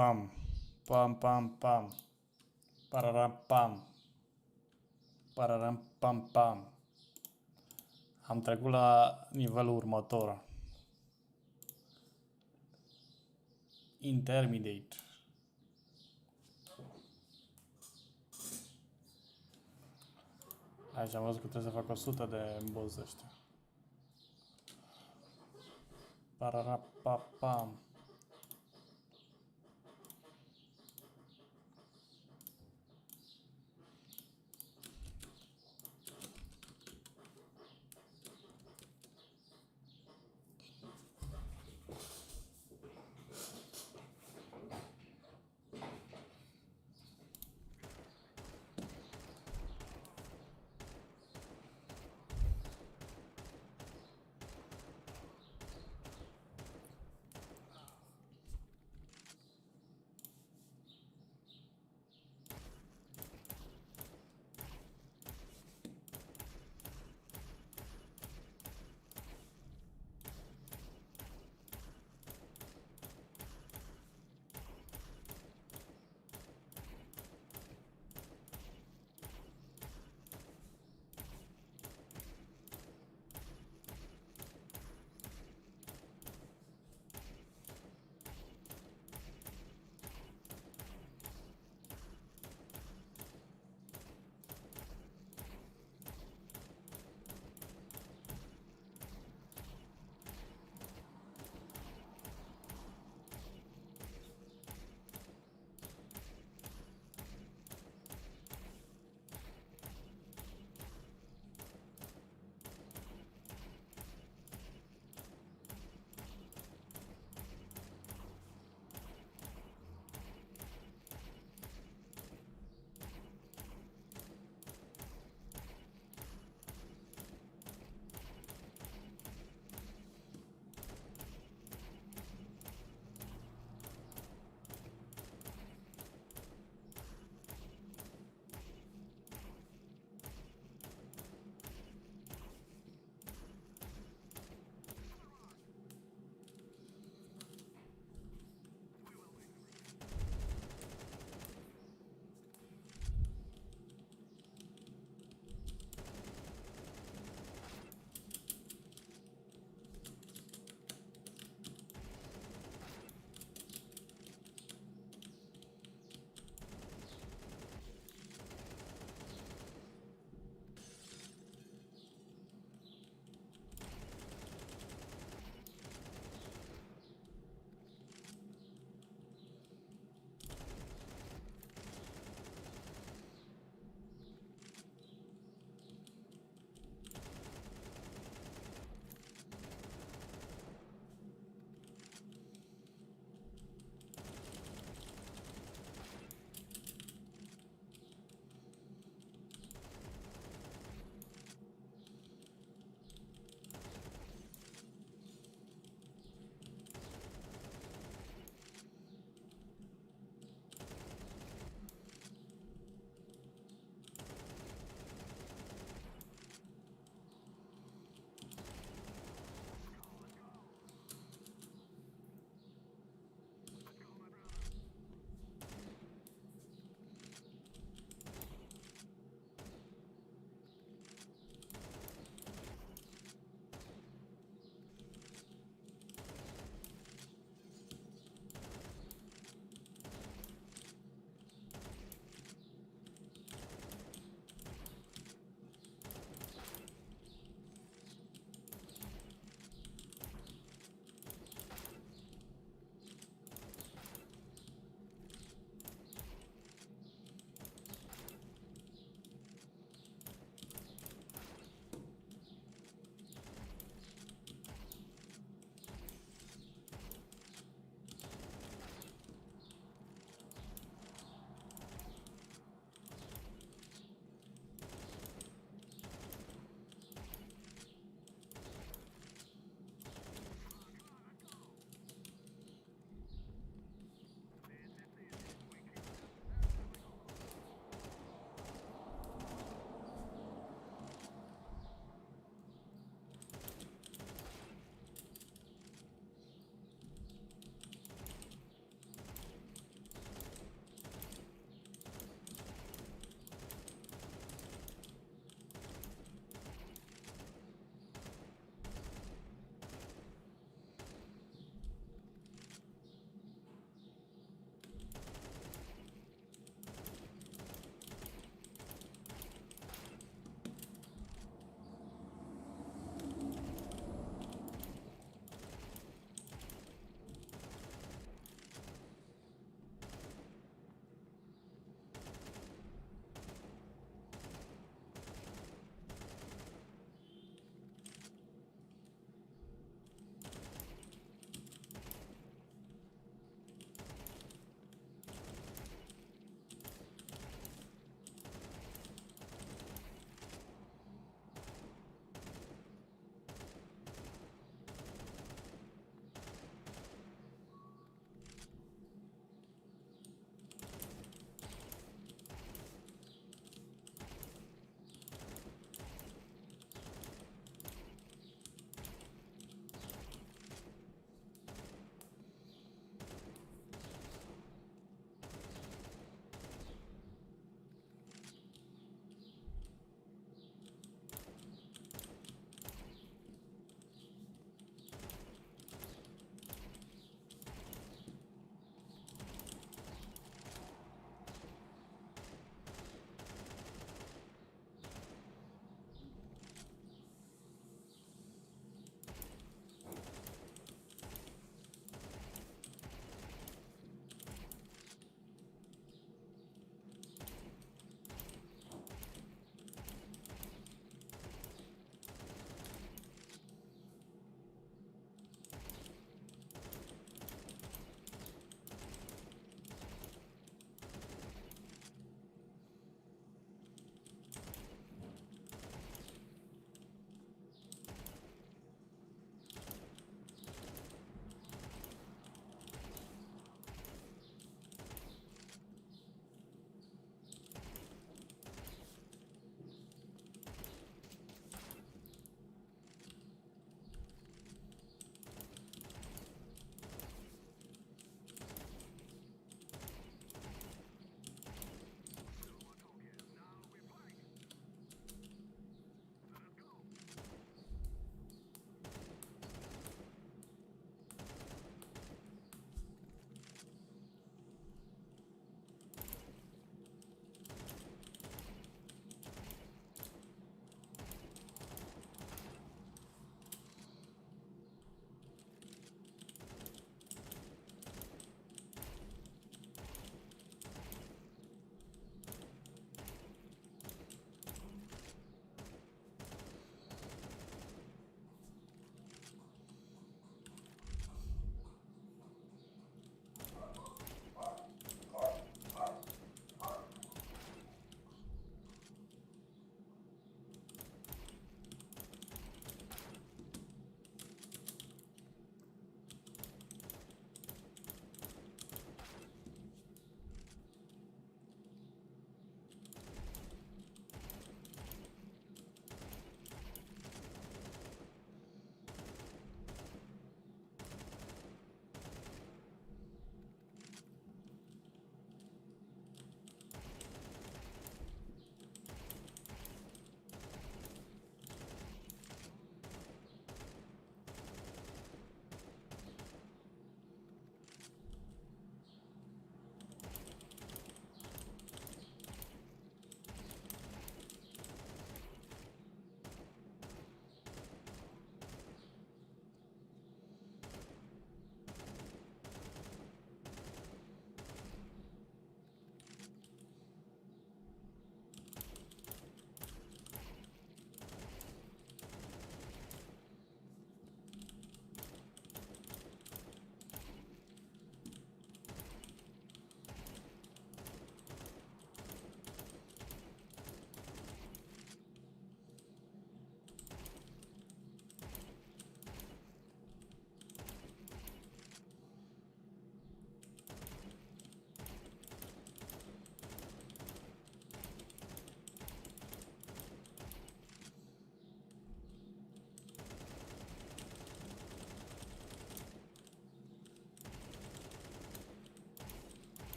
Pam, pam, pam, pam. Pararam, pam. Pararam, pam, pam. Am trecut la nivelul următor. Intermediate. Aici am văzut că trebuie să fac 100 de boz ăștia. Pararapapam.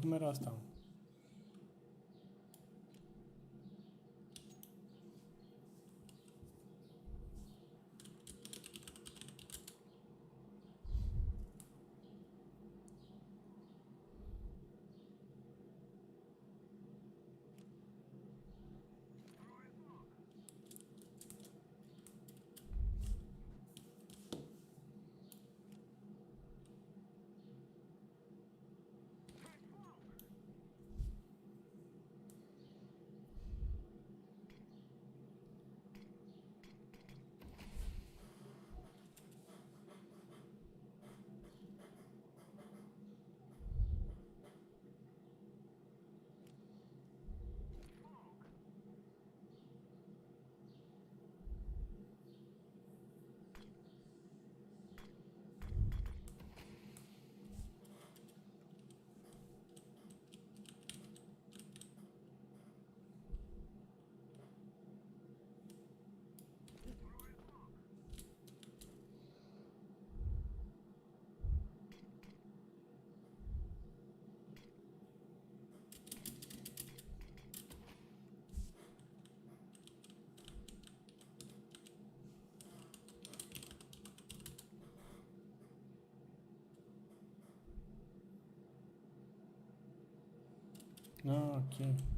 Cum era asta? Ah, ok.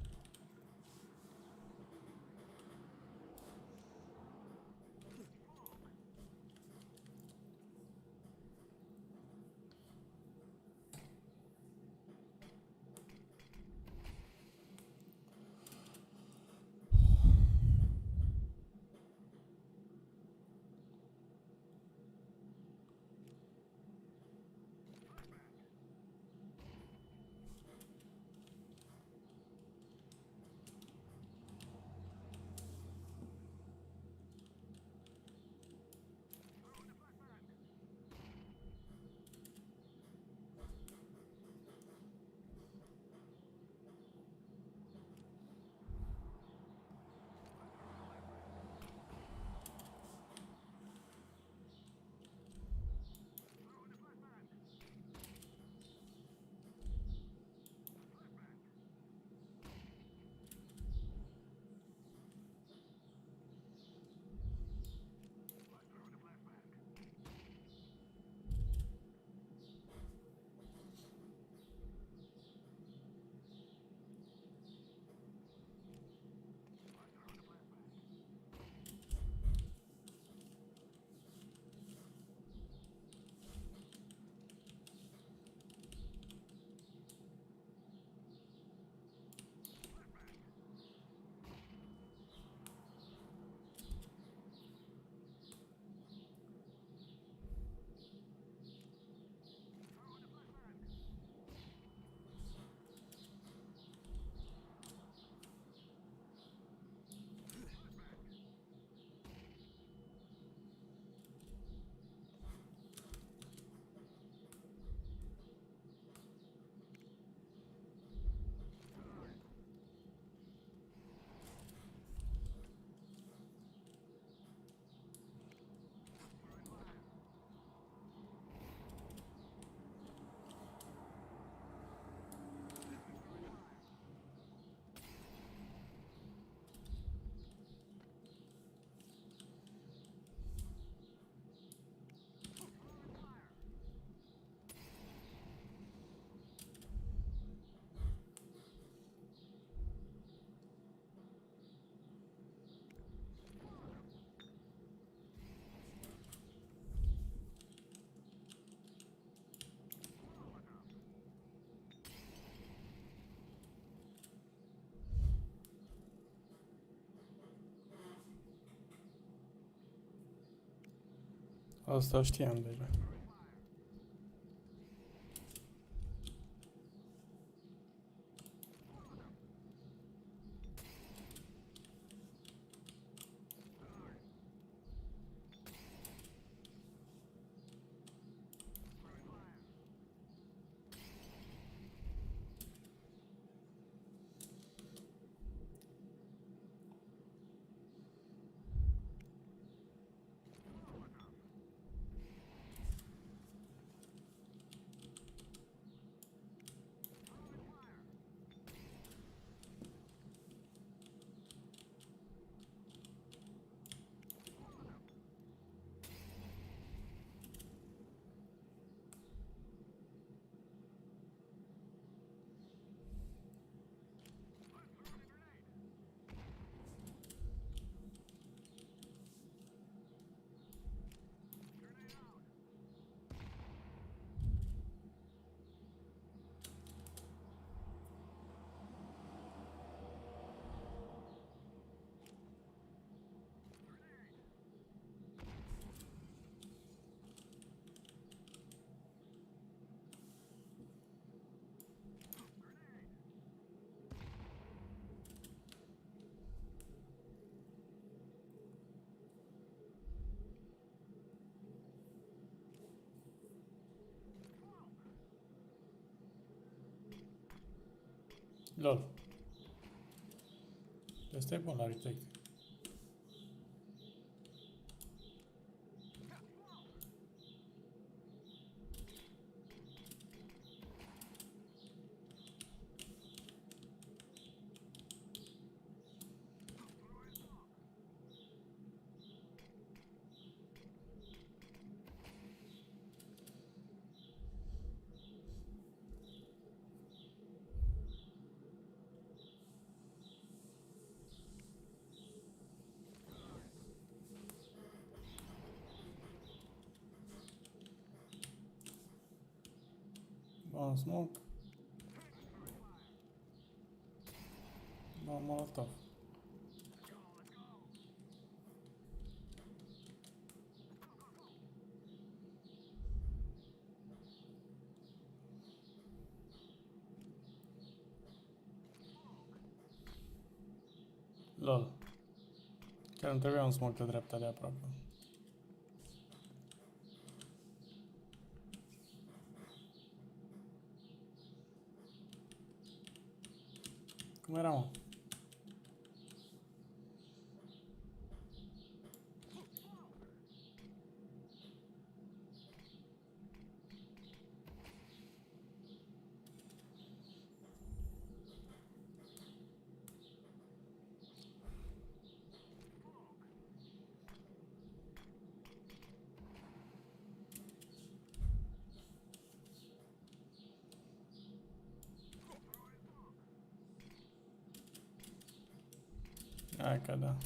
Asta știam deja. LOL. Ăsta e bun la retake. Bun smoke. Bun molotov. LOL. Chiar îmi trebuia un smoke de dreapta de aproape. Cum era, mă? Hai că da.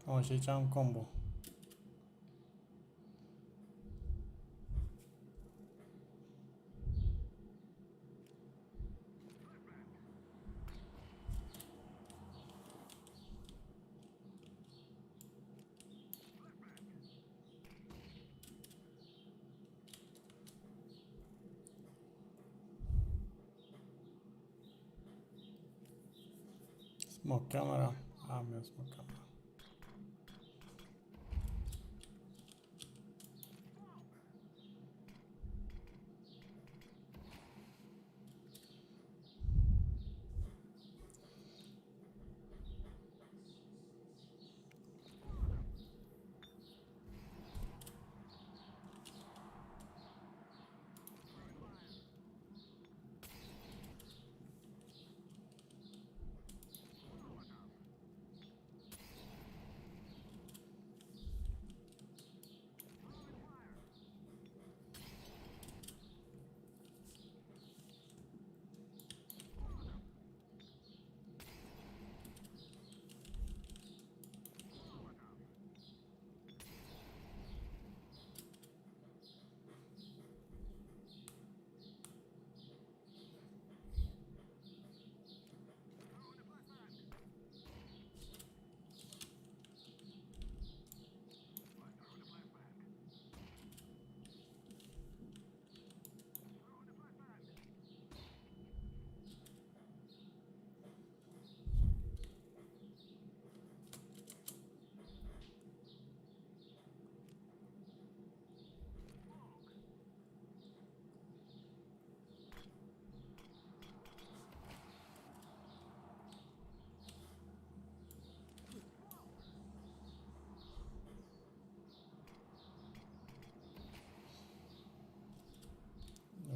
Oh, și aici am combo. Smoke camera. Am eu smoke camera.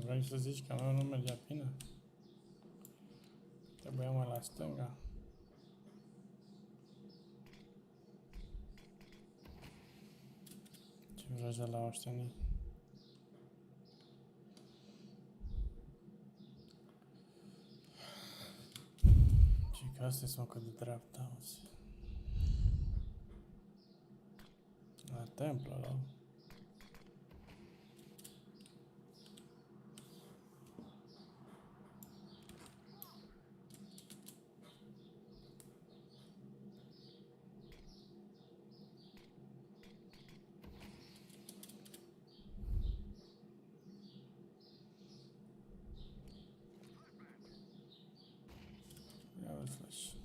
Vrei să zici că meu nu mergea bine? Trebuia mai la stânga. Ce vrei de la oștenii? Și că asta e smocă de dreapta, auzi. La templu, la... Ia uite flash.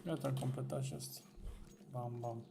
Gata, am completat și asta. Bam, bam.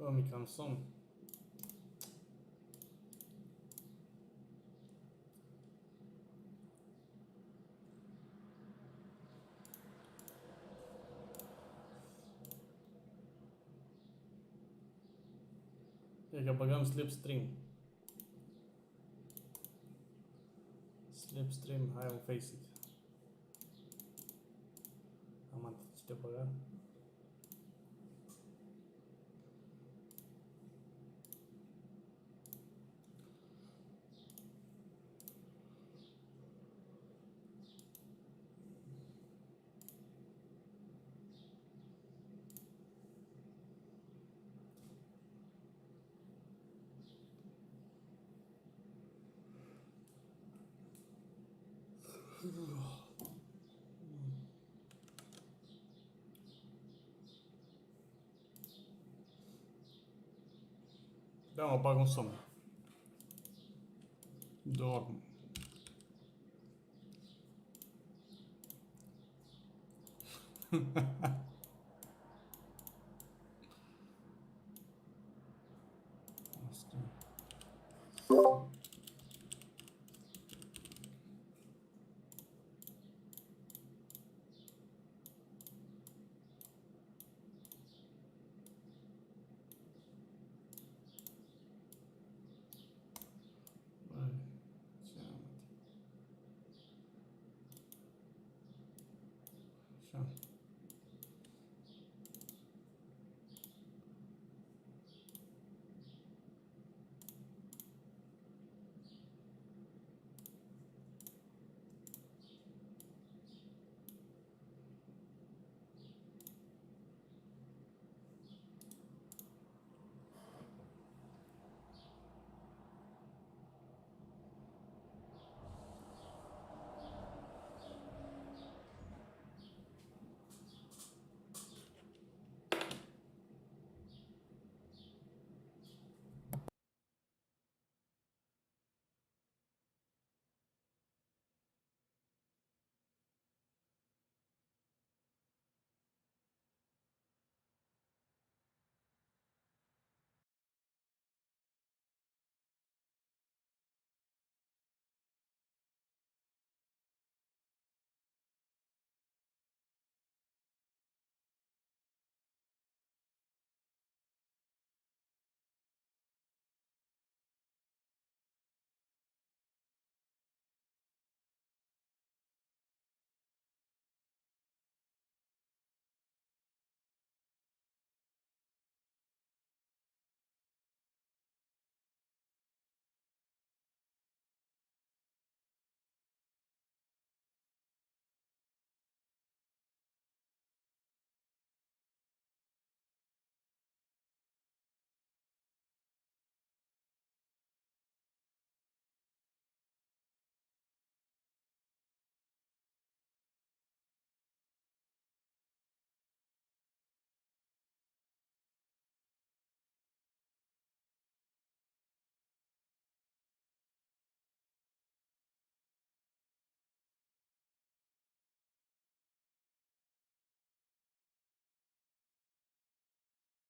Oh, mi canzone. E că băgăm slipstream. Slipstream, hai un face it. Am atât de băgat. Da, mă bag un somn. Dorm. Asta. Băi, ce am.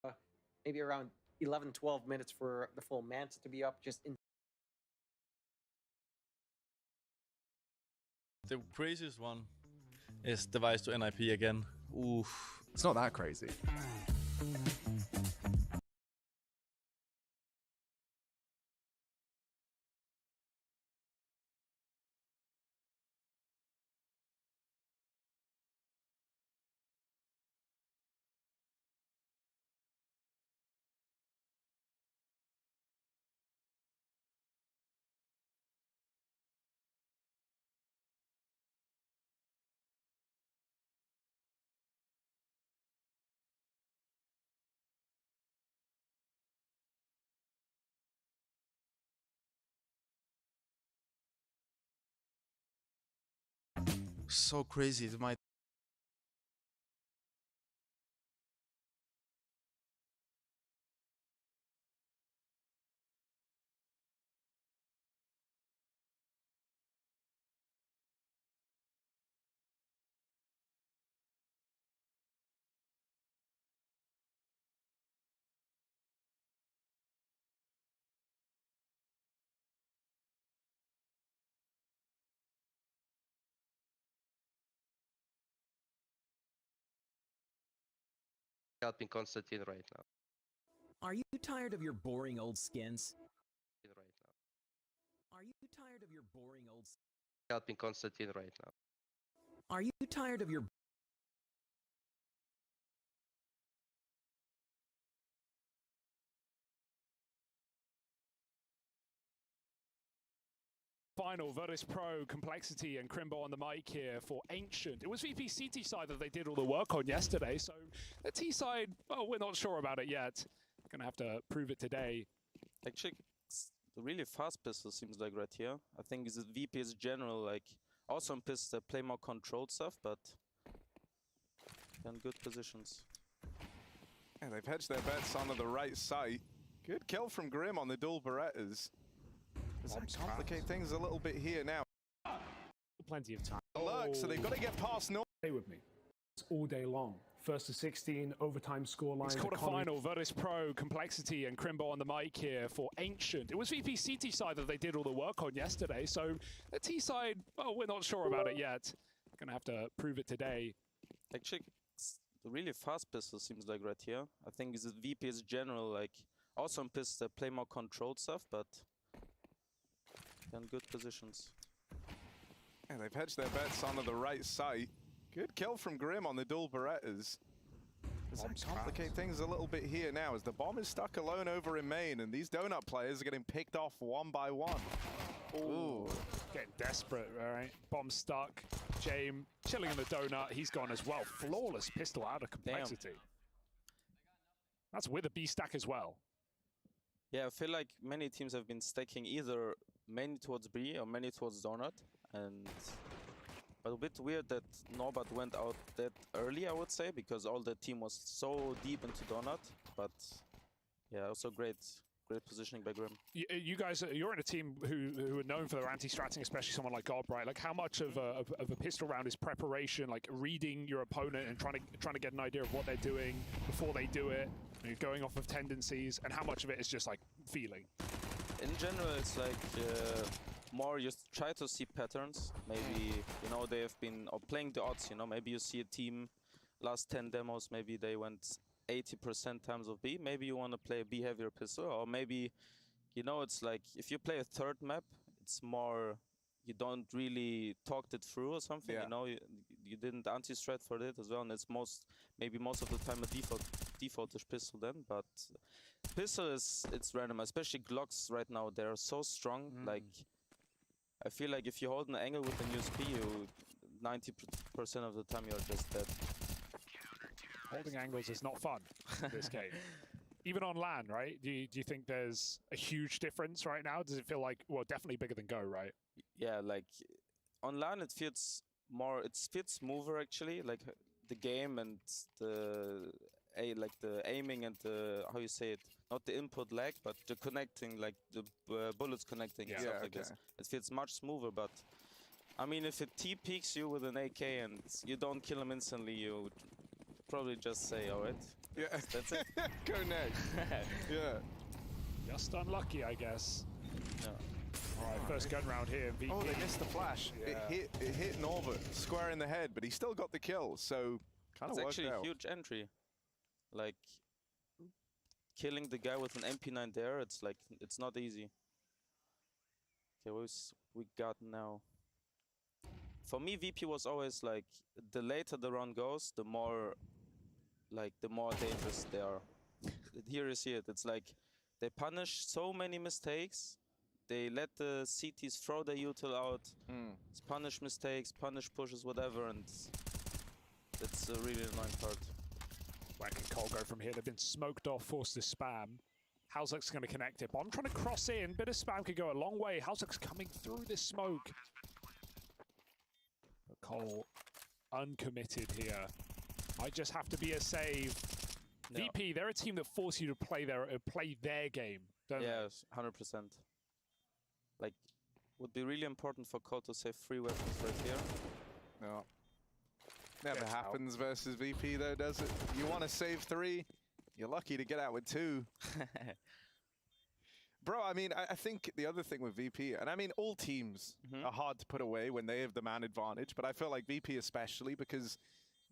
Așa. Maybe around 11, 12 minutes for the full manta to be up. Just in. The craziest one is device to NIP again. Oof. It's not that crazy. So crazy. My Helping Constantine right now. Are you tired of your boring old skins? Right now. Are you tired of your boring old Helping Constantine right now. Are you tired of your Final, Virtus Pro, Complexity, and Crimbo on the mic here for Ancient. It was VP CT side that they did all the work on yesterday, so the T side, well, we're not sure about it yet. Gonna have to prove it today. Actually, it's a really fast pistol seems like right here. I think the VP is general, like awesome pistol, play more controlled stuff, but in good positions. Yeah, they've hedged their bets onto the right side. Good kill from Grim on the dual Berettas. Does that complicate things a little bit here now? Plenty of time. Look, so they've got to get past North. Stay with me. It's all day long. First to 16, overtime scoreline. It's quarterfinal, Virtus Pro, Complexity, and Crimbo on the mic here for Ancient. It was VP CT side that they did all the work on yesterday, so the T side, well, we're not sure about it yet. Gonna have to prove it today. Actually, it's a really fast pistol seems like right here. I think the VP is general, like awesome pistol, play more controlled stuff, but in good positions. Yeah, they've hedged their bets onto the right side. Good kill from Grim on the dual Berettas. Does that complicate things a little bit here now as the bomb is stuck alone over in main and these donut players are getting picked off one by one. Ooh. Getting desperate, all right? Bomb stuck. James chilling in the donut. He's gone as well. Flawless pistol out of Complexity. Damn. That's with a B stack as well. Yeah, I feel like many teams have been stacking either many towards B or many towards donut, and but a bit weird that Norbert went out that early, I would say, because all the team was so deep into donut. But yeah, also great positioning by Grim. You guys, you're in a team who are known for their anti-stratting, especially someone like God, right? Like, how much of a pistol round is preparation, like reading your opponent and trying to get an idea of what they're doing before they do it, you know, going off of tendencies, and how much of it is just like feeling? In general, it's like more you try to see patterns. Maybe, you know, they have been playing the odds, you know, maybe you see a team last 10 demos, maybe they went 80% times of B. Maybe you want to play a B heavier pistol, or maybe, you know, it's like if you play a third map, it's more you don't really talked it through or something. Yeah. You know, you didn't anti-strat for it as well, and it's maybe most of the time a defaultish pistol then. But pistol it's random, especially Glocks right now. They're so strong. Like I feel like if you hold an angle with an USP, you 90% of the time you're just dead. Holding angles is not fun in this game. Even on LAN, right? Do you think there's a huge difference right now? Does it feel like, well, definitely bigger than Go, right? Yeah, like on LAN it feels smoother actually, like the game and the aiming and the, how you say it, not the input lag, but the connecting, like the bullets connecting and stuff like this. It feels much smoother, but I mean, if it T-peaks you with an AK and you don't kill him instantly, you probably just say, alright. Yeah, that's it. Go next. Yeah. Just unlucky, I guess. Yeah. Alright, first gun round here. VP. Oh, they missed the flash. Yeah. It hit Norbert square in the head, but he still got the kill, so kind of worked out. It's actually a huge entry. Like, killing the guy with an MP9 there, it's like, it's not easy. Okay, what we got now? For me, VP was always like, the later the round goes, the more dangerous they are. Here you see it. It's like they punish so many mistakes. They let the CTs throw their util out, punish mistakes, punish pushes, whatever, and it's a really annoying part. Where can Cole go from here? They've been smoked off, forced to spam. Halzek's going to connect it. Bomb trying to cross in. Bit of spam could go a long way. Halzek's coming through this smoke. But Cole uncommitted here. Might just have to be a save. No. VP, they're a team that force you to play their game, don't they? Yes, 100%. Like, would be really important for Cole to save 3 weapons right here. No. Never happens versus VP though, does it? You want to save 3, you're lucky to get out with 2. Bro, I mean, I think the other thing with VP, and I mean all teams are hard to put away when they have the man advantage, but I feel like VP especially because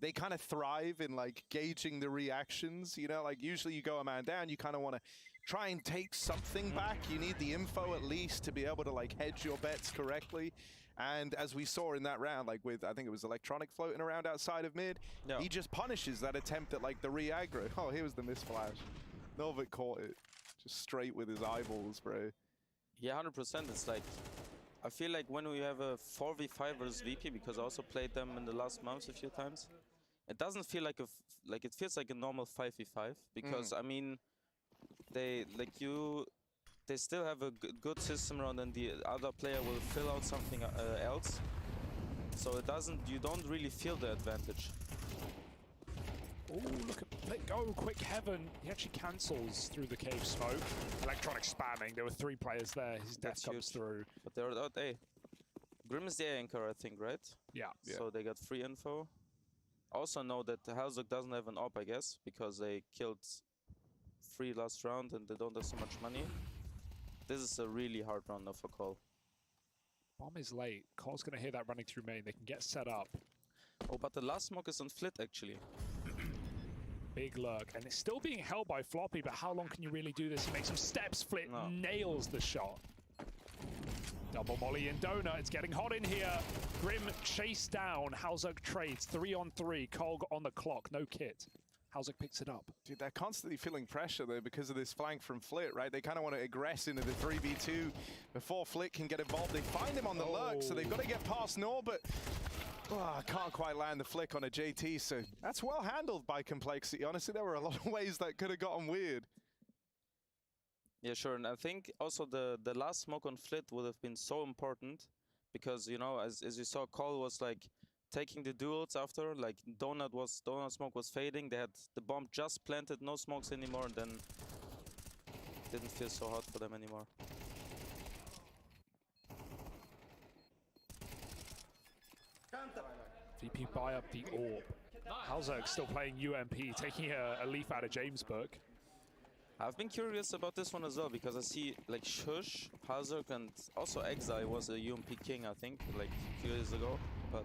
they kind of thrive in like gauging the reactions. You know, like usually you go a man down, you kind of want to try and take something back. You need the info at least to be able to like hedge your bets correctly. And as we saw in that round, like with, I think it was Electronic floating around outside of mid, he just punishes that attempt at like the re-aggro. Oh, here was the misflash. Novik caught it just straight with his eyeballs, bro. Yeah, 100%. It's like, I feel like when we have a 4v5 versus VP, because I also played them in the last months a few times, it doesn't feel like it feels like a normal 5v5, because I mean, they still have a good system around, and the other player will fill out something else. So you don't really feel the advantage. Oh, look at Flick go, quick heaven. He actually cancels through the cave smoke. Electronic spamming, there were 3 players there. His death comes through. But they're out A. Grim is the A anchor, I think, right? Yeah. So they got free info. Also know that Halzok doesn't have an op, I guess, because they killed 3 last round and they don't have so much money. This is a really hard round now for Cole. Bomb is late. Cole's going to hear that running through main. They can get set up. Oh, but the last smoke is on Flit, actually. Big lurk. And it's still being held by Floppy, but how long can you really do this? He makes some steps. Flit nails the shot. Double molly and donut. It's getting hot in here. Grim chased down. Halzok trades 3-on-3. Cole on the clock. No kit. Halzok picks it up. Dude, they're constantly feeling pressure though because of this flank from Flit, right? They kind of want to aggress into the 3v2 before Flit can get involved. They find him on the lurk, so they've got to get past Nor, but can't quite land the flick on a JT, so that's well handled by Complexity. Honestly, there were a lot of ways that could have gotten weird. Yeah, sure, and I think also the last smoke on Flit would have been so important because, you know, as you saw, Cole was like taking the duels after, like Donut smoke was fading, they had the bomb just planted, no smokes anymore, and then didn't feel so hot for them anymore. VP buy up the orb. Halzok still playing UMP, taking a leaf out of James' book. I've been curious about this one as well, because I see like Shush, Halzok, and also Exile was a UMP king, I think, like a few years ago, but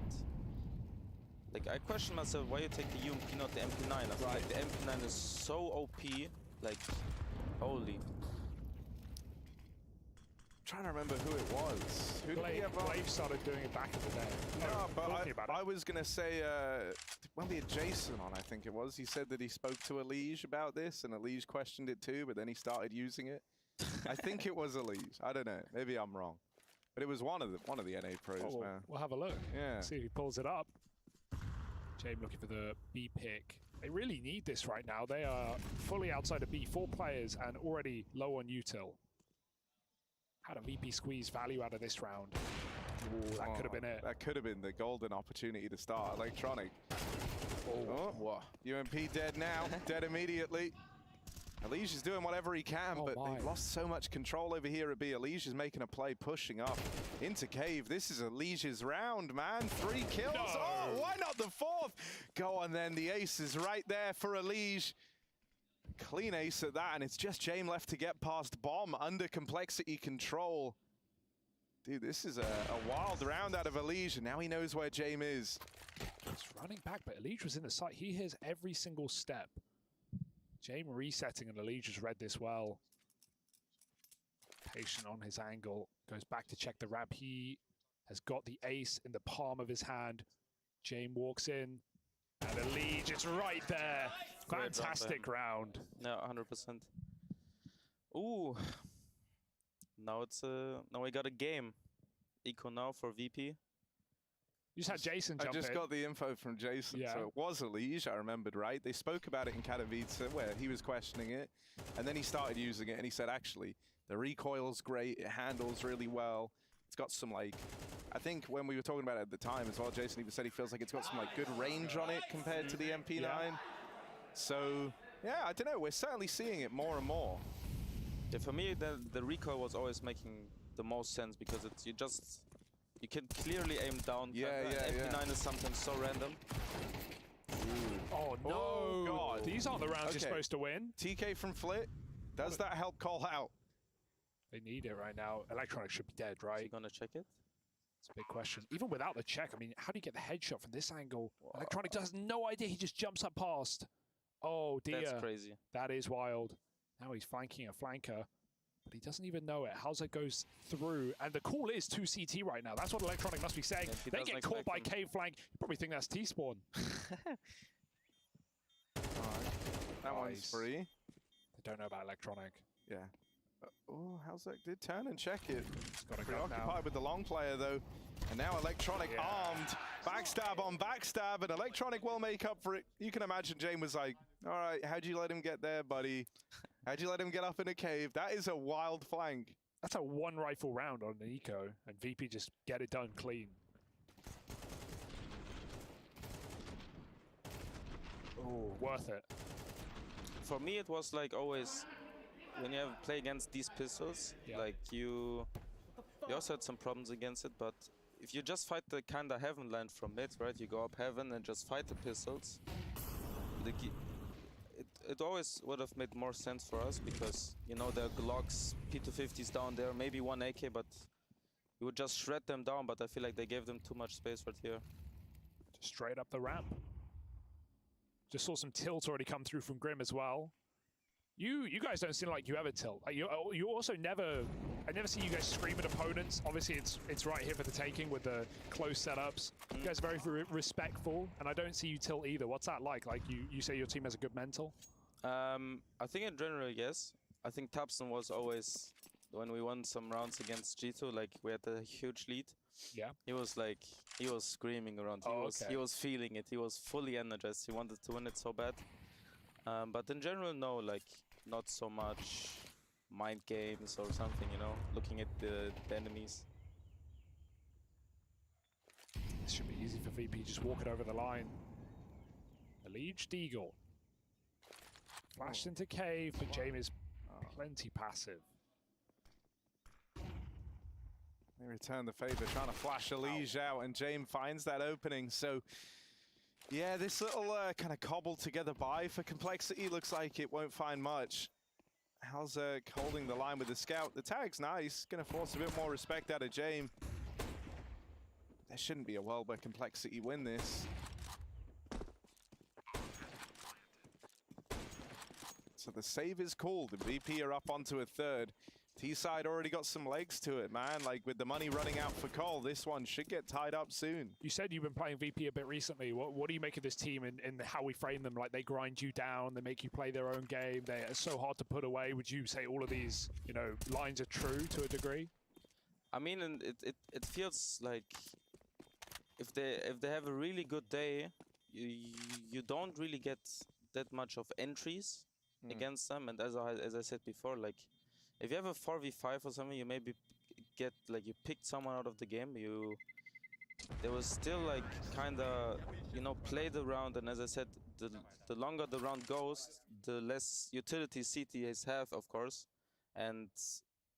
like I question myself why you take the UMP, not the MP9. I feel like the MP9 is so OP, like, holy. I'm trying to remember who it was. Who did he have on? Blade started doing it back in the day. No, but I was going to say, when we had Jason on, I think it was, he said that he spoke to Elige about this, and Elige questioned it too, but then he started using it. I think it was Elige. I don't know. Maybe I'm wrong. But it was one of the NA pros, man. We'll have a look. Yeah. See if he pulls it up. James looking for the B pick. They really need this right now. They are fully outside of B, 4 players, and already low on util. Had a VP squeeze value out of this round. Ooh, that could have been it. That could have been the golden opportunity to start Electronic. UMP dead now, dead immediately. Elige is doing whatever he can, but they've lost so much control over here at B. Elige is making a play, pushing up into cave. This is Elige's round, man. 3 kills. No. Oh, why not the 4th? Go on then, the ace is right there for Elige. Clean ace at that, and it's just James left to get past Bomb under Complexity control. Dude, this is a wild round out of Elige, and now he knows where James is. He's running back, but Elige was in the site. He hears every single step. James resetting, and Elige has read this well. Patient on his angle. Goes back to check the ramp. He has got the ace in the palm of his hand. James walks in, and Elige, it's right there. Fantastic round. Yeah, 100%. Ooh. Now it's now we got a game. Eco now for VP. You just had Jason jump in. I just got the info from Jason. Yeah. So it was Elige, I remembered, right? They spoke about it in Katowice where he was questioning it. And then he started using it and he said, actually, the recoil's great. It handles really well. It's got some, like, I think when we were talking about it at the time as well, Jason even said he feels like it's got some, like, good range on it compared to the MP9. Yeah. So, yeah, I don't know. We're certainly seeing it more and more. Yeah, for me, the recoil was always making the most sense because it's you can clearly aim down. MP9 is sometimes so random. Oh, no. Oh, God. These aren't the rounds you're supposed to win. TK from Flit. Does that help Cole out? They need it right now. Electronic should be dead, right? Is he gonna check it? It's a big question. Even without the check, I mean, how do you get the headshot from this angle? Electronic has no idea. He just jumps up past. Oh, dear. That's crazy. That is wild. Now he's flanking a flanker, but he doesn't even know it. Howser goes through, and the call is 2 CT right now. That's what Electronic must be saying. Yeah, he They doesn't get caught by expect cave flank. You probably think that's T-spawn. That one's Nice. free. They don't know about Electronic. Yeah. Oh, Halzak did turn and check it. Got a gun now. Preoccupied with the long player, though. And now Electronic armed. Backstab on backstab, and Electronic will make up for it. You can imagine Jane was like, all right, how'd you let him get there, buddy? How'd you let him get up in a cave? That is a wild flank. That's a one rifle round on an eco, and VP just get it done clean. Oh, worth it. For me, it was like always when you have play against these pistols, Yeah. like you also had some problems against it, but if you just fight the kind of heaven land from mid, right? You go up heaven and just fight the pistols. Like it always would have made more sense for us because, you know, the Glocks, P250s down there, maybe one AK, but you would just shred them down, but I feel like they gave them too much space right here. Just straight up the ramp. Just saw some tilt already come through from Grim as well. You guys don't seem like you ever tilt. Like you also never. I never see you guys scream at opponents. Obviously, it's right here for the taking with the close setups. You guys are very respectful, and I don't see you tilt either. What's that like? Like you say your team has a good mental? I think in general, yes. I think Tapson was always, when we won some rounds against G2, like we had a huge lead. Yeah. He was screaming around. He was feeling it. He was fully energized. He wanted to win it so bad. But in general, no, like not so much mind games or something, you know, looking at the enemies. This should be easy for VP. Just walk it over the line. Alleged Deagle. Flashed into cave, but James is plenty passive. They return the favor, trying to flash Elige out, and James finds that opening. So, yeah, this little kind of cobbled together buy for Complexity looks like it won't find much. Halzak holding the line with the scout. The tag's nice, going to force a bit more respect out of James. There shouldn't be a world where Complexity win this. So the save is called, and VP are up onto a third. T-side already got some legs to it, man. Like, with the money running out for Cole, this one should get tied up soon. You said you've been playing VP a bit recently. What do you make of this team and how we frame them? Like, they grind you down, they make you play their own game, they are so hard to put away. Would you say all of these, you know, lines are true to a degree? I mean, and it feels like if they have a really good day, you don't really get that much of entries against them. And as I said before, like, if you have a 4v5 or something, you maybe get, like, you picked someone out of the game, there was still, like, kind of, you know, play the round, and as I said, the longer the round goes, the less utility CTAs have, of course, and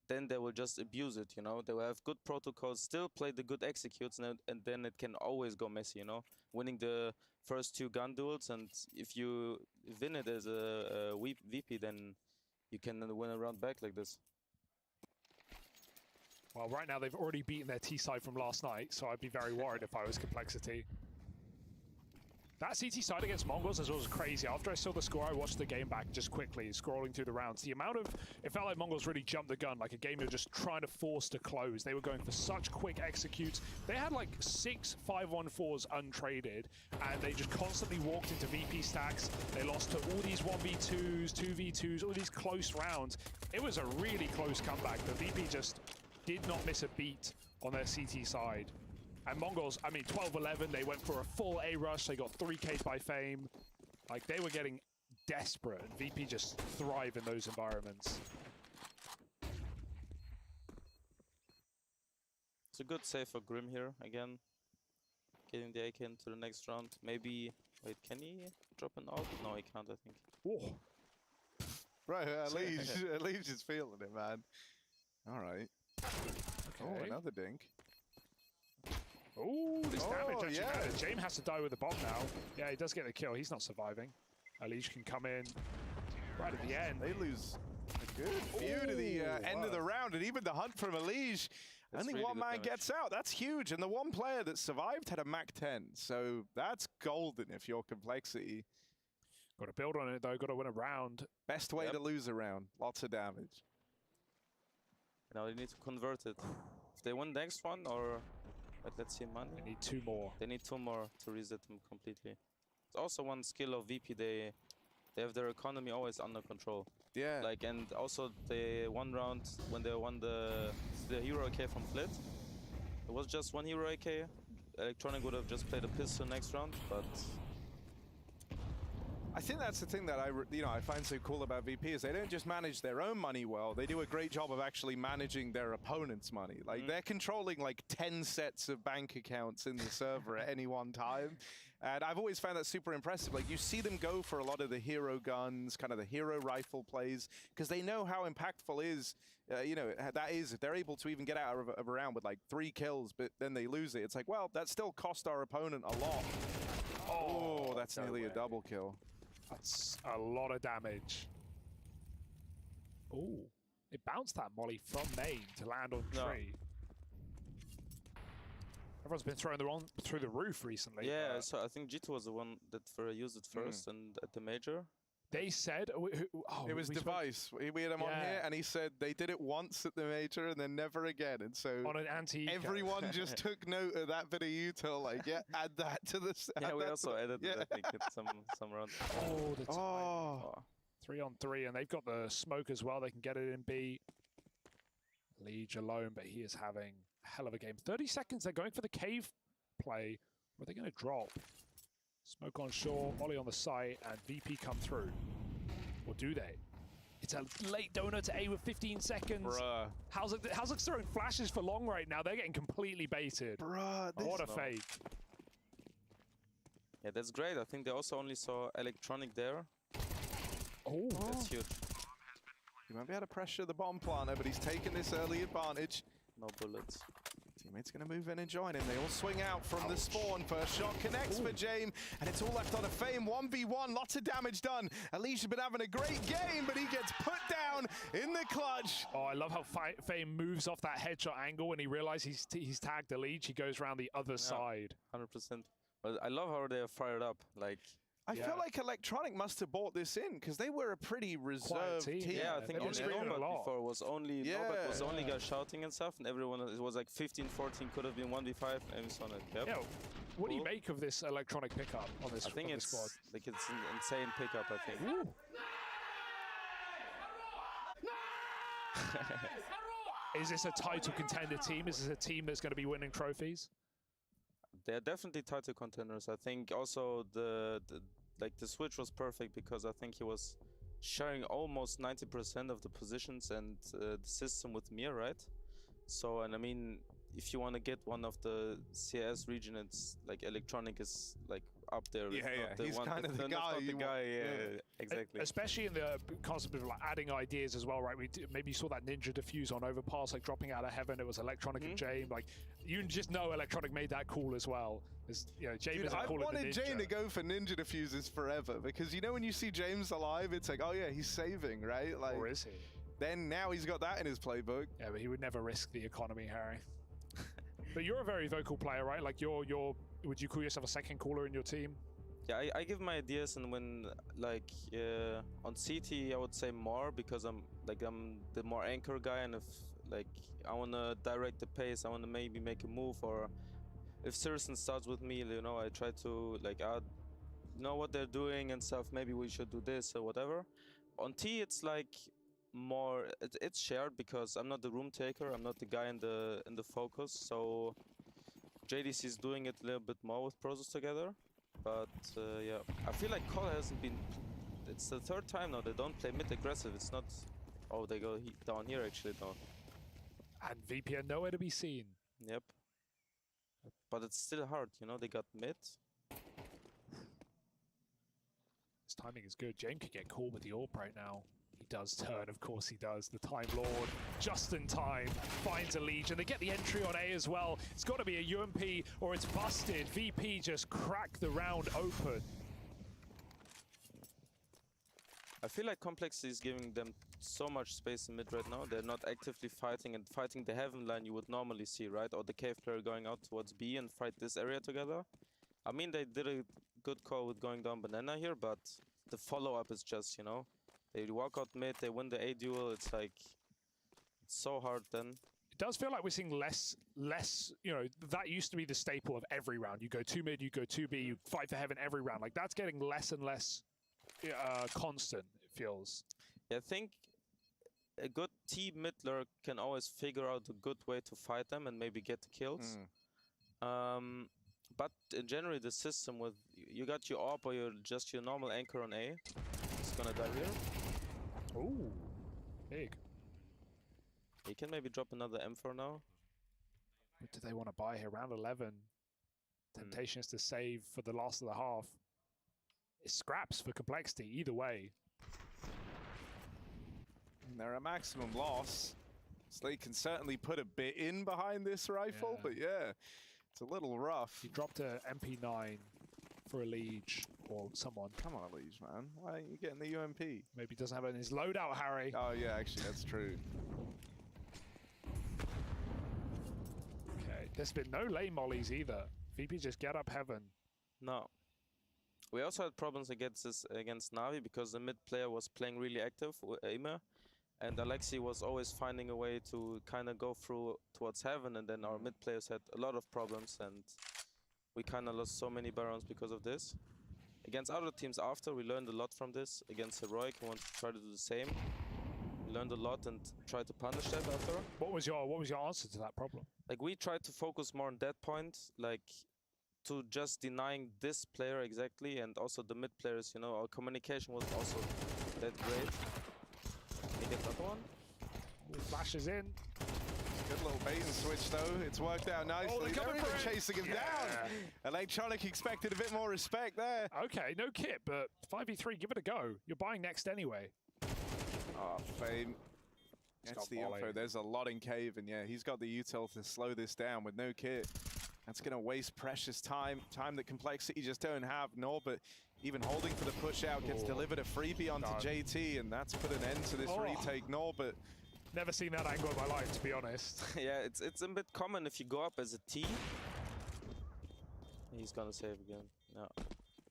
then they will just abuse it, you know. They will have good protocols, still play the good executes, and then it can always go messy, you know. Winning the first 2 gun duels, and if you win it as a VP, then you can win a round back like this. Well, right now they've already beaten their T-side from last night, so I'd be very worried if I was Complexity. That CT side against Mongols as well was crazy. After I saw the score, I watched the game back just quickly, scrolling through the rounds. The amount of, it felt like Mongols really jumped the gun, like a game you're just trying to force to close. They were going for such quick executes. They had like 6 5-1-4s untraded, and they just constantly walked into VP stacks. They lost to all these 1v2s, 2v2s, all these close rounds. It was a really close comeback. The VP just did not miss a beat on their CT side. And Mongols, I mean, 12-11, they went for a full A rush. They got 3Ks by Fame. Like, they were getting desperate. And VP just thrive in those environments. It's a good save for Grim here, again. Getting the AK into the next round. Maybe, wait, can he drop an ult? No, he can't, I think. Whoa. Right, Aliege is feeling it, man. All right. Okay. Oh, another dink. Oh, this damage actually yeah. matters. James has to die with the bomb now. Yeah, he does get the kill. He's not surviving. Aliege can come in right at the end. They lose a good few to the end of the round, and even the hunt from Aliege. That's Only really one good man damage. gets out. That's huge. And the one player that survived had a Mach 10. So that's golden if you're Complexity. Got to build on it though. Got to win a round. Best way Yep. to lose a round. Lots of damage. Now they need to convert it. If they win the next one, or like let's see money, They need 2 more. they need 2 more to reset them completely. It's also one skill of VP. They have their economy always under control. Yeah. Like, and also they one round when they won the hero AK from Flit, it was just 1 hero AK. Electronic would have just played a pistol next round, but I think that's the thing that I find so cool about VP is they don't just manage their own money well. They do a great job of actually managing their opponent's money. Like they're controlling like 10 sets of bank accounts in the server at any one time. And I've always found that super impressive. Like you see them go for a lot of the hero guns, kind of the hero rifle plays, because they know how impactful that is. If they're able to even get out of a round with like 3 kills, but then they lose it. It's like, well, that still cost our opponent a lot. Oh, that's nearly a double kill. That's a lot of damage. Ooh, it bounced that molly from main to land on No. tree. Everyone's been throwing the through the roof recently. yeah. but So I think G2 was the one that used it first, and at the major. they said It was we spoke Device. We had him on here, Yeah. and he said they did it once at the major and then never again. And so on an anti. everyone just took note of that bit of util. Like, yeah, add that to the. Yeah, we also added yeah. it, I think, at some round. Oh, the time. Oh, 3 on 3, and they've got the smoke as well. They can get it in B. Liege alone, but he is having a hell of a game. 30 seconds. They're going for the cave play. Where are they going to drop? Smoke on shore, molly on the site, and VP come through. Or do they? It's a late donor to A with 15 seconds. bruh. How's throwing flashes for long right now? They're getting completely baited. Bruh. What a No. fake. Yeah, that's great. I think they also only saw Electronic there. Oh, That's huge. You might be able to pressure the bomb planter, but he's taken this early advantage. No bullets. Teammate's going to move in and join him. They all swing out from the spawn. First shot connects for Jame, and it's all left on a Fame. 1v1, lots of damage done. Alicia been having a great game, but he gets put down in the clutch. Oh, I love how Fame moves off that headshot angle when he realizes he's tagged the lead. He goes around the other side. 100%. But I love how they are fired up. Like, I Yeah. feel like Electronic must have bought this in because they were a pretty reserved team. team. yeah, I they've think been on screaming a Nomad lot. before was only Nomad was the only Yeah. guy shouting and stuff, and everyone it was like 15-14 could have been 1v5, and it's on it. Yep. Yeah, what do you Cool. make of this electronic pickup on this, I think on this it's squad? like it's an insane pickup. I think. Ooh. Is this a title contender team? Is this a team that's going to be winning trophies? They're definitely title contenders. I think also the switch was perfect because I think he was sharing almost 90% of the positions and the system with Mir, right? So, and I mean, if you want to get one of the CS region, it's like Electronic is like up there. Yeah, It's not yeah, the he's one- kind of it's the not guy the you guy. want- Yeah, yeah. exactly. Especially in the concept of like adding ideas as well, right? Maybe you saw that ninja defuse on Overpass, like dropping out of heaven. It was Electronic and Jame. Like you just know Electronic made that cool as well. Jame Dude, isn't I've calling the wanted ninja. Jane to go for ninja diffusers forever because you know when you see James alive, it's like, oh yeah, he's saving, right? Like, Or is he? then now he's got that in his playbook. Yeah, but he would never risk the economy, Harry. But you're a very vocal player, right? Like you're would you call yourself a second caller in your team? Yeah, I give my ideas, and when like on CT, I would say more because I'm the more anchor guy, and if like I wanna direct the pace, I wanna maybe make a move, or if Citizen starts with me, you know, I try to like add, know what they're doing and stuff. Maybe we should do this or whatever. On T, it's like more. It's shared because I'm not the room taker. I'm not the guy in the focus. So JDC is doing it a little bit more with Prozos together. But yeah, I feel like Call hasn't been. It's the third time now they don't play mid aggressive. It's not. Oh, they go down here actually though. And VP are nowhere to be seen. Yep. But it's still hard, you know. They got mid. His timing is good. Jame could get caught with the AWP right now. He does turn, of course he does. The Time Lord, just in time, finds a Legion. They get the entry on A as well. It's got to be a UMP or it's busted. VP just cracked the round open. I feel like Complexity is giving them so much space in mid right now. They're not actively fighting and fighting the heaven line you would normally see, right? Or the cave player going out towards B and fight this area together. I mean, they did a good call with going down banana here, but the follow-up is just, you know, they walk out mid, they win the A duel. It's like, it's so hard then. It does feel like we're seeing less, you know, that used to be the staple of every round. You go 2 mid, you go 2 B, you fight for heaven every round. Like, that's getting less and less constant, it feels. Yeah, I think a good team midler can always figure out a good way to fight them and maybe get the kills. But in general, the system with, you got your AWP or your normal anchor on A. It's gonna die here. Ooh, big. You can maybe drop another M4 now. What do they want to buy here? Round 11. Temptation is to save for the last of the half. It's scraps for Complexity, either way. And they're a maximum loss. So they can certainly put a bit in behind this rifle, but yeah, it's a little rough. He dropped a MP9 for a Liege or someone. Come on, Liege, man. Why aren't you getting the UMP? Maybe he doesn't have it in his loadout, Harry. Oh, yeah, actually, that's true. Okay, there's been no lane mollies either. VP just get up heaven. No. We also had problems against Navi because the mid player was playing really active with Aimer, and Alexi was always finding a way to kind of go through towards heaven, and then our mid players had a lot of problems, and we kind of lost so many barons because of this. Against other teams after, we learned a lot from this. Against Heroic, we want to try to do the same. We learned a lot and tried to punish that after. What was your answer to that problem? Like, we tried to focus more on that point, like to just denying this player exactly, and also the mid players, you know, our communication wasn't also that great. Can you get another one? Ooh, flashes in. Good little bait and switch though. It's worked out nicely. They're even chasing him down. Electronic expected a bit more respect there. Okay, no kit, but 5v3, give it a go. You're buying next anyway. Oh, Fame. That's the info. There's a lot in cave, and yeah, he's got the util to slow this down with no kit. That's going to waste precious time that Complexity just don't have. Norbert, even holding for the push out, gets delivered a freebie onto JT, and that's put an end to this retake. Norbert. Never seen that angle in my life, to be honest. Yeah, it's a bit common if you go up as a T. He's gonna save again. No.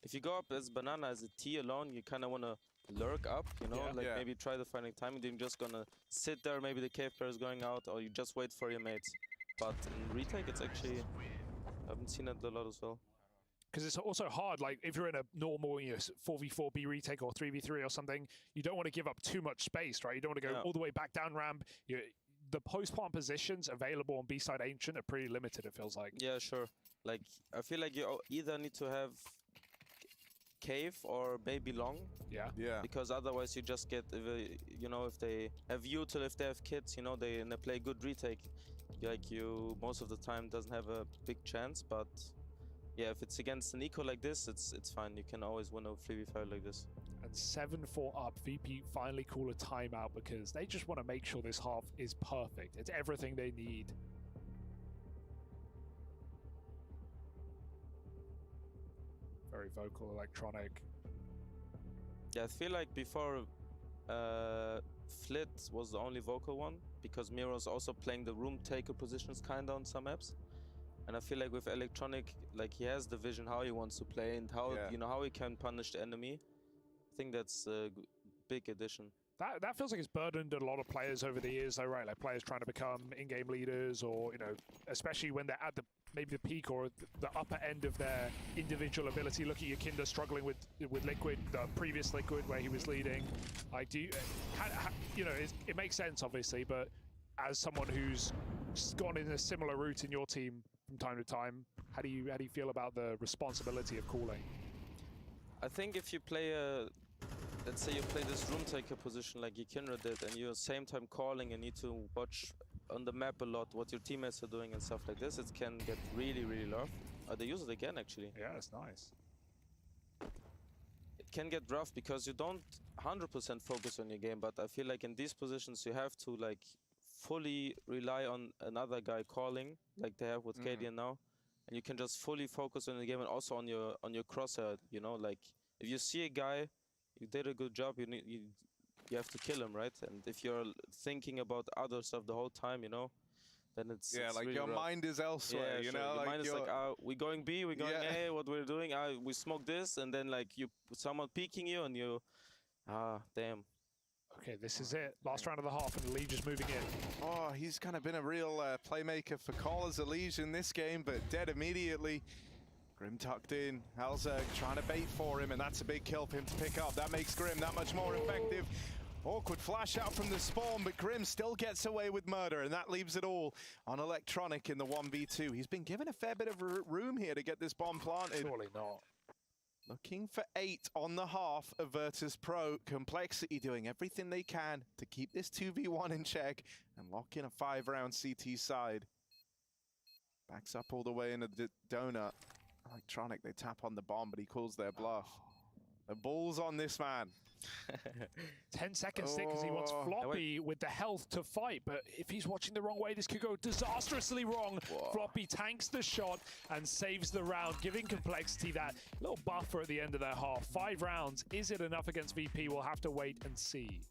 If you go up as banana as a T alone, you kind of want to lurk up, you know, maybe try the finding time. Then you're just gonna sit there. Maybe the cave player is going out, or you just wait for your mates. But in retake, it's actually, I haven't seen it a lot as well. Because it's also hard, like if you're in a normal 4v4B retake or 3v3 or something, you don't want to give up too much space, right? You don't want to go all the way back down ramp. The post-plant positions available on B-side Ancient are pretty limited, it feels like. Yeah, sure. Like, I feel like you either need to have cave or maybe long. Yeah. Because otherwise you just get, you know, if they have util, if they have kids, you know, they play good retake. Like, you most of the time doesn't have a big chance, but yeah, if it's against an eco like this, it's fine. You can always win a 3v5 like this. And 7-4 up, VP finally call a timeout because they just want to make sure this half is perfect. It's everything they need. Very vocal Electronic. Yeah, I feel like before Flit was the only vocal one, because Miro's also playing the room taker positions kind of on some maps. And I feel like with Electronic, like, he has the vision how he wants to play and how you know how he can punish the enemy. I think that's a big addition. That feels like it's burdened a lot of players over the years, though, right? Like players trying to become in-game leaders, or especially when they're at maybe the peak or the upper end of their individual ability. Look at Yakinda struggling with Liquid, the previous Liquid where he was leading. Like, it makes sense obviously, but as someone who's gone in a similar route in your team from time to time, how do you feel about the responsibility of calling? I think if you play let's say you play this room taker position like Yakinra did, and you're same time calling and need to watch on the map a lot what your teammates are doing and stuff like this, it can get really, really rough. They use it again, actually. Yeah, it's nice. It can get rough because you don't 100% focus on your game, but I feel like in these positions you have to like fully rely on another guy calling, like they have with Cadian now, and you can just fully focus on the game and also on your crosshair, you know, like if you see a guy you did a good job. You have to kill him, right? And if you're thinking about other stuff the whole time, you know, then it's Yeah, it's like really your rough. mind is elsewhere, you sure. know? Your Like mind is like, we going B, we going Yeah. A, what we're doing, we smoke this, and then like someone peeking you, and you, damn. Okay, this is it. Last round of the half, and Lee just moving in. Oh, he's kind of been a real playmaker for Callers Elise in this game, but dead immediately. Grim tucked in. Halzerg trying to bait for him, and that's a big kill for him to pick up. That makes Grim that much more effective. Awkward flash out from the spawn, but Grim still gets away with murder, and that leaves it all on Electronic in the 1v2. He's been given a fair bit of room here to get this bomb planted. Surely not. Looking for 8 on the half of Virtus Pro. Complexity doing everything they can to keep this 2v1 in check and lock in a 5-round CT side. Backs up all the way into the donut. Electronic, they tap on the bomb, but he calls their bluff. The ball's on this man. 10 seconds stick because he wants Floppy with the health to fight, but if he's watching the wrong way, this could go disastrously wrong. Whoa. Floppy tanks the shot and saves the round, giving Complexity that little buffer at the end of their half. 5 rounds, is it enough against VP? We'll have to wait and see.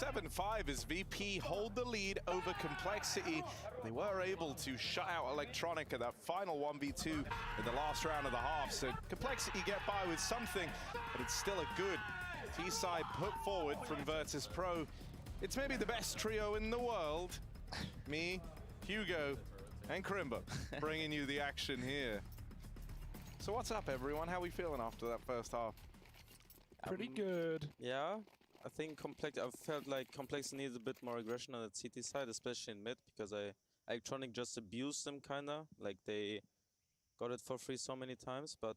Seven 7-5 as VP hold the lead over Complexity. They were able to shut out Electronic at that final 1v2 in the last round of the half. So Complexity get by with something, but it's still a good T-side put forward from Virtus Pro. It's maybe the best trio in the world. Me, Hugo and Krimba bringing you the action here. So what's up, everyone? How are we feeling after that first half? Pretty good. Yeah, I think I felt like Complex needs a bit more aggression on the CT side, especially in mid, because Electronic just abused them kinda. Like they got it for free so many times, but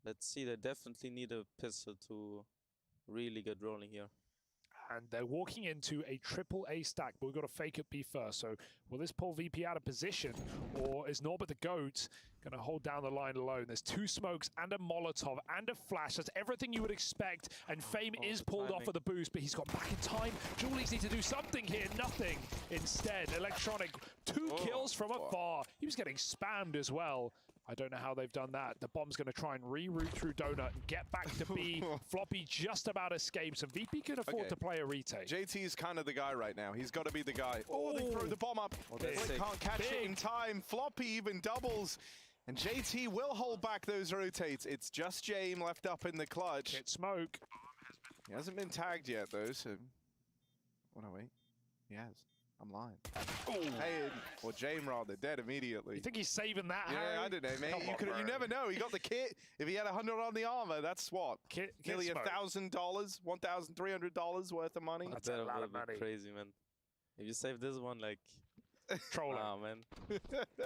let's see, they definitely need a pistol to really get rolling here. And they're walking into a triple A stack, but we've got to fake it B first. So will this pull VP out of position, or is Norbert the GOAT going to hold down the line alone? There's 2 smokes and a Molotov and a flash. That's everything you would expect. And Fame is pulled off of the boost, but he's got back in time. Julies need to do something here. Nothing. Instead, Electronic, 2 kills from afar. He was getting spammed as well. I don't know how they've done that. The bomb's going to try and reroute through Donut and get back to B. Floppy just about escapes, and VP can afford to play a retake. JT is kind of the guy right now. He's got to be the guy. Oh, they throw the bomb up. They can't catch it in time. Floppy even doubles. And JT will hold back those rotates. It's just Jame left up in the clutch. Hit smoke. He hasn't been tagged yet, though, so... Oh, no, wait. He has. I'm lying. Hey, or Jame rather, dead immediately. You think he's saving that, Yeah, Harry? I don't know, mate. You never know. He got the kit. If he had 100 on the armor, that's what? Nearly $1,000, $1,300 worth of money. That's a lot of money. Crazy, man. If you save this one, like... Trolling. Man.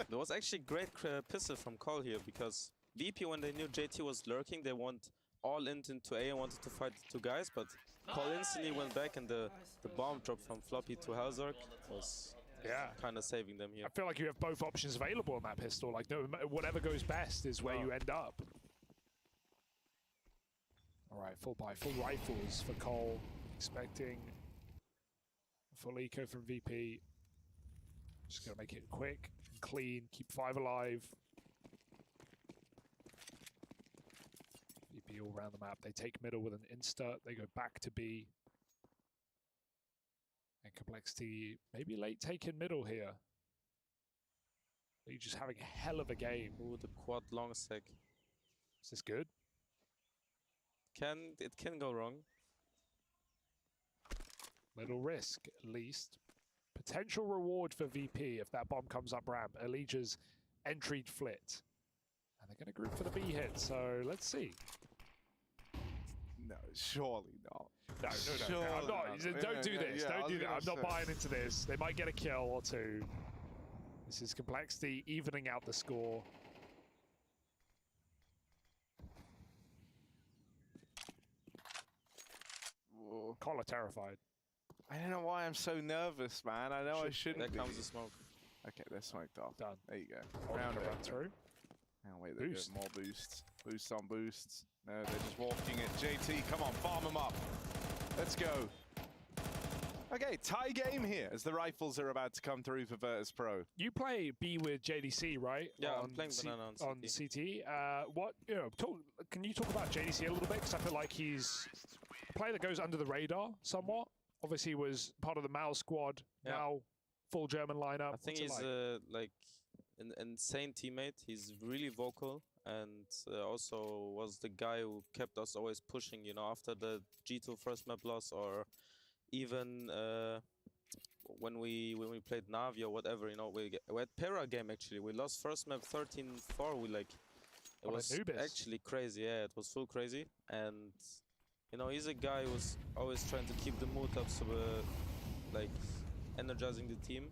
There was actually great pistol from Cole here, because VP, when they knew JT was lurking, they went all into A and wanted to fight the 2 guys, but Cole instantly went back, and the bomb drop from Floppy to Hellzerk was kind of saving them here. I feel like you have both options available on that pistol. Like, no, whatever goes best is where you end up. All right, full rifles for Cole. Expecting a full eco from VP. Just gonna make it quick and clean. Keep 5 alive. VP all around the map. They take middle with an insta. They go back to B. And Complexity maybe late taking middle here. They're just having a hell of a game. Ooh, the quad long sec. Is this good? It can go wrong. Little risk, at least. Potential reward for VP if that bomb comes up ramp. Elijah's entry flit. And they're going to group for the B hit, so let's see. No, surely not. No. I'm not. Don't do this. Don't do that. I'm not buying into this. They might get a kill or 2. This is Complexity evening out the score. Whoa. Collar terrified. I don't know why I'm so nervous, man. I know I shouldn't be. There comes the smoke. Okay, they're smoked off. Done. There you go. Round Round run it. through. Oh, wait, they're Boost. doing more boosts. Boosts on boosts. No, they're just walking it. JT, come on, farm them up. Let's go. Okay, tie game here as the rifles are about to come through for Virtus Pro. You play B with JDC, right? Yeah, I'm playing Banana on CT. Can you talk about JDC a little bit? Because I feel like he's a player that goes under the radar somewhat. Obviously, he was part of the Mal squad. Yeah. Now, full German lineup. I think What's he's it like an insane teammate. He's really vocal, and also was the guy who kept us always pushing, you know, after the G2 first map loss, or even when we played Navi or whatever, you know, we had Pera game actually. We lost first map 13-4. It was Anubis. actually crazy. Yeah, it was full crazy, and you know, he's a guy who's always trying to keep the mood up, so like energizing the team.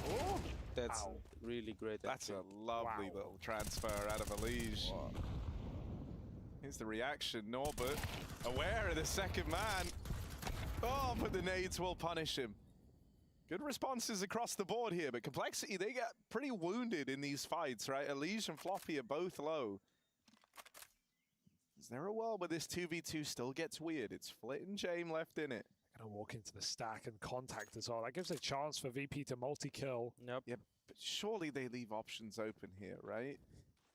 Oh, that's really great. That's a lovely little transfer out of Elige. Wow. Here's the reaction. Norbert, aware of the second man. Oh, but the nades will punish him. Good responses across the board here, but Complexity, they get pretty wounded in these fights, right? Elige and Floppy are both low. Is there a world where this 2v2 still gets weird? It's Flit and Jame left in it. Gonna walk into the stack and contact as well. That gives a chance for VP to multi-kill. Yep. Yeah, but surely they leave options open here, right?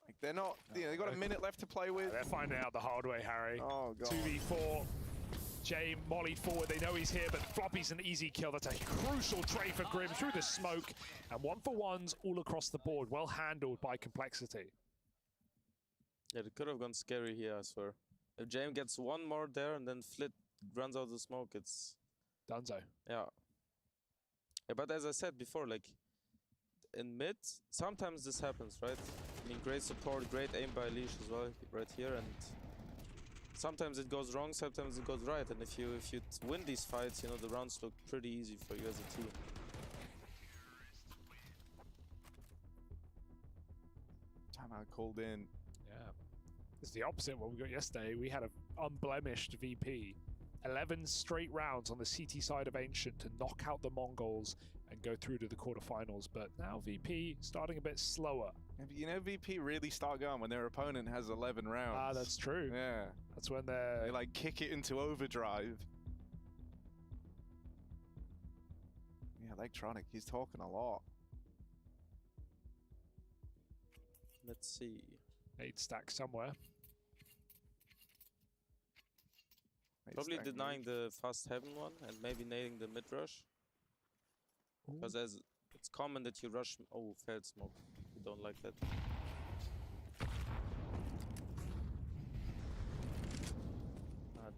Like they're not, you know, they've got a minute left to play with. They're finding out the hard way, Harry. Oh, God. 2v4. Jame mollied forward. They know he's here, but Floppy's an easy kill. That's a crucial trade for Grim through the smoke. And 1-for-1s all across the board. Well handled by Complexity. Yeah, it could have gone scary here, I swear. If Jame gets one more there and then Flit runs out of the smoke, it's... Dunzo. Yeah. Yeah, but as I said before, like in mid, sometimes this happens, right? I mean, great support, great aim by Leash as well, right here, and sometimes it goes wrong, sometimes it goes right, and if you win these fights, you know, the rounds look pretty easy for you as a team. Timeout called in. Yeah. It's the opposite of what we got yesterday. We had an unblemished VP. 11 straight rounds on the CT side of Ancient to knock out the Mongols and go through to the quarterfinals. But now VP starting a bit slower. Yeah, but you know, VP really start going when their opponent has 11 rounds. Ah, that's true. Yeah. That's when they're... They like kick it into overdrive. Yeah, Electronic, he's talking a lot. Let's see. 8 stack somewhere. Probably denying the fast heaven one and maybe nailing the mid rush. Because as it's common that you rush. Oh, failed smoke. We don't like that.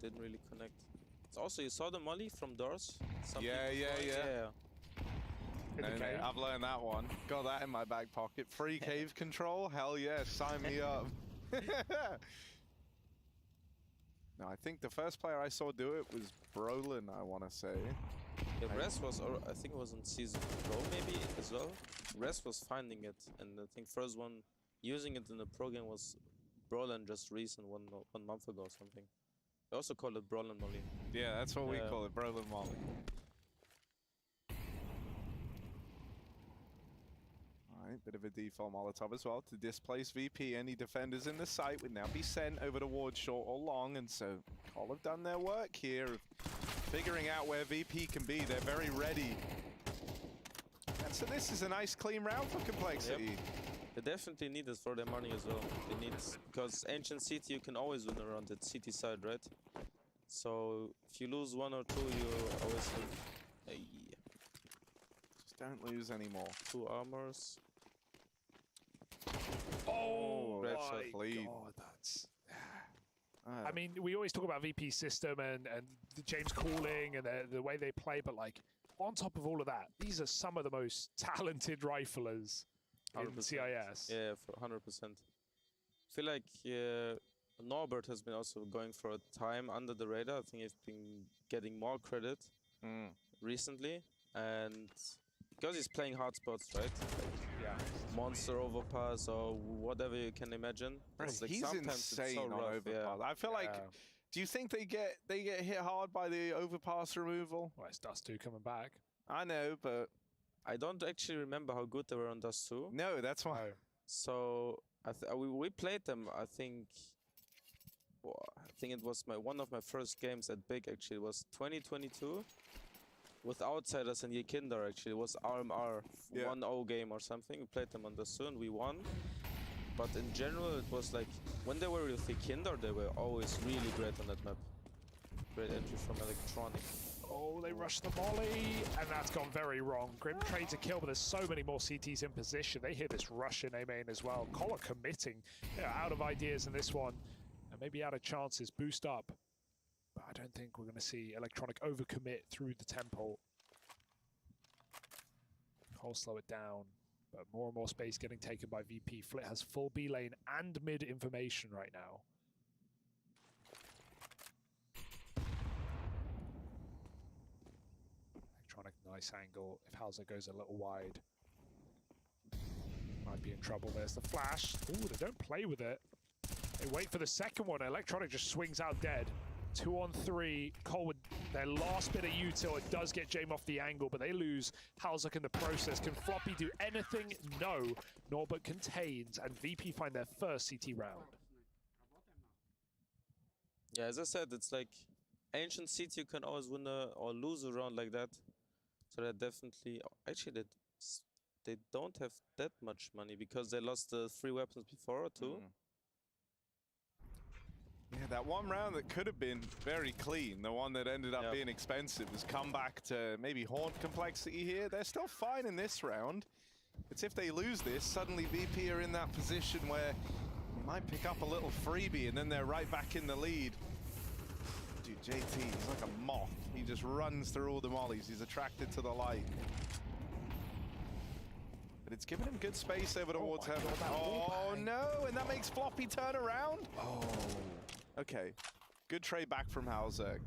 Didn't really connect. It's also, you saw the molly from doors? Yeah. No, I've learned that one. Got that in my back pocket. Free cave control? Hell yeah, sign me up. No, I think the first player I saw do it was Brolin, I want to say. The rest was, or I think it was in Season Pro maybe as well. Rest was finding it, and I think first one using it in the pro game was Brolin just recent, one month ago or something. We also call it Brolin Molly. Yeah, that's what we call it, Brolin Molly. Alright, bit of a default Molotov as well to displace VP. Any defenders in the site would now be sent over towards short or long, and so Col have done their work here of figuring out where VP can be. They're very ready. And so this is a nice clean round for Complexity. Yep. They definitely need it for their money as well. They need, because Ancient City you can always win around it, city side, right? So if you lose 1 or 2, you always have... Hey. Just don't lose anymore. 2 armors. Oh Red my shot lead. God, that's... I mean, we always talk about VP's system and the James calling and the way they play, but like, on top of all of that, these are some of the most talented riflers 100%. in CIS. Yeah, for 100%. I feel like Norbert has been also going for a time under the radar. I think he's been getting more credit recently, and because he's playing hard spots, right? Like, yeah. Monster overpass or whatever you can imagine. It's like he's sometimes insane it's so on rough, overpass. I feel like, do you think they get hit hard by the overpass removal? Well, it's Dust 2 coming back. I know, but I don't actually remember how good they were on Dust 2. no, that's why. So we played them. I think it was one of my first games at Big. Actually, it was 2022 with Outsiders and Yekindar. Actually, it was RMR 1-0 game or something. We played them on Dust 2 and we won. But in general, it was like when they were with Yekindar, they were always really great on that map. Great entry from Electronic. Oh, they rushed the molly, and that's gone very wrong. Grim trades a kill, but there's so many more CTs in position. They hear this rush in A main as well. Collar committing. They're out of ideas in this one, and maybe out of chances. Boost up. But I don't think we're going to see Electronic overcommit through the temple. Cole slow it down, but more and more space getting taken by VP. Flit has full B lane and mid information right now. Nice angle. If Hauser goes a little wide, might be in trouble. There's the flash. Ooh, they don't play with it. They wait for the second one. Electronic just swings out dead. 2 on 3. Cole with their last bit of util. It does get Jame off the angle, but they lose Halzak in the process. Can Floppy do anything? No. Norbert contains, and VP find their first CT round. Yeah, as I said, it's like Ancient City, you can always win or lose a round like that. So that definitely, actually they don't have that much money because they lost the 3 weapons before too. Yeah, that one round that could have been very clean, the one that ended up being expensive, has come back to maybe haunt Complexity here. They're still fine in this round. It's if they lose this, suddenly VP are in that position where they might pick up a little freebie and then they're right back in the lead. Dude, JT, he's like a moth. He just runs through all the mollies. He's attracted to the light. But it's giving him good space over towards my heaven. God, that wall Oh bang. no, and that makes Floppy turn around. Oh. Okay, good trade back from Halzek.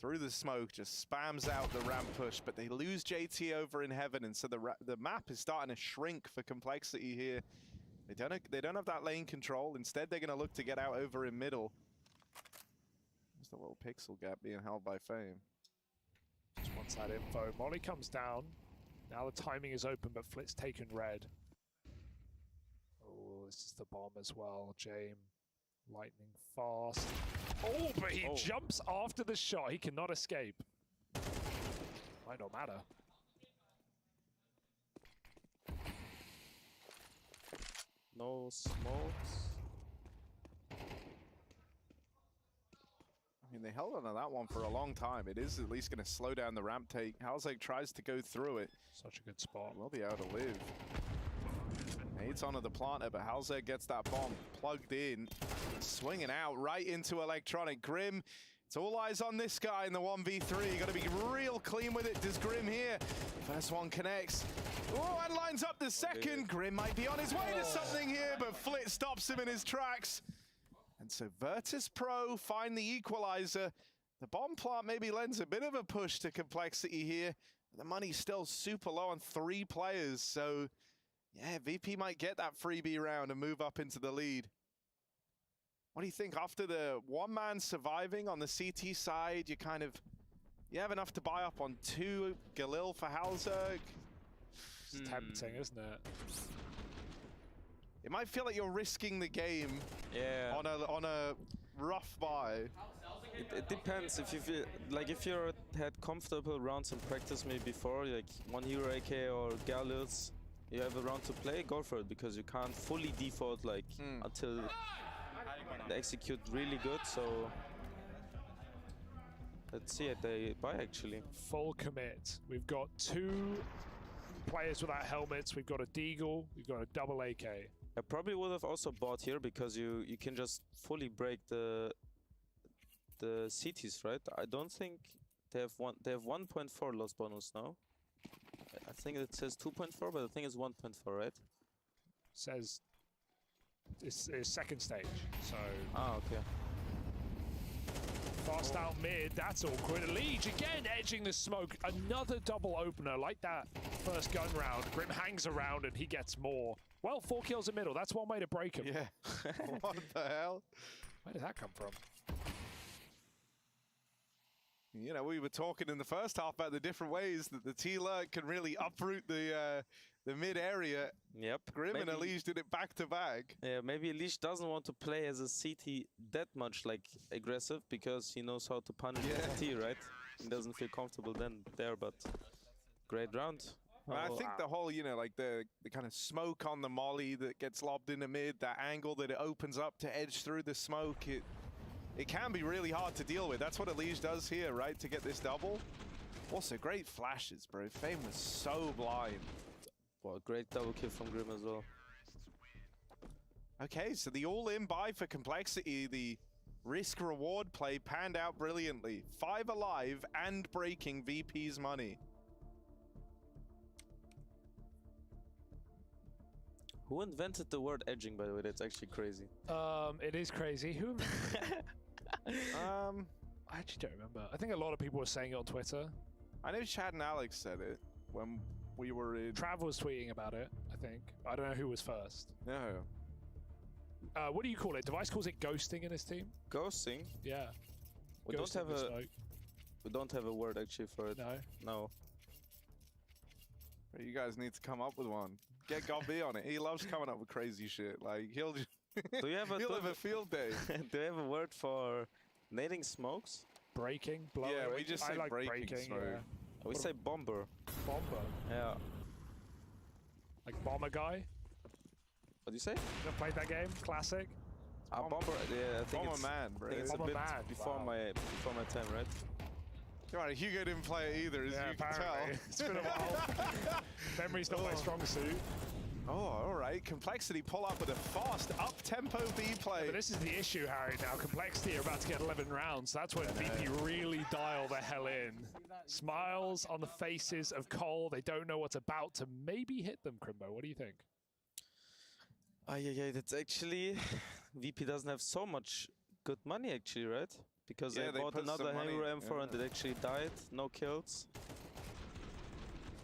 Through the smoke, just spams out the ramp push, but they lose JT over in heaven, and so the map is starting to shrink for Complexity here. They don't have that lane control. Instead, they're going to look to get out over in middle. There's the little pixel gap being held by Fame. Just wants that info. Molly comes down. Now the timing is open, but Flit's taken red. Oh, this is the bomb as well. James, lightning fast. Oh, but he jumps after the shot. He cannot escape. Might not matter. No smokes. I mean, they held on to that one for a long time. It is at least going to slow down the ramp take. Halzek tries to go through it. Such a good spot. We'll be able to live. Nades onto the planter, but Halzek gets that bomb plugged in. Swinging out right into Electronic. Grim, it's all eyes on this guy in the 1v3. You got to be real clean with it. Does Grim here? First one connects. Oh, and lines up the second. Grim might be on his way to something here, but Flit stops him in his tracks. And so Virtus Pro find the equalizer. The bomb plant maybe lends a bit of a push to Complexity here. The money's still super low on 3 players, so yeah, VP might get that freebie round and move up into the lead. What do you think after the one man surviving on the CT side? You have enough to buy up on 2 Galil for Halzek. It's tempting, isn't it? It might feel like you're risking the game on a rough buy. It depends. If you feel like if you had comfortable rounds in practice maybe before, like 1 Hero AK or Galils, you have a round to play, go for it, because you can't fully default like until they execute really good. So let's see if they buy actually. Full commit. We've got 2 players without helmets. We've got a Deagle. We've got a double AK. I probably would have also bought here because you can just fully break the CTs, right? I don't think they have 1.4 loss bonus now. I think it says 2.4, but I think it's 1.4, right? Says it's second stage. So okay. fast out mid. That's awkward. Liege again edging the smoke. Another double opener like that first gun round. Grim hangs around and he gets more. Well, 4 kills in middle. That's one way to break him. Yeah. What the hell? Where did that come from? You know, we were talking in the first half about the different ways that the T-Lurk can really uproot the mid area. Yep. Grim and Aliege did it back to back. Yeah, maybe Aliege doesn't want to play as a CT that much like aggressive because he knows how to punish the CT, right? He doesn't feel comfortable then there, but great round. I think the whole, you know, like the kind of smoke on the molly that gets lobbed in the mid, that angle that it opens up to edge through the smoke, it can be really hard to deal with. That's what Aliege does here, right, to get this double. Also, great flashes, bro. Fame was so blind. Well, great double kill from Grim as well. Okay, so the all-in buy for Complexity, the risk-reward play panned out brilliantly. 5 alive and breaking VP's money. Who invented the word edging, by the way? That's actually crazy. It is crazy. Who? I I actually don't remember. I think a lot of people were saying it on Twitter. know Chad and Alex said it when we were in... Trav was tweeting about it, I think. I don't know who was first. No. What do you call it? Device calls it ghosting in his team? Ghosting? Yeah. We don't Ghosting have the a... smoke. We don't have a word actually for it. No. No. You guys need to come up with one. Get Gobby on it. He loves coming up with crazy shit. Like, he'll just... Do you have a... he'll have a field day. Do you have a word for nading smokes? Breaking, blowing. Yeah, we just say I like breaking smoke. yeah. We say bomber. Bomber. Yeah. Like bomber guy. What do you say? You ever played that game? Classic. Bomber. Yeah, I think Bomber it's... man, bro. I think it's Bomber a bit man, before wow. my time, right? Come on, Hugo didn't play it either, as Yeah, you can apparently. tell. It's been a while. Memory's not my strong suit. Oh, all right. Complexity pull up with a fast up-tempo B play. But this is the issue, Harry. Now, Complexity are about to get 11 rounds. That's when VP really dial the hell in. Smiles on the faces of Cole. They don't know what's about to maybe hit them, Crimbo. What do you think? Yeah, that's actually... VP doesn't have so much good money, actually, right? Because Yeah, they bought put some another money, Hangro M4 yeah. and it actually died. No kills.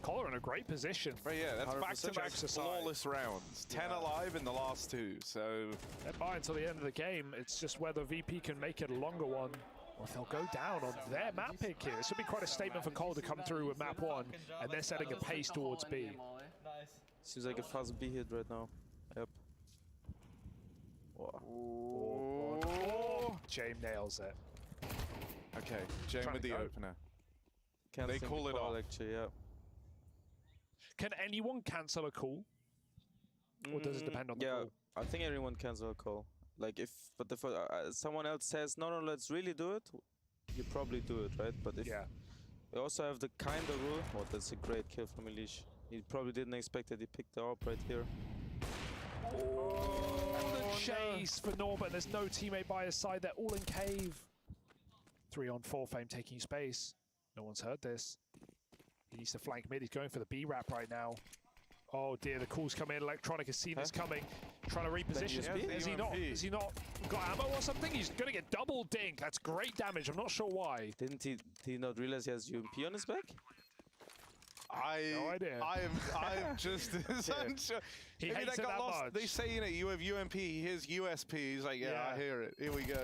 Cole are in a great position. But yeah, that's 100% back-to-back exercise. flawless rounds. 10 alive in the last 2, so... They're by until the end of the game. It's just whether VP can make it a longer one or if they'll go down on their map pick here. This would be quite a statement for Cole to come through with map 1, and they're setting a pace towards B. Seems like a fast B hit right now. Yep. Wow. Oh, James nails it. Okay, Jane Trying with to the go. opener. Can't They think call it call, off. actually, yeah. Can anyone cancel a call? Or does it depend on the yeah, call? I think everyone cancel a call. Like if someone else says no, let's really do it, you probably do it, right? But if Yeah. we also have the kind of rule. Oh, that's a great kill from Elish. He probably didn't expect that he picked the AWP right here. Oh, the chase for Norbert. There's no teammate by his side. They're all in cave. 3-on-4, Fame taking space. No one's heard this. He needs to flank mid. He's going for the B-Rap right now. Oh dear, the calls come in. Electronic has seen this coming. Trying to reposition. USP? Has he not? Has he not got ammo or something? He's going to get double dink. That's great damage. I'm not sure why. Did he not realize he has UMP on his back? No idea. I'm just as unsure. He Maybe hates that it got that lost. much. They say, you have UMP, here's USP. He's like, yeah, I hear it. Here we go.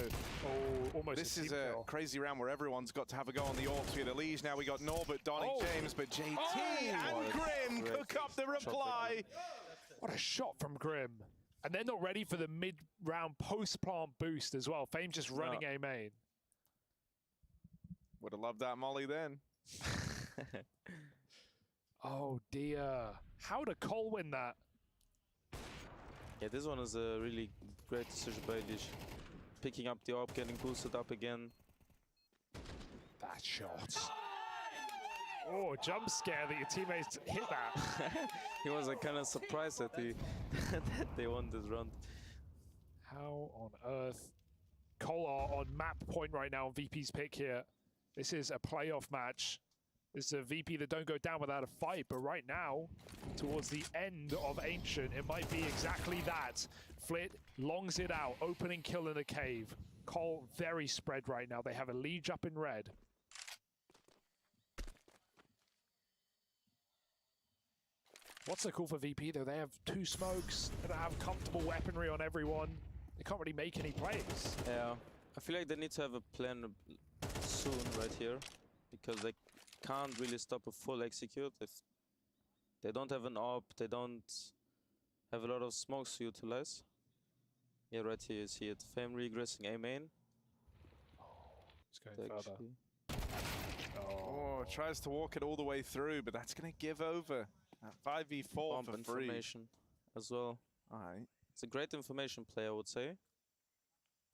Oh, almost This a is team a kill. crazy round where everyone's got to have a go on the AWPs. We had Elise, now we got Norbert, Donny Oh. James, but JT Oh. and Grim Great cook up the shot reply. What a shot from Grim. And they're not ready for the mid-round post-plant boost as well. Fame just running A main. Would have loved that Molly then. Oh dear. How did Cole win that? Yeah, this one is a really great decision by Elish. Picking up the AWP, getting boosted up again. That shot. Oh, jump scare that your teammates hit that. He was kind of surprised that that they won this round. How on earth? Cole are on map point right now on VP's pick here. This is a playoff match. This is a VP that don't go down without a fight, but right now, towards the end of Ancient, it might be exactly that. Flit longs it out, opening kill in the cave. Cole very spread right now. They have a Liege up in red. What's the call for VP though? They have 2 smokes. They don't have comfortable weaponry on everyone. They can't really make any plays. Yeah, I feel like they need to have a plan soon right here, because they can't really stop a full execute if they don't have an AWP, they don't have a lot of smokes to utilize. Yeah, right here you see it. Fame regressing A main. It's going further. Actually. Oh, tries to walk it all the way through, but that's going to give over. 5v4 Bomb for free. information as well. All right. It's a great information play, I would say.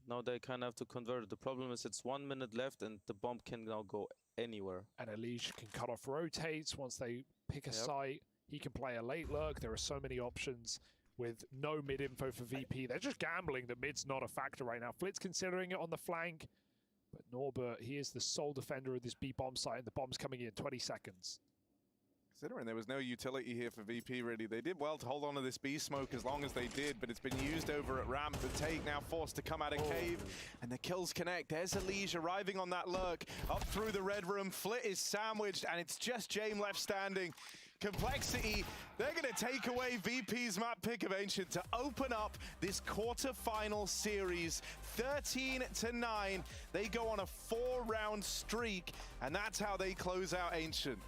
Now they kind of have to convert it. The problem is it's 1 minute left and the bomb can now go anywhere. And Elish can cut off rotates once they pick a site. He can play a late lurk. There are so many options with no mid info for VP. They're just gambling that mid's not a factor right now. Flit's considering it on the flank, but Norbert, he is the sole defender of this B bomb site, and the bomb's coming in 20 seconds. Considering there was no utility here for VP, really. They did well to hold on to this B smoke as long as they did, but it's been used over at ramp. The take now forced to come out of cave, and the kills connect. There's Elish arriving on that lurk. Up through the red room, Flit is sandwiched, and it's just James left standing. Complexity, they're going to take away VP's map pick of Ancient to open up this quarterfinal series. 13-9. They go on a 4-round streak, and that's how they close out Ancient.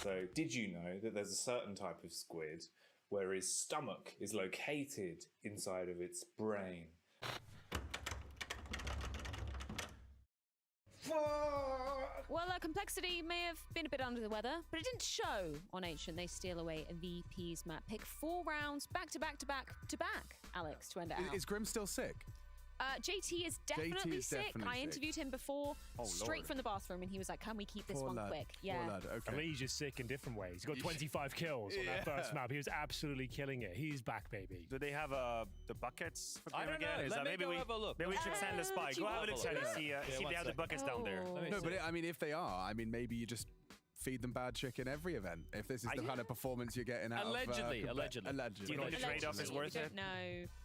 So, did you know that there's a certain type of squid where his stomach is located inside of its brain? Well, Complexity may have been a bit under the weather, but it didn't show on Ancient. They steal away a VP's map pick. 4 rounds back to back to back to back, Alex, to end it out. Is Grim still sick? JT is definitely sick. I interviewed him before, straight from the bathroom, and he was like, can we keep this one quick? Yeah. Poor lad, okay. I mean, he's just sick in different ways. He's got 25 kills on that first map. He was absolutely killing it. He's back, baby. Do they have the buckets for I don't know. again? Maybe we have a look. Maybe we should send a spy. Go have a look, Sally. See if they have the buckets down there. No, but I mean, if they are, I mean, maybe you just feed them bad chicken every event. If this is the kind of performance you're getting out allegedly. of... Allegedly. Do you think the trade-off is worth it? No.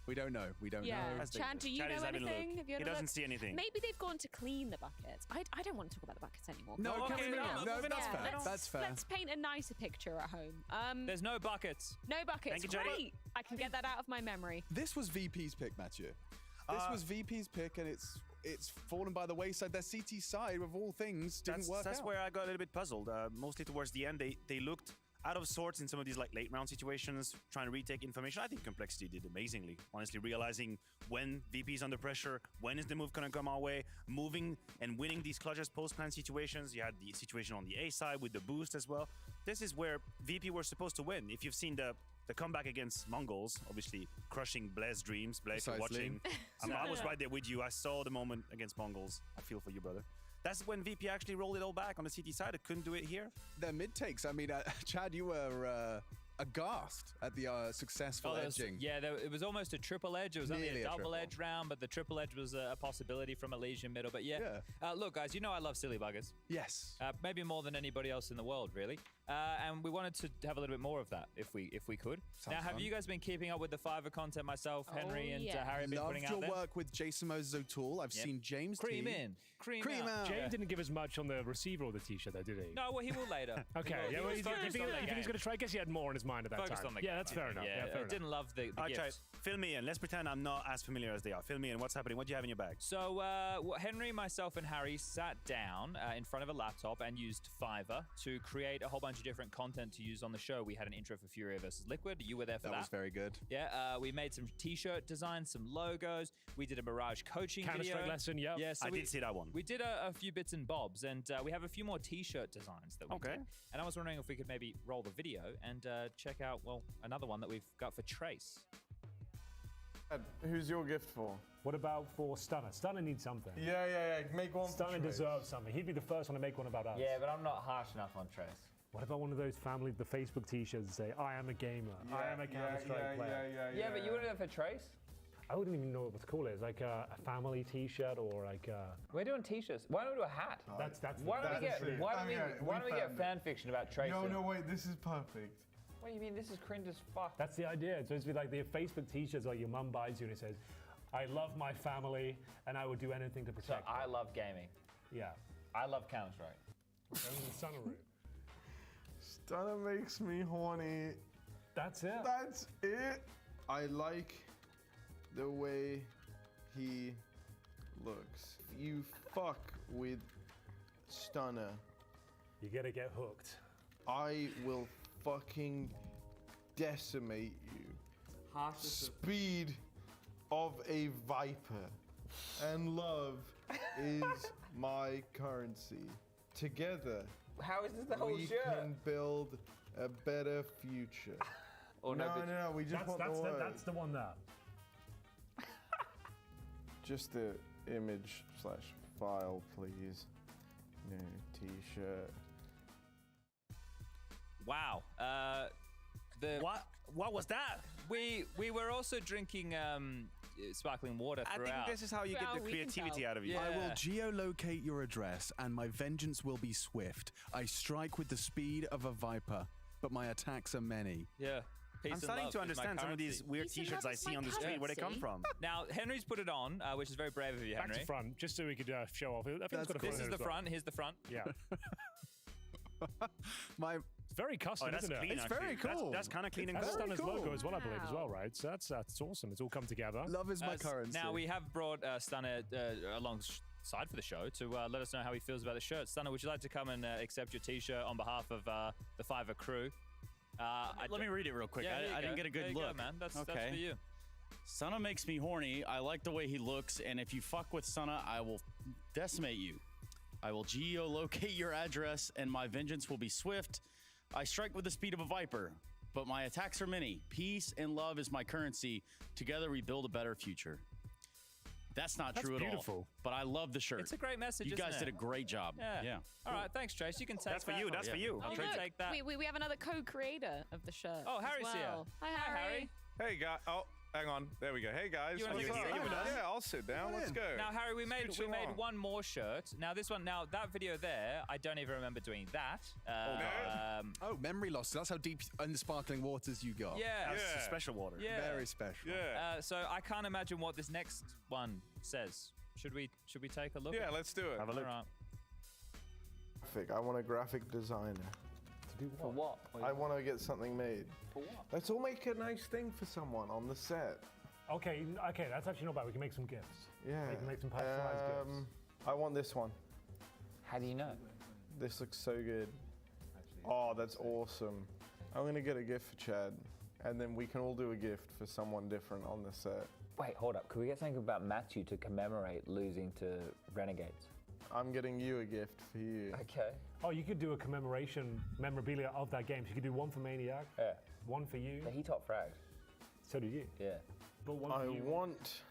We don't know. We don't know. Chad, do you know anything? He doesn't see anything. Maybe they've gone to clean the buckets. I don't want to talk about the buckets anymore. No, that's fair. Let's, that's fair. Let's paint a nicer picture at home. There's no buckets. No buckets. Thank you, Jenny. Great. I can get that out of my memory. This was VP's pick, Mathieu. This was VP's pick, and it's fallen by the wayside. Their CT side, of all things, didn't work out. That's where I got a little bit puzzled. Mostly towards the end, they looked out of sorts in some of these like late round situations, trying to retake information. I think Complexity did amazingly. Honestly, realizing when VP is under pressure, when is the move gonna come our way, moving and winning these clutches post-plan situations. You had the situation on the A side with the boost as well. This is where VP were supposed to win. If you've seen the comeback against Mongols, obviously crushing Blair's dreams. Blair, if you're watching, I was right there with you. I saw the moment against Mongols. I feel for you, brother. That's when VP actually rolled it all back on the CT side. It couldn't do it here. Their mid takes. I mean, Chad, you were aghast at the successful edging. It was almost a triple edge. It was only Nearly a a double triple. edge round, but the triple edge was a possibility from Elysian middle. But look, guys, you know I love silly buggers. Yes. Maybe more than anybody else in the world, really. And we wanted to have a little bit more of that, if we could. Now, have you guys been keeping up with the Fiverr content? Myself, Henry, and Harry have been putting out Loved there? your work with Jason Moses O'Toole. I've seen James Cream T. in. Cream out. James didn't give us much on the receiver of the t-shirt, though, did he? No, well, he will later. Okay. He You was think focused on the he's game. going to try? I guess he had more in his mind at that Focused time. on the Yeah, game. that's fair enough. Yeah, fair enough. Didn't love the gifts. Fill me in. Let's pretend I'm not as familiar as they are. Fill me in. What's happening? What do you have in your bag? So Henry, myself, and Harry sat down in front of a laptop and used Fiverr to create a whole bunch of different content to use on the show. We had an intro for Furia versus Liquid. You were there for that. That was very good. Yeah, we made some t-shirt designs, some logos. We did a Mirage coaching video. Counter-Strike lesson, yep. Yeah, so I did see that one. We did a few bits and bobs, and we have a few more t-shirt designs that we did. And I was wondering if we could maybe roll the video and check out, well, another one that we've got for Trace. Who's your gift for? What about for Stunner? Stunner needs something. Yeah. Make one. Stunner deserves something. He'd be the first one to make one about us. Yeah, but I'm not harsh enough on Trace. What about one of those the Facebook t-shirts that say, I am a gamer, I am a Counter-Strike player? Yeah, but you wouldn't do that for Trace? I wouldn't even know what to call it. It's like a family t-shirt or like a... We're doing t-shirts. Why don't we do a hat? Why don't we get fan fiction about Trace? No, wait, this is perfect. What do you mean? This is cringe as fuck. That's the idea. It's supposed to be like the Facebook t-shirts like your mum buys you and it says, I love my family and I would do anything to protect them. I love gaming. Yeah. I love Counter-Strike. Stunner route. Stunner makes me horny. That's it. That's it. I like the way he looks. You fuck with Stunner, you're gonna get hooked. I will fucking decimate you. Speed of a viper. And love is my currency. Together, how is this the whole we shirt? can build a better future. Oh, no, we just want the word. That's the one there. Just the image/file, please. New t-shirt. Wow. What was that? We were also drinking sparkling water throughout. I think this is how you get the creativity out of you. Yeah. I will geolocate your address, and my vengeance will be swift. I strike with the speed of a viper, but my attacks are many. Yeah. I'm starting to understand some of these weird t-shirts I see on the street, where they come from. Now, Henry's put it on, which is very brave of you, Henry. Back to front, just so we could show off. This is the front. Here's the front. Yeah. It's very custom, that's isn't it? clean, It's actually. very cool. That's kind of clean and That's cool. Stunner's logo as well, I believe, Wow. as well, right? So that's awesome. It's all come together. Love is my currency. Now, we have brought Stunner along side for the show to let us know how he feels about the shirt. Stunner, would you like to come and accept your T-shirt on behalf of the Fiverr crew? Let me read it real quick. Yeah, I didn't get a good look. Go, man. That's for you. Sana makes me horny. I like the way he looks, and if you fuck with Sana, I will decimate you. I will geolocate your address, and my vengeance will be swift. I strike with the speed of a viper, but my attacks are many. Peace and love is my currency. Together we build a better future. That's not true at all. But I love the shirt. It's a great message. You guys did a great job. Yeah. All right, thanks, Chase. You can take That's for you. That's for you. Oh, You can look, take that. we have another co-creator of the shirt. Oh, Harry's as well. here. Hi, Harry. Hey, guys. Oh, hang on. There we go. Hey, guys. You wanna What's sit up? here with us? Yeah, I'll sit down. Let's go. Now, Harry, we made Scooch along. one more shirt. Now, this one, that video there, I don't even remember doing that. Memory loss. That's how deep in the sparkling waters you got. Yeah. That's special water. Yeah. Very special. Yeah. So I can't imagine what this next one says. Should we take a look? Yeah, let's do it. Have a look. All right. I want a graphic designer. To do For what? I want to get something made. For what? Let's all make a nice thing for someone on the set. Okay, that's actually not bad. We can make some gifts. Yeah. We can make some personalized gifts. I want this one. How do you know? This looks so good. Oh, that's awesome. I'm going to get a gift for Chad, and then we can all do a gift for someone different on the set. Wait, hold up. Could we get something about Matthew to commemorate losing to Renegades? I'm getting you a gift for you. Okay. Oh, you could do a commemoration memorabilia of that game. So you could do one for Maniac, Yeah. one for you. But he top fragged. So did you. Yeah. But one I for you. want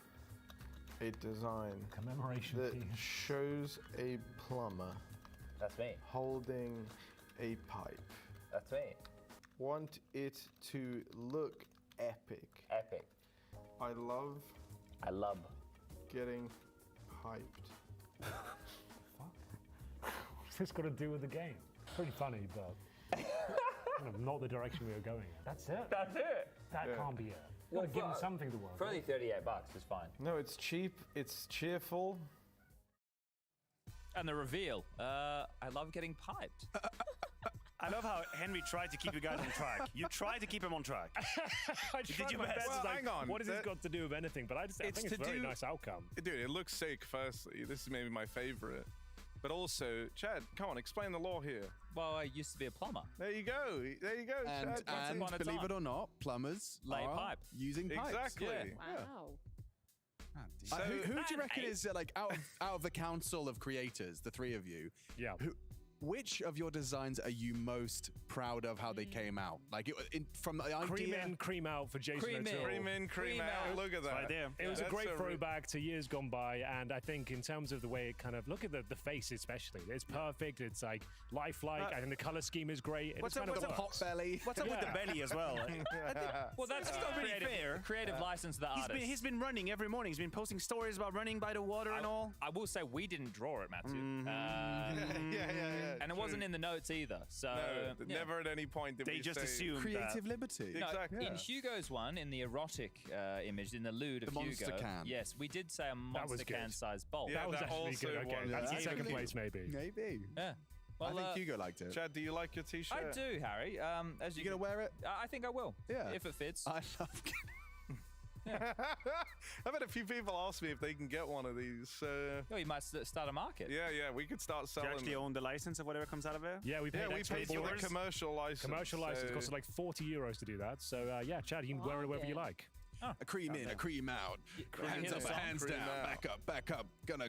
a design Commemoration that piece. shows a plumber That's me. holding a pipe. That's me. Want it to look epic. Epic. I love getting hyped. What's this got to do with the game? Pretty funny, but kind of not the direction we were going in. That's it. That's it. That Yeah. can't be it. Well, give them something to work For only with. $38 is fine. No, it's cheap, it's cheerful. And the reveal. I love getting piped. I love how Henry tried to keep you guys on track. You tried to keep him on track. I You tried did your my best. best. Well, Like, hang on. what has this That- got to do with anything? But I think it's a very nice outcome. Dude, it looks sick, firstly. This is maybe my favorite. But also, Chad, come on, explain the law here. Well, I used to be a plumber. There you go. There you go, And, Chad. and upon a believe time. it or not, plumbers Lay are pipe. using pipes. Exactly. Yeah. Wow. Who do you And reckon is like out of the council of creators, the three of you? Yeah. Which of your designs are you most proud of how they came out? Like from the Cream idea. in, cream out for Jason Cream in. O'Toole. Cream in, cream out. Look at that. Right there. It was a That's great re- throwback to years gone by, and I think in terms of the way it kind of look at the face, especially, it's perfect. It's like lifelike. I think the color scheme is great. What's It's up kind with of the works. Pot belly. What's up with the Yeah. belly as well? Well, that's not really fair. Creative license to the artist. He's been running every morning. He's been posting stories about running by the water and all. I will say we didn't draw it, Matthew. Yeah. And it wasn't in the notes either. So No, yeah. never at any point did They we just say... assumed Creative that. liberty. No, Exactly. in Hugo's one, in the erotic image, in the lewd of The monster Hugo, can. yes, we did say a was monster good. can-sized bowl. Yeah, That was that actually also good. Okay, was- that's Yeah. in second place, maybe. Maybe. Yeah. Well, I think Hugo liked it. Chad, do you like your t-shirt? I do, Harry. As You gonna wear it? I think I will. Yeah. If it fits. I love. I've had a few people ask me if they can get one of these. Oh, you might start a market. Yeah, we could start Do selling you actually them. own the license of whatever comes out of there? Yeah, we paid Yeah, we extra paid for for it. the commercial license. Commercial license so- costs like €40 to do that. So yeah, Chad, you can wear it wherever you like. A cream in, a cream out. Hands hear up, the song? hands Cream down. out. Back up. Gonna.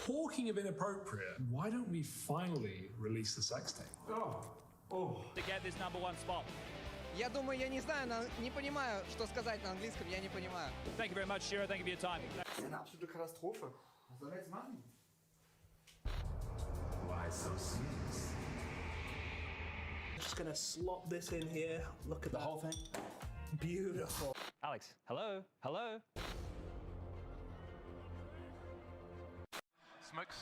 Talking of inappropriate, why don't we finally release the sex tape? To get this #1 spot. Я думаю, я не знаю, не понимаю, что сказать на английском, я не понимаю. Thank you very much, Shiro. Thank you for your time. Das ist eine absolute Katastrophe. Was soll er jetzt machen? Why so serious? Just gonna slot this in here. Look at the whole thing. Beautiful. Alex, hello? Hello? Smokes.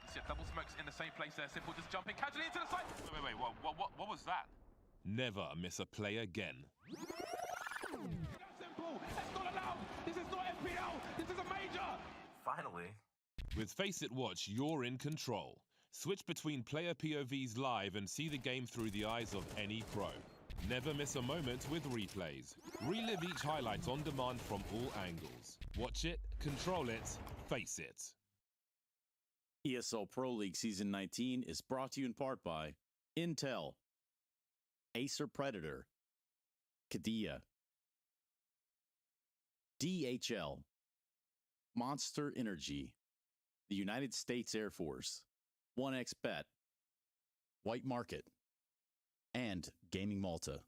You see a double smokes in the same place there. Simple just jumping casually into the side. Wait. What was that? Never miss a play again. Simple. That's not allowed. This is not FPL. This is a major. Finally. With Face It Watch, you're in control. Switch between player POVs live and see the game through the eyes of any pro. Never miss a moment with replays. Relive each highlight on demand from all angles. Watch it, control it, face it. ESL Pro League Season 19 is brought to you in part by Intel, Acer Predator, Kadia, DHL, Monster Energy, the United States Air Force, 1xBet, White Market, and Gaming Malta.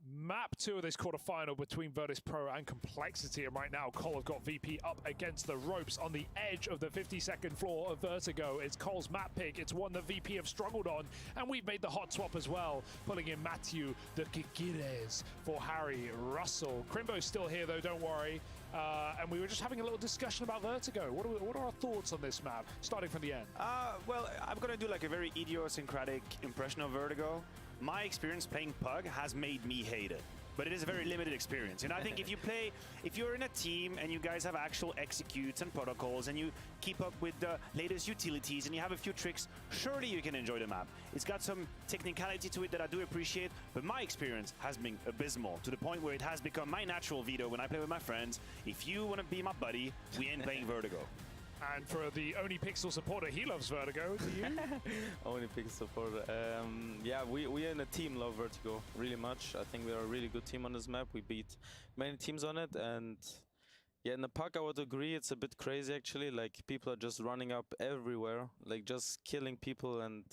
Map 2 of this quarterfinal between Virtus Pro and Complexity, and right now Cole have got VP up against the ropes on the edge of the 52nd floor of Vertigo. It's Cole's map pick. It's one that VP have struggled on, and we've made the hot swap as well, pulling in Matthew, the Kikires for Harry Russell. Crimbo's still here though, don't worry. And we were just having a little discussion about Vertigo. What are our thoughts on this map, starting from the end? Well, I'm gonna do like a very idiosyncratic impression of Vertigo. My experience playing Pug has made me hate it, but it is a very limited experience. And I think if you're in a team and you guys have actual executes and protocols and you keep up with the latest utilities and you have a few tricks, surely you can enjoy the map. It's got some technicality to it that I do appreciate, but my experience has been abysmal to the point where it has become my natural veto when I play with my friends. If you want to be my buddy, we ain't playing Vertigo. And for the Only Pixel supporter, he loves Vertigo. Do you? Only Pixel supporter. Yeah, we in a team love Vertigo really much. I think we are a really good team on this map. We beat many teams on it, and yeah, in the Puck I would agree. It's a bit crazy actually. Like people are just running up everywhere, like just killing people, and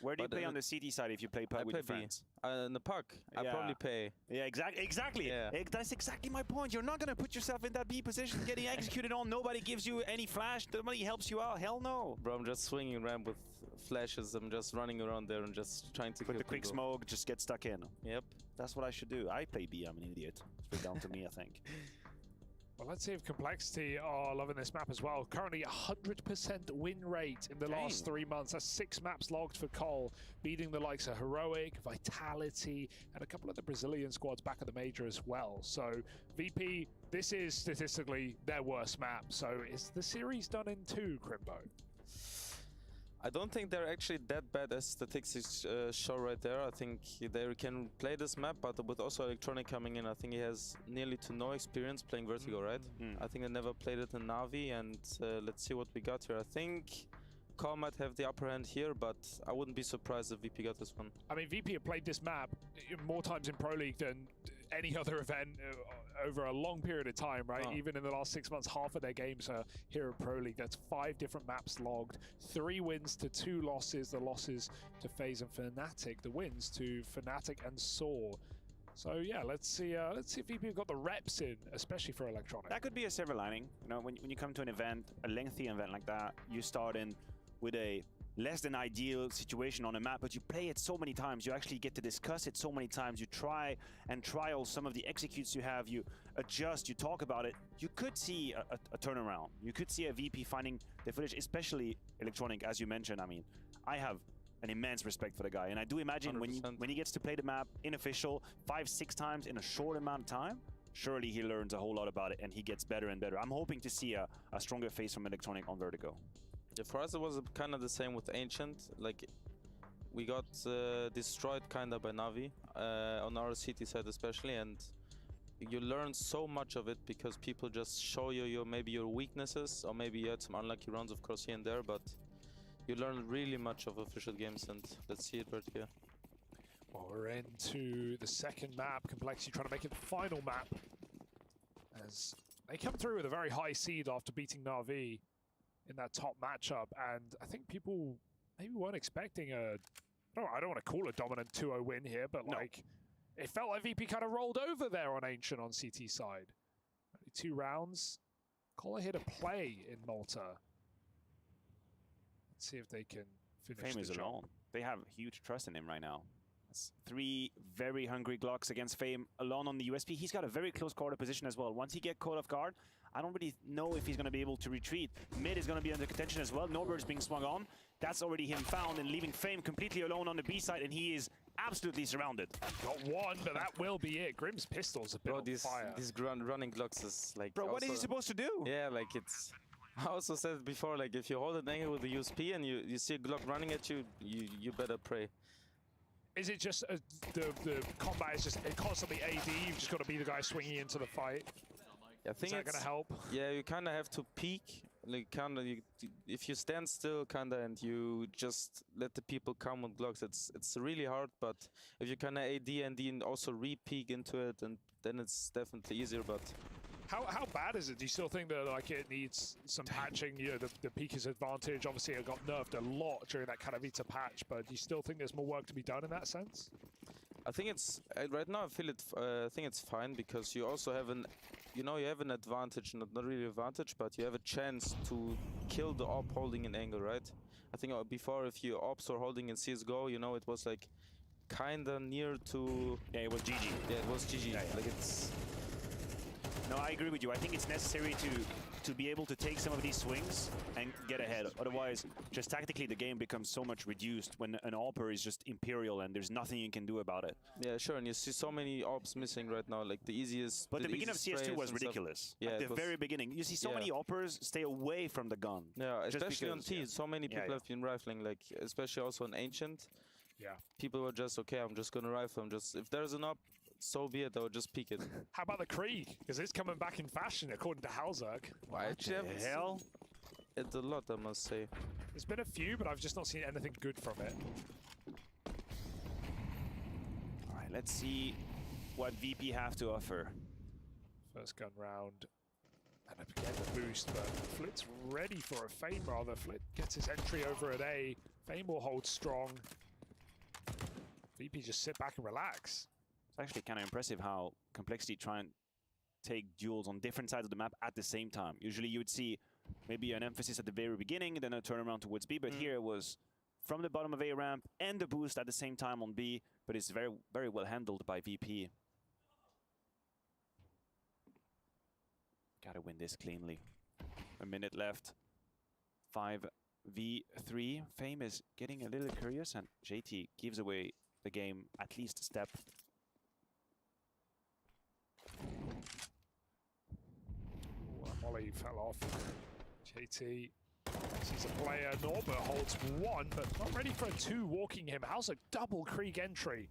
Where do you But, play on the CT side if you play Pug with your play B. friends? In the Pug, I Yeah. probably pay. Yeah, exactly. Yeah. That's exactly my point. You're not going to put yourself in that B position, getting executed on. Nobody gives you any flash. Nobody helps you out. Hell no. Bro, I'm just swinging ramp with flashes. I'm just running around there and just trying to With kill the quick people. smoke, just get stuck in. Yep. That's what I should do. I play B. I'm an idiot. Straight down to me, I think. Well, let's see if Complexity are loving this map as well. Currently 100% win rate in the last 3 months. That's 6 maps logged for Cole, beating the likes of Heroic, Vitality, and a couple of the Brazilian squads back at the major as well. So VP, this is statistically their worst map. So is the series done in 2, Crimbo? I don't think they're actually that bad as statistics show right there. I think they can play this map, but with also Electronic coming in, I think he has nearly to no experience playing Vertigo, right? I think they never played it in Navi, and let's see what we got here. I think Call might have the upper hand here, but I wouldn't be surprised if VP got this one. I mean, VP have played this map more times in Pro League than any other event over a long period of time, right? Oh. Even in the last 6 months, half of their games are here in Pro League. That's 5 different maps logged, 3 wins to 2 losses. The losses to FaZe and Fnatic, the wins to Fnatic and Saw. So yeah, let's see if VP have got the reps in, especially for Electronic. That could be a silver lining. You know, when you come to an event, a lengthy event like that, you start in with a less than ideal situation on a map, but you play it so many times, you actually get to discuss it so many times, you try and trial some of the executes you have, you adjust, you talk about it. You could see a turnaround. You could see a VP finding the footage, especially Electronic, as you mentioned. I mean, I have an immense respect for the guy, and I do imagine when he gets to play the map in official 5-6 times in a short amount of time, surely he learns a whole lot about it and he gets better and better. I'm hoping to see a stronger face from Electronic on Vertigo. Yeah, for us it was kind of the same with Ancient. Like, we got destroyed kind of by Navi on our CT side especially, and you learn so much of it because people just show you maybe your weaknesses, or maybe you had some unlucky rounds of course here and there, but you learn really much of official games, and let's see it right here. Well, we're into the second map. Complexity trying to make it the final map as they come through with a very high seed after beating Na'Vi in that top matchup, and I think people maybe weren't expecting I don't want to call a dominant 2-0 win here, but like it felt like VP kind of rolled over there on Ancient on CT side. Only 2 rounds. Collar here to play in Malta. Let's see if they can finish Fame is the job. alone. They have huge trust in him right now. That's 3 very hungry Glocks against Fame alone on the USP. He's got a very close quarter position as well. Once he get caught off guard, I don't really know if he's going to be able to retreat. Mid is going to be under contention as well. Norbert is being swung on. That's already him found and leaving Fame completely alone on the B side, and he is absolutely surrounded. Got one, but that will be it. Grim's pistol's a bit on fire. These running Glocks is like... Bro, what is he supposed to do? Yeah, like it's... I also said it before, like if you hold an angle with the USP and you see a Glock running at you, you better pray. Is it just the combat is just constantly AD? You've just got to be the guy swinging into the fight. I think is that going to help? Yeah, you kind of have to peek. Like if you stand still, and you just let the people come with Glocks, it's really hard. But if you kind of AD and also re-peek into it, and then it's definitely easier. But how bad is it? Do you still think that like it needs some patching? You know, the peak is advantage. Obviously, it got nerfed a lot during that Katowice patch, but do you still think there's more work to be done in that sense? I think it's right now. I think it's fine because you also have you have an advantage, not really advantage, but you have a chance to kill the AWP holding an angle, right? I think before, if you AWPs or holding in CS:GO, it was like kinda near to. Yeah, it was GG. Yeah, it was GG. Yeah. Like it's. No, I agree with you. I think it's necessary to be able to take some of these swings and get ahead. Otherwise, just tactically, the game becomes so much reduced when an AWPer is just Imperial and there's nothing you can do about it. Yeah, sure. And you see so many AWPs missing right now, like the easiest. But the beginning of CS2 was ridiculous. Yeah, at the very beginning. You see so many AWPers stay away from the gun. Yeah, especially on T. So many people have been rifling, like especially also on Ancient. Yeah. People were just, okay, I'm just going to rifle. If there's an AWP, so be it, I would just peek it. How about the Krieg? Because it's coming back in fashion, according to Halzerg. I actually haven't seen it a lot, I must say. There's been a few, but I've just not seen anything good from it. All right, let's see what VP have to offer. First gun round. And again the boost, but Flit's ready for a Fame rather. Flit gets his entry over at A. Fame will hold strong. VP just sit back and relax. It's actually kind of impressive how Complexity try and take duels on different sides of the map at the same time. Usually you would see maybe an emphasis at the very beginning, then a turnaround towards B, but here it was from the bottom of A ramp and the boost at the same time on B, but it's very, very well handled by VP. Gotta win this cleanly. A minute left. 5v3. Fame is getting a little curious, and JT gives away the game at least a step. Molly fell off. JT sees a player. Norbert holds one, but not ready for a two walking him. How's a double Krieg entry?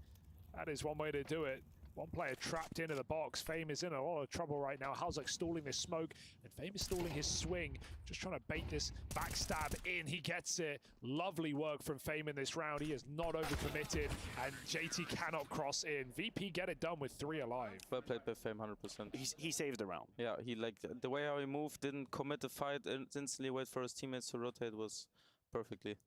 That is one way to do it. One player trapped into the box. Fame is in a lot of trouble right now. Halzak stalling this smoke, and Fame is stalling his swing. Just trying to bait this backstab in. He gets it. Lovely work from Fame in this round. He is not overcommitted, and JT cannot cross in. VP get it done with 3 alive. Well played by Fame, 100%. He saved the round. Yeah, he like the way how he moved, didn't commit the fight, and instantly wait for his teammates to rotate was perfectly.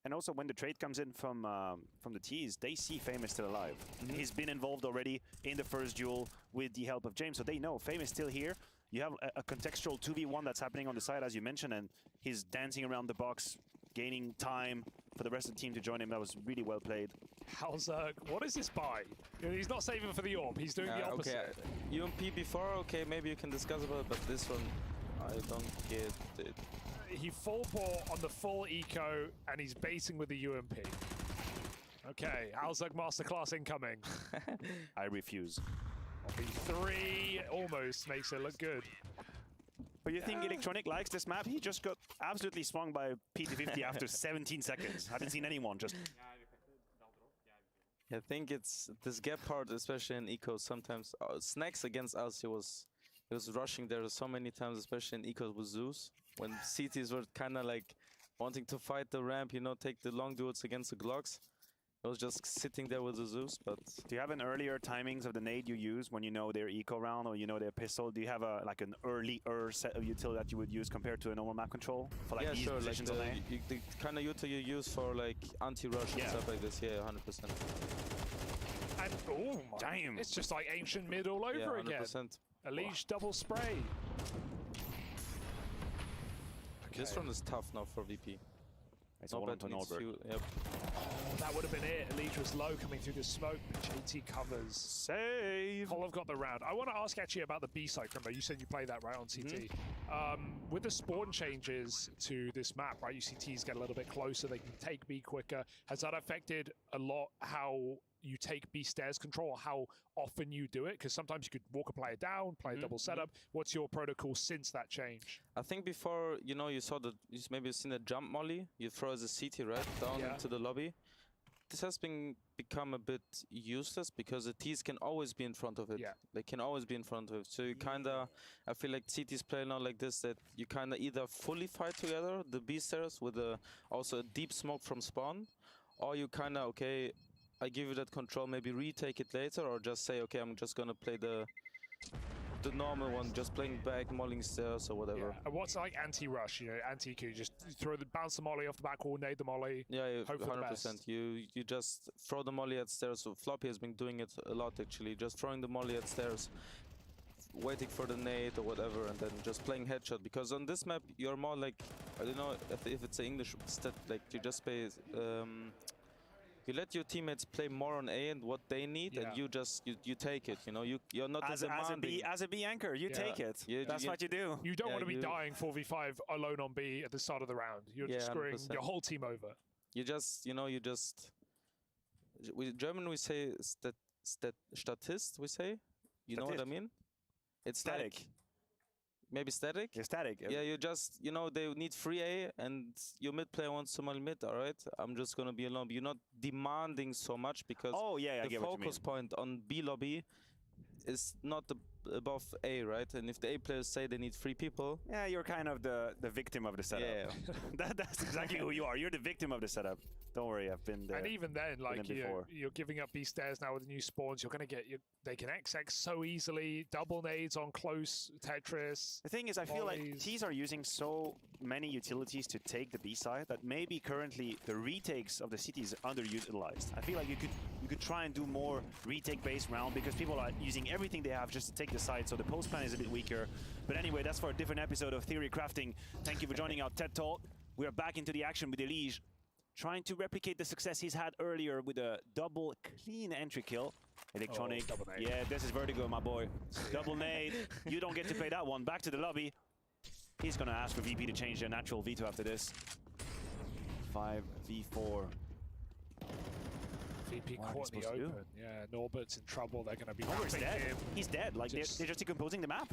And also when the trade comes in from the T's, they see Fame is still alive. He's been involved already in the first duel with the help of James, so they know Fame is still here. You have a contextual 2v1 that's happening on the side, as you mentioned, and he's dancing around the box, gaining time for the rest of the team to join him. That was really well played. Halzak, what is this buy? He's not saving for the AWP, he's doing the opposite. Okay, UMP before, okay, maybe you can discuss about it, but this one, I don't get it. He full bought on the full eco, and he's baiting with the UMP. Okay, Halzak masterclass incoming. I refuse. B3 almost makes it look good. But you think Electronic likes this map? He just got absolutely swung by PT50 after 17 seconds. Haven't seen anyone just... I think it's this gap part, especially in eco, sometimes Snacks against us, he was rushing there so many times, especially in eco with Zeus. When CTs were kind of like wanting to fight the ramp, you know, take the long duels against the Glocks. I was just sitting there with the Zeus, but... Do you have an earlier timings of the nade you use when you know their eco round or you know their pistol? Do you have like an earlier set of util that you would use compared to a normal map control? For like these positions like the kind of util you use for like anti-rush and stuff like this, yeah, 100%. And, oh my, damn. It's just like ancient mid all over again. Elige double spray. This one is tough now for VP. It's all onto Norbert. Yep. Oh, that would have been it. Elige was low coming through the smoke, but JT covers. Save! Kolov got the round. I want to ask actually about the B side, Crimbo. You said you played that right on CT. With the spawn changes to this map, right, you see Ts get a little bit closer, they can take B quicker. Has that affected a lot how you take B stairs control, how often you do it? Because sometimes you could walk a player down, play a double setup. What's your protocol since that change? I think before, you know, you saw the, maybe you've seen a jump molly, you throw as a CT, right, down into the lobby. This has become a bit useless because the Ts can always be in front of it. They can always be in front of it. So you kind of, I feel like CTs play now like this, that you kind of either fully fight together, the B stairs, with also a deep smoke from spawn, or you kind of, okay, I give you that control, maybe retake it later, or just say, okay, I'm just gonna play the normal one, just playing back, molling stairs or whatever. Yeah. And what's like anti-rush, you know, anti-Q, just bounce the molly off the back wall, nade the molly, hope for the best. You just throw the molly at stairs. So Floppy has been doing it a lot actually, just throwing the molly at stairs, waiting for the nade or whatever, and then just playing headshot. Because on this map, you're more like, I don't know if it's an English stat, like you just play, you let your teammates play more on A and what they need, and you just you take it. You know, you're not as a B anchor, you take it. That's what you do. You don't want to be dying 4v5 alone on B at the start of the round. You're just screwing 100%. your whole team over. You just, you know, German we say statist. We say, you know what I mean? It's static. Like, maybe static? Yeah, static. Yeah, you just, you know, they need free A and your mid player wants to molly mid, all right? I'm just going to be alone. But you're not demanding so much because I the get what you focus point on B lobby is not the above A, right? And if the A players say they need 3 people, yeah, you're kind of the victim of the setup. Yeah. That's exactly who you are. You're the victim of the setup. Don't worry, I've been there. And even then, like before. you're giving up these stairs now with new spawns. You're going to get they can XX so easily. Double nades on close Tetris. The thing is, I feel like volleys. T's are using so many utilities to take the B side that maybe currently the retakes of the city is underutilized. I feel like you could try and do more retake-based round because people are using everything they have just to take the side, so the post plan is a bit weaker. But anyway, that's for a different episode of Theory Crafting. Thank you for joining our TED Talk. We are back into the action with Elige, trying to replicate the success he's had earlier with a double clean entry kill. Electronic. double nade. Yeah, this is Vertigo, my boy. Double nade. You don't get to play that one. Back to the lobby. He's going to ask for VP to change their natural veto after this. 5v4. VP What are caught they in the supposed to do? open. Yeah, Norbert's in trouble. They're going to be Norbert's wrapping dead. him. He's dead. Like, they're just decomposing the map.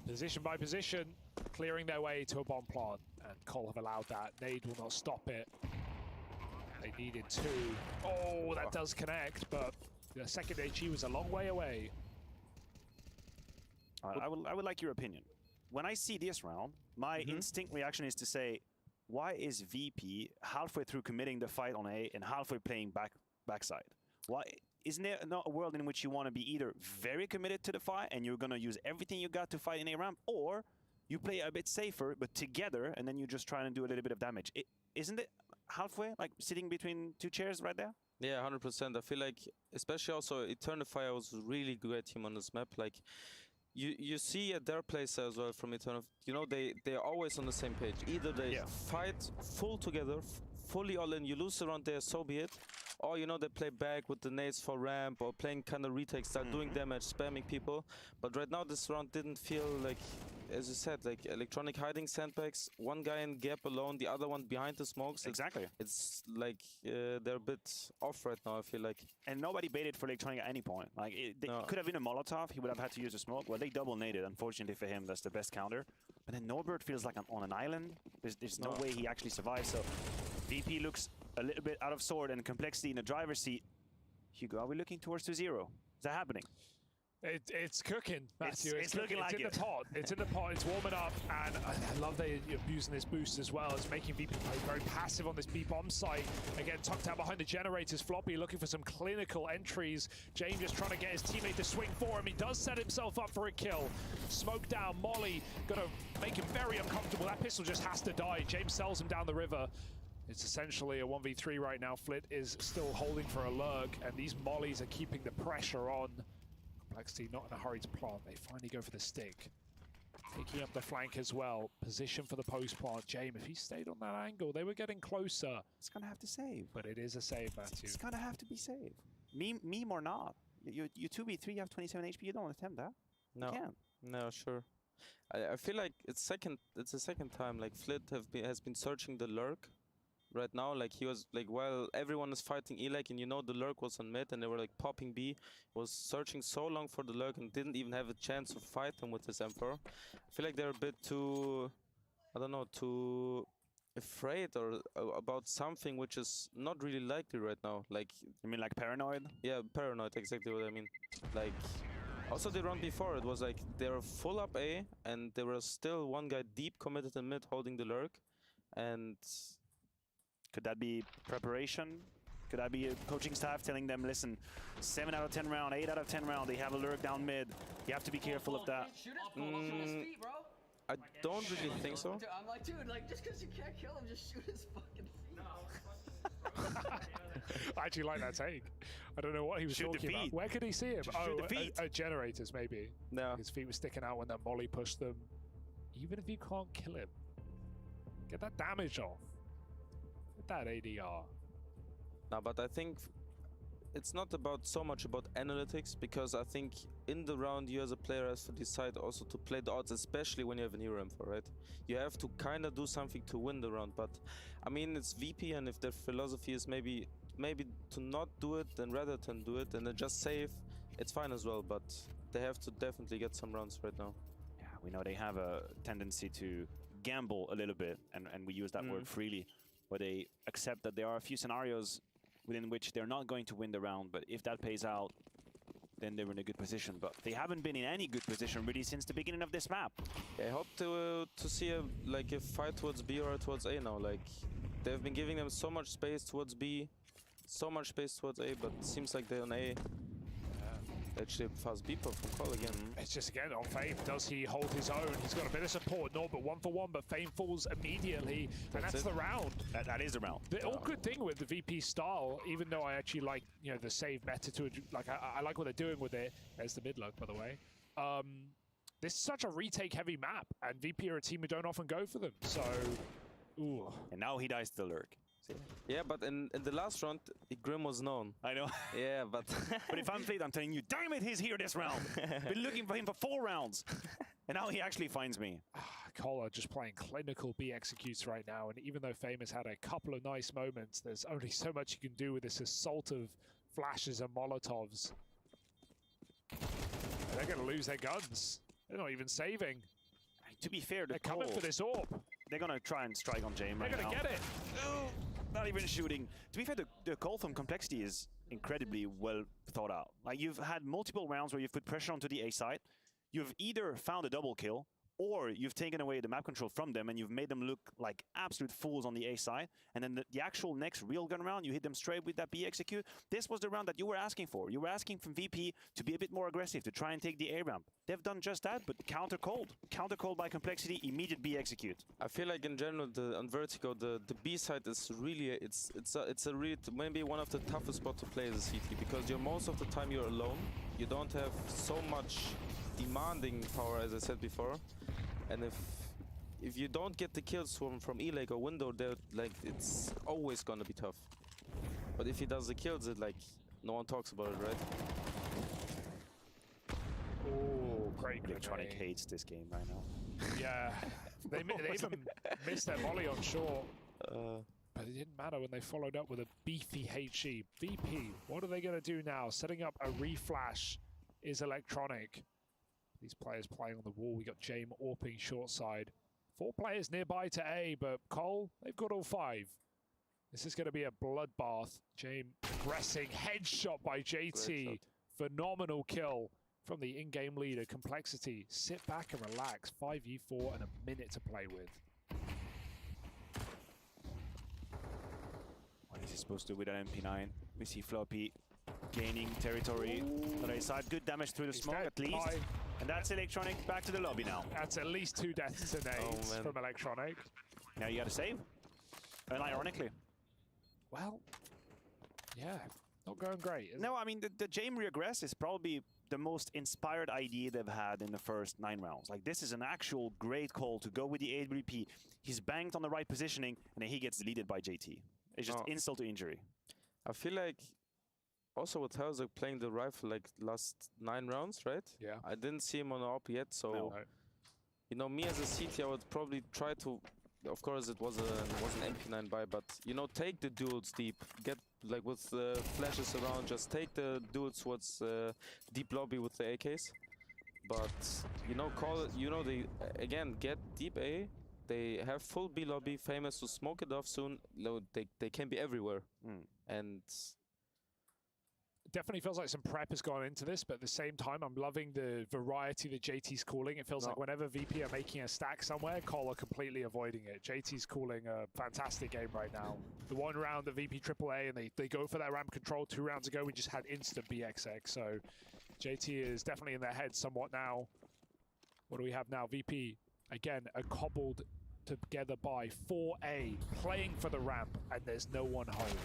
Position by position, clearing their way to a bomb plant. And Cole have allowed that. Nade will not stop it. They needed 2. Oh, that does connect, but the second HE was a long way away. I would like your opinion. When I see this round, my instinct reaction is to say, why is VP halfway through committing the fight on A and halfway playing backside? Why isn't there not a world in which you want to be either very committed to the fight and you're gonna use everything you got to fight in A ramp, or you play a bit safer but together and then you just try and do a little bit of damage? Isn't it halfway, like sitting between 2 chairs right there? Yeah, 100%. I feel like, especially also Eternify was a really great team on this map. Like, you see at their place as well from Eternify, you know, they're always on the same page. Either they fight full together, fully all in, you lose the round there, so be it. Or, you know, they play back with the nades for ramp or playing kind of retakes, start doing damage, spamming people. But right now this round didn't feel like, as you said, like Electronic hiding sandbags, one guy in gap alone, the other one behind the smokes. Exactly. It's like they're a bit off right now, I feel like. And nobody baited for Electronic at any point. Like, it could have been a Molotov, he would have had to use a smoke. Well, they double naded, unfortunately for him, that's the best counter. But then Norbert feels like on an island. There's no way he actually survives, so VP looks a little bit out of sword and Complexity in the driver's seat. Hugo, are we looking towards 2-0? Is that happening? It's cooking, Matthew. It's looking like it. It's in the pot. It's in the pot. It's warming up, and I love that you're using this boost as well. It's making VP play very passive on this B bomb site. Again, tucked out behind the generators. Floppy looking for some clinical entries. James just trying to get his teammate to swing for him. He does set himself up for a kill. Smoke down. Molly gonna make him very uncomfortable. That pistol just has to die. James sells him down the river. It's essentially a 1v3 right now. Flit is still holding for a lurk, and these mollies are keeping the pressure on. Complexity not in a hurry to plant. They finally go for the stick. Taking up the flank as well. Position for the post plant. James, if he stayed on that angle, they were getting closer. It's gonna have to save. But it is a save, Matthew. It's gonna have to be saved. Meme or not. You 2v3, you have 27 HP, you don't attempt that. No. You can't. No, sure. I feel like it's the second time like Flit has been searching the lurk. Right now, like he was like, while everyone is fighting E-Leg and you know the lurk was on mid and they were like popping B, was searching so long for the lurk and didn't even have a chance to fight them with this Emperor. I feel like they're a bit too, I don't know, too afraid or about something which is not really likely right now. Like, you mean like paranoid? Yeah, paranoid, exactly what I mean. Like, also the round before, it was like they were full up A and there was still one guy deep committed in mid holding the lurk. And could that be preparation? Could that be a coaching staff telling them, listen, 7 out of 10 round, 8 out of 10 round, they have a lurk down mid. You have to be careful of that. I don't really think so. Dude, I'm like, dude, like, just because you can't kill him, just shoot his fucking feet. I actually like that take. I don't know what he was talking about. Where could he see him? Just shoot the feet. At generators, maybe. No. His feet were sticking out when that molly pushed them. Even if you can't kill him, get that damage off. Get that ADR. No, but I think it's not about so much about analytics, because I think in the round you as a player has to decide also to play the odds, especially when you have an ERAM for, right? You have to kind of do something to win the round, but I mean it's VP, and if their philosophy is maybe to not do it and rather than do it and then just save, it's fine as well, but they have to definitely get some rounds right now. Yeah, we know they have a tendency to gamble a little bit, and we use that word freely, where they accept that there are a few scenarios within which they're not going to win the round, but if that pays out, then they're in a good position. But they haven't been in any good position really since the beginning of this map. I hope to see a fight towards B or towards A now. Like they've been giving them so much space towards B, so much space towards A, but it seems like they're on A. Actually, fast beeper from Cole again. It's just again on Fame. Does he hold his own? He's got a bit of support, no, but 1-for-1, but Fame falls immediately, and that's the round. That is the round. The all good thing with the VP style, even though I actually like, you know, the save meta to, like, I like what they're doing with it. There's the mid lurk, by the way. This is such a retake heavy map, and VP are a team who don't often go for them. So, ooh. And now he dies to the lurk. Yeah, but in the last round, Grim was known. I know. Yeah, but... but if I'm Fleet, I'm telling you, damn it, he's here this round. Been looking for him for 4 rounds. And now he actually finds me. Kola just playing clinical B executes right now, and even though Fame has had a couple of nice moments, there's only so much you can do with this assault of flashes and molotovs. And they're going to lose their guns. They're not even saving. To be fair, they're coming for this orb. They're going to try and strike on Jame right now. They're going to get it. Oh, not even shooting. To be fair, the call from Complexity is incredibly well thought out. Like, you've had multiple rounds where you've put pressure onto the A side. You've either found a double kill, or you've taken away the map control from them and you've made them look like absolute fools on the A side. And then the actual next real gun round, you hit them straight with that B execute. This was the round that you were asking for. You were asking from VP to be a bit more aggressive, to try and take the A ramp. They've done just that, but counter cold. Counter cold by Complexity, immediate B execute. I feel like in general, on Vertigo, the B side is really, it's a really, maybe one of the toughest spots to play as a CT, because most of the time you're alone. You don't have so much demanding power, as I said before. And if you don't get the kills from E-Leg or Window, it's always gonna be tough. But if he does the kills, no one talks about it, right? Oh, great Electronic hates this game right now. Yeah, they even missed their volley on short. But it didn't matter when they followed up with a beefy HE. VP, what are they gonna do now? Setting up a reflash is Electronic. These players playing on the wall. We got Jame AWPing short side. 4 players nearby to A, but Cole, they've got all 5. This is going to be a bloodbath. Jame aggressing. Headshot by JT. Phenomenal kill from the in-game leader. Complexity. Sit back and relax. 5v4 and a minute to play with. What is he supposed to do with an MP9? We see Floppy gaining territory on A side. Good damage through the smoke at least. And that's Electronic back to the lobby now. That's at least 2 deaths to nades from Electronic. Now you gotta save. And ironically. Well, yeah, not going great. No, I mean, the Jame regress is probably the most inspired idea they've had in the first 9 rounds. Like, this is an actual great call to go with the AWP. He's banked on the right positioning, and then he gets deleted by JT. It's just insult to injury. I feel like also with Hauser playing the rifle last 9 rounds, right? Yeah. I didn't see him on the AWP yet, so you know, me as a CT, I would probably try to. Of course, it was an MP9 buy, but you know, take the duels deep. Get with the flashes around. Just take the duels towards deep lobby with the AKs. But you know, they again get deep A. They have full B lobby. Famous to smoke it off soon. They can be everywhere, and. Definitely feels like some prep has gone into this, but at the same time, I'm loving the variety that JT's calling. It feels like whenever VP are making a stack somewhere, Cole are completely avoiding it. JT's calling a fantastic game right now. The 1 round, the VP AAA, and they go for that ramp control. 2 rounds ago, we just had instant BXX. So JT is definitely in their head somewhat now. What do we have now? VP, again, a cobbled together by 4A, playing for the ramp, and there's no one home.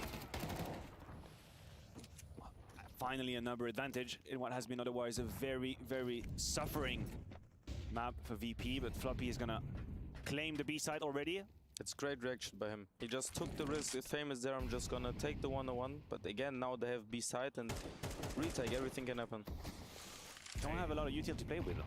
Finally a number advantage in what has been otherwise a very, very suffering map for VP, but Floppy is gonna claim the B side already. It's great reaction by him. He just took the risk. If Fame is there, I'm just gonna take the 1-on-1. But again, now they have B side and retake. Everything can happen. Don't have a lot of util to play with.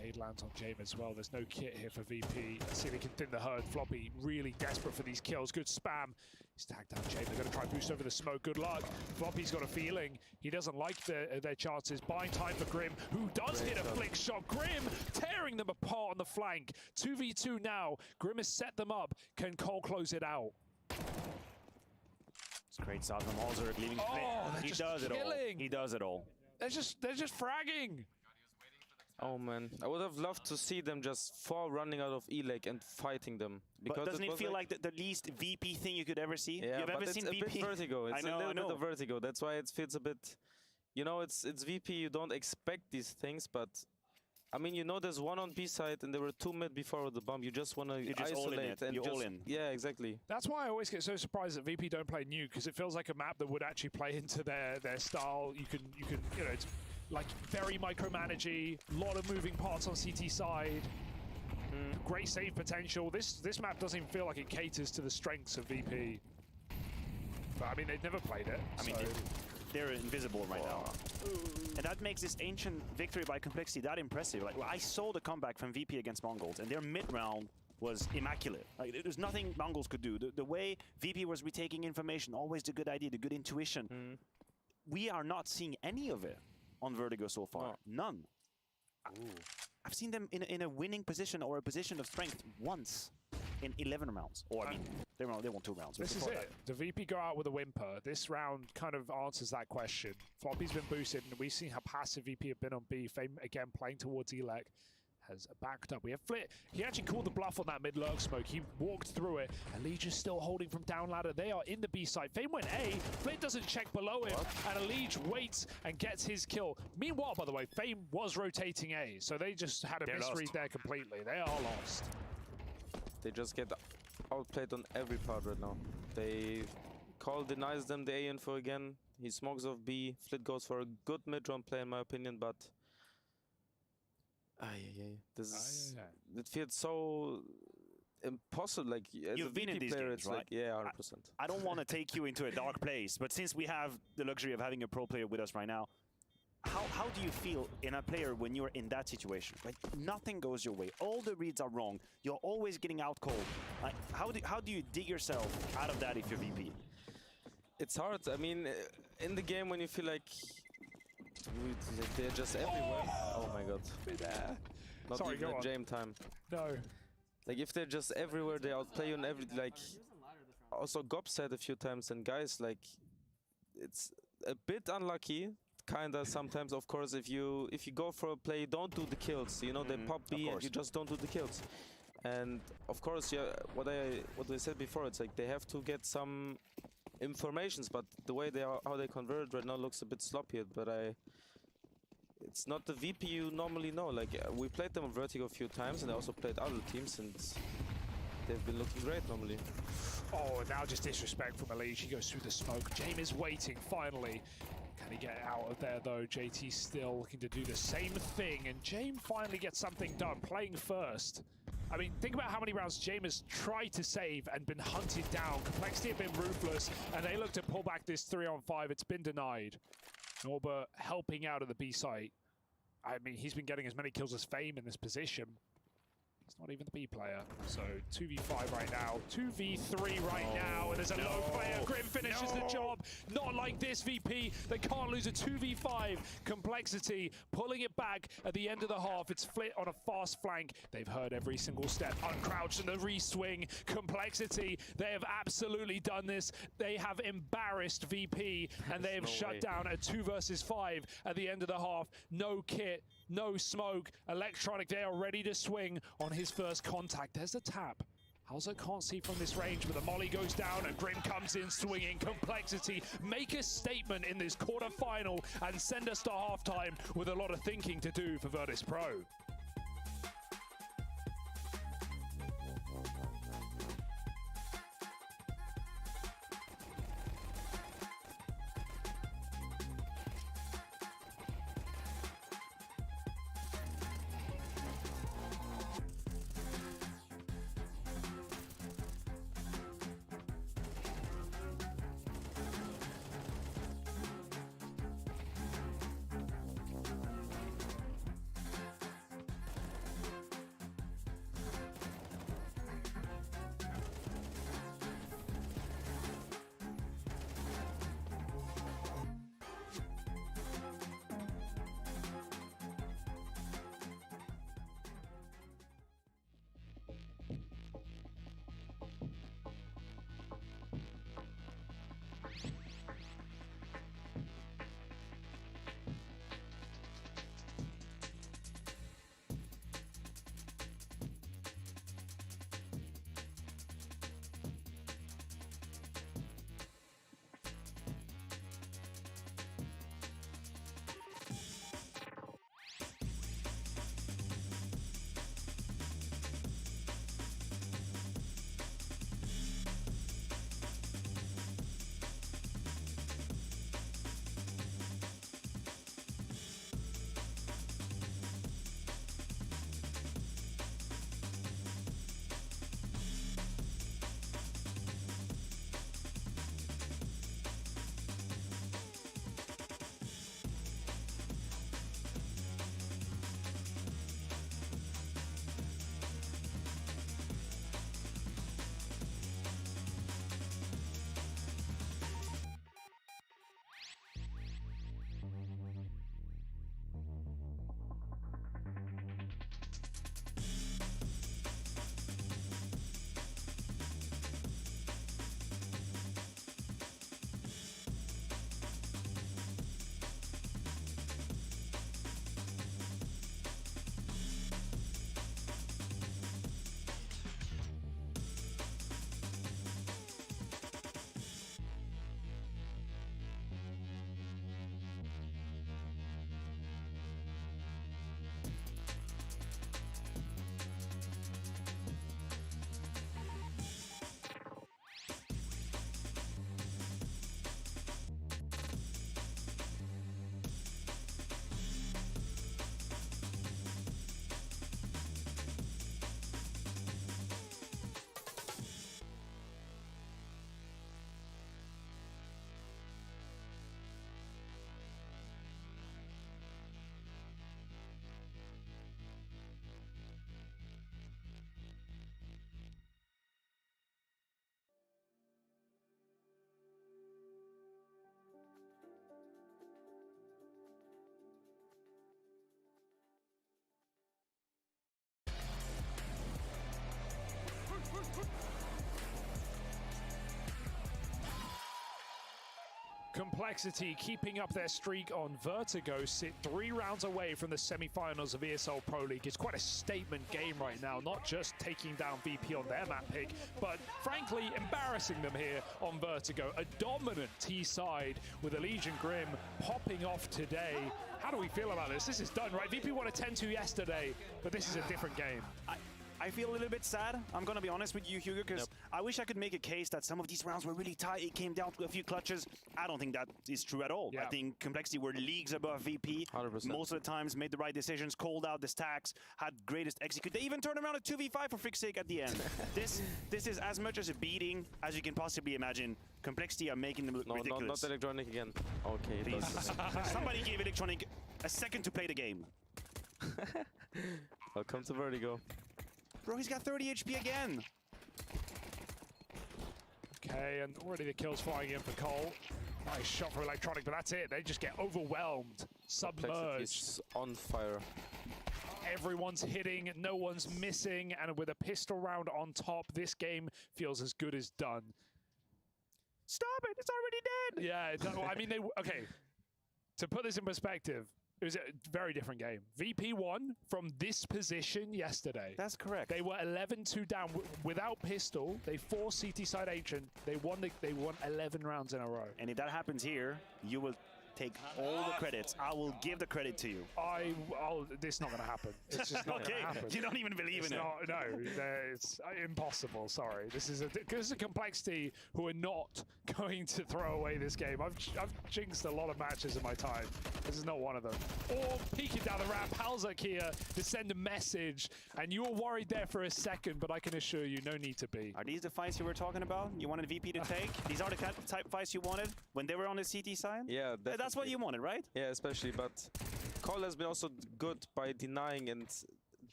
Nade lands on Jame as well. There's no kit here for VP. Let's see if they can thin the herd. Floppy really desperate for these kills. Good spam. He's tagged down Jame. They're going to try and boost over the smoke. Good luck. Floppy's got a feeling he doesn't like their chances. Buying time for Grim, who does hit a flick shot. Grim tearing them apart on the flank. 2v2 now. Grim has set them up. Can Cole close it out? It's great start from Ozark leaving. He does it all. He does it all. They're just fragging. Oh man, I would have loved to see them just fall running out of E-Leg and fighting them. But doesn't it was feel like the least VP thing you could ever see? Yeah, You've but ever it's seen a VP? bit vertigo. It's I know, a little I know. bit of vertigo. That's why it feels a bit, you know, it's VP. You don't expect these things, but I mean, you know, there's one on B side and there were 2 mid before the bomb. You just want to isolate and You're just all in. Yeah, exactly. That's why I always get so surprised that VP don't play nuke, because it feels like a map that would actually play into their style. You can you know, it's like very micromanagey, lot of moving parts on CT side. Great save potential. This map doesn't even feel like it caters to the strengths of VP. But I mean, they've never played it. I mean, so. they're invisible right now. And that makes this ancient victory by Complexity that impressive. Like, I saw the comeback from VP against Mongols, and their mid-round was immaculate. Like, there's nothing Mongols could do. The way VP was retaking information, always the good idea, the good intuition. We are not seeing any of it on Vertigo so far. None. I've seen them in a winning position or a position of strength once in 11 rounds. Or, I mean, they won 2 rounds. This is it. The VP go out with a whimper. This round kind of answers that question. Floppy's been boosted, and we've seen how passive VP have been on B. Fame, again, playing towards Elec, has backed up. We have Flit. He actually called the bluff on that mid-lurk smoke. He walked through it, and Liege is still holding from down ladder. They are in the B side. Fame went A. Flit doesn't check below him, and Liege waits and gets his kill. Meanwhile, by the way, Fame was rotating A, so they just had a misread there completely. They are lost. They just get outplayed on every part right now. They Call denies them the A info again. He smokes off B. Flit goes for a good mid-round play in my opinion, but this is it feels so impossible. Like as You've a been in VP these player, games, it's right? like, yeah, 100%. I don't want to take you into a dark place, but since we have the luxury of having a pro player with us right now, how do you feel in a player when you're in that situation? Like nothing goes your way, all the reads are wrong, you're always getting out cold. Like how do you dig yourself out of that if you're VP? It's hard. I mean, in the game when you feel like they're just everywhere. Oh my god. Not Sorry, even go a on. jam time. No. Like if they're just everywhere, they outplay you on every, like, also Gob said a few times, and guys, like, it's a bit unlucky, kinda sometimes, of course, if you go for a play, don't do the kills, you know, they pop B and you just don't do the kills. And of course, yeah, what I said before, it's like they have to get some informations, but the way how they convert right now looks a bit sloppy, but it's not the VP you normally know. Like we played them on Vertigo a few times, and I also played other teams, and they've been looking great normally. Oh, now just disrespect from Alienware. He goes through the smoke. James is waiting, finally. Can he get out of there, though? JT still looking to do the same thing, and James finally gets something done, playing first. I mean, think about how many rounds James has tried to save and been hunted down. Complexity have been ruthless, and they look to pull back this 3-on-5. It's been denied. Norbert helping out at the B site. I mean, he's been getting as many kills as Fame in this position. He's not even the B player. So 2v5 right now, 2v3 right now, and there's a low player. Grim finishes the job. Not like this VP. They can't lose a 2v5. Complexity pulling it back at the end of the half. It's Flit on a fast flank. They've heard every single step. Uncrouched and the re-swing. Complexity, they have absolutely done this. They have embarrassed VP, and they have shut down a 2 versus 5 at the end of the half. No kit, no smoke. Electronic, they are ready to swing on his first contact. There's the tap. Halzo can't see from this range, but the molly goes down and Grim comes in swinging. Complexity make a statement in this quarterfinal and send us to halftime with a lot of thinking to do for Virtus Pro. Complexity keeping up their streak on Vertigo sit 3 rounds away from the semi-finals of ESL Pro League. It's quite a statement game right now, not just taking down VP on their map pick, but frankly embarrassing them here on Vertigo. A dominant T-side with Allegiant Grim popping off today. How do we feel about this? This is done, right? VP won a 10-2 yesterday, but this is a different game. I feel a little bit sad, I'm gonna be honest with you, Hugo, because I wish I could make a case that some of these rounds were really tight. It came down to a few clutches. I don't think that is true at all. I think Complexity were leagues above VP. 100%. Most of the times made the right decisions, called out the stacks, had greatest execute. They even turned around a 2v5 for frick's sake at the end. This is as much as a beating as you can possibly imagine. Complexity are making them look ridiculous. Not Electronic again. Okay. Please. Somebody gave Electronic a second to play the game. Welcome to Vertigo. Bro, he's got 30 HP again. Okay, and already the kills flying in for Cole. Nice shot for Electronic, but that's it. They just get overwhelmed, submerged. He's on fire. Everyone's hitting, no one's missing, and with a pistol round on top, this game feels as good as done. Stop it, it's already dead. Yeah, I mean, okay, to put this in perspective, it was a very different game. VP won from this position yesterday. That's correct. They were 11-2 down without pistol. They forced CT side Ancient. They won 11 rounds in a row. And if that happens here, you will take all the credits. I will give the credit to you. This is not going to happen. It's just not going to happen. You don't even believe in it. No, it's impossible. Sorry. This is a Complexity who are not going to throw away this game. I've jinxed a lot of matches in my time. This is not one of them. Or peeking down the ramp, Halzak here to send a message, and you were worried there for a second, but I can assure you, no need to be. Are these the fights you were talking about? You wanted VP to take? These are the type fights you wanted when they were on the CT side? Yeah, definitely. That's what you wanted, right? Yeah, especially, but Cole has been also good by denying and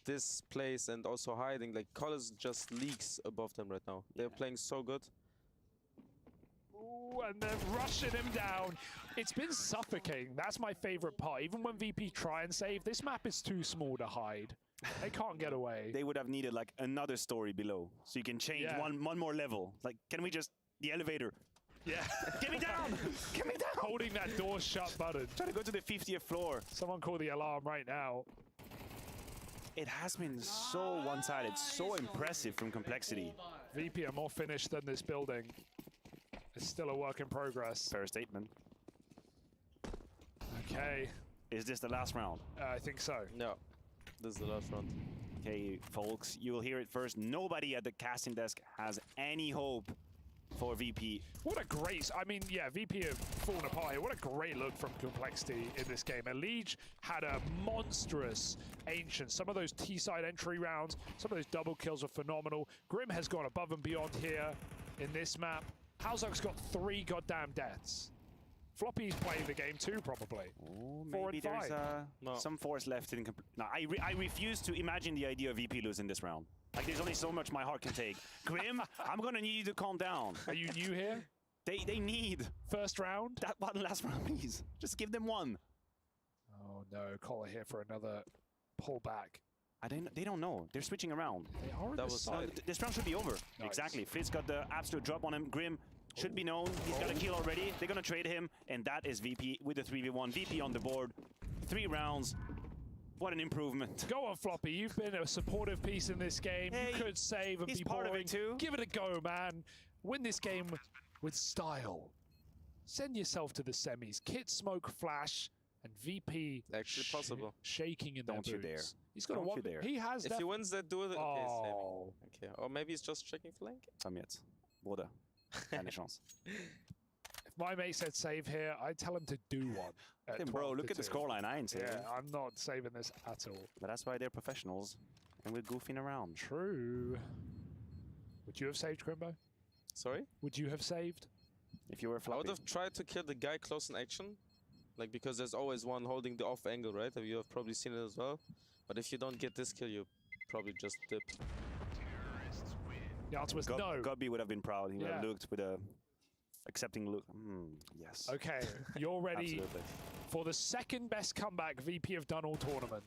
this place and also hiding. Like, Cole is just leagues above them right now. They're playing so good. Ooh, and they're rushing him down. It's been suffocating. That's my favorite part. Even when VP try and save, this map is too small to hide. They can't get away. They would have needed like another story below, so you can change one more level. Like, can we just, the elevator? Yeah. Get me down! Get me down! Holding that door shut button. Trying to go to the 50th floor. Someone call the alarm right now. It has been so one-sided, so impressive from Complexity. VP are more finished than this building. It's still a work in progress. Fair statement. Okay. Is this the last round? I think so. No, this is the last round. Okay, folks, you will hear it first. Nobody at the casting desk has any hope for VP. What a great, I mean, yeah, VP have fallen apart here. What a great look from Complexity in this game. Elige had a monstrous Ancient. Some of those T-side entry rounds, some of those double kills were phenomenal. Grim has gone above and beyond here in this map. Halzak's got 3 goddamn deaths. Floppy's playing the game too, probably. Oh, 4 maybe and 5. there's some force left in. No, I refuse to imagine the idea of VP losing this round. Like, there's only so much my heart can take. Grim, I'm gonna need you to calm down. Are you new here? They need first round. That one last round, please. Just give them one. Oh no, Collar here for another pullback. They don't know. They're switching around. They are. This round should be over. Nice. Exactly. Fritz got the absolute drop on him. Grim should be known. He's got a kill already. They're gonna trade him, and that is VP with the 3v1. VP on the board. 3 rounds. What an improvement. Go on, Floppy. You've been a supportive piece in this game. Hey, you could save and he's be part boring. of it too. Give it a go, man. Win this game with style. Send yourself to the semis. Kit, Smoke, Flash, and VP actually possible. Shaking in their Don't you boots. dare. He's got Don't one. you dare. He has. If he wins that duel, Oh. okay. Or maybe he's just checking flank. Samjet. Bruder. Keine Chance. If my mate said save here, I'd tell him to do one. Hey, bro, look at the scoreline. I ain't saving. Yeah, I'm not saving this at all. But that's why they're professionals, and we're goofing around. True. Would you have saved, Crimbo? Sorry? Would you have saved? If you were Floppy. I would have tried to kill the guy close in action. Like, because there's always one holding the off angle, right? You have probably seen it as well. But if you don't get this kill, you probably just dip. The answer was no. Gobby would have been proud. He would have Yeah. looked with a accepting look. Yes. Okay, you're ready Absolutely. for the second best comeback VP have done all tournament.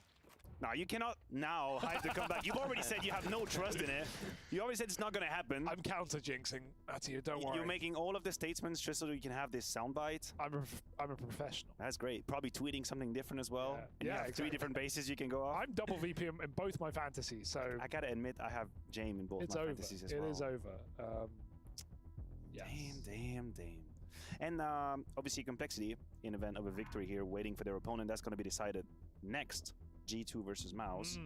Now, you cannot now hide the comeback. You've already said you have no trust in it. You already said it's not going to happen. I'm counter-jinxing at you, don't worry. You're making all of the statements just so you can have this soundbite. I'm a professional. That's great. Probably tweeting something different as well. And you have exactly. 3 different bases you can go off. I'm double VP in both my fantasies, so... I gotta admit, I have Jame in both my fantasies as well. It is over. Yes. Damn. And obviously Complexity, in event of a victory here, waiting for their opponent. That's going to be decided next. G2 versus Mouse.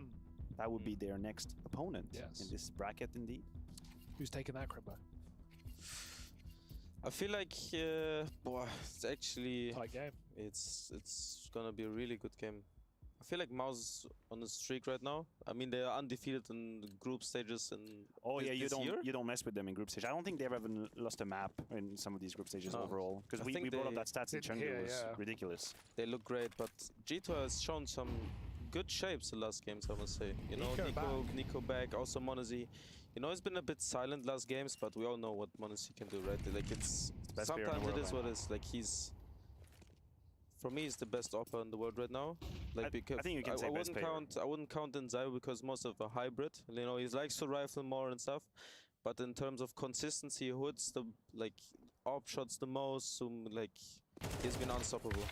That would be their next opponent in this bracket, indeed. Who's taking that, Crimbo? I feel like it's actually tight game. It's gonna be a really good game. I feel like Mouse is on the streak right now. I mean, they are undefeated in group stages and you don't mess with them in group stage. I don't think they've ever lost a map in some of these group stages overall, because we brought up that stats in Chengdu. It was ridiculous. They look great, but G2 has shown some good shapes the last games, I must say. You know, Nico back, also Monazi. You know, it's been a bit silent last games, but we all know what Monazi can do, right? Like sometimes it is what it is. Like for me, he's the best opper in the world right now. Like because I think you can say best player. I wouldn't count Denzayo because most of a hybrid. You know, he likes to rifle more and stuff. But in terms of consistency, he hits the op shots the most. So he's been unstoppable.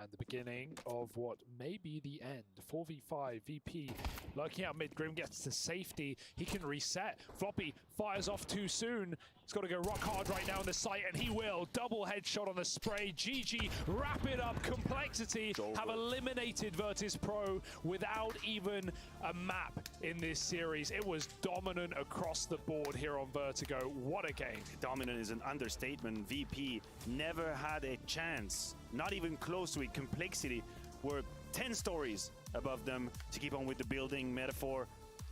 And the beginning of what may be the end. 4v5, VP lurking out mid. Grim gets to safety. He can reset. Floppy fires off too soon. He's got to go rock hard right now in the site, and he will. Double headshot on the spray. GG, wrap it up. Complexity have eliminated Virtus Pro without even a map in this series. It was dominant across the board here on Vertigo. What a game. Dominant is an understatement. VP never had a chance. Not even close to it. Complexity were 10 stories above them to keep on with the building metaphor.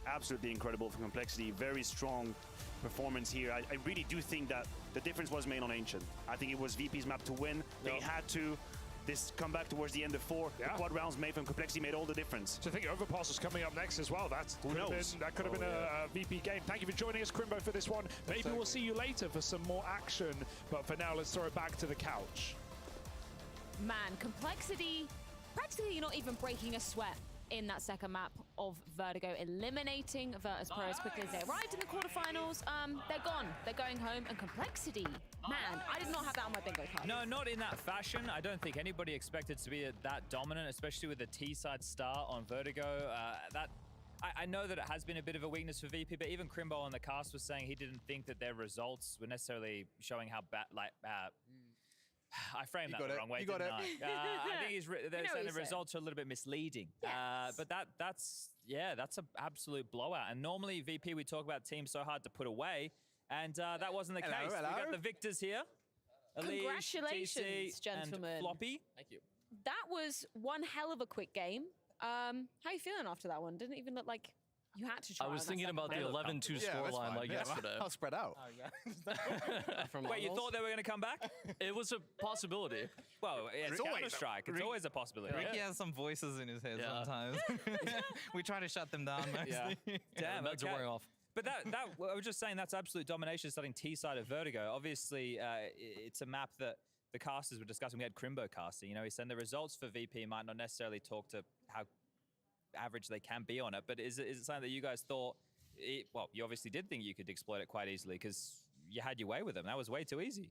Absolutely incredible for Complexity. Very strong performance here. I really do think that the difference was made on Ancient. I think it was VP's map to win. They had to. This comeback towards the end of 4. The quad rounds made from Complexity made all the difference. So I think Overpass is coming up next as well. That could have been a VP game. Thank you for joining us, Crimbo, for this one. Maybe we'll see you later for some more action. But for now, let's throw it back to the couch. Man, Complexity practically not even breaking a sweat in that second map of Vertigo, eliminating Virtus Pro as quickly as they arrived in the quarterfinals. They're gone. They're going home. And Complexity, man, I did not have that on my bingo card. No, not in that fashion. I don't think anybody expected to be that dominant, especially with the T-side start on Vertigo. I know that it has been a bit of a weakness for VP, but even Crimbo on the cast was saying he didn't think that their results were necessarily showing how bad, I framed that the wrong way, didn't I? I think they're saying the results are a little bit misleading. Yes. But that's an absolute blowout. And normally VP, we talk about teams so hard to put away, and that wasn't the case. We got the victors here. Congratulations, TC, gentlemen. And Floppy. Thank you. That was one hell of a quick game. How are you feeling after that one? Didn't even look like you had to try. I was thinking about the 11-2 scoreline yesterday. How spread out. Wait, you thought they were going to come back? It was a possibility. Well, it's Counter-Strike. It's always a possibility. Ricky has some voices in his head sometimes. We try to shut them down mostly. Damn, that's wearing off. But I was just saying that's absolute domination starting T-side of Vertigo. Obviously, it's a map that the casters were discussing. We had Crimbo casting. You know, he said the results for VP might not necessarily talk to how average they can be on it, but is it something that you guys thought, well, you obviously did think you could exploit it quite easily because you had your way with them. That was way too easy.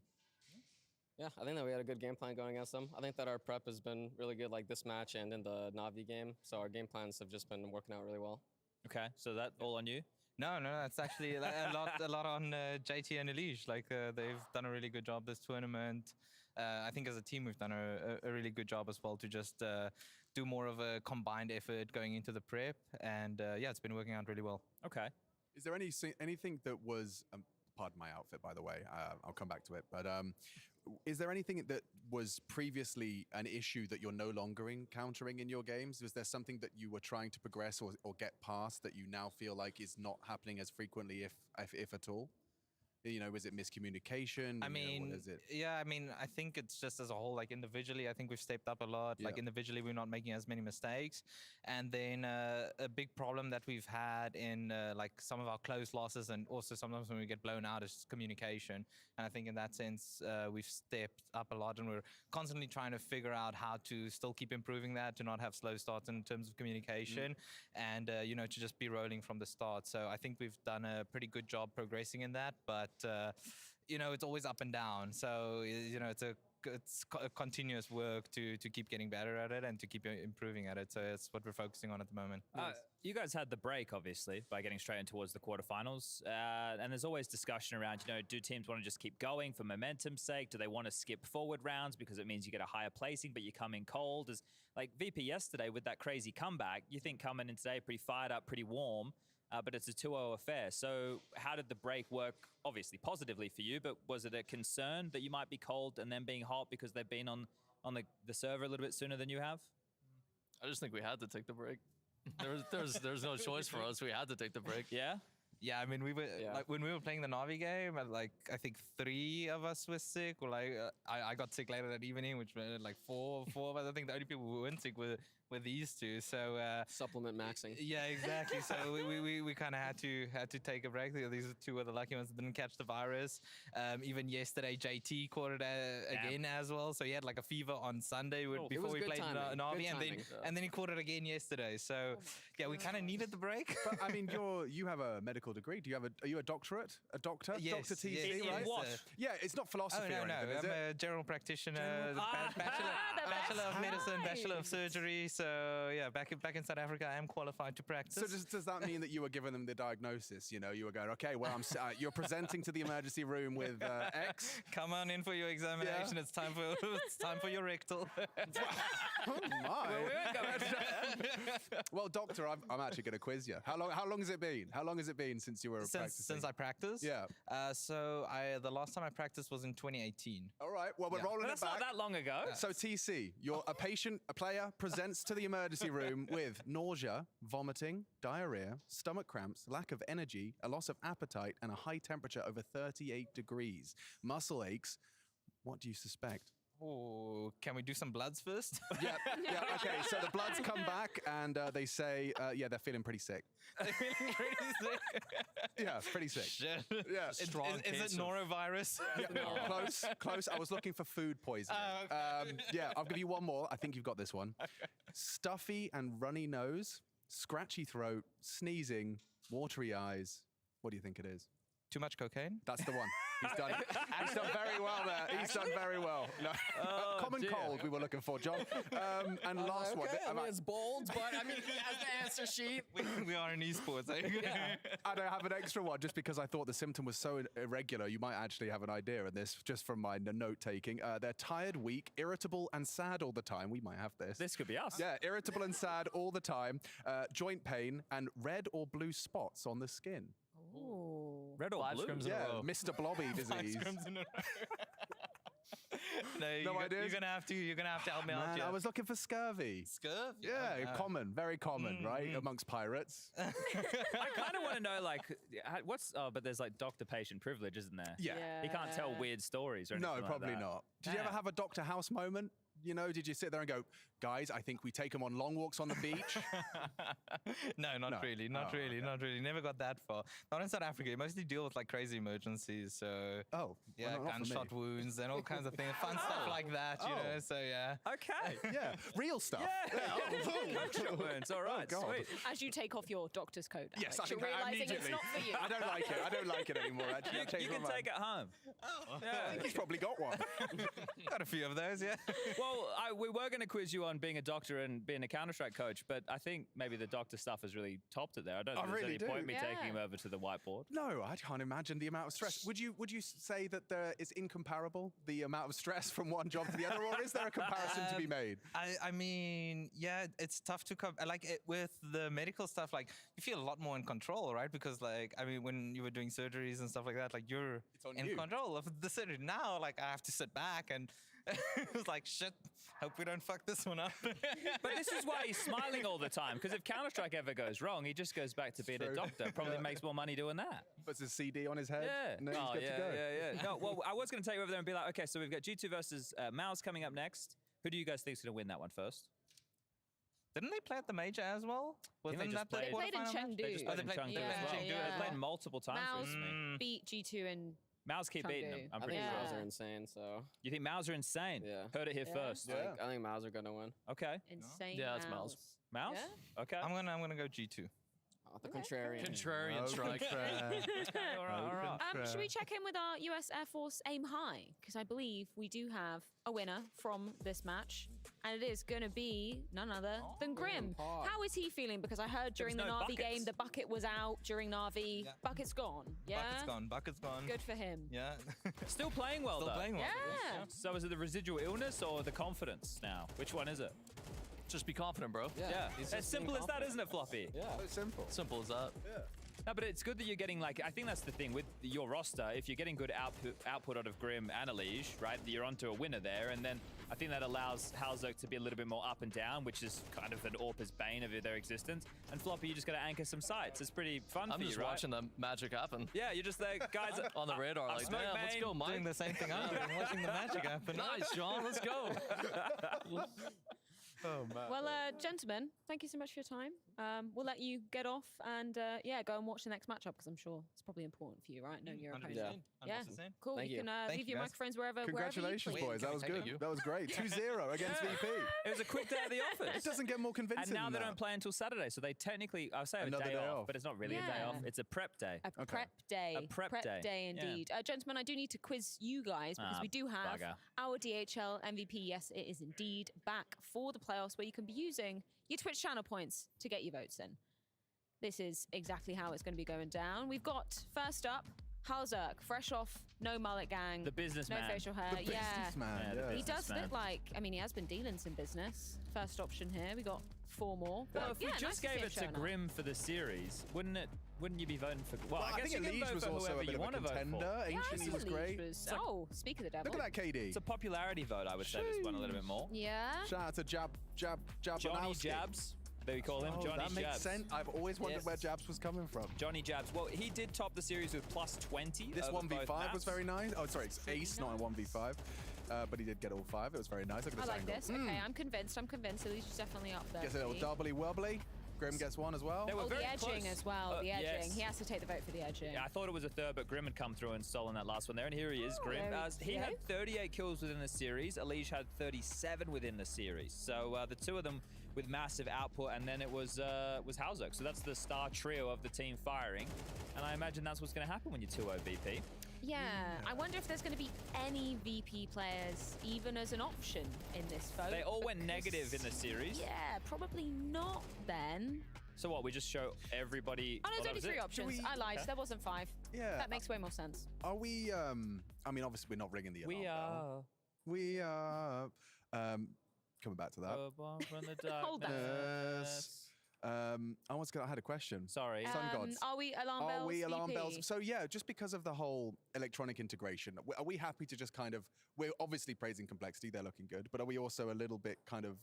Yeah, I think that we had a good game plan going against them. I think that our prep has been really good, like this match and in the Navi game. So our game plans have just been working out really well. Okay, so that all on you? No, it's actually a lot on JT and Elige. Like they've done a really good job this tournament. I think as a team we've done a really good job as well to just do more of a combined effort going into the prep, and it's been working out really well. Okay. Is there anything that was, pardon my outfit by the way, I'll come back to it, but is there anything that was previously an issue that you're no longer encountering in your games? Was there something that you were trying to progress or get past that you now feel like is not happening as frequently, if at all? You know, was it miscommunication? I You know, mean, what is it? yeah, I mean, I think it's just as a whole, like individually, I think we've stepped up a lot. Like Yeah. individually, we're not making as many mistakes. And then a big problem that we've had in like some of our close losses, and also sometimes when we get blown out, is communication. And I think in that sense, we've stepped up a lot, and we're constantly trying to figure out how to still keep improving that, to not have slow starts in terms of communication, and you know, to just be rolling from the start. So I think we've done a pretty good job progressing in that, but you know, it's always up and down. So you know, it's a continuous work to keep getting better at it and to keep improving at it. So it's what we're focusing on at the moment. You guys had the break, obviously, by getting straight in towards the quarterfinals. And there's always discussion around, you know, do teams want to just keep going for momentum's sake? Do they want to skip forward rounds because it means you get a higher placing, but you come in cold? As like VP yesterday with that crazy comeback, you think coming in today pretty fired up, pretty warm. But it's a 2-0 affair. So how did the break work? Obviously positively for you, but was it a concern that you might be cold and then being hot because they've been on the server a little bit sooner than you have? I just think we had to take the break. There's no choice for us. We had to take the break. Yeah? Yeah, I mean, we were like when we were playing the Navi game, like I think 3 of us were sick. Or like I got sick later that evening, which were like four of us. I think the only people who weren't sick were these two. So supplement maxing. Yeah, exactly. So we kind of had to take a break. These two were the lucky ones that didn't catch the virus. Even yesterday, JT caught it again as well. So he had like a fever on Sunday before we played Navi, and then he caught it again yesterday. So yeah, we kind of needed the break. But I mean, you have a medical degree. Do you have are you a doctorate? A doctor? Yes, Dr. TC, yes. right? What? Yeah, it's not philosophy. Oh, or no, anything, is I'm it? a general practitioner, bachelor of medicine, bachelor of surgery. So yeah, back in South Africa, I am qualified to practice. So does that mean that you were giving them the diagnosis? You know, you were going, okay, well, you're presenting to the emergency room with X. Come on in for your examination. Yeah. It's time for your rectal. Oh my! Well, doctor, I'm actually going to quiz you. How long has it been? How long has it been since you were practicing? Since I practiced? Yeah. So the last time I practiced was in 2018. All right. Well, we're rolling it back. That's not that long ago. So TC, you're a player presents to the emergency room with nausea, vomiting, diarrhea, stomach cramps, lack of energy, a loss of appetite, and a high temperature over 38 degrees. Muscle aches. What do you suspect? Oh, can we do some bloods first? Yeah, okay. So the bloods come back and they say, yeah, they're feeling pretty sick. They're feeling pretty sick? Yeah, pretty sick. Shit. Yeah. Is it norovirus? Yeah, close. I was looking for food poisoning. Okay. Yeah, I'll give you one more. I think you've got this one. Okay. Stuffy and runny nose, scratchy throat, sneezing, watery eyes. What do you think it is? Too much cocaine? That's the one. He's done very well there. He's done very well. No. Common cold we were looking for, John. And last one. I mean, it's bold, but I mean, he has the answer sheet. We are in esports. Eh? Yeah. And I have an extra one just because I thought the symptom was so irregular. You might actually have an idea of this just from my note taking. They're tired, weak, irritable, and sad all the time. We might have this. This could be us. Yeah, irritable and sad all the time. Joint pain and red or blue spots on the skin. Ooh. Red or blue? Yeah, Mr. Blobby disease. No ideas? You're gonna have to help me out. I was looking for scurvy. Scurvy? Yeah, common, very common, right, amongst pirates. I kind of want to know, like, but there's like doctor-patient privilege, isn't there? Yeah. He can't tell weird stories or anything No, probably like that. not. Did you ever have a Dr. House moment? You know, did you sit there and go, guys, I think we take them on long walks on the beach? No, not really. Not really. Never got that far. Not in South Africa. You mostly deal with like crazy emergencies. So yeah, gunshot wounds and all kinds of things. Fun stuff like that, you know. So yeah. Okay. Yeah. Real stuff. Yeah. Gunshot wounds. All right. Sweet. As you take off your doctor's coat, Yes, I you're think realizing immediately. it's not for you. I don't like it anymore, actually. You can take it home. I think he's probably got one. Got a few of those, yeah. Well, we were going to quiz you on being a doctor and being a Counter-Strike coach, but I think maybe the doctor stuff has really topped it there. I don't think there's any point me taking him over to the whiteboard. No, I can't imagine the amount of stress. Would you say that there is incomparable, the amount of stress from one job to the other, or is there a comparison to be made? I mean, yeah, it's tough to with the medical stuff. Like, you feel a lot more in control, right? Because, like, I mean, when you were doing surgeries and stuff like that, like, you're in control of the surgery. Now, like, I have to sit back and It was like, shit, hope we don't fuck this one up. But this is why he's smiling all the time, because if Counter-Strike ever goes wrong, he just goes back to being a doctor. Probably makes more money doing that. Puts his CD on his head. Yeah. And then he's good to go. Yeah. No, well, I was going to take you over there and be like, okay, so we've got G2 versus Mouse coming up next. Who do you guys think is going to win that one first? Didn't they play at the major as well? Wasn't that the They played in quarterfinal match? Chengdu. They just played in Chengdu as well. yeah. They played multiple times Mouse recently. beat G2 and Mouse keep beating them. I'm I pretty think sure. Mouse are insane, so. You think Mouse are insane? Yeah. Heard it here first. I think Mouse are going to win. Okay. Insane. Yeah, it's Mouse. Mouse? Yeah? Okay. I'm gonna go G2. Oh, the contrarian. Contrarian strike. All right. Should we check in with our US Air Force Aim High? Because I believe we do have a winner from this match. And it is going to be none other than Grim. How is he feeling? Because I heard during the no Na'Vi buckets. game, the bucket was out during Na'Vi. Bucket's gone. Yeah? Bucket's gone. Good for him. Yeah. Still playing well, Still though. playing well. Yeah. So is it the residual illness or the confidence now? Which one is it? Just be confident, bro. Yeah. he's As just simple being as that, isn't it, Floppy? Yeah. So simple. Simple as that. No, but it's good that you're getting, like, I think that's the thing with your roster. If you're getting good output out of Grim and Elige, right, you're onto a winner there. And then I think that allows YOASOBI to be a little bit more up and down, which is kind of an AWP's bane of their existence. And Floppy, you just got to anchor some sites. It's pretty fun I'm for just you, right? watching the magic happen. Yeah, you're just there, guys. On the radar, I've like, smoked damn, let's main. go, Mike. Doing the same thing I'm doing, watching the magic happen. Nice, John. Let's go. Oh, man. Well, gentlemen, thank you so much for your time. We'll let you get off and, yeah, go and watch the next matchup because I'm sure it's probably important for you, right? Knowing your opponent. 100%. Yeah, 100%. cool. Thank you you. can Thank leave you, your guys. microphones wherever Congratulations, wherever you boys. That was good. you. That was great. 2-0 against VP. It was a quick day at the office. It doesn't get more convincing And now than they that. don't play until Saturday, so they technically, I'll say Another a day day off, off. but it's not really a day Yeah. off. It's a prep day. A prep day. A prep day. Yeah. indeed. Gentlemen, I do need to quiz you guys because we do have bugger. our DHL MVP. Yes, it is indeed back for the playoffs where you can be using your Twitch channel points to get your votes in. This is exactly how it's going to be going down. We've got, first up, YOASOBI, fresh off, no mullet gang. The businessman. No facial hair. The businessman, Yeah, the yeah. He does businessman. look like, I mean, he has been dealing some business. First option here. We got 4 more. Well, But if yeah, we nice just to see gave him it to showing up. Grim for the series, wouldn't you be voting for? Well, I guess think you can Elige vote was for also whoever a bit you of a want to vote contender. for. Yeah, I Ancient, he saw was great. Leach was- oh, speak of the devil. Look at that KD. It's a popularity vote, I would say. This one a little bit more. Yeah. Shout out to Johnny Jabs. There we call him. Oh, Johnny that makes Jabs. sense. I've always wondered Yes. where Jabs was coming from. Johnny Jabs. Well, he did top the series with plus 20. This over both 1v5 was maps. very nice. Oh, sorry, it's ace, not a 1v5. But he did get all 5. It was very nice. Look at I this like angle. this. Okay, I'm convinced. Elige is definitely up there. Gets a little See? doubly wobbly. Grim gets 1 as well. They were Oh, the very edging close. as well. The edging. yes. He has to take the vote for the edging. Yeah, I thought it was a third, but Grim had come through and stolen that last one there. And here he is, Grim. there He we had go. 38 kills within the series. Elige had 37 within the series. So the two of them with massive output, and then it was YOASOBI. So that's the star trio of the team firing. And I imagine that's what's going to happen when you're 2-0 VP. Yeah, I wonder if there's going to be any VP players even as an option in this vote. They all went because- negative in the series. Yeah, probably not then. So what, we just show everybody... Oh, no, that there's only was 3 it? options. I lied. Okay. There wasn't 5. Yeah. That makes way more sense. Are we, I mean, obviously we're not ringing the alarm We bell. are... We are. Coming back to that. From the Hold that. Yes. I had a question. Sorry. Sun gods. Are we alarm bells? Are we alarm VP? bells? So yeah, just because of the whole electronic integration, are we happy to just kind of, we're obviously praising Complexity, they're looking good, but are we also a little bit kind of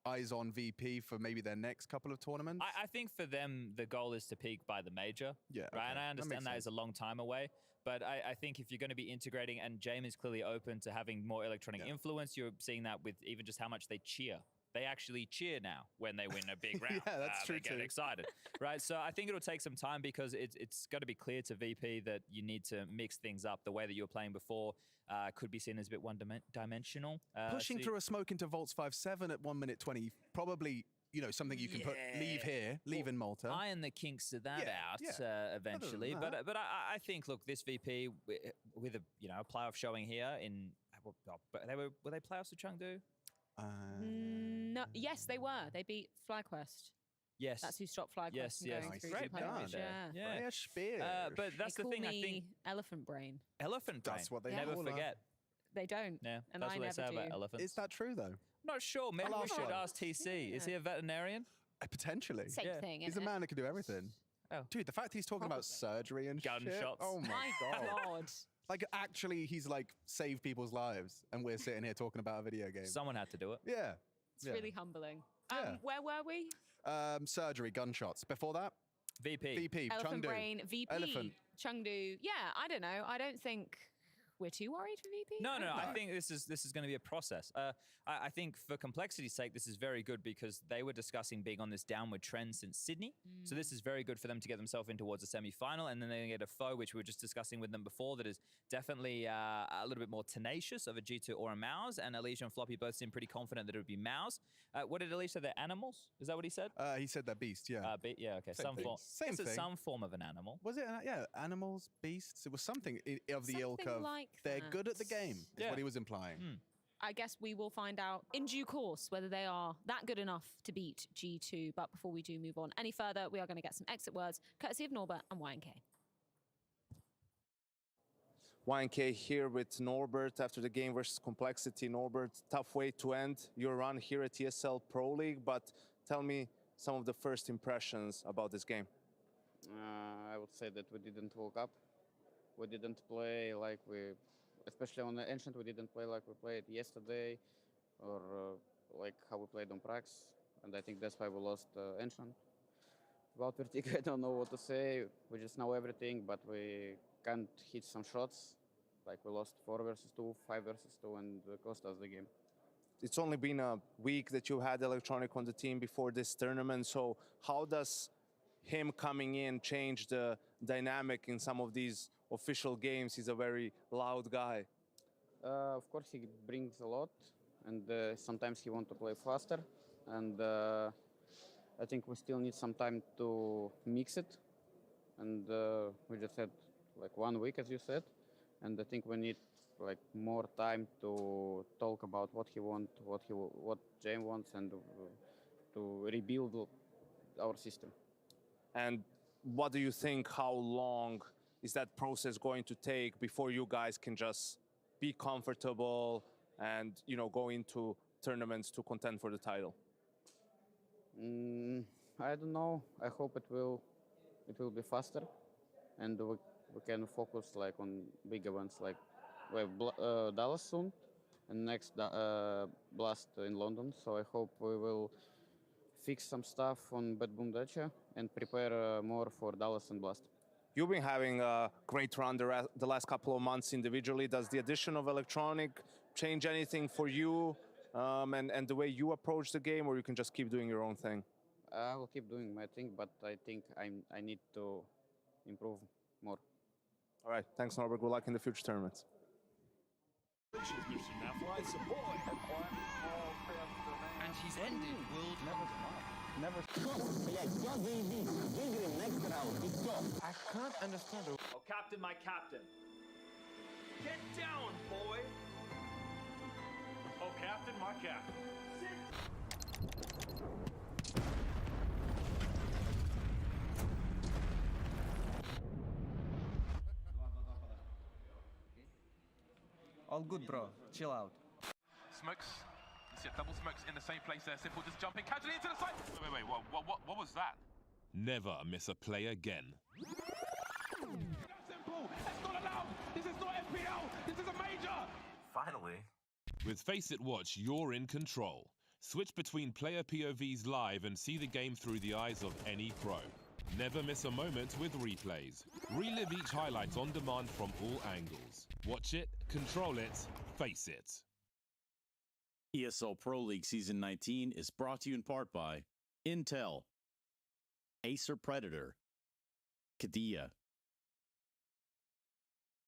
eyes on VP for maybe their next couple of tournaments? I think for them, the goal is to peak by the major. Yeah, Right, okay. and I That understand makes that is a long time away. But I think if you're going to be integrating, and James is clearly open to having more electronic influence, you're seeing that with even just how much they cheer. They actually cheer now when they win a big round. Yeah, that's true They get too. excited, right? So I think it'll take some time because it's got to be clear to VP that you need to mix things up. The way that you were playing before could be seen as a bit one-dimensional. Pushing through a smoke into Volts 5-7 at 1 minute 20, probably, you know, something you can leave here, leave in Malta. Iron the kinks of that out eventually. Other than that. But I think, look, this VP with a a playoff showing here in were they playoffs with Chengdu? No, yes, they were. They beat FlyQuest. Yes, That's who stopped FlyQuest Yes, from yes. going through Great to playoffs. done. Yeah. Yeah. Spear. But that's They the call thing. I me think Elephant Brain. elephant brain. That's what they never call her. forget. They don't. Yeah, and that's I what they never say do. about elephants. Is that true though? I'm not sure. Maybe I'll we ask should one. ask TC. Is he a veterinarian? Potentially. Same thing. He's a isn't it? man that can do everything. Oh. Dude, the fact he's talking about surgery and Gunshots. shit. Oh my My god. God. Like, actually, he's like saved people's lives, and we're sitting here talking about a video game. Someone had to do it. Yeah. It's really humbling. Where were we? Surgery, gunshots. Before that? VP, Elephant Chengdu. Brain, VP, Elephant. Chengdu. Yeah, I don't know. I don't think we're too worried for VP. No. I think this is going to be a process. I think for complexity's sake, this is very good because they were discussing being on this downward trend since Sydney. So this is very good for them to get themselves in towards a semi-final, and then they get a foe, which we were just discussing with them before, that is definitely a little bit more tenacious of a G2 or a Mouse. And Alicia and Floppy both seem pretty confident that it would be Mouse. What did Alicia say? They're animals? Is that what he said? He said they're beast. Yeah. Yeah. Okay. Same thing. Same thing. Some form of an animal. Was it? Yeah. Animals, beasts. It was something of the ilk of. like They're that. good at the game. Is what he was implying. I guess we will find out in due course whether they are that good enough to beat G2. But before we do move on any further, we are going to get some exit words courtesy of Norbert and YNK. YNK here with Norbert after the game versus Complexity. Norbert, tough way to end your run here at ESL Pro League, but tell me some of the first impressions about this game. I would say that we didn't woke up. We didn't play like especially on the Ancient, we didn't play like we played yesterday or like how we played on Prax. And I think that's why we lost Ancient. About Vertigo, I don't know what to say. We just know everything, but we can't hit some shots. Like we lost 4 versus 2, 5 versus 2, and it cost us the game. It's only been a week that you had Electronic on the team before this tournament, so how does him coming in change the dynamic in some of these official games? He's a very loud guy. Of course, he brings a lot, and sometimes he wants to play faster. And I think we still need some time to mix it. And we just had like 1 week, as you said. And I think we need like more time to talk about what he wants, what James wants, and to rebuild our system. And what do you think, how long is that process going to take before you guys can just be comfortable and, you know, go into tournaments to contend for the title? I don't know. I hope it will be faster, and we can focus like on big events. Like we have Dallas soon, and next Blast in London. So I hope we will fix some stuff on Bad Boom Dacha and prepare more for Dallas and Blast. You've been having a great run the last couple of months individually. Does the addition of Electronic change anything for you and the way you approach the game, or you can just keep doing your own thing? I will keep doing my thing, but I think I need to improve more. All right, thanks, Norbert. Good luck in the future tournaments. And he's ended world. Never. I can't understand. Oh, Captain, my captain. Get down, boy. Oh, Captain, my captain. All good, bro. Chill out. Smokes. You see double smokes in the same place there. Simple just jumping casually into the side. Wait, what was that? Never miss a play again. Simple. That's not allowed. This is not FPL. This is a major. Finally. With Face It Watch, you're in control. Switch between player POVs live and see the game through the eyes of any pro. Never miss a moment with replays. Relive each highlight on demand from all angles. Watch it, control it, face it. ESL Pro League Season 19 is brought to you in part by Intel, Acer Predator, Kadia,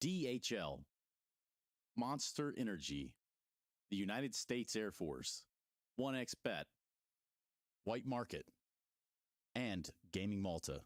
DHL, Monster Energy, the United States Air Force, 1xBet, White Market, and Gaming Malta.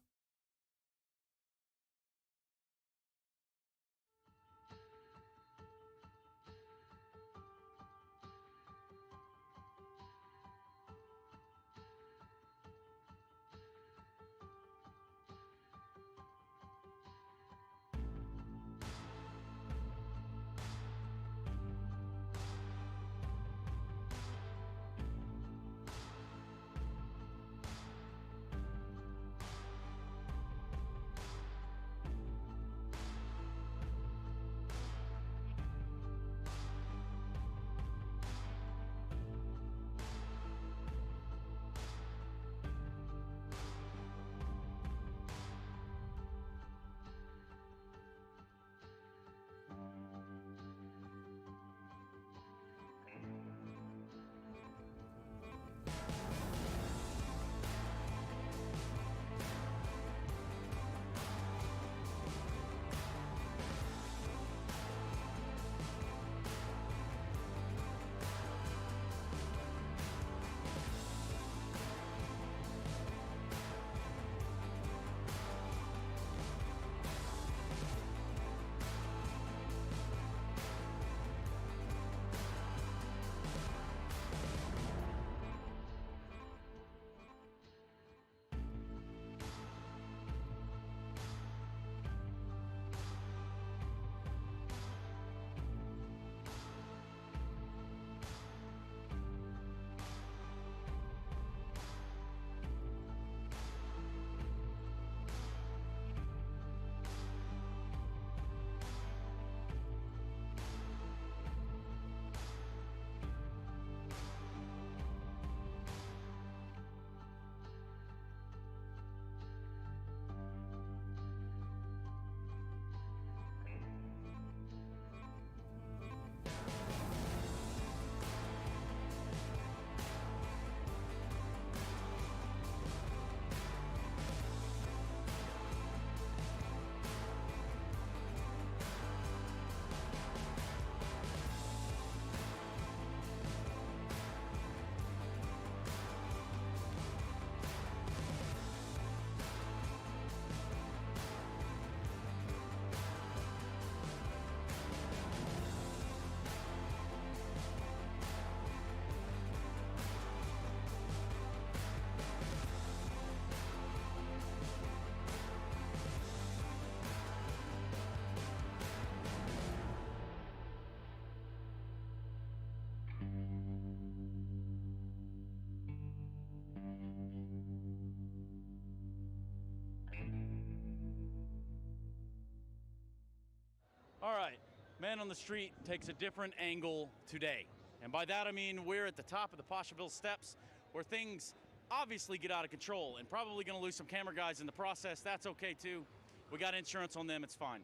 Man on the Street takes a different angle today. And by that I mean we're at the top of the Pashaville steps where things obviously get out of control and probably gonna lose some camera guys in the process. That's okay too. We got insurance on them, it's fine.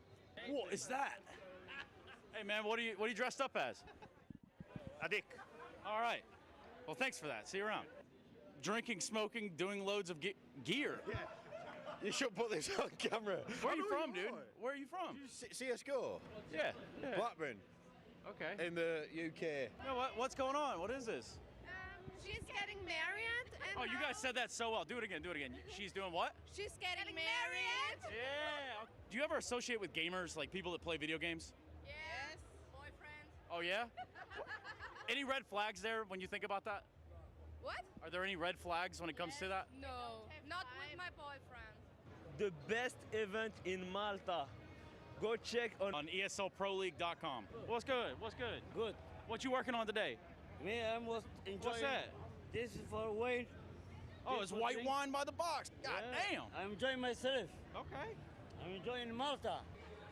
What is that? Hey man, what are you dressed up as? A dick. All right. Well, thanks for that. See you around. Drinking, smoking, doing loads of gear. Yeah. You should put this on camera. Where are you from, dude? Where are you from? CSGO? Yeah. Blackburn. Okay. In the UK. You know what's going on? What is this? She's getting married. And Oh, you guys said that so well. Do it again. Do it again. She's doing what? She's getting married. Yeah. Do you ever associate with gamers, like people that play video games? Yes. Boyfriend. Oh, yeah? Any red flags there when you think about that? What? Are there any red flags when it comes to that? No, not with my boyfriend. The best event in Malta. Go check on ESLProLeague.com. What's good? What's good? Good. What you working on today? Me, I'm was enjoying. What's that? This is for wine. Oh, it's white wine by the box. God damn. I'm enjoying myself. Okay. I'm enjoying Malta.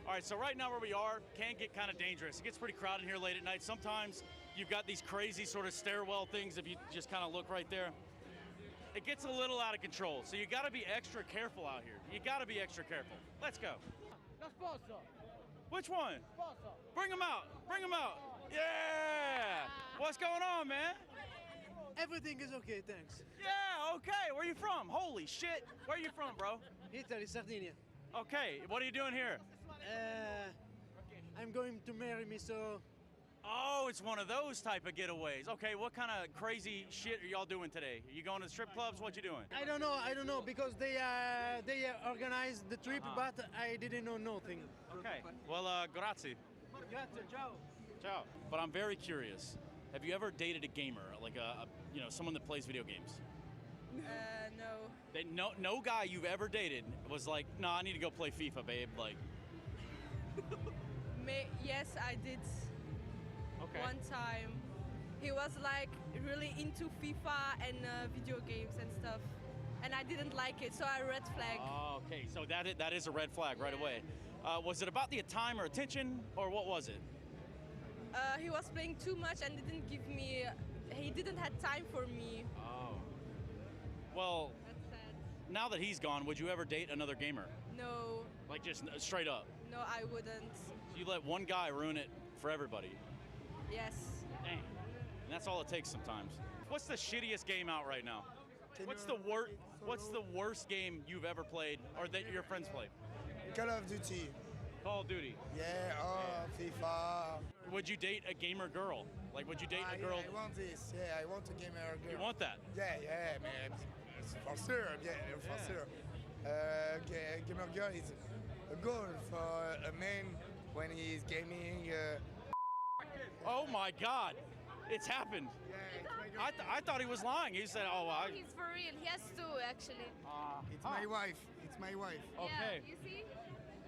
All right, so right now where we are can get kind of dangerous. It gets pretty crowded here late at night. Sometimes you've got these crazy sort of stairwell things if you just kind of look right there. It gets a little out of control, so you got to be extra careful out here. You got to be extra careful. Let's go. Which one? Bring him out. Bring him out. Yeah. What's going on, man? Everything is okay, thanks. Yeah, okay. Where you from? Holy shit. Where you from, bro? Italy, Sardinia. Okay. What are you doing here? I'm going to marry me, so... Oh, it's one of those type of getaways. Okay, what kind of crazy shit are y'all doing today? Are you going to strip clubs? What you doing? I don't know, because they organized the trip, but I didn't know nothing. Okay, well, grazie. Grazie, ciao. Ciao. But I'm very curious. Have you ever dated a gamer, like someone that plays video games? No. No guy you've ever dated was like, no, I need to go play FIFA, babe. Like. Yes, I did. Okay. One time. He was like really into FIFA and video games and stuff. And I didn't like it, so I red flag. Oh, okay, so that is a red flag right away. Was it about the time or attention, or what was it? He was playing too much and he didn't have time for me. Oh. Well, That's sad. now that he's gone, would you ever date another gamer? No, Like just straight up? no, I wouldn't. You let one guy ruin it for everybody. Yes. Dang. And that's all it takes sometimes. What's the shittiest game out right now? What's the worst game you've ever played or that your friends played? Call of Duty. Call of Duty. Yeah, FIFA. Would you date a gamer girl? Like, would you date a girl? Yeah, I want this. Yeah, I want a gamer girl. You want that? Yeah, man. For sure. Yeah, for sure. Gamer girl is a goal for a man when he's gaming. Oh my God, it's happened. I thought he was lying. He said, "Oh, He's for real. He has to actually. It's my wife. It's my wife. Okay. Yeah, you see?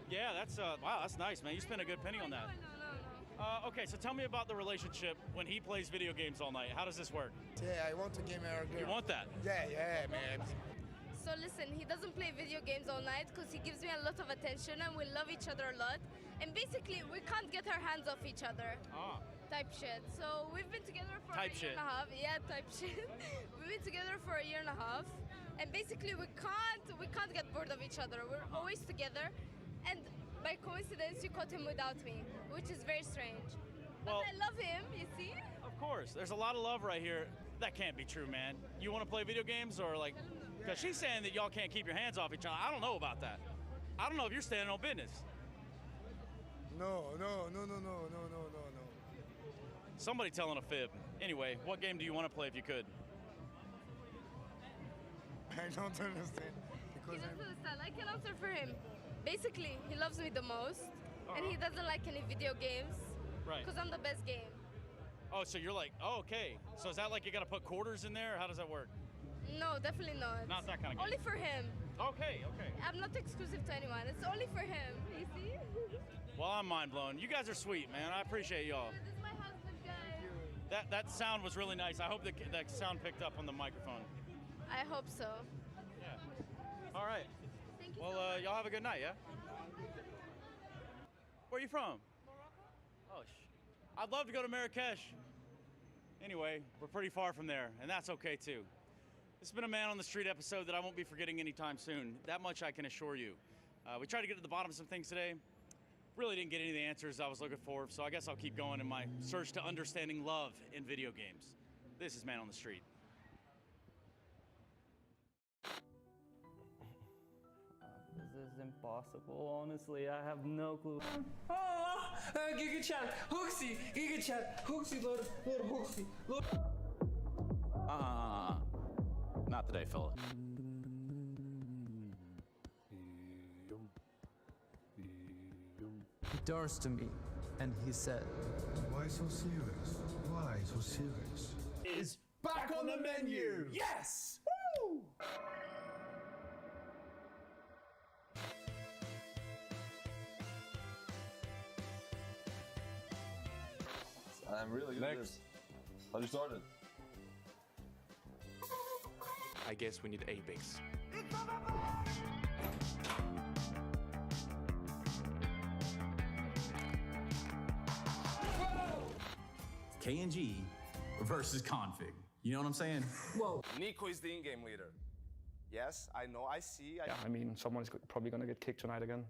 Yeah, that's wow, that's nice, man. You spent a good penny on that. No. Okay, so tell me about the relationship when he plays video games all night. How does this work? Yeah, I want a gamer girl. You want that? Yeah, man. So listen, he doesn't play video games all night because he gives me a lot of attention and we love each other a lot. And basically, we can't get our hands off each other. Type shit. So we've been together for a year and a half. Yeah, type shit. We've been together for a year and a half. And basically, we can't get bored of each other. We're always together. And by coincidence, you caught him without me, which is very strange. But I love him, you see? Of course. There's a lot of love right here. That can't be true, man. You want to play video games or like... Because she's saying that y'all can't keep your hands off each other. I don't know about that. I don't know if you're standing on business. No. Somebody telling a fib. Anyway, what game do you want to play if you could? I don't understand. He doesn't understand. I can answer for him. Basically, he loves me the most, and he doesn't like any video games. Right. Because I'm the best game. Oh, so you're like, oh, okay. So is that like you got to put quarters in there? Or how does that work? No, definitely not. Not that kind of game. Only for him. Okay. I'm not exclusive to anyone. It's only for him. You see? Well, I'm mind blown. You guys are sweet, man. I appreciate y'all. This is my husband, guys. That sound was really nice. I hope that sound picked up on the microphone. I hope so. Yeah. All right. Thank you well, so much. y'all have a good night, yeah? Where are you from? Morocco. Oh, I'd love to go to Marrakesh. Anyway, we're pretty far from there, and that's okay too. This has been a Man on the Street episode that I won't be forgetting anytime soon. That much I can assure you. We tried to get to the bottom of some things today. Really didn't get any of the answers I was looking for, so I guess I'll keep going in my search to understanding love in video games. This is Man on the Street. This is impossible, honestly. I have no clue. Giga Chat, Hooksy, Giga Chat, Hooksy, Lord Hooksy, Lord. Not today, fella. He turns to me and he said, "Why so serious? Why so serious?" Is back on the menu. Yes! Woo! I'm really good at this. How you started? I guess we need Apex. KNG versus config. You know what I'm saying? Whoa. Nico is the in-game leader. Yes, I know, I see. Yeah, I mean, someone's probably going to get kicked tonight again.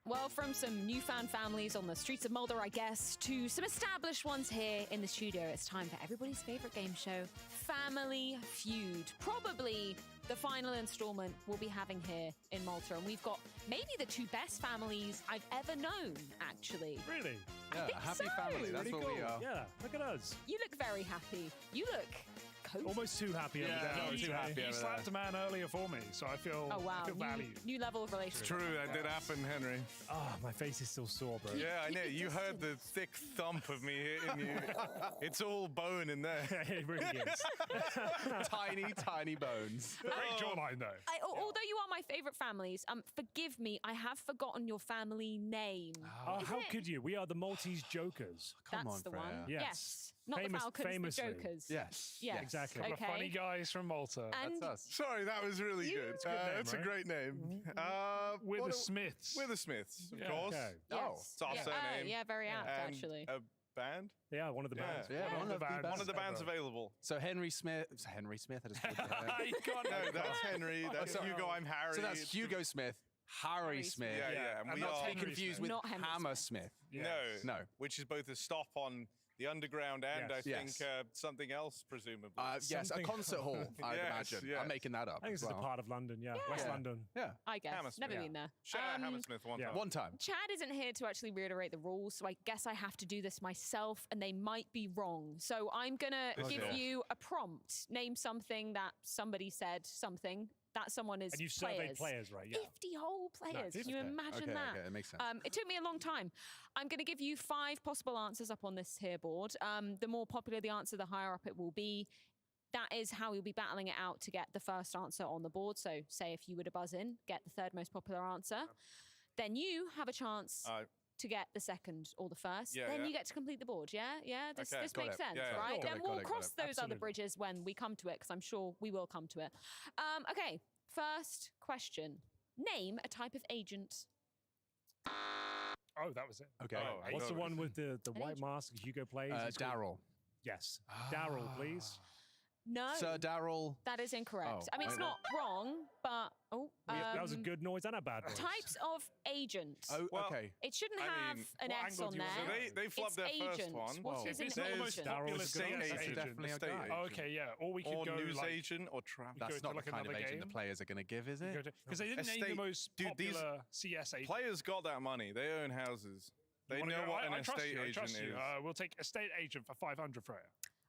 Well, from some newfound families on the streets of Mulder, I guess, to some established ones here in the studio, it's time for everybody's favorite game show, Family Feud. Probably the final installment we'll be having here in Malta. And we've got maybe the two best families I've ever known, actually. Really? I think happy so. family, that's Pretty what we cool. are. Yeah, look at us. You look very happy. You look cozy. Almost too happy over there. no, too happy He over slapped a man earlier for me, so I feel, Oh, wow. I feel valued. New level of relationship. It's true, that did happen, Henry. Ah, my face is still sore, bro. Yeah, I know. You heard the thick thump of me hitting you. It's all bone in there. It really is. Tiny, tiny bones. Great jawline, though. Although you are my favorite families, forgive me, I have forgotten your family name. Oh, Is how it? could you? We are the Maltese Jokers. That's the one. Yes. Not the Falcons, famously. the Jokers. Yes. Yes. Exactly. Okay. The funny guys from Malta. And That's us. Sorry, that was really good. It's a good name, It's a right? great name. We're what the a- Smiths. We're the Smiths, of Yeah, course. okay. Oh, Yes. it's our Yeah. surname. Yeah, very apt, And actually. a band? Yeah, one of the bands. Yeah, one of the bands. One of the bands available. So Henry Smith. I just called him. You can't No, that's Henry. That's sorry. Hugo. I'm Harry. So that's Hugo Smith, Harry Smith. Yeah, yeah. And I'm we not are to be confused with Not Henry Hammer Smith. No. No. Which is both a stop on the underground and I think Yes. something else, presumably. Yes, a concert hall, I'd Yes, imagine. yes. I'm making that up. I think as this is well. a part of London, yeah. West London. Yeah. I guess. Hammersmith. Never been there. Shout out Hammersmith one time. One time. Chad isn't here to actually reiterate the rules, so I guess I have to do this myself, and they might be wrong. So I'm going to give you a prompt. Name something that somebody said something. That someone is And you've surveyed players, right? Yeah. 50 whole players. Can you imagine Okay, that? okay, it makes sense. It took me a long time. I'm going to give you 5 possible answers up on this here board. The more popular the answer, the higher up it will be. That is how you'll be battling it out to get the first answer on the board. So say if you were to buzz in, get the third most popular answer. Then you have a chance to get the second or the first. Yeah, then yeah. you get to complete the board, yeah? Yeah, this Okay. this Got makes it. sense, Yeah, yeah. right? Got Then it, we'll got it, cross got it. those other Absolutely. bridges when we come to it, because I'm sure we will come to it. Okay, first question. Name a type of agent. Oh, that was it. Okay. Oh, I What's the thought it one with the An white agent. mask Hugo plays? He's called- Daryl. Yes. Daryl, please. No. Sir Daryl. That is incorrect. Oh, I mean, it's okay. not wrong, but that was a good noise and a bad noise. types of agent. Oh, Well, okay. It shouldn't I have mean, an what S angle on do you there. want So they flubbed It's their first agent. one. What Whoa. is an It's not the most agent? popular Estate estate agent. agent. Definitely a Estate guy. agent. Oh, okay, yeah. Or we could Or go news like, agent or travel. go That's to not like the kind of another agent the game. players are going to give, is it? because they didn't name the Estate- most Dude, these popular CS agent. Players got that money. They own houses. They Wanna know go? what an I trust estate you, I agent trust is. you. We'll take estate agent for 500 for it.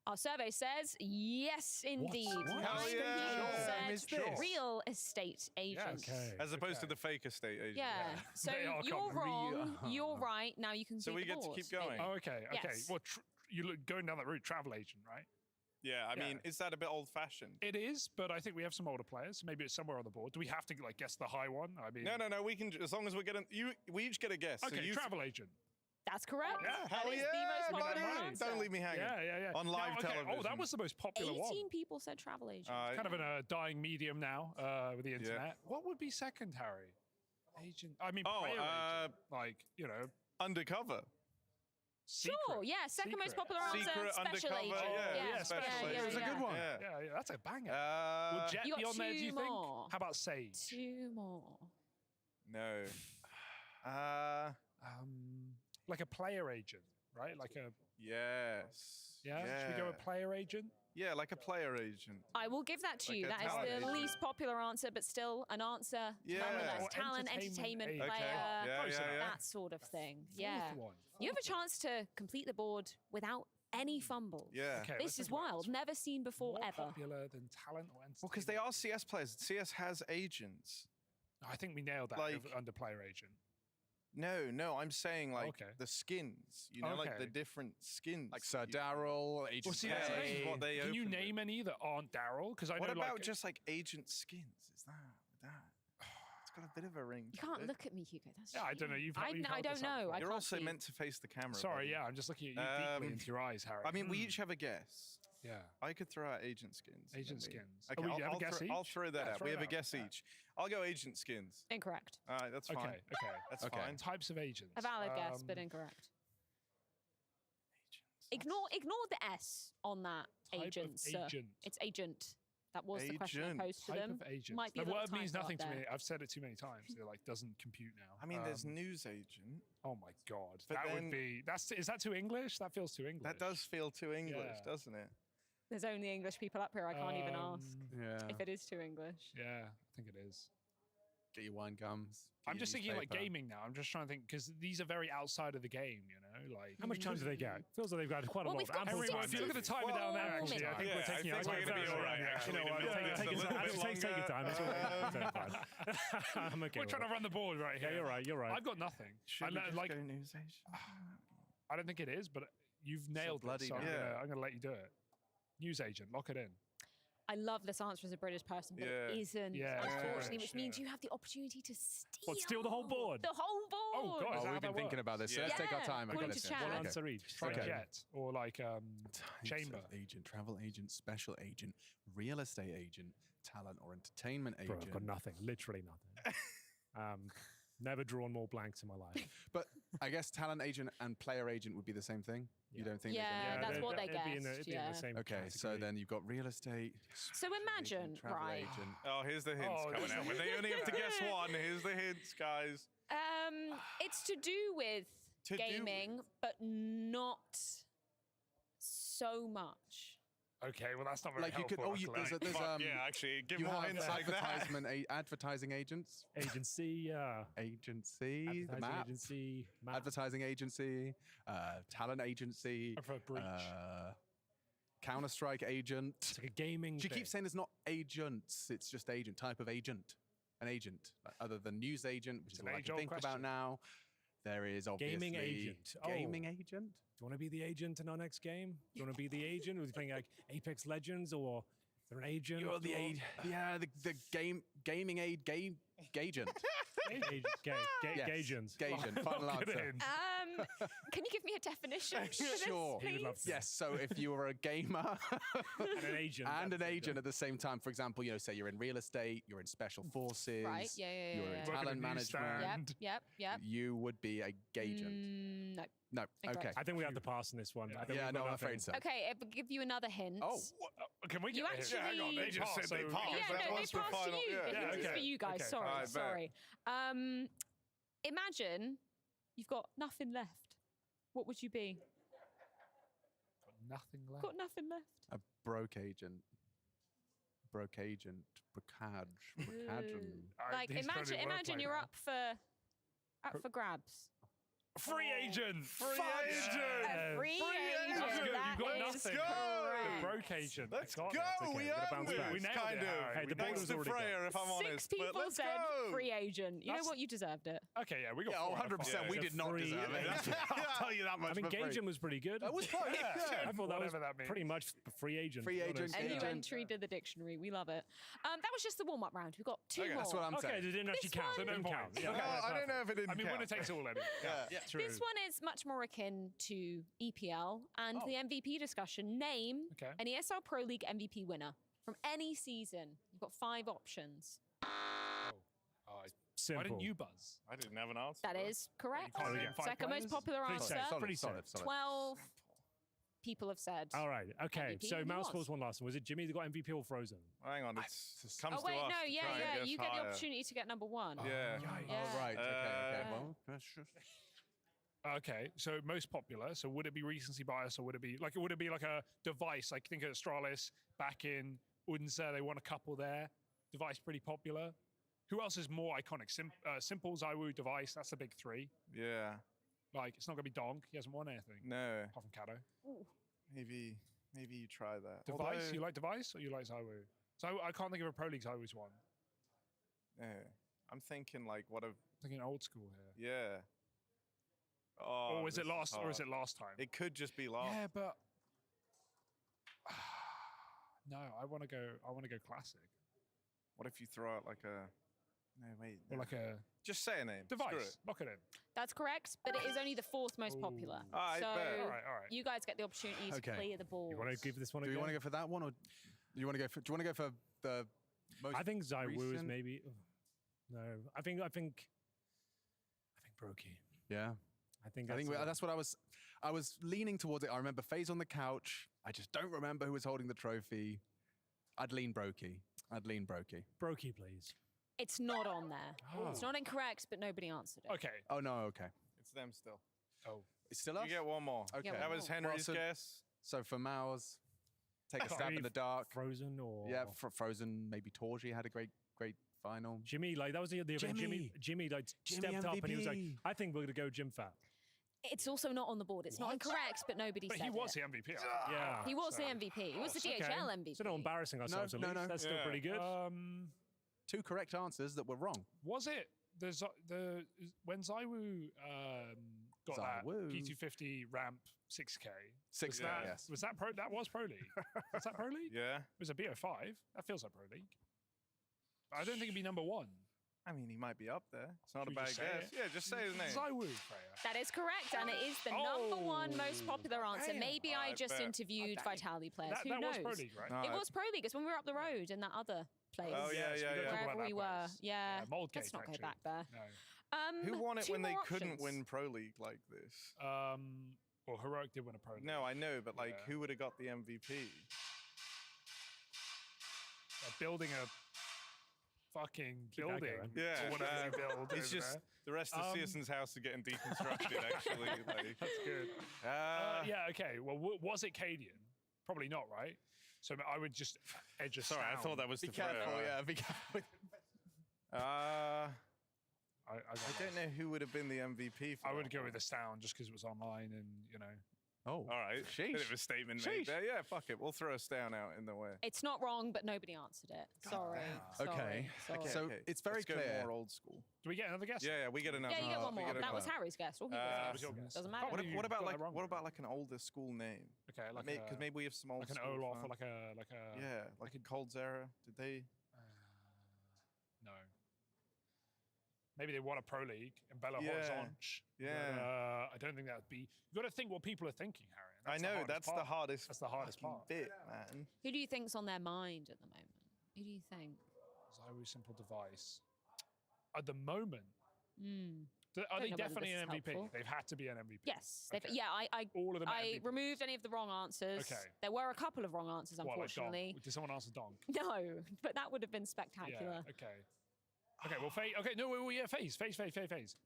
Our survey says yes, indeed. What? 9 Hell people yeah. Is said this? real estate agent. As opposed to the fake estate agent. Yeah. So They are you're common. wrong. You're right. Now you can. So we complete the get to board, keep going. maybe. Oh, okay, okay. Yes. Well, you look going down that route, travel agent, right? Yeah, I Yeah. mean, is that a bit old-fashioned? It is, but I think we have some older players. Maybe it's somewhere on the board. Do we have to like guess the high one? I mean, No. We can, as long as we're getting, we each get a guess. Okay, so you travel agent. That's correct. Yeah, That hell is yeah, the most popular buddy. answer. Don't leave me hanging. Yeah. On live Now, okay. television. Oh, that was the most popular 18 one. people said travel agent. Kind of in a dying medium now with the internet. What would be second, Harry? Agent. I mean, player agent. Like, you know. Undercover. Sure, yeah, second most popular answer, Secret, special undercover, agent. yeah, special agent. agent. It's a good one. Yeah. Yeah, that's a banger. Will Jet You be got on there, do you two think? more. How about Sage? 2 more. No. Like a player agent, right? Like a Yes. yeah. Should we go with player agent? Yeah, like a player agent. I will give that to Like you. a That is talent the agent. least popular answer, but still an answer. Yeah. Nonetheless, Or talent, entertainment entertainment agent. player, Okay. Yeah. that sort of thing. Yeah. Fourth one. You have a chance to complete the board without any fumbles. Yeah. Okay, This let's is think about wild. this. Never seen before, More ever. popular than talent or entertainment? Well, because they are CS players. CS has agents. I think we nailed that Like- under player agent. No, I'm saying like Okay. the skins. You know, like the Okay. different skins. Like Sir Daryl, Agent Well, see, Yeah, that's the this is thing. what they Can you open with. name any that aren't Daryl? Because I What know about like, just like agent skins? Is that? It's got a bit of a ring. You to can't it. look at me, Hugo. That's Yeah, I don't know. I don't know. I You're can't also see. meant to face the camera. Sorry, buddy. yeah, I'm just looking at you deeply into your eyes, Harry. I mean, we each have a guess. Yeah. I could throw out agent skins. and Agent then we- skins. Okay, Oh, we I'll, have a I'll guess throw, I'll each? throw that Yeah, out. throw We it have a out. guess each. I'll go agent skins. Incorrect. All right, that's fine. Okay. That's Okay. fine. Types of agents. A valid guess, but incorrect. Ignore the S on that Type of agent, sir. agent. It's agent. That was the question I Agent. posed to Type them. of agent. Might be a the little word means typo up nothing to there. me. I've said it too many times. It like doesn't compute now. I mean, there's news agent. Oh my god, But that would then- be. Is that too English? That feels too English. That does feel too English, Yeah. doesn't it? There's only English people up here. I can't even ask Yeah. if it is too English. Yeah, I think it is. Get your wine gums. get I'm your just thinking like newspaper. gaming now. I'm just trying to think because these are very outside of the game. You know, like How much time do they get? Feels like they've got quite a Well, lot we've of got ample Henry, well, time. if you look at the timer down there, actually, I think Yeah, we're I taking think our time. we're gonna be all right, actually. You know what? Yeah, Take it's a your little time. bit Take your longer. time. It's all right. It's fine. I'm okay. We're with trying to it. run the board right here. Yeah, you're right. You're right. I've got nothing. Should I we le- just like, go news agent? I don't think it is, but you've nailed it. bloody So yeah. I'm gonna let you do it. News agent, lock it in. I love this answer as a British person, but it Yeah. isn't, Yeah, it's unfortunately, British, which means yeah. you have the opportunity to steal. What, steal the whole board? The whole board. God, is that Oh, how we've been that thinking works? about this. Yeah. Let's take our Yeah, time. I according got to this. chat. One Okay. answer each. Like Okay. jet or like Types chamber. of agent, travel agent, special agent, real estate agent, talent or entertainment Bro, agent. I've got nothing. Literally nothing. Never drawn more blanks in my life. But I guess talent agent and player agent would be the same thing. You don't think? Yeah, that's what they it'd be in the, guessed, it'd be in yeah. the same Okay, so category. then you've got real estate. So imagine, travel right? agent. Oh, here's the hints Oh, coming this out. is- But they only have to guess one. Here's the hints, guys. It's to do with To do gaming, but not so much. Okay, well that's not very Like you helpful. could. Oh, you, luckily. there's Fuck, yeah, actually, give you more have hints like that. advertising agents, Agency, agency, the advertising map, agency, map. advertising agency, talent agency, For breach. Counter-Strike agent. It's like a gaming She thing. keeps saying it's not agents, it's just agent, type of agent. An agent. Other than news agent, which is an what I can age-old think about question. now. There is obviously Gaming agent. Oh. Gaming agent? Do you want to be the agent in our next game? Do you want to be the agent? Are you playing like Apex Legends or is there an agent? You're the or- aid. Yeah, the gaming aid agent. Agents. Gagent. Final Lock it answer. in. Can you give me a definition for this, Sure. He would please? love to. Yes. So if you were a gamer And an agent. and an that's it, agent yeah. at the same time, for example, say you're in real estate, you're in special forces, Right, yeah, you're in yeah. Work at a talent management, Yep. you would be a gagent. No. No. Incorrect. Okay. I think we have to pass on this one. I think Yeah, we've no, got I'm nothing. afraid so. Okay, I'll give you another hint. Oh, Can we get You a hint? actually- Yeah, hang on. They just said they Yeah, passed. no, that they was for passed to final- you. yeah. The hint is okay. for you guys. Okay. Sorry, I bet. sorry. Imagine you've got nothing left. What would you be? Got nothing left. Got nothing left. a broke agent. Broke agent. Brocage. Brocagent. Like He's trying to do imagine wordplay you're now. up for grabs. Free agent. Free agent. A free agent. That's good. That You've got is nothing. correct. The broke agent. Let's Got go. it. We gotta earned bounce back. this, We nailed kind it, of. Harry. Hey, the Thanks border's to already Freya, gone. if I'm honest. Six people but let's said go. free agent. You know That's- what? You deserved it. Okay, yeah, we got Yeah, four out of 100%. five. We It's did a not free deserve it. agent. I'll tell you that much. I mean, for free. Gagent was pretty good. That was fun. Yeah. Yeah. I thought that was Whatever that means. pretty much free agent. Free to be honest. agent, A new Agent. entry to the dictionary. We love it. That was just the warm-up round. We've got two Okay, more. That's what I'm Okay, saying. it didn't actually This count. one- It didn't No count. points. Yeah, No, okay, I don't perfect. know if it didn't I mean, count. winner takes all, Eddie. Yeah. True. This one is much more akin to EPL and Oh. the MVP discussion. Name Okay. an ESL Pro League MVP winner from any season. You've got 5 options. Oh, Simple. Why didn't you buzz? I didn't have an answer. That is correct. can't really get 5 Second most players? popular Pretty answer. safe, pretty safe. 12 people have said. All right. Okay. MVP, So who Mousepad was? won last one. Was it Jimmy that got MVP or Frozen? Hang on, it comes Oh, wait, to us no, to yeah, try and yeah. guess You get the higher. opportunity to get number 1. Yeah. Yeah. Right. Okay. Well, Okay, so most popular. So would it be recency bias, or would it be like a device? Like think of Astralis back in Odense. They won a couple there. Device pretty popular. Who else is more iconic? Simple, Zywoo, Device. That's the big 3. Yeah. Like it's not gonna be Donk. He hasn't won anything. No. Apart from Kato. Maybe you try that. Device. Although- You like Device or you like Zywoo? So I can't think of a Pro League Zywoo's won. Yeah. I'm thinking like what a. Thinking old school here. Yeah. Oh, Or is it this last? Or is hard. it last time? It could just be last. Yeah, but no. I want to go classic. What if you throw out like a? No, wait. Or like a. Just say a name. Screw Device. it. Lock it in. That's correct, but it is only the 4th most popular. I so bet. All right. you guys get the opportunity to Okay. clear the ball. You want to give this one a Do go? you want to go for that one, or do you want to go for? Do you want to go for the most? I think Zywoo is recent? maybe. No, I think Brokey. Yeah. I think that's what I was leaning towards it. I remember FaZe on the couch. I just don't remember who was holding the trophy. I'd lean Brokey. Brokey, please. It's not on there. Oh. It's not incorrect, but nobody answered it. Okay. Oh no. Okay. It's them still. Oh. It's still us. You get one more. Okay. Yeah, That one was more. Henry's Well, guess. So for Mouse, take a Can't stab in really the dark. Frozen or Yeah, Frozen. Maybe Torji had a great final. Jimmy, like that was the event. Jimmy like stepped up and he was like, MVP. I think we're gonna go Jim Fat. It's also not on the board. It's not incorrect, but nobody But said he was it. the MVP. Yeah. He was the MVP. He was the DHL MVP. So not embarrassing ourselves. No, at least. no. That's still Yeah. pretty good. 2 correct answers that were wrong. Was it the when Zywoo got Zywoo. that P250 ramp 6K? 6K, Was that, yes. Was that pro? That was Pro League. Was that Pro League? Yeah. It was a BO5. That feels like Pro League. I don't think it'd be number 1. I mean, he might be up there. It's not Should we a bad just say guess. it? Yeah, just say his name. Zywoo, Freya. That is correct, and it is the number 1 most popular answer. Damn. Maybe I I just bet. interviewed Vitality players. That, Who that knows? was Pro League, right? No, It was Pro League. It's when we were up the road in that other place. Oh, yeah, Yes, we yeah, don't yeah. talk about Wherever that we were. place. Yeah. Mold Let's Cage, not actually. go back there. No. Who won it 2 when they more couldn't options. win Pro League like this? Well, Heroic did win a Pro League. No, I know, but like, Yeah. who would have got the MVP? Building a fucking Keep that building. going. Yeah, Or whatever you build it's over just there. the rest of Searson's house is getting deconstructed. Actually, like, That's good. Yeah, okay. Well, was it Cadian? Probably not, right? So I would just edge a sorry, I thought that was Be the careful, Freya. yeah. Be careful. I don't know who would have been the MVP. For I would that go one. with the sound just because it was online and, you know. Oh, all right. Sheesh. Bit of a statement made Sheesh. there. Yeah, fuck it. We'll throw a down out in the way. It's not wrong, but nobody answered it. Sorry. Okay. Sorry. So it's very Let's clear. Go more old school. Do we get another guess? Yeah, we get another. Yeah, you get one we more. get That was another. Harry's guess. Or he was your guess. guess. Doesn't matter. What about got like that wrong, what about like an older school name? Okay, like because maybe we have some old like an school Olaf fans. or like a Yeah, like a Cold's era. Did they? no. Maybe they won a Pro League and Bella Yeah. Horizonte. Yeah. But, I don't think that'd be. You've got to think what people are thinking, Harry. I know that's the hardest. That's the hardest fucking part. bit, man. Who do you think's on their mind at the moment? Who do you think? Zywoo Simple Device. At the moment, are Don't they know whether definitely this an is MVP? helpful. They've had to be an MVP. Yes. Okay. Yeah, I All of them are I MVP. removed any of the wrong answers. Okay. There were a couple of wrong answers, What, like unfortunately. Donk? Did someone answer Donk? No, but that would have been spectacular. Yeah. Okay. Okay. Well, okay. No. Yeah. Phase.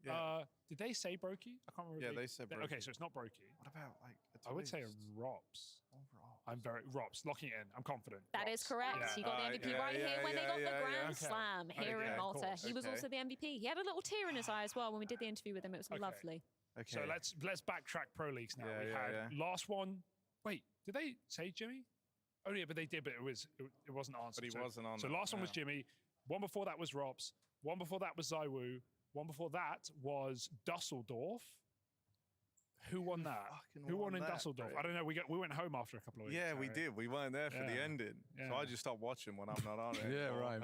Yeah. Did they say Brokey? I can't remember. Yeah, if they said Okay, Brokey. so it's not Brokey. What about like? I would say a twist? Rops. Oh, Rops. I'm very Rops. Locking it in. I'm confident. That is Rops. correct. Yeah. He got the MVP right here when they got the Grand Slam here in Okay, Malta. cool. He was Okay. also the MVP. He had a little tear in his eye as well when we did the interview with him. It was Okay. lovely. Okay. So let's backtrack Pro Leagues now. Yeah, we yeah, had yeah. last one. Wait, did they say Jimmy? Oh yeah, but they did. But it wasn't answered. But he wasn't on So it, last one was yeah. Jimmy. One before that was Rops. One before that was Zywoo. One before that was Dusseldorf. Who won that? fucking Who won won in that, Dusseldorf? bro? I don't know. We went home after a couple of weeks. Yeah, we so- did. We weren't there for the Yeah. ending, so Yeah. I just stopped watching when I'm not on it. Yeah, anymore. right.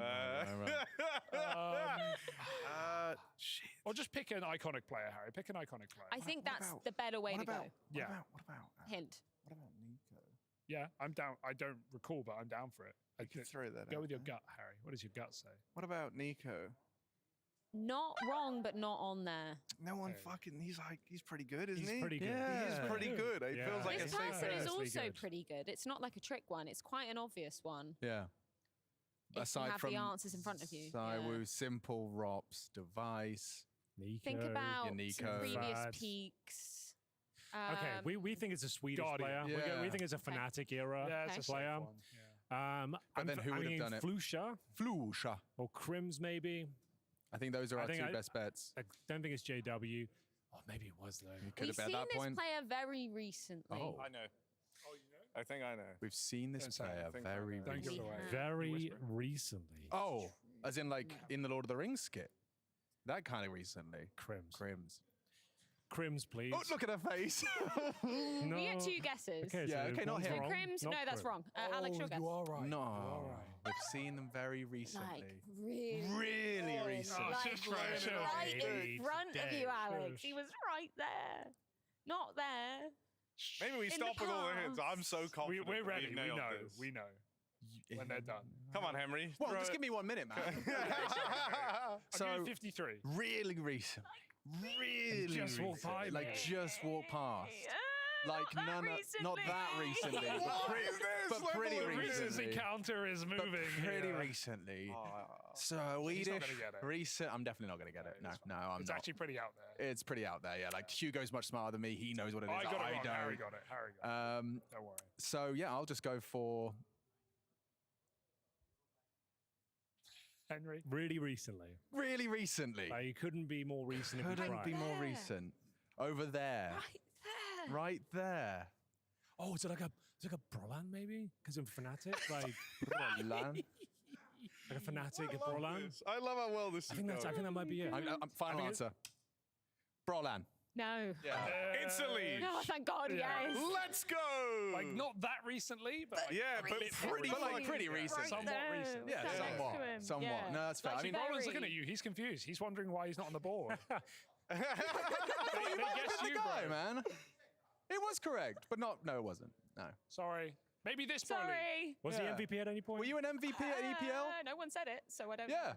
Shit. Or just pick an iconic player, Harry. Pick an iconic player. I think that's the better way to go. Yeah. What about? Hint. What about Nico? Yeah, I'm down. I don't recall, but I'm down for it. You can throw that Go out with your there. gut, Harry. What does your gut say? What about Nico? Not wrong, but not on there. No one fucking. He's pretty good, isn't he? He's pretty good. Yeah. He's pretty good. It feels like This a safe person is bet. also pretty good. It's not like a trick one. It's quite an obvious one. Yeah. If you have the answers in front of you. Saiwu, Simple, Rops, Device. Nico. Think about some Nico. previous Fad. peaks. Okay, we think it's a Swedish player. Yeah. We think it's a Fnatic era Yeah, it's a safe player. one. But then who would have done it? Flusha or Crims maybe. I think those are our think two best bets. I don't think it's JW. Oh, maybe it was though. Could We've have been seen at that this point. player very recently. Oh. I know. I think I know. We've seen this player very Don't give it away. Very recently. Oh, as in like in the Lord of the Rings skit. That kind of recently. Crims, please. Oh, look at her face. No. We get two guesses. Okay, Yeah, so okay, not one's him. wrong, Crims? not No, that's Crim. wrong. Alex, your guess. You are right. No, we've seen them very recently. Like, really? Really recently. Right in front of you, Alex. He was right there. Not there. Maybe we In stop the with all the hints. past. I'm so confident. We're that ready. we've We nailed know. this. We know. When they're done. Come on, Henry. Well, throw just it. give me 1 minute, man. I'll So- give you 53. Really recently. Really Just walked by like me. just walked past. Like not that none, not that recently, but, What is this? but pretty Level of Recency recently. counter is But moving. pretty here. recently. He's not Swedish, gonna get it. recent. I'm definitely not going to get it. No, I'm It's not. actually pretty out there. It's pretty out there, yeah. Like Hugo's much smarter than me. He knows what it is. I got it wrong. don't. Harry got it. Harry got it. Don't worry. So yeah, I'll just go for Henry. Really recently. really recently. Like, it couldn't be more recent if we Couldn't tried. be more recent. Over there. Right there. Oh, is it like a Brolan maybe? Because I'm Fnatic, like Brolan. like a Fnatic at Brolan. I love how well this I is think going. that might be it. I'm final think answer. Brolan. No. It's a lead. Oh, thank God, Yeah. yes. Let's go. Like, not that recently, but like, Yeah, but pretty But like fucking- pretty recent. Right somewhat there. recent. Yeah, Sat next somewhat. to him. Somewhat. Yeah. No, that's fair. I Actually, mean, Roland's very- looking at you. He's confused. He's wondering why he's not on the board. you they guessed the you, guy, bro. man. It was correct, but not. No, it wasn't. No. Sorry. Maybe this probably. Sorry. Was Yeah. he MVP at any point? Were you an MVP at EPL? No one said it, so I don't Yeah. know.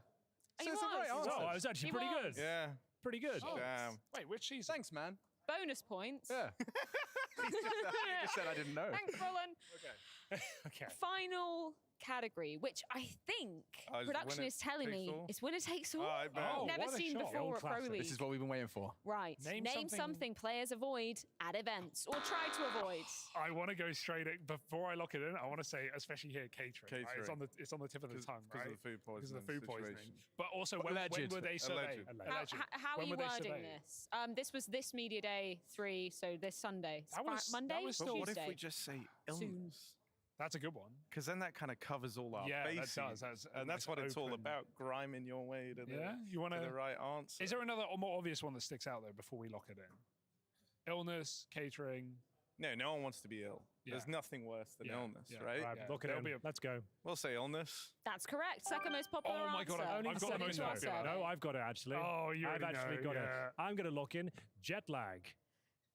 So He it's a great was. answer. Oh, I was actually He pretty was. good. Yeah. Pretty good. Oh. Damn. Wait, which season? Thanks, man. Bonus points. Yeah. You just said I didn't know. Thanks, Roland. Okay. Final category, which I think is production winner is telling takes me all? is winner takes all. I bet. Oh, Never what a seen shot. before Old at Pro classic. League. This is what we've been waiting for. Right. Name Name something players avoid at events or try to avoid. I want to go straight in. Before I lock it in, I want to say, especially here, catering. Right? Catering. It's on the tip of the tongue, Because right? of the food Because poisoning. of the food poisoning. situation. But also, when Alleged. were they surveyed? Alleged. Alleged. How are When you were they wording surveyed? this? This was this media day 3, so this Sunday. That was- Monday, that was still- Tuesday. What if we just say illness? That's a good one. Because then that kind of covers all our Yeah, that bases. does. That's a and that's nice what it's all open- about, griming your way to the, Yeah, you want to the right answer. Is there another or more obvious one that sticks out there before we lock it in? Illness, catering. No one wants to be ill. Yeah. There's nothing worse than Yeah, illness, yeah. right? Right, Yeah, look at there'll him. be a- Let's go. We'll say illness. That's correct. Second most popular Oh my God, answer. I've got the According most to our popular. survey. No, I've got it actually. Oh, you I've already actually know, got yeah. it. I'm going to lock in jet lag.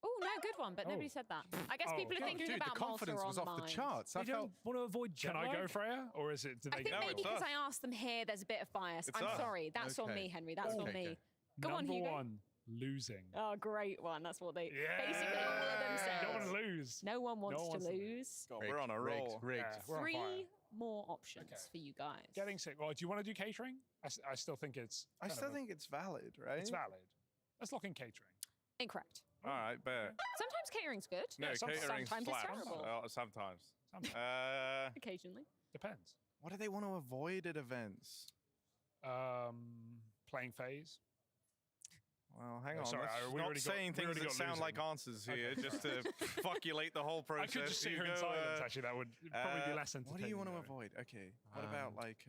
Oh, no, good one, but nobody said that. I guess Oh, people are God, thinking Dude, about the confidence Malta was on off the mind. charts. They I felt don't want to avoid jet Can I lag. go, Freya? Or is it? Do I they think get No, maybe it's because us. I asked them here, there's a bit of bias. It's I'm us. sorry. That's on Okay. me, Henry. That's on me. Go on, Number Hugo. one, losing. Oh, great one. That's what they Yeah. basically all of them said. Don't want to lose. No one wants one to wants to lose. God, we're on a roll. Rigged. Yeah, we're on fire. 3 more options Okay. for you guys. Getting sick. Well, do you want to do catering? I still think it's. I kind of still a- think it's valid, right? it's valid. Let's lock in catering. Incorrect. All right, bet. Sometimes catering's good. No, catering sometimes it's slaps. terrible. Sometimes. Occasionally. Depends. What do they want to avoid at events? Playing phase. Well, hang Oh, on. sorry, let's we not already got- saying we things already that got sound like losing. answers here, just to fuckulate the whole process. I could just sit here in Hugo, silence. Actually, that would probably be less entertaining. What do you want to though. avoid? Okay. What about like?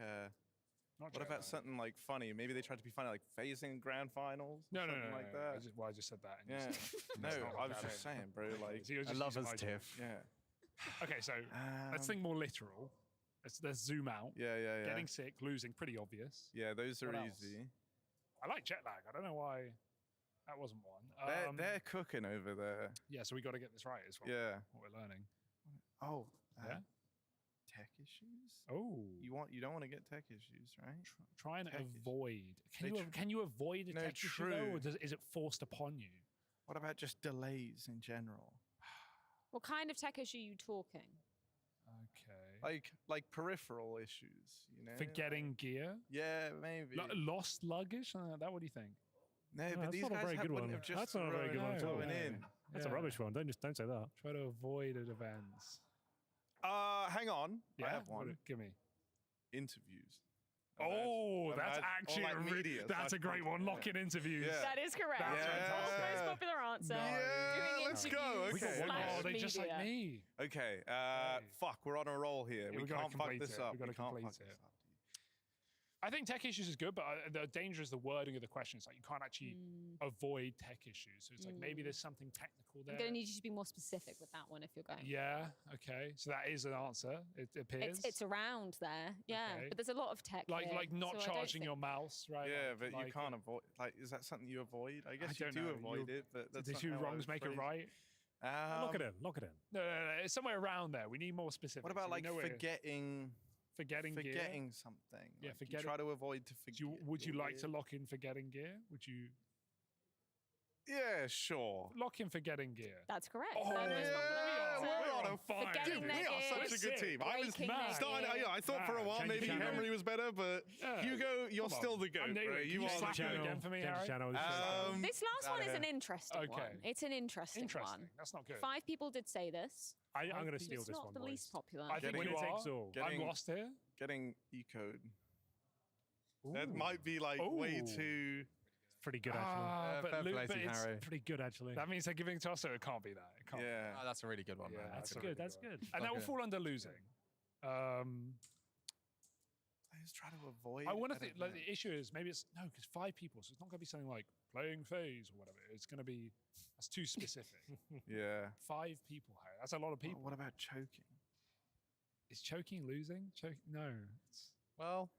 Not What about something like funny? Maybe they tried to be funny, like phasing grand finals. No, or no, something no, like no. that. I just said that. and Yeah. just- No, let's not I lock was that just in. saying, bro. Like, So you're I just love using us, my Tiff. yeah. Okay, so let's think more literal. Let's zoom out. Yeah. Getting sick, losing, pretty obvious. Yeah, those are What else? easy. I like jet lag. I don't know why that wasn't one. They're cooking over there. Yeah, so we got to get this right as well. Yeah. What we're learning. Oh. Yeah. tech issues. Oh, You don't want to get tech issues, right? Try and Tech issues. avoid. They Can you avoid a No, tech issue though, or true. is it forced upon you? What about just delays in general? What kind of tech issue are you talking? Okay. Like peripheral issues, you know? Forgetting gear? Yeah, maybe. Lost luggage? Something like that? What do you think? No, No, but that's these not a guys very good wouldn't one. have just That's not a very good one at all. going in. That's a Yeah. rubbish one. Don't say that. Try to avoid events. Hang on. Yeah? I have What- one. Give me. Interviews. Oh, I've that's had- actually or like media, that's a great one. Lock-in interviews. Yeah. That is correct. That's fantastic. Most popular answer. Yeah, let's go. Interviews Okay. slash Oh, they just like media. me. Okay. Fuck, we're on a roll here. Yeah, we we gotta can't fuck complete this it. up. We gotta We can't complete fuck it. this up. I think tech issues is good, but the danger is the wording of the question. It's like you can't actually avoid tech issues. So it's like maybe there's something technical there. I'm going to need you to be more specific with that one if you're going. Yeah. Okay. So that is an answer. It appears. It's around there, yeah. Okay. But there's a lot of tech like here, not so I don't charging think- your mouse, right? Yeah, Like- but you like, can't avoid. Like, is that something you avoid? I guess you don't do know. avoid it, but that's the not two how I wrongs would make it phrase right. Lock it in. Lock it in. No, it's somewhere around there. We need more specific. What about like forgetting gear? something? Yeah, Like, you forgetting. try to avoid to forget. Would you like to lock in forgetting gear? Would you Yeah, sure. lock in forgetting gear? That's correct. Oh, Third most popular yeah, answer. we're on fire. Forgetting Dude, their we are gear, such a good team. I was breaking their starting. gear. I thought for a while Change maybe channel. Henry was better, but Hugo, you're Come on. still the goat, I'm nailing bro. it. You Can are slack the it goat. again for me, Change Harry? channel. This last one is an interesting Okay. one. It's an interesting one. That's not good. 5 people did say this. I'm going to steal It's this not one, the boys. least popular. I think Getting- you Winner are. takes all. I'm lost here. Getting E-code. That might be like way Ooh. too. Pretty good, actually. But fair Luke, play but to it's- Harry. Pretty good, actually. That means they're giving it to us, so it can't be that. It can't. Be. Yeah. Oh, that's a really good one, man. Yeah, That's a good. really That's one. good. And that will Okay. fall under losing. I just try to avoid. I want to don't think. Like, know. the issue is maybe it's no, because 5 people, so it's not going to be something like playing phase or whatever. It's going to be that's too specific. Yeah. 5 people, Harry. That's a lot of people. What about choking? Is choking losing? No. Well,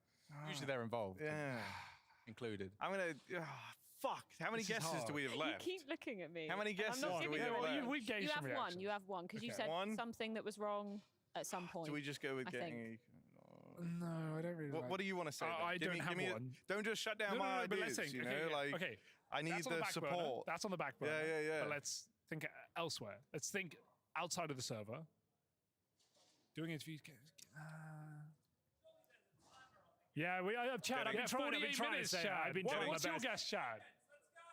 usually they're involved. Yeah. Included. I'm gonna. Fuck. How many This is guesses do hard. we have left? You keep looking at me. How many and guesses I'm not do we giving have you left? any. We've gauged You some have one. reactions. You have one because you Okay. said One? something that was wrong at some point. Do we just go with I getting? No, I don't really. What do you want to say? then? I Give don't me- have give me a- one. Don't just shut down No, my but ideas. let's think. You Okay, know, yeah, like okay. I need That's on the back burner. support. That's on the back burner. Yeah. But let's think elsewhere. Let's think outside of the server. Doing interviews. Yeah, Chad, I've been trying. I've been trying to say it. I've been trying What's my your best. guess, Chad?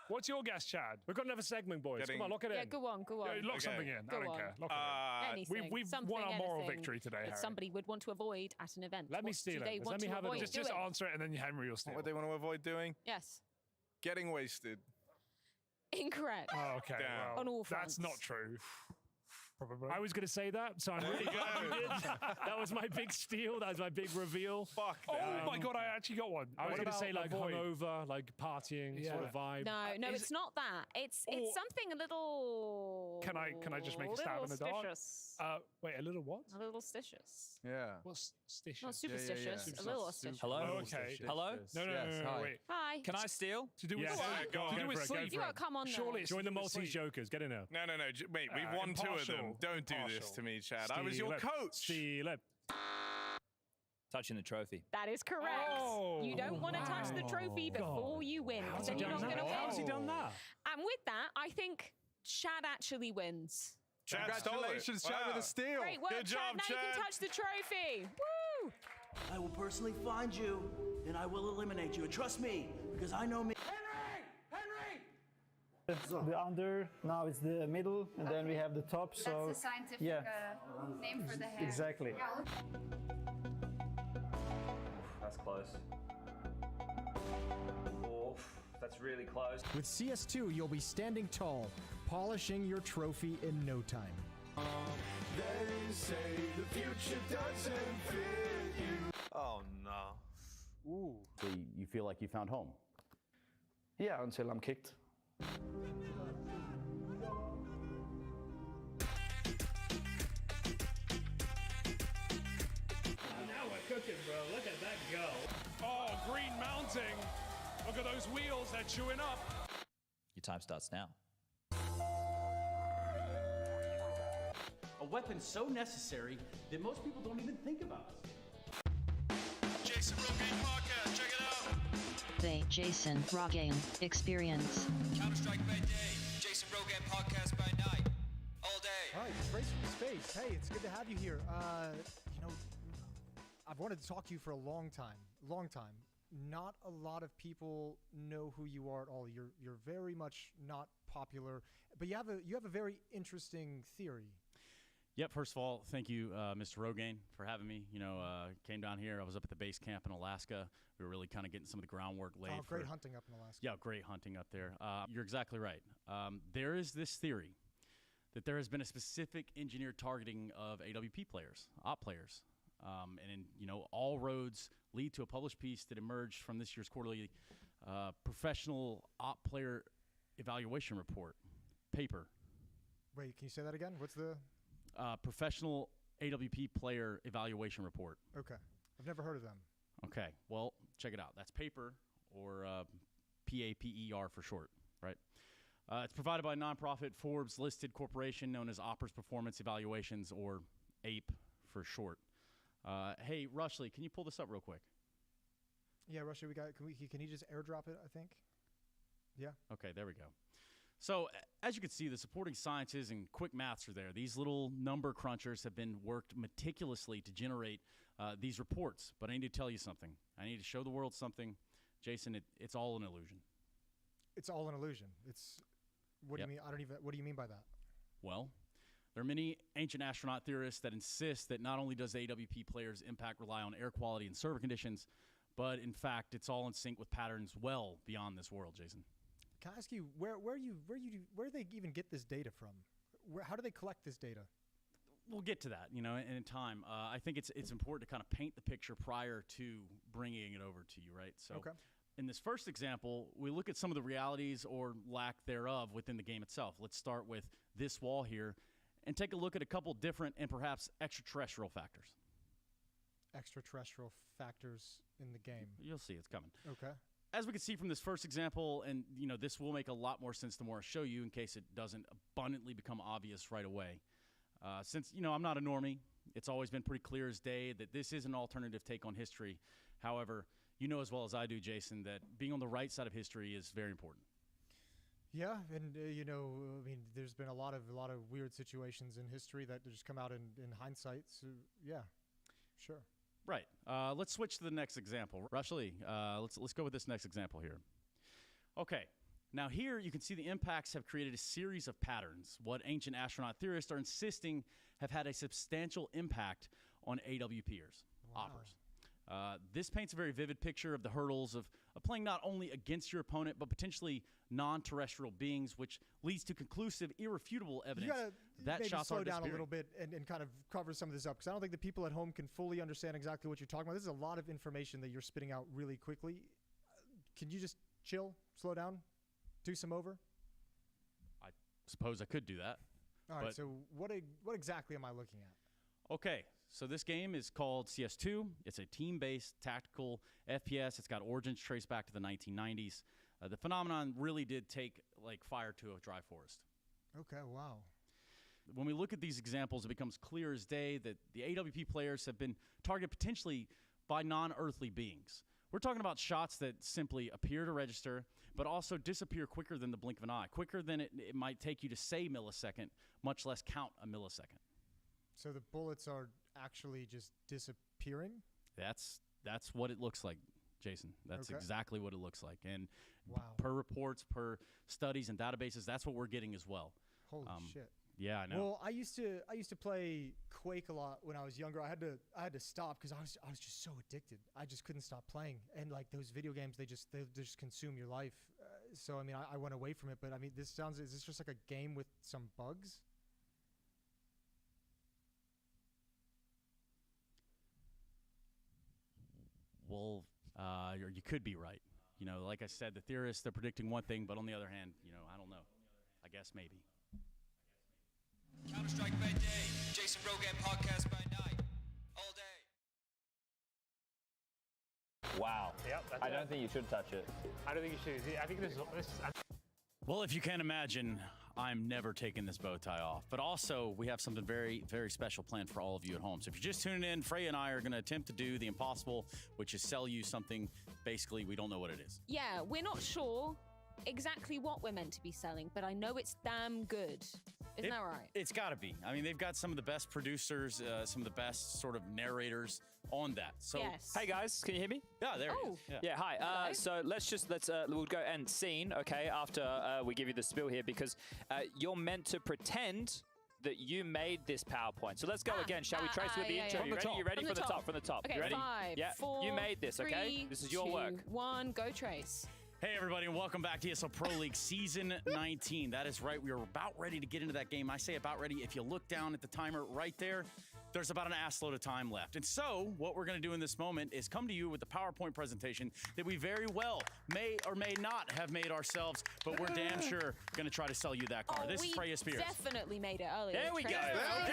What's your guess, Chad? We've got another segment, boys. Getting- Come on, lock it in. Yeah, go on, go on. Yeah, lock something in. Go I don't on. care. Lock it in. Anything. We've something, won our moral anything victory today, that Harry. somebody would want to avoid at an event. Let me What steal do it. they Let want me to have it avoid all. Just doing? answer it, and then Henry will steal. What do they want to avoid doing? Yes. Getting wasted. Incorrect. Oh, okay. Damn. Well, On all that's fronts. not true. Probably. I was going to say that, so I'm really glad you did. That was my big steal. That was my big reveal. Fuck. Oh my god, I actually got one. I was going to say like avoid? hungover, like partying sort of vibe. No, Is it's not that. It's Or- something a little. Can I just make a stab in the dark? Stitious. Wait, a little what? A little stitious. Yeah. What's stitious? Not superstitious. A little stitious. Hello? Oh, okay. Hello? No, Hi. wait. Hi. Can I steal? To do with Yes. sleep. Go on. To do Go with for it, go sleep. for You gotta come on Surely there. it's join the to do with Maltese sleep. Jokers. Get in there. No. Mate, we've won 2 of them. impartial. Don't do this Impartial. to me, Chad. I was your coach. Steal it. Touching the trophy. That is correct. Oh, you don't want to touch the trophy before you win, because then you're not going to win. How's he done that? And with that, I think Chad actually wins. Chad stole it. Congratulations, Chad, with Wow. a steal. Great work, Good Chad. job, Now you Chad. can touch the trophy. Woo! I will personally find you, and I will eliminate you. And trust me, because I know me. It's the under, now it's the middle, and then we have the top. So That's the scientific yeah, name for the hair. exactly. Yeah, look. That's close. Oh, that's really close. With CS2, you'll be standing tall, polishing your trophy in no time. They say the future doesn't fit you. Oh no. Ooh. So you feel like you found home? Yeah, until I'm kicked. Now we're cooking, bro. Look at that go. Oh, green mounting. Look at those wheels. They're chewing up. Your time starts now. a weapon so necessary that most people don't even think about it. Jason Rogaine Podcast, check it out. The Jason Rogaine Experience. Counter-Strike by day, Jason Rogaine Podcast by night. All day. All right, Race from Space. Hey, it's good to have you here. I've wanted to talk to you for a long time. Not a lot of people know who you are at all. You're very much not popular, but you have a very interesting theory. Yep. First of all, thank you, Mr. Rogaine, for having me. Came down here. I was up at the base camp in Alaska. We were really kind of getting some of the groundwork laid. Oh, great hunting up in Alaska. Yeah, great hunting up there. You're exactly right. There is this theory that there has been a specific engineered targeting of AWP players, op players. All roads lead to a published piece that emerged from this year's quarterly professional op player evaluation report paper. Wait, can you say that again? What's the professional AWP player evaluation report? Okay, I've never heard of them. Okay, well, check it out. That's paper, or PAPER for short, right? It's provided by a nonprofit Forbes-listed corporation known as Opera's Performance Evaluations, or APE for short. Hey, Rushley, can you pull this up real quick? Yeah, Rushley, can you just airdrop it, I think? Yeah. Okay, there we go. So, as you can see, the supporting sciences and quick maths are there. These little number crunchers have been worked meticulously to generate these reports. But I need to tell you something. I need to show the world something. Jason, it's all an illusion. It's all an illusion. What do you mean? What do you mean by that? Well, there are many ancient astronaut theorists that insist that not only does the AWP player's impact rely on air quality and server conditions, but in fact, it's all in sync with patterns well beyond this world, Jason. Can I ask you where do they even get this data from? How do they collect this data? We'll get to that, in time. I think it's important to kind of paint the picture prior to bringing it over to you, right? So, okay. In this first example, we look at some of the realities or lack thereof within the game itself. Let's start with this wall here and take a look at a couple different and perhaps extraterrestrial factors. Extraterrestrial factors in the game. You'll see, it's coming. Okay. As we can see from this first example, and this will make a lot more sense the more I show you in case it doesn't abundantly become obvious right away. Since, I'm not a normie, it's always been pretty clear as day that this is an alternative take on history. However, you know as well as I do, Jason, that being on the right side of history is very important. Yeah, and there's been a lot of weird situations in history that just come out in hindsight. So yeah, sure. Right. Let's switch to the next example. Rushley, let's go with this next example here. Okay. Now here you can see the impacts have created a series of patterns. What ancient astronaut theorists are insisting have had a substantial impact on AWPers, operators. This paints a very vivid picture of the hurdles of playing not only against your opponent, but potentially non-terrestrial beings, which leads to conclusive, irrefutable evidence that maybe shots slow are down a little bit and kind of cover some of this up, because I don't think the people at home can fully understand exactly what you're talking about. This is a lot of information that you're spitting out really quickly. Can you just chill, slow down, do some over? I suppose I could do that. All right, so what exactly am I looking at? Okay, so this game is called CS2. It's a team-based tactical FPS. It's got origins traced back to the 1990s. The phenomenon really did take fire to a dry forest. Okay, wow. When we look at these examples, it becomes clear as day that the AWP players have been targeted potentially by non-earthly beings. We're talking about shots that simply appear to register, but also disappear quicker than the blink of an eye, quicker than it might take you to say millisecond, much less count a millisecond. So the bullets are actually just disappearing? That's what it looks like, Jason. That's exactly what it looks like. And wow. Per reports, per studies and databases, that's what we're getting as well. Holy shit. Yeah, I know. Well, I used to play Quake a lot when I was younger. I had to stop because I was just so addicted. I just couldn't stop playing. And those video games, they just consume your life. So I went away from it. But is this just like a game with some bugs? Well, you could be right. Like I said, the theorists, they're predicting one thing, but on the other hand, I don't know. I guess maybe. Counter-Strike by day, Jason Rogaine Podcast by night. All day. Wow. Yep, I don't think you should touch it. I don't think you should. I think this is Well, if you can't imagine, I'm never taking this bow tie off. But also, we have something very, very special planned for all of you at home. So if you're just tuning in, Freya and I are going to attempt to do the impossible, which is sell you something. Basically, we don't know what it is. Yeah, we're not sure exactly what we're meant to be selling, but I know it's damn good. Isn't that right? It's got to be. I mean, they've got some of the best producers, some of the best sort of narrators on that. So, yes. Hey guys, can you hear me? Yeah, there he is. Yeah, hi. So we'll go end scene, okay, after we give you the spiel here, because you're meant to pretend that you made this PowerPoint. So let's go again. Shall we trace with the intro? Yeah. You ready? From the top. From the top. Okay, you ready? 5, yeah. 4, you made this, okay? 3, This is your 2, work. 1, go Trace. Hey, everybody, and welcome back to ESL Pro League Season 19. That is right. We are about ready to get into that game. I say about ready. If you look down at the timer right there, there's about an assload of time left. And so what we're going to do in this moment is come to you with the PowerPoint presentation that we very well may or may not have made ourselves, but we're damn sure going to try to sell you that car. This is Freya Spears. Definitely made it earlier. There we go. Throughout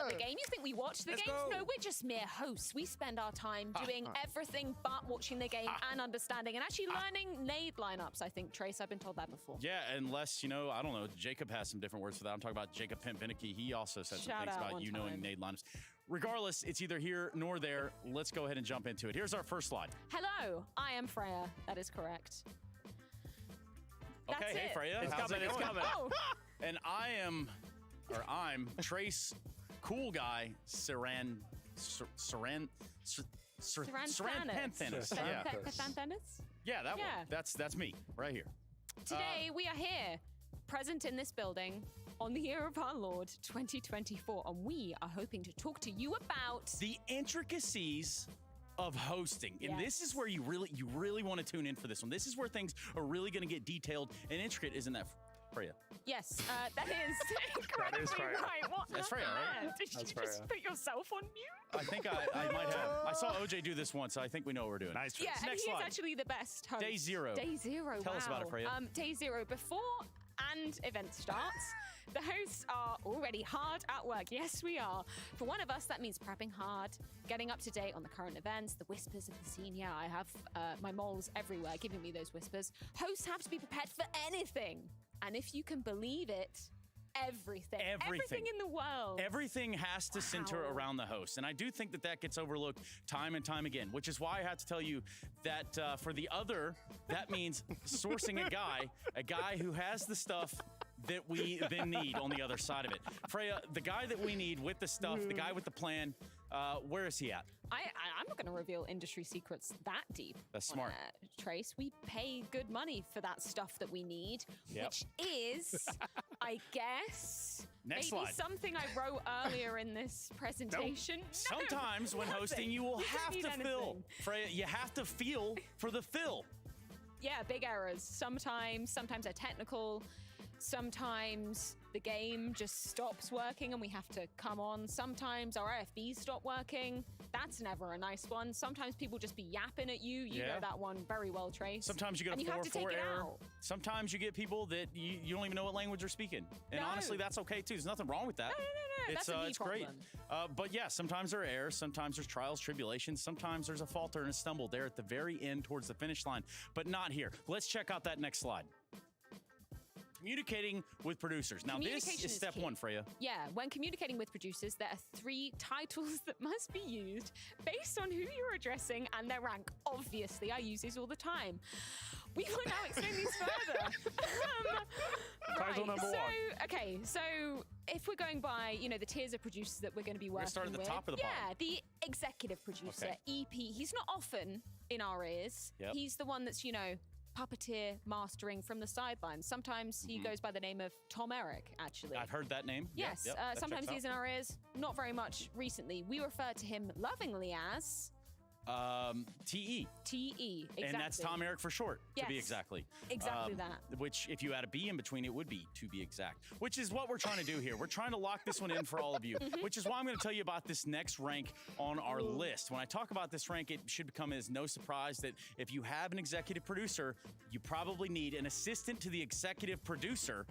the game. You think we watch the games? No, we're just mere hosts. We spend our time doing everything but watching the game and understanding and actually learning nade lineups, I think, Trace. I've been told that before. Yeah, unless, I don't know, Jacob has some different words for that. I'm talking about Jacob Pimp-Vinicky. He also said some things about knowing nade lineups. Regardless, it's either here nor there. Let's go ahead and jump into it. Here's our first slide. Hello, I am Freya. That is correct. Okay, hey Freya. It's how's coming, it it's going? coming. Oh. And I'm Trace Cool Guy Saran Panthenus. Yeah, that one. That's me right here. Today we are here, present in this building on the year of our Lord 2024, and we are hoping to talk to you about the intricacies of hosting. And this is where you really want to tune in for this one. This is where things are really going to get detailed and intricate, isn't that, Freya? Yes, that is incredibly right. What That's Freya, right? Did you just put yourself on mute? I think I might have. I saw OJ do this once. So I think we know what we're doing. Nice. Yeah, and Next he's slide. actually the best host. Day zero. Day zero. Tell us about it, Freya. Day zero, before and event starts, the hosts are already hard at work. Yes, we are. For one of us, that means prepping hard, getting up to date on the current events, the whispers of the scene. Yeah, I have my moles everywhere giving me those whispers. Hosts have to be prepared for anything. And if you can believe it, everything in the world. Everything has to center around the host. And I do think that gets overlooked time and time again, which is why I have to tell you that for the other, that means sourcing a guy who has the stuff that we then need on the other side of it. Freya, the guy that we need with the stuff, the guy with the plan, where is he at? I'm not going to reveal industry secrets that deep. That's smart. Trace, we pay good money for that stuff that we need, which is, I guess, Next maybe slide. something I wrote earlier in this presentation. Nope. Sometimes when hosting, you will have to fill. Freya, you have to feel for the fill. Yeah, big errors. Sometimes they're technical. Sometimes the game just stops working and we have to come on. Sometimes our IFBs stop working. That's never a nice one. Sometimes people just be yapping at you. You know that one very well, Trace. Sometimes you get a 4-4 error. Sometimes you get people that you don't even know what language they're speaking. And honestly, that's okay too. There's nothing wrong with that. No. It's great. But yeah, sometimes there are errors. Sometimes there's trials, tribulations. Sometimes there's a falter and a stumble there at the very end towards the finish line. But not here. Let's check out that next slide. Communicating with producers. Now, this is step one, Freya. Yeah, when communicating with producers, there are 3 titles that must be used based on who you're addressing and their rank. Obviously, I use these all the time. We will now explain these further. Title number 1. Okay, so if we're going by, the tiers of producers that we're going to be working with. Start at the top of the bottom. Yeah, the executive producer, EP. He's not often in our ears. Yep. He's the one that's, puppeteer mastering from the sidelines. Sometimes he goes by the name of Tom Eric, actually. I've heard that name. Yes, sometimes he's in our ears. Not very much recently. We refer to him lovingly as TE. TE, exactly. And that's Tom Eric for short, to be exactly. Exactly that. Which, if you add a B in between, it would be to be exact. Which is what we're trying to do here. We're trying to lock this one in for all of you, which is why I'm going to tell you about this next rank on our list. When I talk about this rank, it should come as no surprise that if you have an executive producer, you probably need an assistant to the executive producer.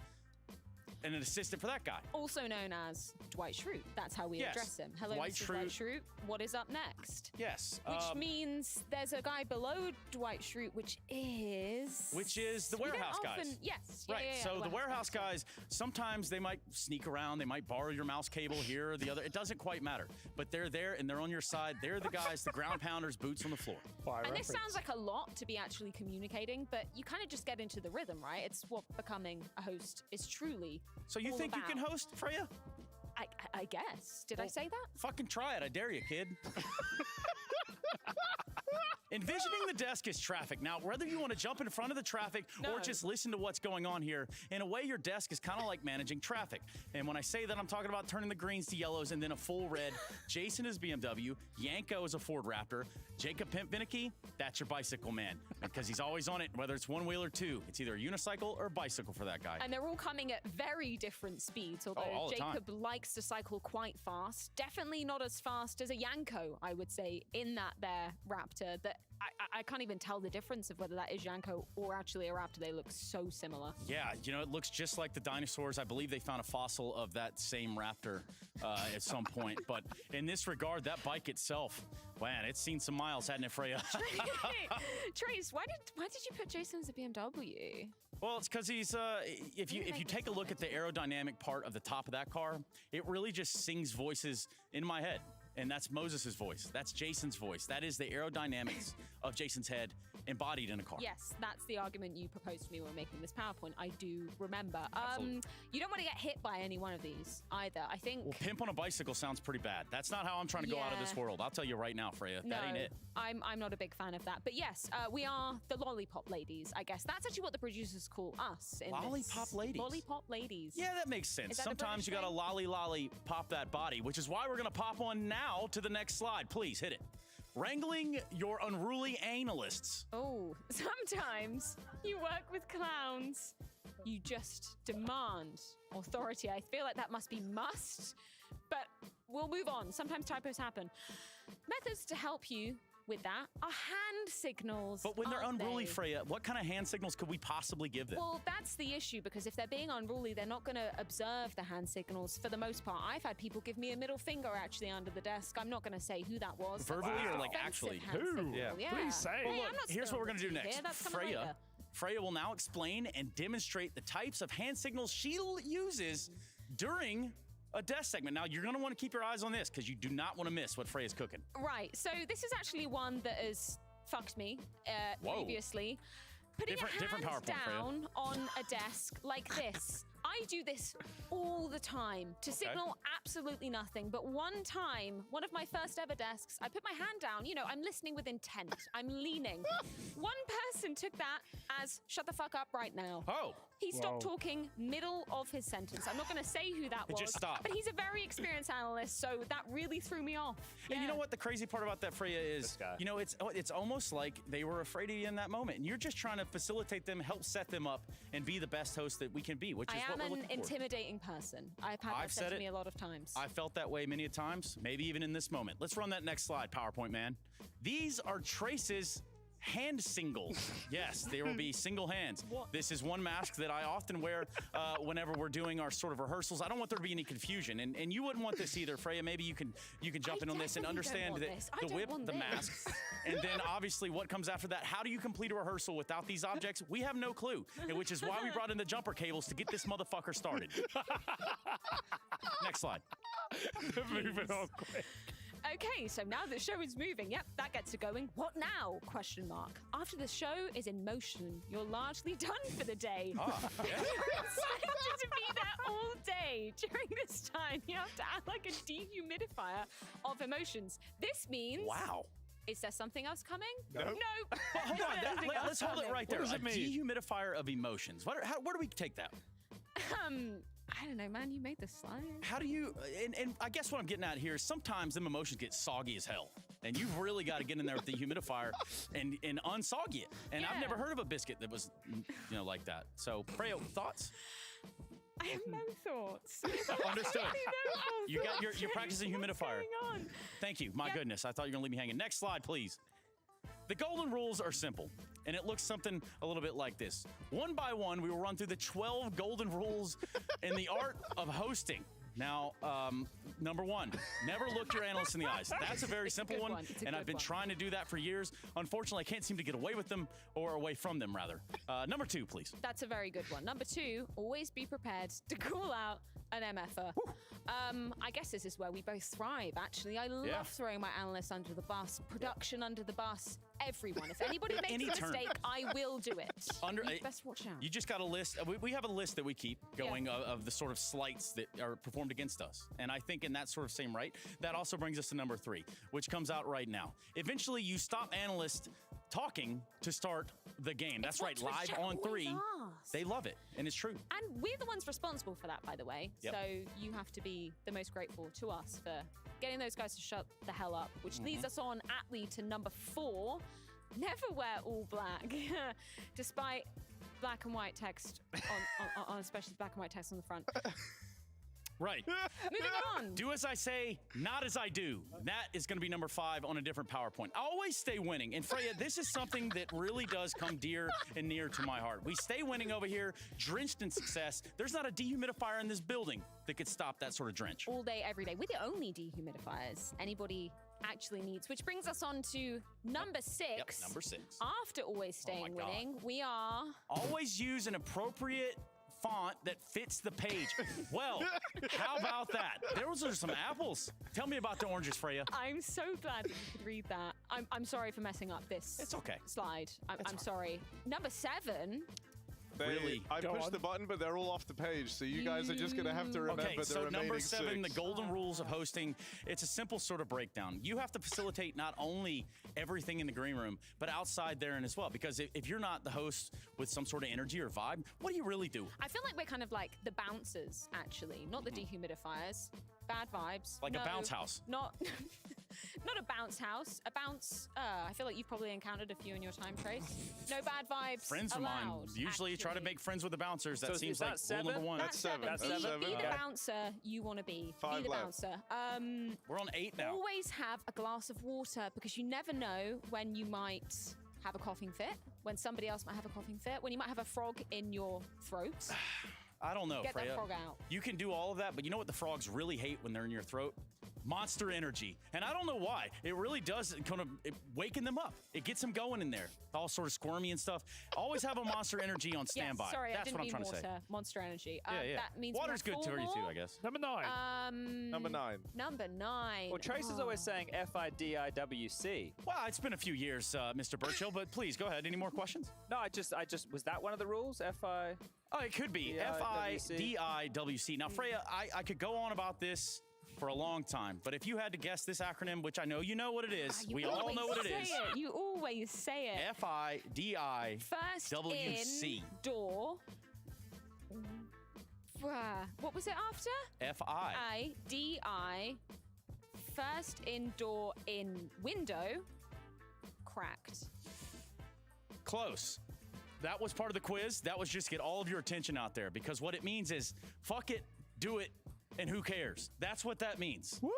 an assistant for that guy. Also known as Dwight Schrute. That's how we Yes. address him. Hello, Dwight Mr. Dwight Schrute. What is up next? Yes. Which means there's a guy below Dwight Schrute, which is the We don't warehouse guys. often- Yes. Yeah, Right. yeah, yeah, So the warehouse guys, sometimes they might sneak around. They might borrow your mouse cable here or the other. It doesn't quite matter. But they're there and they're on your side. They're the guys, the ground pounders, boots on the floor. And this sounds like a lot to be actually communicating, but you kind of just get into the rhythm, right? It's what becoming a host is truly. So you all think you can about. host, Freya? I guess. Did I say that? Fucking try it. I dare you, kid. Envisioning the desk as traffic. Now, whether you want to jump in front of the traffic or just listen to what's going on here, in a way, your desk is kind of like managing traffic. And when I say that, I'm talking about turning the greens to yellows and then a full red. Jason is BMW. Yanko is a Ford Raptor. Jacob Pimp Vinicky, that's your bicycle man. Because he's always on it, whether it's one wheel or two. It's either a unicycle or a bicycle for that guy. And they're all coming at very different speeds, although all the time. Jacob likes to cycle quite fast. Definitely not as fast as a Yanko, I would say, in that there Raptor. That I can't even tell the difference of whether that is Yanko or actually a Raptor. They look so similar. Yeah, you know, it looks just like the dinosaurs. I believe they found a fossil of that same raptor at some point. But in this regard, that bike itself, man, it's seen some miles, hasn't it, Freya? Trace, why did you put Jason as a BMW? Well, it's because he's, if you take a look at the aerodynamic part of the top of that car, it really just sings voices in my head. And that's Moses' voice. That's Jason's voice. That is the aerodynamics of Jason's head embodied in a car. Yes, that's the argument you proposed to me when making this PowerPoint. I do remember. You don't want to get hit by any one of these either. I think. Well, pimp on a bicycle sounds pretty bad. That's not how I'm trying to go out of this world. I'll tell you right now, Freya. No, that ain't it. I'm not a big fan of that. But yes, we are the lollipop ladies, I guess. That's actually what the producers call us. In Lollipop this. ladies? Lollipop ladies. Yeah, that makes sense. Is that a Sometimes you British got to lolly pop that body, which is why we're going to pop on now to the next slide. Please hit it. Wrangling your unruly analysts. Oh, sometimes you work with clowns. You just demand authority. I feel like that must be must, but we'll move on. Sometimes typos happen. Methods to help you with that are hand signals. But when they're aren't unruly, they? Freya, what kind of hand signals could we possibly give them? Well, that's the issue, because if they're being unruly, they're not going to observe the hand signals for the most part. I've had people give me a middle finger actually under the desk. I'm not going to say who that was. That's Verbally an or like offensive actually? hand signal. Yeah. Please say. Hey, Well, I'm look, not here's what we're spilling going to do the tea next. here. That's coming later. Freya will now explain and demonstrate the types of hand signals she uses during a desk segment. Now, you're going to want to keep your eyes on this because you do not want to miss what Freya's cooking. Right. So this is actually one that has fucked me previously. Putting Different a hand PowerPoint, Freya. down on a desk like this. I do this all the time to signal absolutely nothing. But one time, one of my first ever desks, I put my hand down. You know, I'm listening with intent. I'm leaning. One person took that as shut the fuck up right now. Oh. He stopped talking middle of his sentence. I'm not going to say who that was. Just stop. But he's a very experienced analyst, so that really threw me off. And you know what the crazy part about that, Freya, is, you know, it's almost like they were afraid of you in that moment. And you're just trying to facilitate them, help set them up, and be the best host that we can be, which is what we're I am looking an for. intimidating person. I've had that said to me a lot of times. I felt that way many a times, maybe even in this moment. Let's run that next slide, PowerPoint man. These are Trace's hand singles. Yes, there will be single hands. This is one mask that I often wear whenever we're doing our sort of rehearsals. I don't want there to be any confusion, and you wouldn't want this either, Freya. Maybe you can jump in on this and understand the whip, the mask, and then obviously what comes after that. How do you complete a rehearsal without these objects? We have no clue, and which is why we brought in the jumper cables to get this motherfucker started. Next slide. Moving on quick. Okay, so now the show is moving. Yep, that gets it going. What now? Question mark. After the show is in motion, you're largely done for the day. Yeah. You're expected to be there all day. During this time, you have to act like a dehumidifier of emotions. This means... Wow. Is there something else coming? No. No. Well, hold on. Let's hold it right there. What does A it mean? dehumidifier of emotions. Where do we take that? I don't know, man. You made the slide. How do you, and I guess what I'm getting at here is sometimes them emotions get soggy as hell. And you've really got to get in there with the humidifier and unsoggy it. And I've never heard of a biscuit that was, you know, like that. So, Freya, thoughts? I have no thoughts. Understood. You got you're practicing humidifier. What's going on? Thank you. My goodness. I thought you were going to leave me hanging. Next slide, please. The golden rules are simple, and it looks something a little bit like this. One by one, we will run through the 12 golden rules in the art of hosting. Now, number one, never look your analysts in the eyes. That's a very simple one, and I've been trying to do that for years. Unfortunately, I can't seem to get away with them, or away from them, rather. Number two, please. That's a very good one. Number two, always be prepared to call out an MFer. I guess this is where we both thrive, actually. I love throwing my analysts under the bus, production under the bus, everyone. If anybody makes a mistake, I will do it. You best watch out. You just got a list. We have a list that we keep going of the sort of slights that are performed against us. And I think in that sort of same right, that also brings us to number three, which comes out right now. Eventually, you stop analysts talking to start the game. That's right, live on 3. They love it, and it's true. And we're the ones responsible for that, by the way. Yep. So you have to be the most grateful to us for getting those guys to shut the hell up, which leads us on aptly to number 4. Never wear all black, despite black and white text on especially black and white text on the front. Right. Moving on. Do as I say, not as I do. That is going to be number 5 on a different PowerPoint. I always stay winning. And Freya, this is something that really does come dear and near to my heart. We stay winning over here, drenched in success. There's not a dehumidifier in this building that could stop that sort of drench. All day, every day. We're the only dehumidifiers anybody actually needs, which brings us on to number 6. Yep, number 6. After always staying winning, we are... Always use an appropriate font that fits the page. Well, how about that? Those are some apples. Tell me about the oranges, Freya. I'm so glad that you could read that. I'm sorry for messing up this slide. I'm sorry. Number 7. Really? I pushed the button, but they're all off the page, so you guys are just going to have to remember the remaining number 7, 6. the golden rules of hosting. It's a simple sort of breakdown. You have to facilitate not only everything in the green room, but outside there and as well. Because if you're not the host with some sort of energy or vibe, what do you really do? I feel like we're kind of like the bouncers, actually, not the dehumidifiers. Bad vibes. Like a bounce house. Not a bounce house. A bounce. I feel like you've probably encountered a few in your time, Trace. No bad vibes. Friends of mine usually try to make friends with the bouncers. That seems like rule number 1. That's 7. That's Be 7. the bouncer you want to be. 5 be the left. bouncer. We're on 8 now. Always have a glass of water because you never know when you might have a coughing fit, when somebody else might have a coughing fit, when you might have a frog in your throat. I don't know, Get Freya. that frog out. You can do all of that, but you know what the frogs really hate when they're in your throat? Monster energy. And I don't know why. It really does kind of waken them up. It gets them going in there. All sort of squirmy and stuff. Always have a monster energy on standby. Yes, sorry, That's I didn't what I'm mean trying water. to say. Monster energy. Yeah. That means water's good for you too, I guess. Number 9. Number 9. Number 9. Well, Trace is always saying FIDIWC. Well, it's been a few years, Mr. Birchill, but please go ahead. Any more questions? No, I just was that one of the rules? FI. Oh, it could be FIDIWC. Now, Freya, I could go on about this for a long time, but if you had to guess this acronym, which I know you know what it is, we all know what it is. You always say it. FIDIWC. First in door. What was it after? FIDI. First in door in window. Cracked. Close. That was part of the quiz. That was just get all of your attention out there, because what it means is fuck it, do it, and who cares? That's what that means. Woo!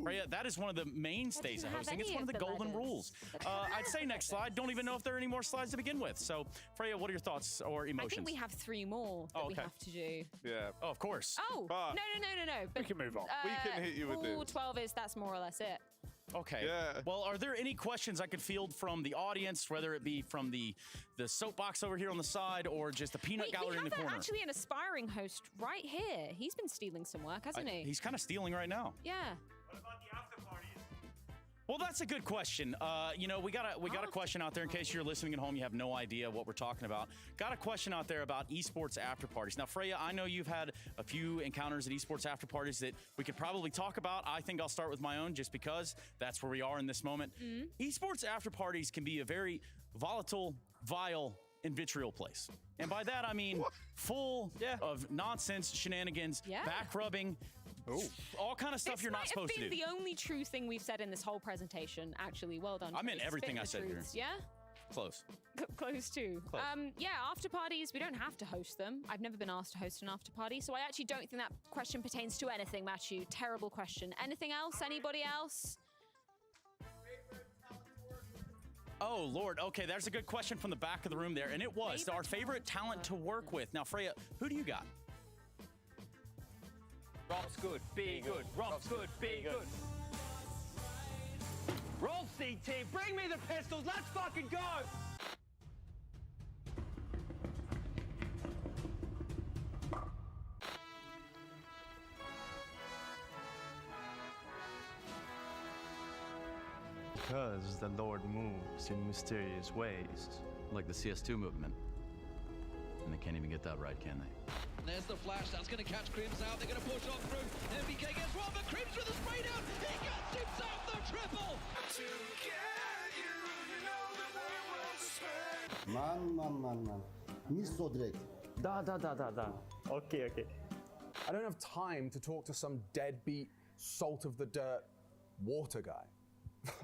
Freya, that is one of the mainstays of hosting. It's one of the golden rules. I'd say next slide. Don't even know if there are any more slides to begin with. So, Freya, what are your thoughts or emotions? I think we have 3 more that we have to do. Yeah. Oh, of course. Oh, no. But, we can move on. We can hit you with rule this. 12 is that's more or less it. Okay. Yeah. Well, are there any questions I could field from the audience, whether it be from the soapbox over here on the side or just the peanut gallery in the corner? We have actually an aspiring host right here. He's been stealing some work, hasn't he? He's kind of stealing right now. Yeah. What about the after parties? Well, that's a good question. We got a question out there in case you're listening at home, you have no idea what we're talking about. Got a question out there about esports after parties. Now, Freya, I know you've had a few encounters at esports after parties that we could probably talk about. I think I'll start with my own just because that's where we are in this moment. Esports after parties can be a very volatile, vile, and vitriol place. And by that, I mean full of nonsense, shenanigans, back rubbing, all kind of stuff you're not supposed to do. This might have been the only true thing we've said in this whole presentation. Actually, well done. I meant everything I said here. Yeah? Close. Close too. Close. Yeah, after parties, we don't have to host them. I've never been asked to host an after party, so I actually don't think that question pertains to anything, Matthew. Terrible question. Anything else? Anybody else? Oh, Lord. Okay, there's a good question from the back of the room there. And it was our favorite talent to work with. Now, Freya, who do you got? Rob's good. Be good. Rob's good. Be good. Roll, CT. Bring me the pistols. Let's fucking go. Because the Lord moves in mysterious ways. Like the CS2 movement. And they can't even get that right, can they? There's the flash. That's going to catch Crims out. They're going to push on through. MBK gets one, but Crims with the spray down. He gets himself the triple. Man. Nicht so direkt. Da. Okay. I don't have time to talk to some deadbeat, salt of the dirt water guy.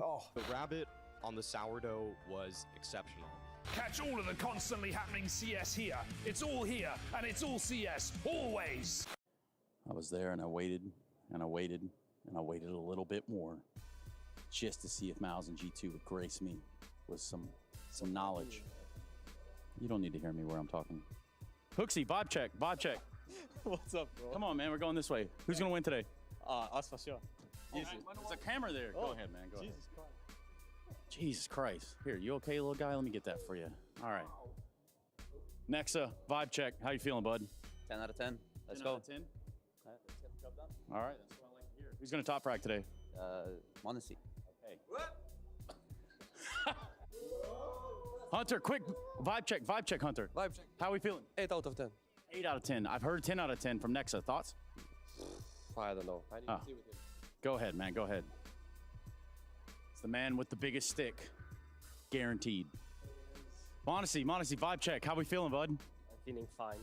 Oh. The rabbit on the sourdough was exceptional. Catch all of the constantly happening CS here. It's all here, and it's all CS, always. I was there and I waited and I waited and I waited a little bit more just to see if Mouse and G2 would grace me with some knowledge. You don't need to hear me where I'm talking. Hooksy, vibe check. What's up, bro? Come on, man, we're going this way. Who's going to win today? Us for sure. Easy. There's a camera there. Go ahead, man. Go ahead. Jesus Christ. Jesus Christ. Here, you okay, little guy? Let me get that for you. All right. Nexa, vibe check. How you feeling, bud? 10 out of 10. Let's 10 go. out of 10? Let's get the job done. All right, that's what I like to hear. Who's going to top frag today? Monacy. Okay. Hunter, quick vibe check, Hunter. Vibe check. How are we feeling? 8 out of 10. 8 out of 10. I've heard 10 out of 10 from Nexa. Thoughts? I don't know. I need to see with him. Go ahead, man. Go ahead. It's the man with the biggest stick. Guaranteed. Monacy, vibe check. How we feeling, bud? I'm feeling fine.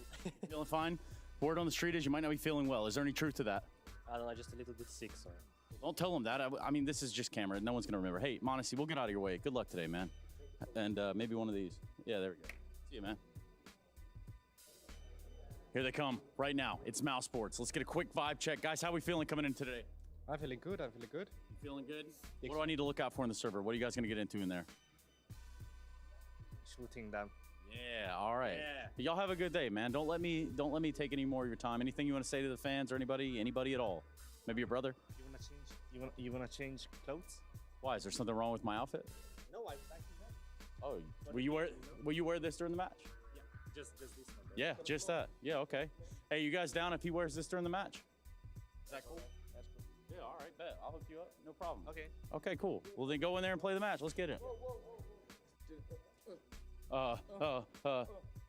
Feeling fine? Word on the street is you might not be feeling well. Is there any truth to that? I don't know, just a little bit sick, sorry. Don't tell him that. I mean, this is just camera. No one's going to remember. Hey, Monacy, we'll get out of your way. Good luck today, man. And maybe one of these. Yeah, there we go. See you, man. Here they come right now. It's Mouse Sports. Let's get a quick vibe check. Guys, how we feeling coming in today? I'm feeling good. You feeling good? What do I need to look out for in the server? What are you guys going to get into in there? Shooting them. Yeah, all right. Yeah. Y'all have a good day, man. Don't let me take any more of your time. Anything you want to say to the fans or anybody at all? Maybe your brother? You wanna change clothes? Why? Is there something wrong with my outfit? No, I like that. Oh, will you wear this during the match? Yeah, just this one. Right? Yeah, just that. Yeah, okay. Hey, you guys down if he wears this during the match? Is that cool? That's cool. Yeah, all right, bet. I'll hook you up. No problem. Okay. Okay, cool. Well, then go in there and play the match. Let's get it.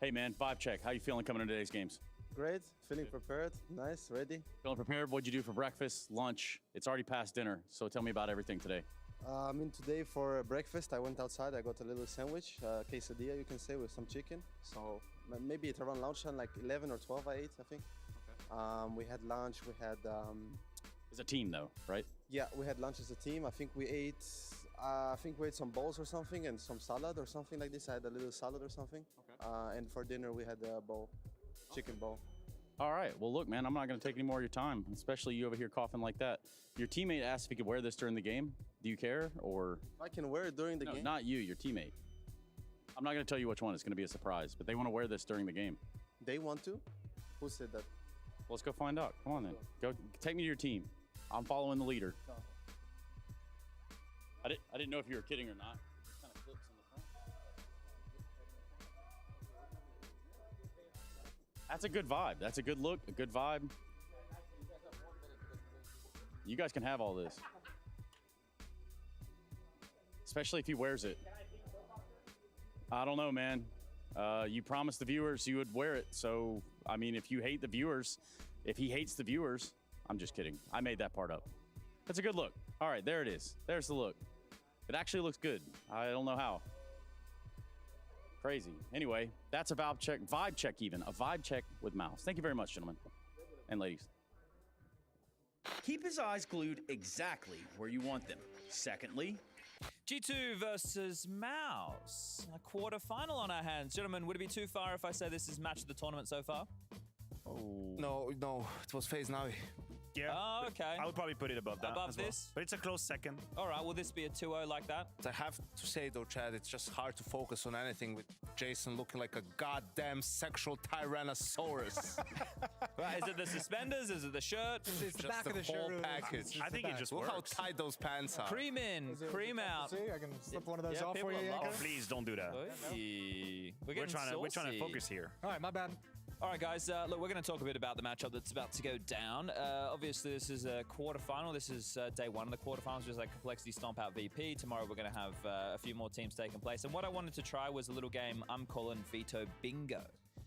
Hey, man, vibe check. How you feeling coming into today's games? Great. Feeling prepared. Nice. Ready. Feeling prepared? What'd you do for breakfast, lunch? It's already past dinner, so tell me about everything today. Today for breakfast, I went outside. I got a little sandwich, quesadilla, you can say, with some chicken. So maybe it's around lunchtime, like 11 or 12 I ate, I think. Okay. We had lunch. We had... It's a team, though, right? Yeah, we had lunch as a team. I think we ate some bowls or something and some salad or something like this. I had a little salad or something. Okay. And for dinner, we had a bowl, chicken bowl. All right. Well, look, man, I'm not going to take any more of your time, especially you over here coughing like that. Your teammate asked if he could wear this during the game. Do you care, or? If I can wear it during the game? No, not you, your teammate. I'm not going to tell you which one. It's going to be a surprise, but they want to wear this during the game. They want to? Who said that? Well, let's go find out. Come on, then. Go take me to your team. I'm following the leader. I didn't know if you were kidding or not. It kind of clips in the front. That's a good vibe. That's a good look, a good vibe. You guys can have all this. Especially if he wears it. I don't know, man. You promised the viewers you would wear it. So, I mean, if you hate the viewers, if he hates the viewers, I'm just kidding. I made that part up. That's a good look. All right, there it is. There's the look. It actually looks good. I don't know how. Crazy. Anyway, that's a vibe check even. A vibe check with Mouse. Thank you very much, gentlemen and ladies. Keep his eyes glued exactly where you want them. Secondly, G2 versus Mouse. A quarter-final on our hands. Gentlemen, would it be too far if I say this is match of the tournament so far? Oh. No, it was phase Navi. Yeah. Oh, okay. I would probably put it above that. Above as well. this? But it's a close second. All right, will this be a 2-0 like that? I have to say though, Chad, it's just hard to focus on anything with Jason looking like a goddamn sexual tyrannosaurus. Right, is it the suspenders? Is it the shirt? It's the back of the whole package. I think it just Look works. how tight those pants are. Cream in, cream out. See, I can slip one of those Yeah, off for you, people are Yanko. Oh, please don't do that. Oy. We're trying to focus here. All right, my bad. All right, guys, look, we're going to talk a bit about the matchup that's about to go down. Obviously, this is a quarterfinal. This is day one of the quarterfinals, just like Complexity Stomp Out VP. Tomorrow, we're going to have a few more teams taking place. And what I wanted to try was a little game I'm calling Veto Bingo.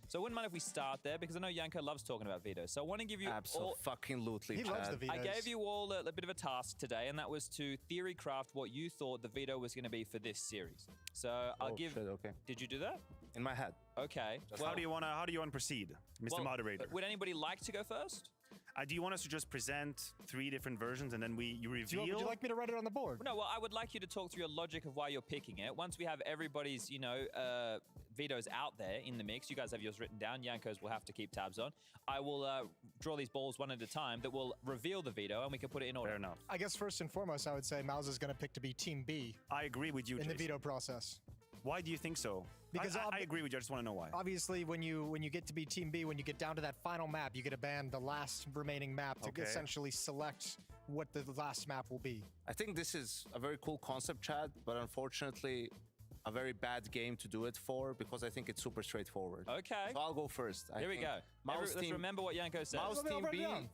So I wouldn't mind if we start there, because I know Yanko loves talking about vetoes. So I want to give you Absolutely, He loves the I vetoes. gave you all a bit of a task today, and that was to theory craft what you thought the veto was going to be for this series. So I'll give. Shit, okay. Did you do that? In my head. Okay. How do you want to proceed, Mr. well, Moderator? Would anybody like to go first? Do you want us to just present 3 different versions and then you reveal? Would you like me to write it on the board? No, well, I would like you to talk through your logic of why you're picking it. Once we have everybody's, vetoes out there in the mix, you guys have yours written down. Yanko's will have to keep tabs on. I will draw these balls one at a time that will reveal the veto, and we can put it in order. Fair enough. I guess first and foremost, I would say Mouse is going to pick to be Team B I agree with you, in the Jason. veto process. Why do you think so? Because I agree with you. I just want to know why. Obviously, when you get to be Team B, when you get down to that final map, you get to ban the last remaining map to essentially select what the last map will be. I think this is a very cool concept, Chad, but unfortunately, a very bad game to do it for, because I think it's super straightforward. Okay. So I'll go first. Here we go. Let's remember what Yanko said.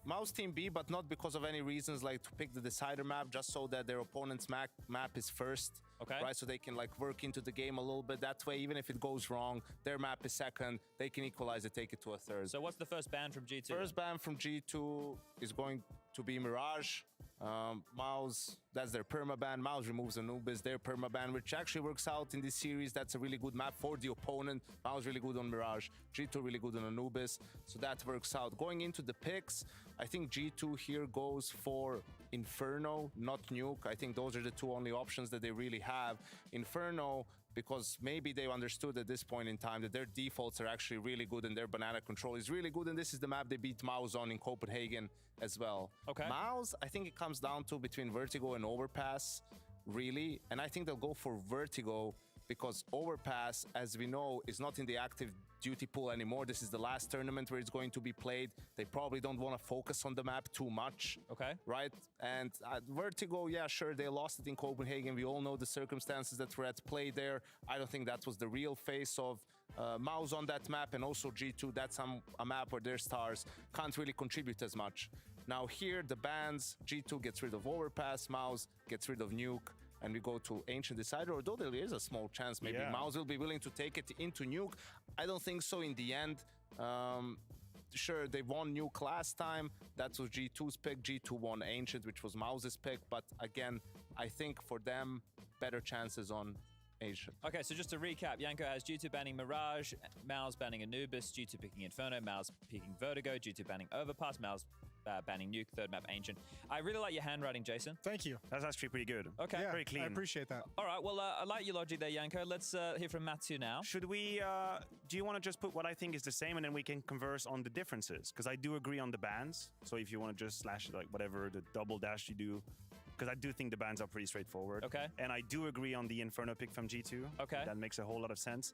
Mouse Team B, but not because of any reasons like to pick the decider map, just so that their opponent's map is first. Okay. Right, so they can like work into the game a little bit. That way, even if it goes wrong, their map is second. They can equalize it, take it to a third. So what's the first ban from G2? First ban from G2 is going to be Mirage. Mouse, that's their permaban. Mouse removes Anubis, their permaban, which actually works out in this series. That's a really good map for the opponent. Mouse really good on Mirage. G2 really good on Anubis. So that works out. Going into the picks, I think G2 here goes for Inferno, not Nuke. I think those are the 2 only options that they really have. Inferno, because maybe they've understood at this point in time that their defaults are actually really good and their banana control is really good, and this is the map they beat Mouse on in Copenhagen as well. Okay. Mouse, I think it comes down to between Vertigo and Overpass, really, and I think they'll go for Vertigo because Overpass, as we know, is not in the active duty pool anymore. This is the last tournament where it's going to be played. They probably don't want to focus on the map too much. Okay. Right? And Vertigo, yeah, sure, they lost it in Copenhagen. We all know the circumstances that were at play there. I don't think that was the real face of Mouse on that map, and also G2, that's a map where their stars can't really contribute as much. Now here, the bans, G2 gets rid of Overpass, Mouse gets rid of Nuke, and we go to Ancient Decider, although there is a small chance maybe Mouse will be willing to take it into Nuke. I don't think so in the end. Sure, they won Nuke last time. That was G2's pick. G2 won Ancient, which was Mouse's pick. But again, I think for them, better chances on Ancient. Okay, so just to recap, Yanko has G2 banning Mirage, Mouse banning Anubis, G2 picking Inferno, Mouse picking Vertigo, G2 banning Overpass, Mouse banning Nuke, third map Ancient. I really like your handwriting, Jason. Thank you. That's actually pretty good. Okay. Yeah, very clean. I appreciate that. All right, well, I like your logic there, Yanko. Let's hear from Matthew now. Should we, do you want to just put what I think is the same and then we can converse on the differences? Because I do agree on the bans. So if you want to just slash like whatever, the double dash you do, because I do think the bans are pretty straightforward. Okay. And I do agree on the Inferno pick from G2. Okay. That makes a whole lot of sense.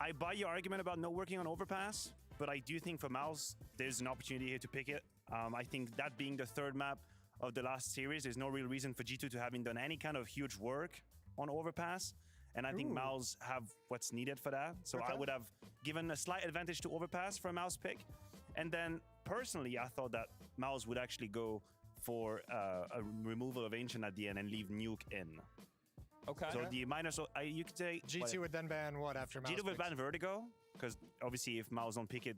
I buy your argument about not working on Overpass, but I do think for Mouse, there's an opportunity here to pick it. I think that being the third map of the last series, there's no real reason for G2 to having done any kind of huge work on Overpass. And I think Mouse have what's needed for that. So I would have given a slight advantage to Overpass for a Mouse pick. And then personally, I thought that Mouse would actually go for a removal of Ancient at the end and leave Nuke in. Okay. So the minus, you could say... G2 would then ban what after Mouse G2 would ban Vertigo, because obviously if Mouse don't pick it,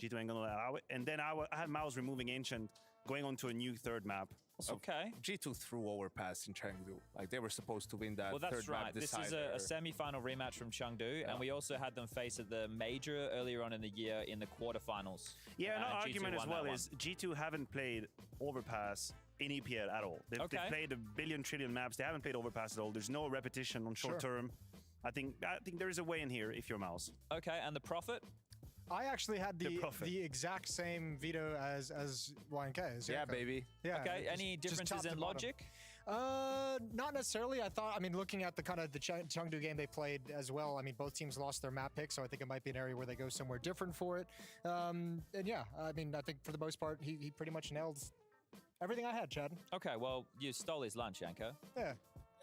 G2 ain't gonna allow it. And then I had Mouse removing Ancient, going on to a new third map. Also, okay. G2 threw Overpass in Chengdu. Like, they were supposed to win that well, that's third right. map This is a semi-final rematch from Chengdu, and we also had them face at the major earlier on in the year in the quarterfinals. Yeah, another argument as well is G2 haven't played Overpass in EPL at all. They've played a billion trillion maps. They haven't played Overpass at all. There's no repetition on short term. I think there is a way in here if you're Mouse. Okay, and the profit? I actually had the exact same veto as YNK. As Yeah, Yanko. baby. Yeah. Okay, any differences in logic? Not necessarily. I mean, looking at the Chengdu game they played as well, I mean, both teams lost their map pick, so I think it might be an area where they go somewhere different for it. And yeah, I mean, I think for the most part, he pretty much nailed everything I had, Chad. Okay, well, you stole his lunch, Yanko. Yeah.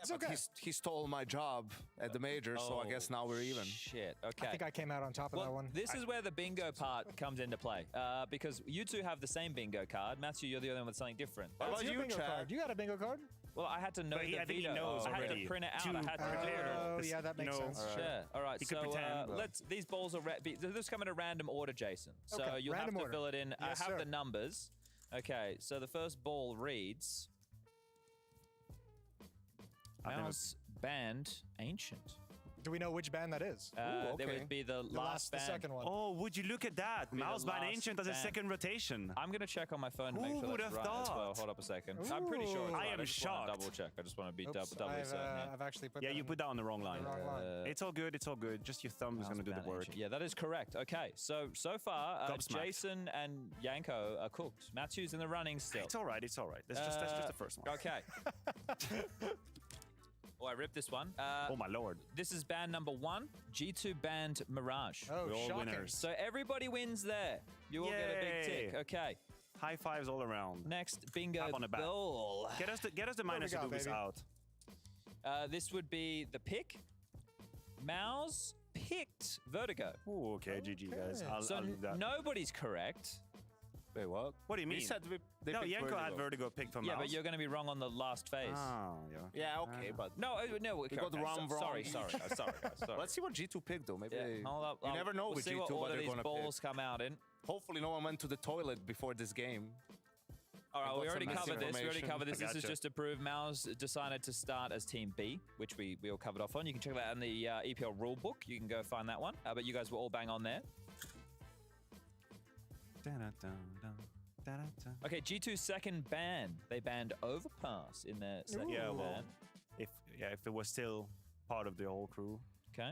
It's okay. He stole my job at the major, so I guess now we're even. Shit, okay. I think I came out on top of that one. This is where the bingo part comes into play, because you two have the same bingo card. Matthew, you're the only one with something different. What about you, Chad? You got a bingo card? Well, I had to know the I think he veto. knows I had already. to print it out. To I had to do it all. Oh, yeah, that makes sense. Yeah. All right. He could So pretend. these balls are this come in a random order, Jason. So Okay, you'll have random to order. fill it in. Yes, I have sir. the numbers. Okay. So the first ball reads. Mouse band ancient. Do we know which band that is? There would be the last band. The second one. Oh, would you look at that? Be the Mouse band last ancient as a band. second rotation. I'm gonna check on my phone to make Who sure would that's have right as well. thought? Hold up a second. I'm pretty sure it's I right. am just wanna shocked. double check. I just want to be Oops, doubly certain. Yeah. I've actually put Yeah, that you in put that on the wrong line. the wrong line. It's all good. It's all good. Just your thumb is going to do the Mouse work. band ancient. Yeah, that is correct. Okay, so far, Gobsmacked. Jason and Yanko are cooked. Matthew's in the running still. It's all right. It's all right. That's just the first one. Okay. Oh, I ripped this one. Oh my lord. This is band number 1, G2 band Mirage. Oh, We're all shocking. winners. So everybody wins there. You all get a big tick. Yay. Okay. High fives all around. Next, bingo Tap on the back. goal. Get us the What do we minus got, Anubis baby? out. This would be the pick. Mouse picked Vertigo. Ooh, okay, GG guys. I'll So leave that. nobody's correct. Wait, what? What do you mean? He said they No, picked Yanko had Vertigo picked from Yeah, Mouse. but you're going to be wrong on the last phase. Oh, yeah. Yeah, okay, but No, no. we got the wrong. Sorry, guys. Sorry. Let's see what G2 picked though. Maybe Yeah, they, hold up. you never know we'll with see G2 what what order they're these gonna balls pick. come out in. Hopefully, no one went to the toilet before this game. All right, got we already some covered this. We already misinformation. covered this. This is Gotcha. just to prove Mouse decided to start as Team B, which we all covered off on. You can check that out in the EPL rulebook. You can go find that one. But you guys were all bang on there. Okay, G2's second ban. They banned Overpass in their second Yeah, ban. well, if it was still part of the whole crew. Okay.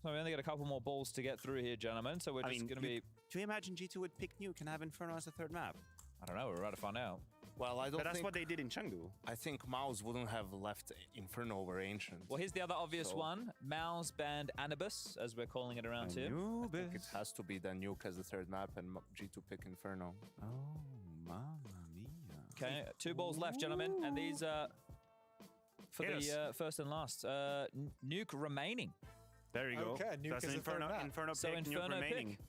So we only got a couple more balls to get through here, gentlemen. So we're I just mean, going to be... Do you imagine G2 would pick Nuke and have Inferno as the third map? I don't know. We're about to find out. Well, I don't. But that's think, what they did in Chengdu. I think Mouse wouldn't have left Inferno over Ancient. Well, here's the other obvious So- one. Mouse banned Anubis, as we're calling it around here. It has to be then Nuke as the third map and G2 pick Inferno. Oh, mamma mia. Okay, 2 balls left, gentlemen. And these are for Hit the first and last. Nuke remaining. There you go. Okay, Nuke That's is an the third Inferno, map. Inferno So pick, Nuke Inferno remaining. pick.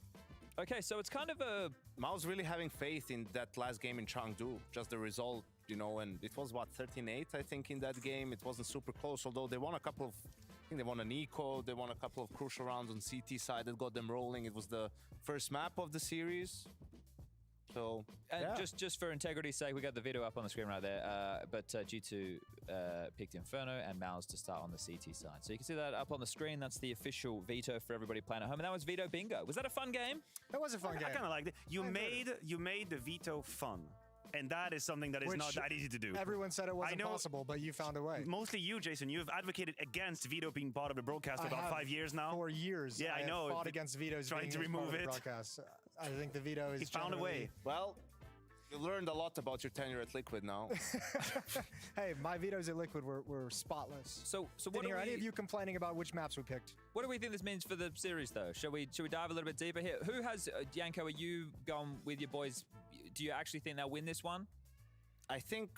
Okay, so it's kind of a... Mouse really having faith in that last game in Chengdu, just the result, you know, and it was what, 13-8, I think, in that game. It wasn't super close, although they won a couple of, I think they won an eco, they won a couple of crucial rounds on CT side that got them rolling. It was the first map of the series. So, And yeah. just for integrity's sake, we got the video up on the screen right there. But G2 picked Inferno and Mouse to start on the CT side. So you can see that up on the screen. That's the official veto for everybody playing at home. And that was Veto Bingo. Was that a fun game? That was a fun game. I kind of liked it. You made the veto fun. And that is something that is Which not that easy to do. Everyone said it wasn't I know- possible, but you found a way. Mostly you, Jason. You've advocated against veto being part of the broadcast for I about have 5 years now. For years. Yeah, I have know. Fought against vetoes Trying being to part remove of the it. broadcast. I think the veto is. He found a way. Well, you learned a lot about your tenure at Liquid now. Hey, my vetoes at Liquid were spotless. So what Didn't do hear we... any of you complaining about which maps we picked. What do we think this means for the series, though? Shall we dive a little bit deeper here? Who has... Yanko, are you going with your boys? Do you actually think they'll win this one? I think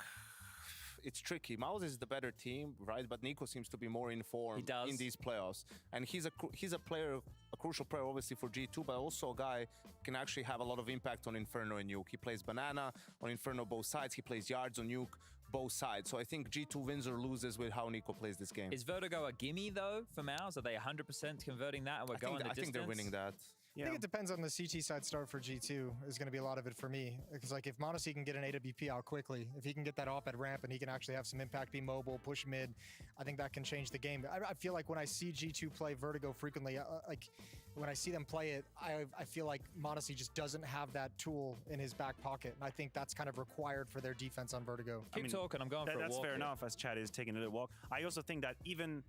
it's tricky. Mouse is the better team, right? But Nico seems to be more informed in these playoffs, and he's a player, a crucial player, obviously for G2, but also a guy who can actually have a lot of impact on Inferno and Nuke. He plays Banana on Inferno both sides. He plays Yards on Nuke both sides. So I think G2 wins or loses with how Nico plays this game. Is Vertigo a gimme, though, for Mouse? Are they 100% converting that and we're going the distance? I think they're winning that. I think it depends on the CT side start for G2 is going to be a lot of it for me. Because like if Monosy can get an AWP out quickly, if he can get that op at ramp and he can actually have some impact, be mobile, push mid, I think that can change the game. I feel like when I see G2 play Vertigo frequently, like when I see them play it, I feel like Monosy just doesn't have that tool in his back pocket. And I think that's kind of required for their defense on Vertigo. Keep talking, I'm going for a walk. That's fair here. enough, as Chad is taking a little walk. I also think that even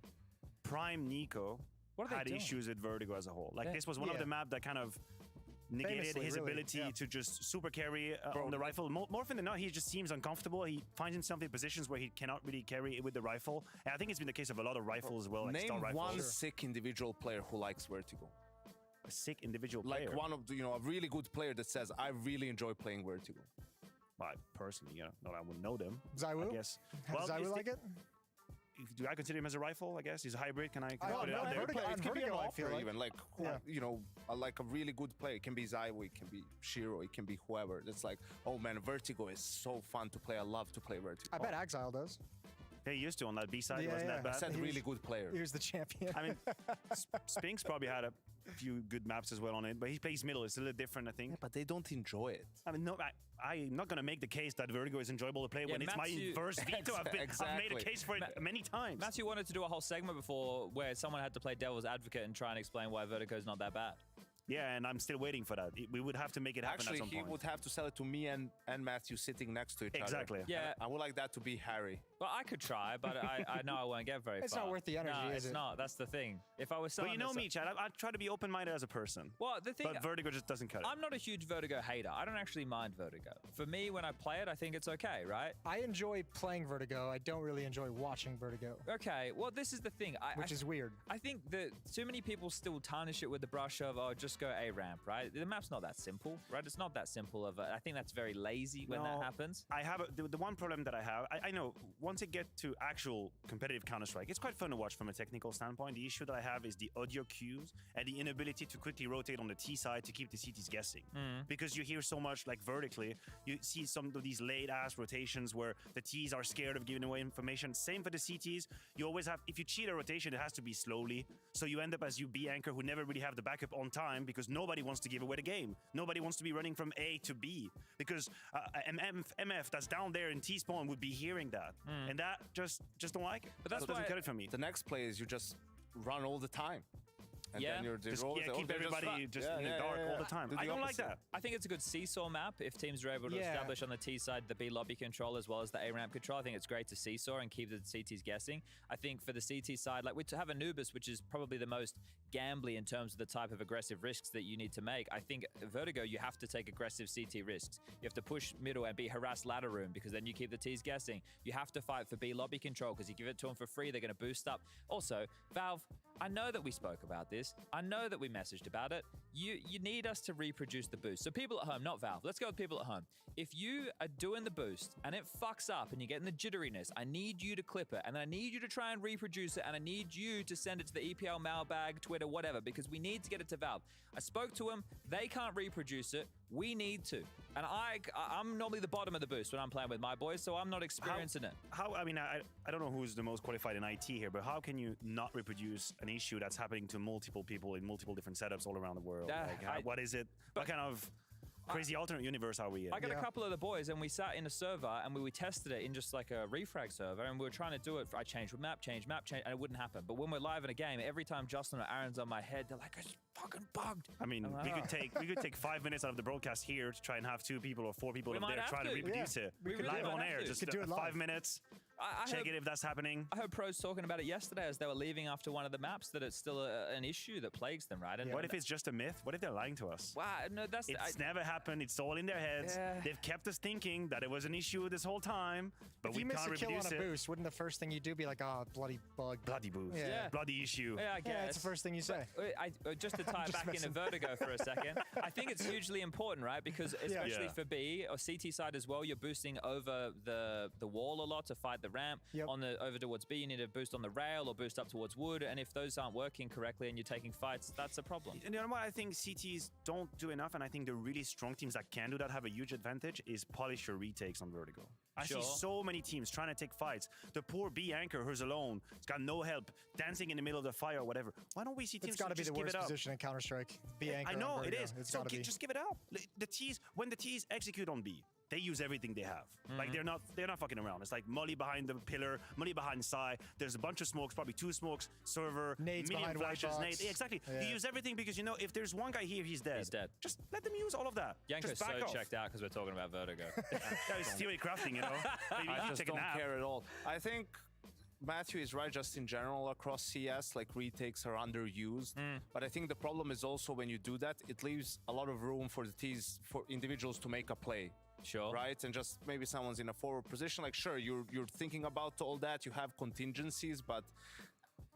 Prime Nico had issues with Vertigo as a whole. Like this was one of the map that kind of negated his ability to just super carry on the rifle. More often than not, he just seems uncomfortable. He finds himself in positions where he cannot really carry it with the rifle. And I think it's been the case of a lot of rifles as well. Like Name star rifles. one sick individual player who likes Vertigo. A sick individual player? Like one of the, a really good player that says, I really enjoy playing Vertigo. Well, personally, not I would know them. Zywoo? I guess. Does Zywoo like it? Do I consider him as a rifle? I guess he's a hybrid. Can I put it out there? It can be an offer even, like like a really good player. It can be Zywoo, it can be Shiro, it can be whoever. It's like, oh man, Vertigo is so fun to play. I love to play Vertigo. I bet Exile does. Yeah, he used to on that B side. It wasn't that bad. I said really good player. He was the champion. I mean, Spinks probably had a few good maps as well on it, but he plays middle. It's a little different, I think. Yeah, but they don't enjoy it. I mean, no, I'm not going to make the case that Vertigo is enjoyable to play when it's my first veto. I've made a case for it many times. Matthew wanted to do a whole segment before where someone had to play devil's advocate and try and explain why Vertigo is not that bad. Yeah, and I'm still waiting for that. We would have to make it happen at some point. Actually, he would have to sell it to me and Matthew sitting next to each other. Exactly. Yeah. I would like that to be Harry. Well, I could try, but I know I won't get very far. It's not worth the energy, no, is it? it's not. That's the thing. If I was But selling you know me, Chad. I try to be open-minded as a person. Well, the thing... But Vertigo just doesn't cut it. I'm not a huge Vertigo hater. I don't actually mind Vertigo. For me, when I play it, I think it's okay, right? I enjoy playing Vertigo. I don't really enjoy watching Vertigo. Okay, well, this is the thing. Which is weird. I think that too many people still tarnish it with the brush of, oh, just go A-ramp, right? The map's not that simple, right? It's not that simple of I think that's very lazy when that happens. I have the one problem that I have. I know once it gets to actual competitive Counter-Strike, it's quite fun to watch from a technical standpoint. The issue that I have is the audio cues and the inability to quickly rotate on the T side to keep the CTs guessing. Because you hear so much, like vertically, you see some of these late-ass rotations where the Ts are scared of giving away information. Same for the CTs. You always have, if you cheat a rotation, it has to be slowly. So you end up as you B anchor who never really have the backup on time because nobody wants to give away the game. Nobody wants to be running from A to B because MF that's down there in T-spawn would be hearing that. And that just don't like it. But that's so it doesn't cut it for me. The next play is you just run all the time. And then you're keep everybody just in the dark all the time. I don't like that. I think it's a good seesaw map if teams are able to establish on the T side the B lobby control as well as the A ramp control. I think it's great to seesaw and keep the CTs guessing. I think for the CT side, like we have Anubis, which is probably the most gambly in terms of the type of aggressive risks that you need to make. I think Vertigo, you have to take aggressive CT risks. You have to push middle and be harassed ladder room because then you keep the Ts guessing. You have to fight for B lobby control because you give it to them for free, they're going to boost up. Also, Valve, I know that we spoke about this. I know that we messaged about it. You need us to reproduce the boost. So people at home, not Valve. Let's go with people at home. If you are doing the boost and it fucks up and you're getting the jitteriness, I need you to clip it and I need you to try and reproduce it and I need you to send it to the EPL mailbag, Twitter, whatever, because we need to get it to Valve. I spoke to them. They can't reproduce it. We need to. And I'm normally the bottom of the boost when I'm playing with my boys, so I'm not experiencing it. I mean, I don't know who's the most qualified in IT here, but how can you not reproduce an issue that's happening to multiple people in multiple different setups all around the world? What is it? What kind of crazy alternate universe are we in? I got a couple of the boys and we sat in a server and we tested it in just like a refrag server and we were trying to do it. I changed map, change, and it wouldn't happen. But when we're live in a game, every time Justin or Aaron's on my head, they're like, it's fucking bugged. I mean, we could take 5 minutes out of the broadcast here to try and have 2 people or 4 people up there trying to reproduce it. Live on air, just do it 5 minutes. Check it if that's happening. I heard pros talking about it yesterday as they were leaving after one of the maps that it's still an issue that plagues them, right? And what if it's just a myth? What if they're lying to us? Wow, no, it's never happened. It's all in their heads. Yeah. They've kept us thinking that it was an issue this whole time, but we can't reproduce it. If you miss a kill on a boost, wouldn't the first thing you do be like, oh, bloody bug? Bloody boost. Yeah. Bloody issue. Yeah, I guess. Yeah, that's the first thing you say. Just to tie back into Vertigo for a second, I think it's hugely important, right? Because especially for B or CT side as well, you're boosting over the wall a lot to fight the ramp. On the over towards B, you need to boost on the rail or boost up towards wood, and if those aren't working correctly and you're taking fights, that's a problem. And you know what? I think CTs don't do enough, and I think the really strong teams that can do that have a huge advantage is polish your retakes on Vertigo. I see so many teams trying to take fights. The poor B anchor who's alone, he's got no help, dancing in the middle of the fire or whatever. Why don't we see teams It's got to be the worst give it up? position in Counter-Strike. B anchor. I know it is. It's So gotta be. just give it up. The Ts, when the Ts execute on B, they use everything they have. Like they're not fucking around. It's like Molly behind the pillar, Molly behind Psy. There's a bunch of smokes, probably 2 smokes, server, Nades medium behind white flashes, box. nades. Exactly. Yeah. You use everything because you know if there's one guy here, he's dead. He's dead. Just let them use all of that. Yanko's just back so off. checked out because we're talking about Vertigo. It's theory crafting, you know. Maybe I you just take a don't nap. care at all. I think Matthew is right just in general across CS, like retakes are underused. But I think the problem is also when you do that, it leaves a lot of room for the teams, for individuals to make a play. Sure. Right? And just maybe someone's in a forward position. Like, sure, you're thinking about all that, you have contingencies, but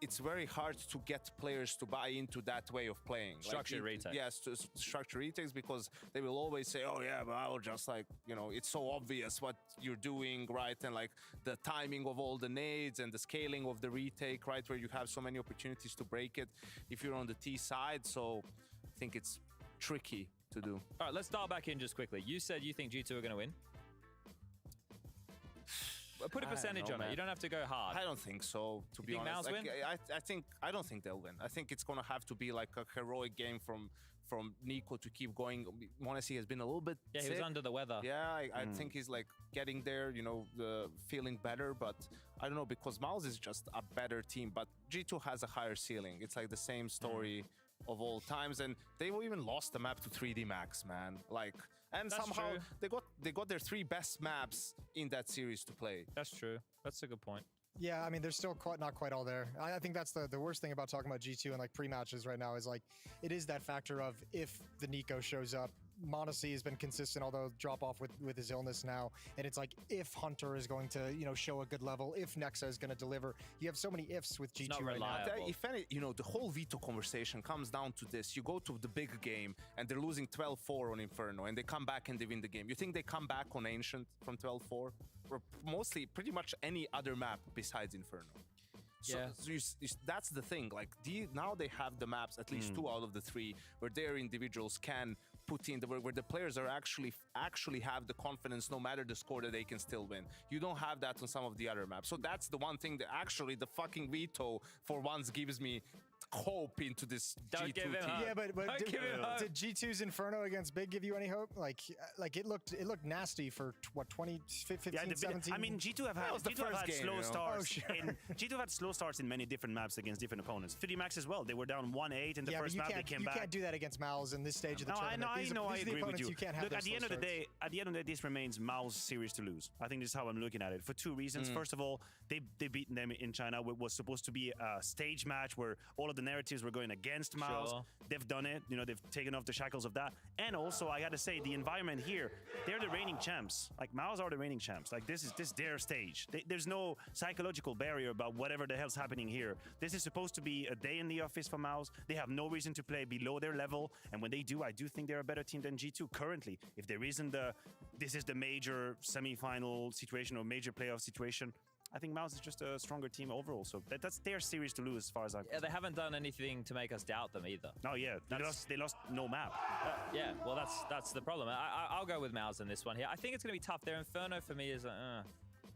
it's very hard to get players to buy into that way of playing. Structured retakes. Yes, to structure retakes, because they will always say, oh yeah, but I'll just like, you know, it's so obvious what you're doing, right? And like the timing of all the nades and the scaling of the retake, right? Where you have so many opportunities to break it if you're on the T side. So I think it's tricky to do. All right, let's dial back in just quickly. You said you think G2 are going to win. Put a percentage on it. You don't have to go hard. I don't think so, to be honest. Mouse win? I don't think they'll win. I think it's gonna have to be like a heroic game from Nico to keep going. Monesi has been a little bit sick. He was under the weather. Yeah, I think he's like getting there, you know, feeling better, but I don't know, because Mouse is just a better team, but G2 has a higher ceiling. It's like the same story of all times, and they even lost the map to 3D Max, man. Like, and That's somehow true. they got their 3 best maps in that series to play. That's true. That's a good point. Yeah, I mean, they're still not quite all there. I think that's the worst thing about talking about G2 and like pre-matches right now is like, it is that factor of if the Nico shows up. Monacy has been consistent, although drop off with his illness now. And it's like, if Hunter is going to, you know, show a good level, if Nexa is going to deliver. You have so many ifs with G2 right now. If any, you know, the whole veto conversation comes down to this. You go to the big game and they're losing 12-4 on Inferno and they come back and they win the game. You think they come back on Ancient from 12-4? Or mostly pretty much any other map besides Inferno. So, that's the thing. Like now they have the maps, at least 2 out of the 3, where their individuals can put in where the players are actually have the confidence, no matter the score, that they can still win. You don't have that on some of the other maps. So that's the one thing that actually the fucking veto for once gives me hope into this G2 team. Yeah, but did G2's Inferno against Big give you any hope? Like it looked nasty for what 15, 17. I mean, G2 have had slow starts. G2 have had slow starts in many different maps against different opponents. 3D Max as well. They were down 1-8 in the first map. They came back. You can't do that against Mouse in this stage of the tournament. I know. I agree with you. Look, at the end of the day, this remains Mao's series to lose. I think this is how I'm looking at it for 2 reasons. First of all, they beaten them in China. It was supposed to be a stage match where all of the narratives were going against Mouse. Sure. They've done it. You know, they've taken off the shackles of that. And also, I got to say, the environment here, they're the reigning champs. Like, Mouse are the reigning champs. Like, this is their stage. There's no psychological barrier about whatever the hell's happening here. This is supposed to be a day in the office for Mouse. They have no reason to play below their level. And when they do, I do think they're a better team than G2 currently. If there isn't this is the major semi-final situation or major playoff situation, I think Mouse is just a stronger team overall. So that's their series to lose as far as I'm concerned. They haven't done anything to make us doubt them either. Oh, yeah. They lost no map. Yeah, well, that's the problem. I'll go with Mouse in this one here. I think it's going to be tough. Their Inferno for me is...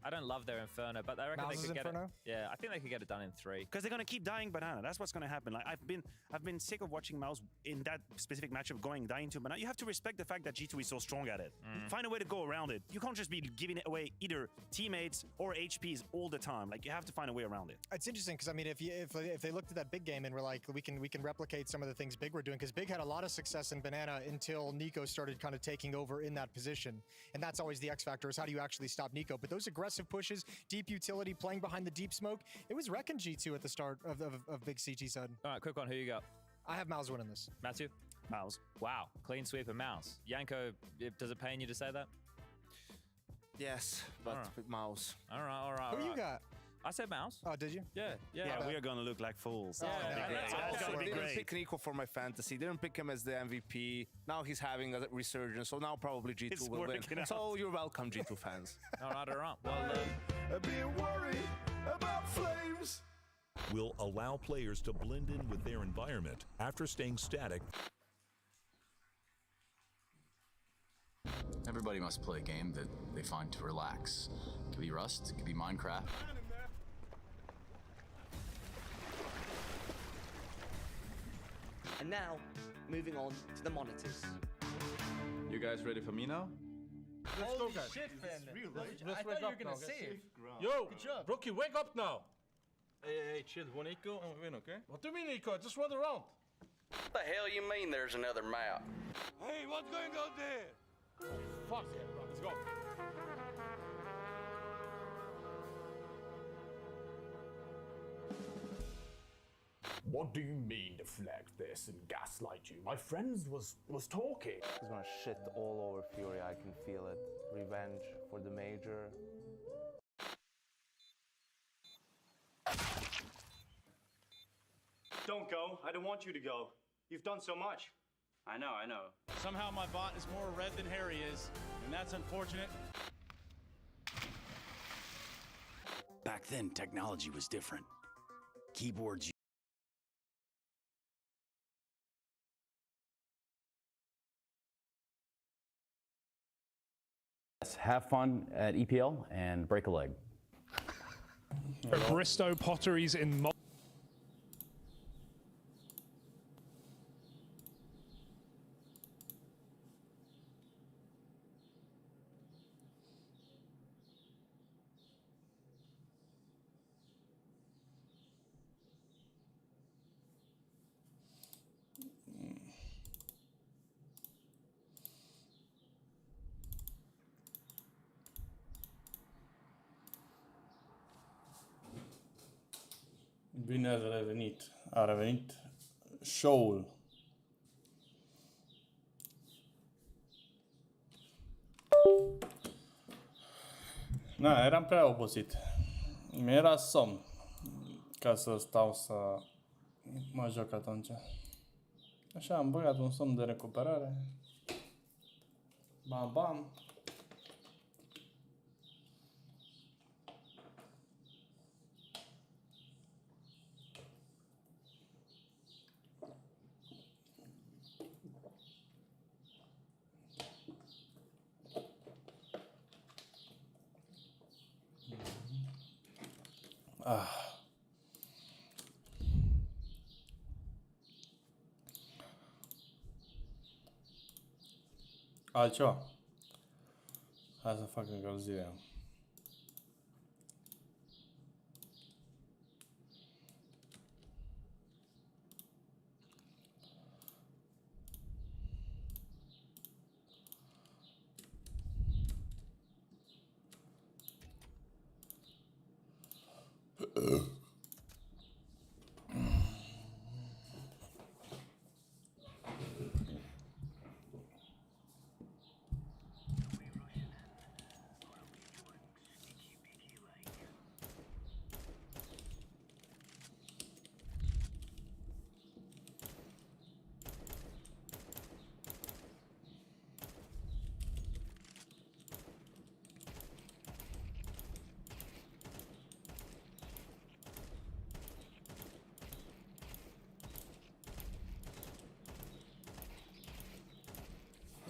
I don't love their Inferno, but I reckon they could get it. Yeah, I think they could get it done in 3. Because they're gonna keep dying banana. That's what's gonna happen. Like I've been sick of watching Mouse in that specific matchup dying to banana. You have to respect the fact that G2 is so strong at it. Find a way to go around it. You can't just be giving it away either teammates or HPs all the time. Like you have to find a way around it. It's interesting because I mean, if they looked at that Big game and were like, we can replicate some of the things Big were doing, because Big had a lot of success in banana until Nico started kind of taking over in that position, and that's always the X factor, is how do you actually stop Nico? But those aggressive pushes, deep utility, playing behind the deep smoke, it was wrecking G2 at the start of Big CT side. All right, quick one. Who you got? I have Mouse winning this. Matthew? Mouse. Wow, clean sweep of Mouse. Yanko, does it pain you to say that? Yes, but with Mouse. All right. Who you got? I said Mouse. Oh, did you? Yeah. We are gonna look like fools. That's gonna be great. Pick Nico for my fantasy. Didn't pick him as the MVP. Now he's having a resurgence, so now probably G2 will win. So you're welcome, G2 fans. All right. Well, being worried about flames. Will allow players to blend in with their environment after staying static. Everybody must play a game that they find to relax. It could be Rust, it could be Minecraft. And now, moving on to the monitors. You guys ready for me now? Let's go, guys. Shit, man. I thought you were gonna save. Yo, Rookie, wake up now. Hey, chill. One Nico and we win, okay? What do you mean, Nico? I just run around. What the hell you mean there's another map? Hey, what's going on there? Oh, fuck yeah, bro. Let's go. What do you mean deflect this and gaslight you? My friend was talking. He's gonna shit all over Fury. I can feel it. Revenge for the major. Don't go. I don't want you to go. You've done so much. I know. Somehow my bot is more red than Harry is, and that's unfortunate. Back then, technology was different. Keyboards. Have fun at EPL and break a leg. Bristow Potteries in Bine ați revenit. A revenit show-ul. Na, eram prea obosit. Mi-era somn ca să stau să mă joc atunci. Așa, am băgat un somn de recuperare. Bam, bam. Altceva. Hai să fac încălzirea.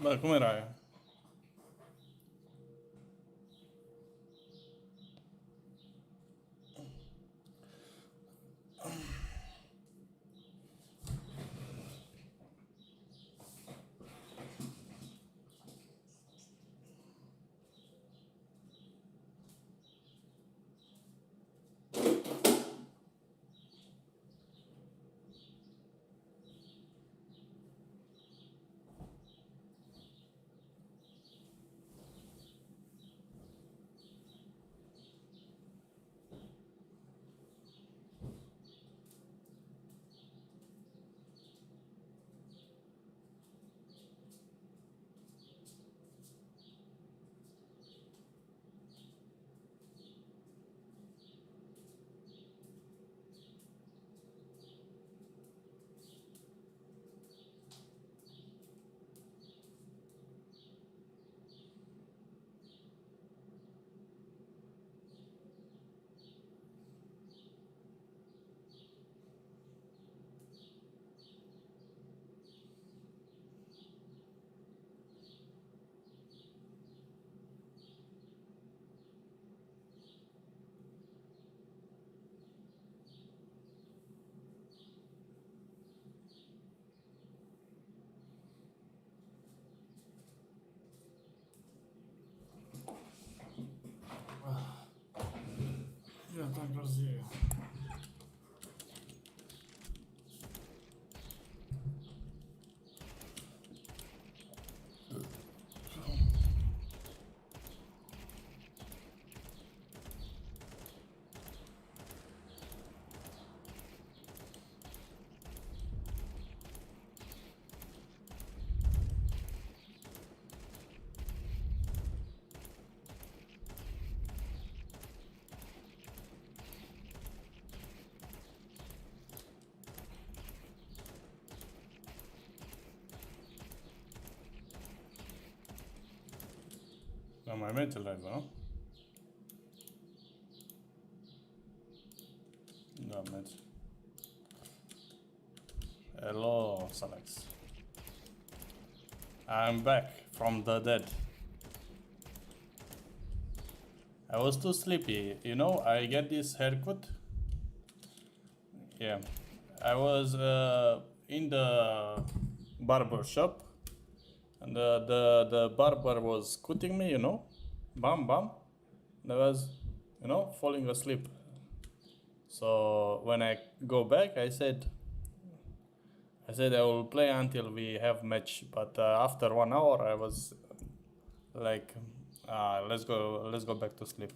Bă, cum era aia? mai merge live, nu? Da, merge. Hello, Salax. I'm back from the dead. I was too sleepy. You know, I get this haircut. Yeah. I was in the barber shop. And the barber was cutting me, you know. Bam, bam. And I was, you know, falling asleep. So when I go back, I said I will play until we have match. But after 1 hour, I was like, let's go back to sleep.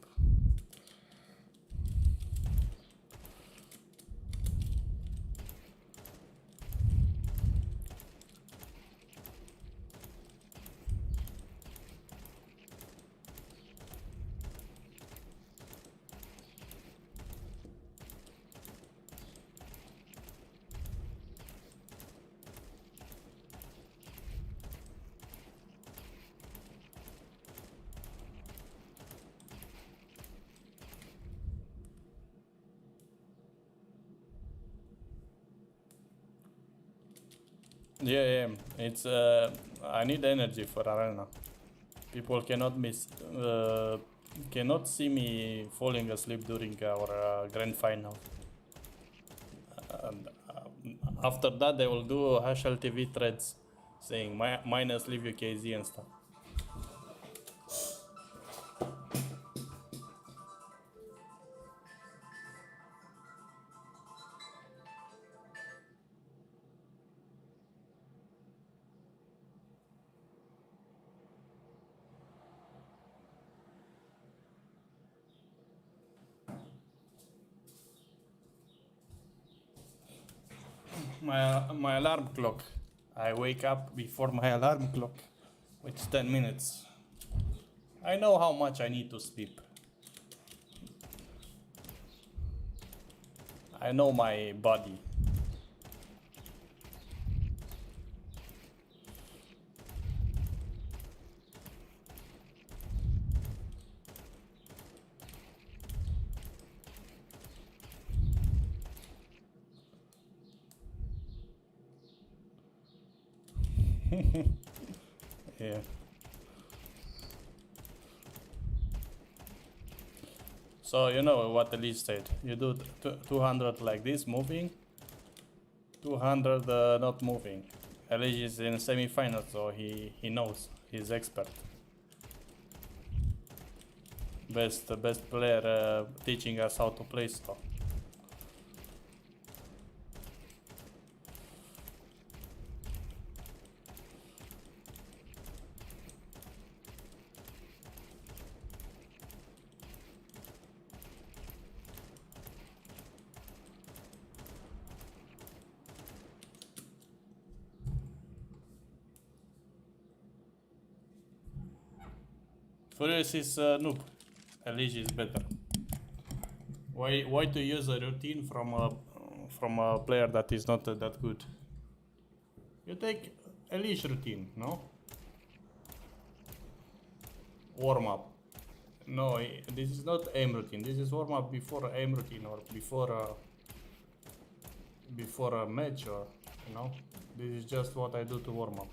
Yeah, it's I need energy for arena. People cannot cannot see me falling asleep during our grand final. And, after that, they will do #LTV threads saying minus leave UKZ and stuff. My alarm clock. I wake up before my alarm clock, which is 10 minutes. I know how much I need to sleep. I know my body. Yeah. So you know what the list said. You do 200 like this, moving. 200 not moving. Elish is in semi-final, so he knows. He's expert. Best player teaching us how to play stuff. Furious is noob. Elish is better. Why to use a routine from a player that is not that good? You take Elish routine, no? Warm up. No, this is not aim routine. This is warm up before aim routine or before a match, or you know. This is just what I do to warm up.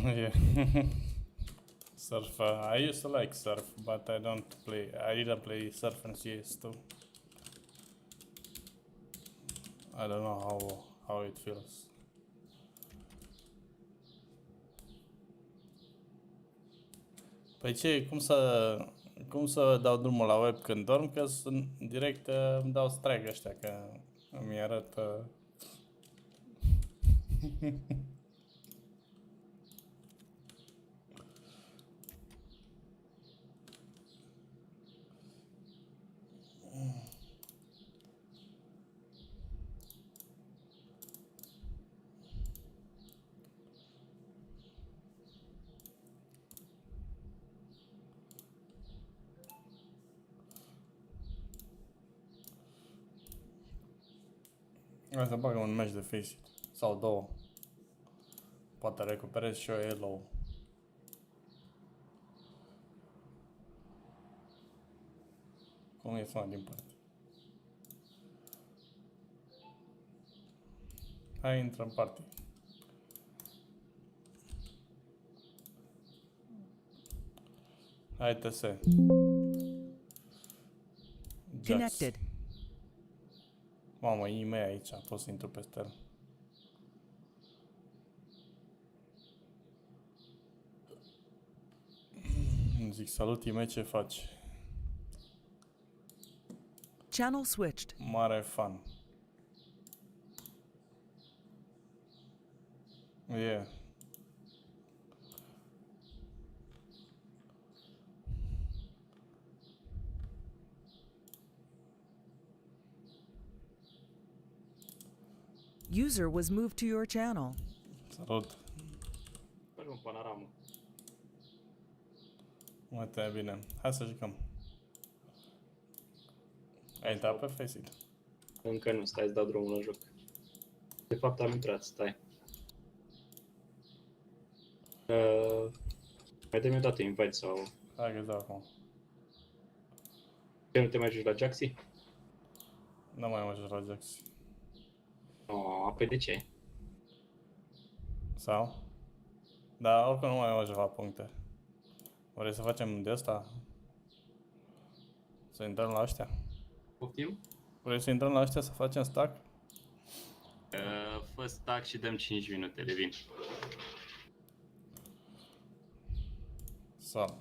Yeah. Surf. I used to like surf, but I don't play. I didn't play surf in CS2. I don't know how it feels. Păi ce, cum să dau drumul la web când dorm, că sunt direct îmi dau strike ăștia, că îmi arată. Hai să bagă un match de face sau două. Poate recuperez și eu elo. Cum e mai din parte? Hai, intră în party. Hai, TS. Connected. Mamă, e aici, pot să intru peste el. Zic, salut, ime, ce faci? Channel switched. Mare fan. Yeah. User was moved to your channel. Salut. Faci un panoramă. Uite, bine. Hai să jucăm. Ai intrat pe Faceit? Încă nu, stai să dau drumul la joc. De fapt am intrat, stai. Mai dă-mi o dată invite sau... Hai că-ți dau acum. Ce, nu te mai joci la Jaxi? Nu mai mă joc la Jaxi. Oh, păi de ce? Sau? Dar oricum nu mai mă joc la puncte. Vrei să facem de asta? Să intrăm la ăștia? Poftim? Vrei să intrăm la ăștia să facem stack? Fă stack și dăm 5 minute, revin. Sau.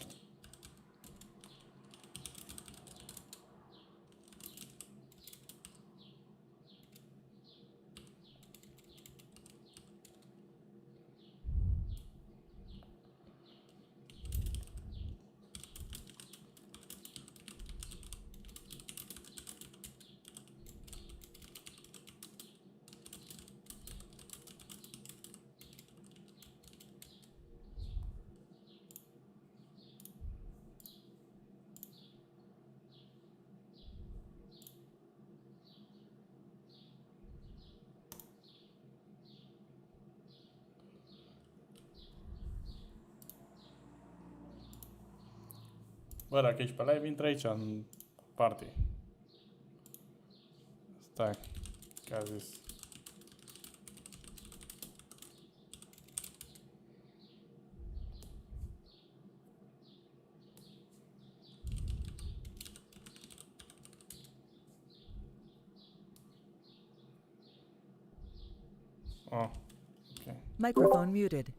Bă, dacă ești pe live, intră aici, în party. Stai, că a zis. Oh, okay. Microphone muted.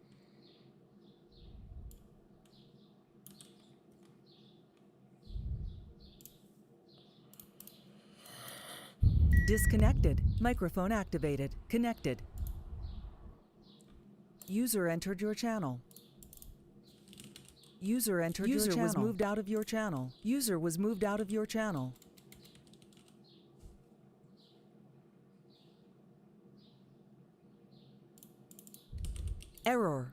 Disconnected. Microphone activated. Connected. User entered your channel. User entered your channel. User was moved out of your channel. User was moved out of your channel. Error.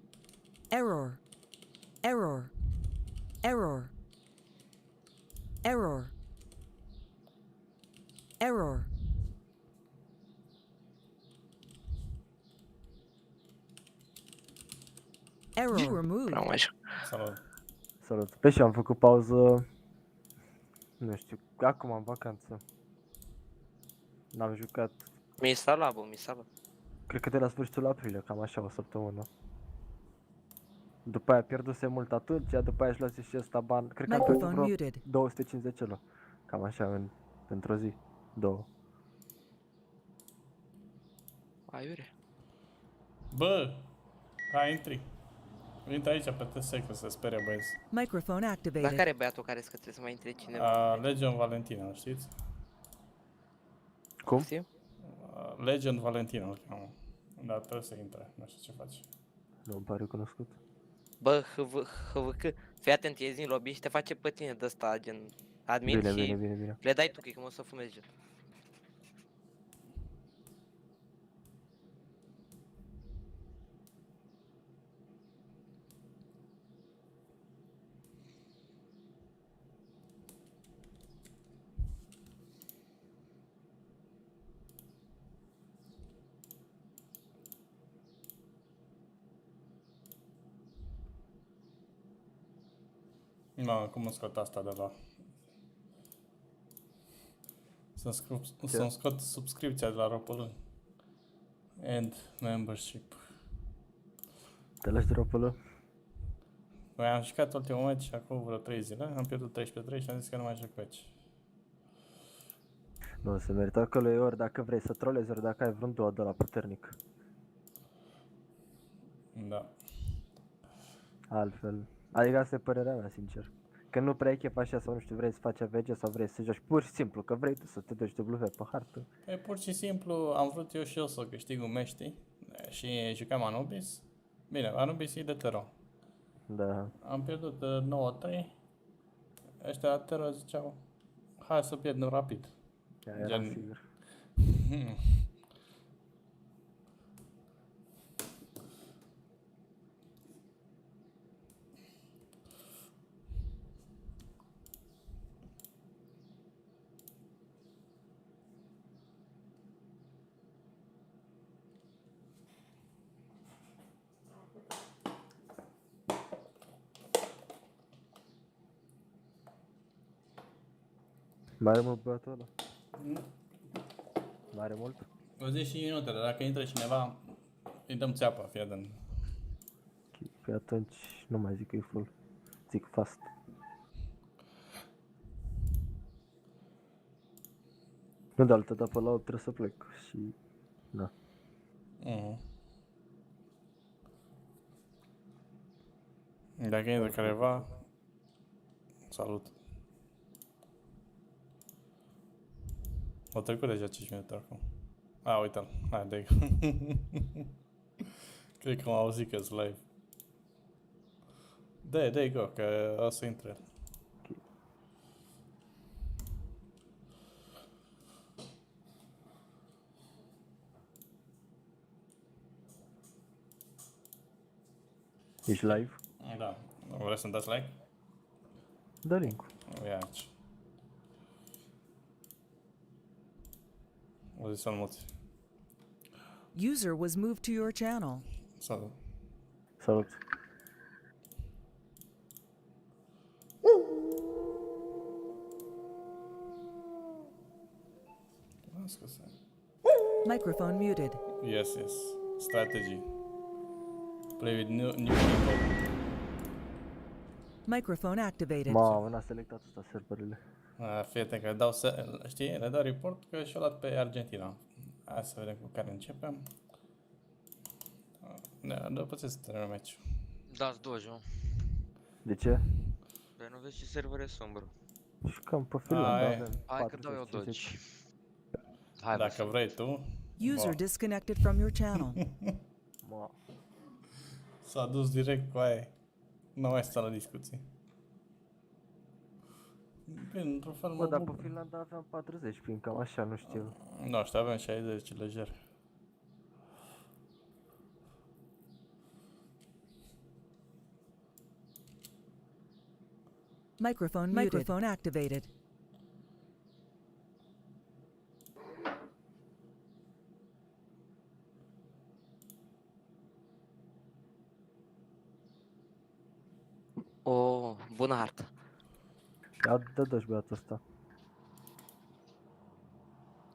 Error. Error. Error. Error. Error. Error. You were moved. Salut. Salut. Pe și am făcut pauză. Nu știu, acum am vacanță. N-am jucat. Mi salut. Cred că de la sfârșitul aprilie, cam așa, o săptămână. După aia pierduse mult atunci, după aia își luase și ăsta ban. Cred că a pierdut vreo 250 elo. Cam așa, într-o zi. 2. Aiure. Bă, hai intri. Intră aici pe TS că se sperie băieți. Microphone activated. Dar care e băiatul care trebuie să mai intre cineva? Legend Valentina, știți? Cum? Legend Valentina îl cheamă. Dar trebuie să intre, nu știu ce faci. Nu îmi pare cunoscut. Bă, HVK, fii atent, iezi în lobby și te face pe tine de ăsta, gen admin și bine. le dai tu kick, că mă o să fumezi, gen. Nu, cum îmi scot asta de la... Să-mi scot subscripția de la ROPL. End membership. Te lași de ROPL? Păi am jucat ultimul meci acum vreo 3 zile, am pierdut 13-3 și am zis că nu mai joc meci. Nu, se merită acolo, e ori dacă vrei să trolezi, ori dacă ai vreun duo de la puternic. Da. Altfel. Adică asta e părerea mea, sincer. Că nu prea e chef așa sau nu știu, vrei să faci AVG sau vrei să joci pur și simplu, că vrei tu să te duci W pe hartă. E pur și simplu, am vrut eu și eu să câștig un meci, știi? Și jucam Anubis. Bine, Anubis e de Tero. Da. Am pierdut 9-3. Ăștia la Tero ziceau, hai să pierdem rapid. Era sigur. Mai are mult băiatul ăla? Mai are mult? O zi și minutele, dacă intră cineva, îi dăm țeapă, fii atent. Păi atunci nu mai zic că e full, zic fast. Nu de altă, dar pe la 8 trebuie să plec și... da. Dacă intră careva, salut. Au trecut deja 5 minute acum. Uite-l, hai, dă-i. Cred că m-au auzit că-s live. Dă-i go, că o să intre. Ești live? Da. Vreți să-mi dați like? Dă link-ul. Ia aici. O zi să-l muți. User was moved to your channel. Salut. Salut. Microphone muted. Yes. Strategy. Play with new people. Microphone activated. Mamă, n-a selectat ăsta serverele. Fii atent că le dau report că și-o luat pe Argentina. Hai să vedem cu care începem. După ce se termină meciul. Dați 2, João. De ce? Păi nu vezi ce server e sombru. Jucam pe Finlanda, avem Hai că dau eu 2. Dacă vrei tu. User disconnected from your channel. S-a dus direct cu aia. Nu mai stă la discuții. Bine, într-un fel Bă, dar pe Finlanda aveam 40 prin cam așa, nu știu. Nu știu, aveam 60 lejer. Microphone activated. O, bună hartă. Dă-și băiatul ăsta.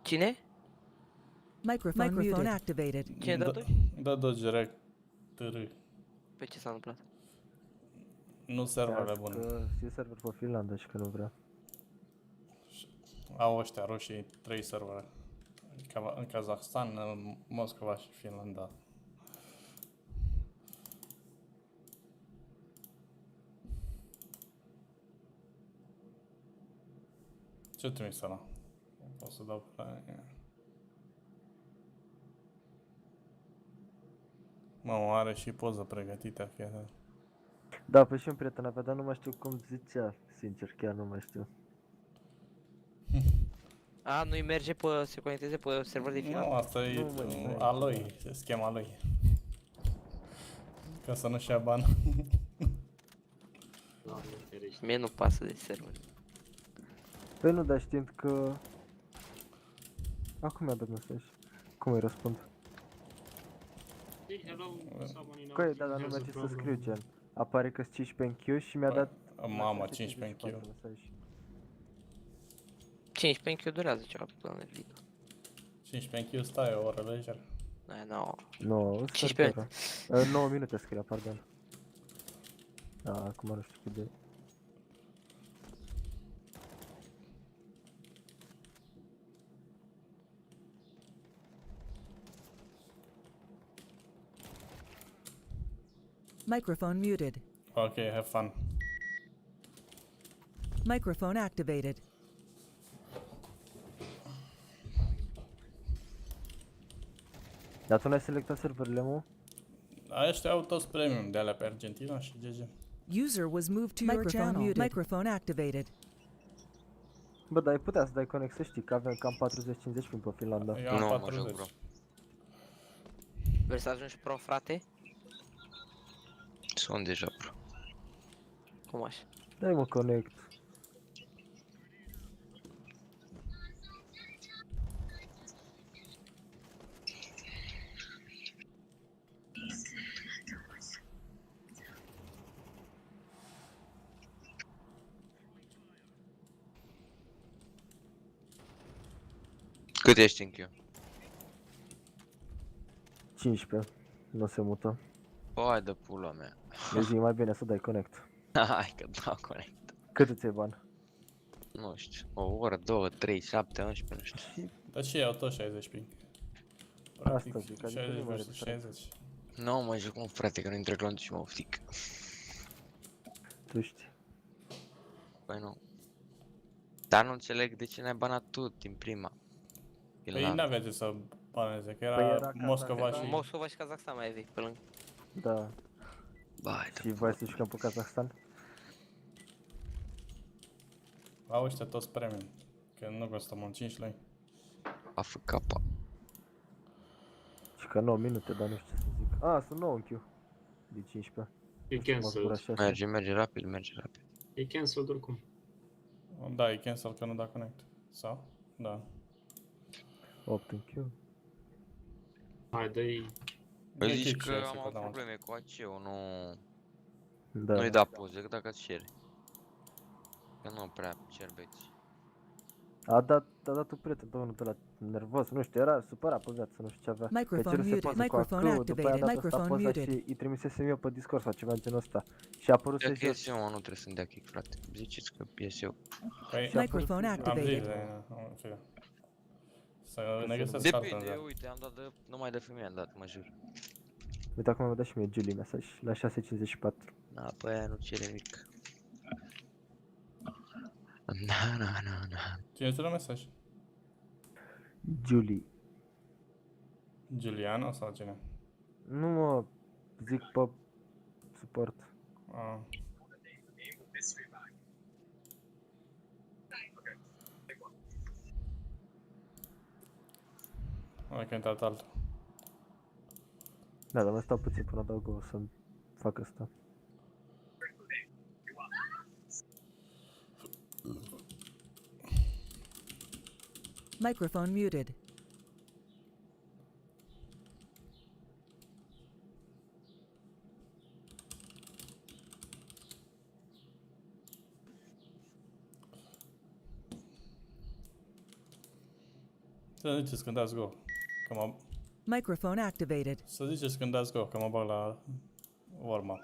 Cine? Microphone activated. Cine dă 2? Dă 2 direct. Târâ. Pe ce s-a întâmplat? Nu serverele bune. Că e server pe Finlanda și că nu vrea. Au ăștia rușii 3 servere. În Kazahstan, în Moscova și Finlanda. Ce trimis ăla? Pot să dau pe... Mamă, are și poză pregătită, fii atent. Da, păi și un prieten avea, dar nu mai știu cum zicea, sincer, chiar nu mai știu. A, nu-i merge pe, se conecteze pe server de final? Nu, asta e a lui, schema lui. Ca să nu-și ia bani. Mie nu pasă de server. Păi nu, dar știind că... Acum mi-a dat mesaj. Cum îi răspund? Coi, da, dar nu merge să scriu, gen. Apare că-s 15 în Q și mi-a dat... Mamă, 15 în Q. 15 în Q durează ceva pe plan de video. 15 în Q stai o oră lejer. Nu, 15 9 minute scria, pardon. Da, acum nu știu cât de... Microphone muted. Okay, have fun. Microphone activated. Dar tu n-ai selectat serverele, mă? Ăștia au toți premium de alea pe Argentina și GG. User was moved to your channel. Microphone activated. Bă, dar ai putea să dai conex, să știi că avem cam 40-50 prin pe Finlanda. Eu am 40. Vrei să ajungi pro, frate? Sunt deja pro. Cum așa? Dai mă connect. Cât ești în Q? 15. Nu se mută. Hai de pula mea. Deci e mai bine să dai connect. Hai că dau connect. Cât îți iei bani? Nu știu, o oră, 2, 3, 7, 11, nu știu. Dar și eu tot 60 ping. Asta zic, adică 60 nu mai versus 60. Nu mă jucăm, frate, că nu intră clonul și mă oftic. Tu știi. Păi nu. Dar nu înțeleg de ce n-ai banat tu din prima. Păi n-avea ce să baneze, că era Moscova și... Moscova și Kazakhstan mai aveai pe lângă. Da. Bai, și voi să jucăm pe Kazahstan? Au ăștia toți premium, că nu costă mult 5 lei. AFK. Și că 9 minute, dar nu știu ce să zic. Ah, sunt 9 în Q. De 15. E cancelled. Merge rapid, merge rapid. E cancelled oricum. Da, e cancel că nu da connect. Sau? Da. 8 în Q. Hai, dă-i... Îi zici că am avut probleme cu AC-ul, nu... Da. Nu-i da poze, decât dacă îți cere. Că nu prea cer băieți. A dat un prieten pe unul ăla nervos, nu știu, era supărat pe viață, nu știu ce avea. Microphone muted, după aia a dat asta poza și îi trimisesem eu pe Discord sau ceva genul ăsta. Și a apărut să jos. Eu, nu trebuie să-mi dea kick, frate. Ziceți că ies eu. Microphone activated. Să ne găsesc depinde, uite, am dat de... numai de femeie am dat, mă jur. Uite, acum mi-a dat și mie Julie mesaj, la 6.54. Da, pe aia nu cere nimic. Na. Cine ți-a dat mesaj? Julie. Giuliano sau cine? Nu mă, zic pe suport. Ah. Hai că a intrat altul. Da, dar mai stau puțin până adaug o să-mi fac asta. Microphone muted. Să ziceți când dați go. Că mă... Microphone activated. Să ziceți când dați go, că mă bag la warm-up.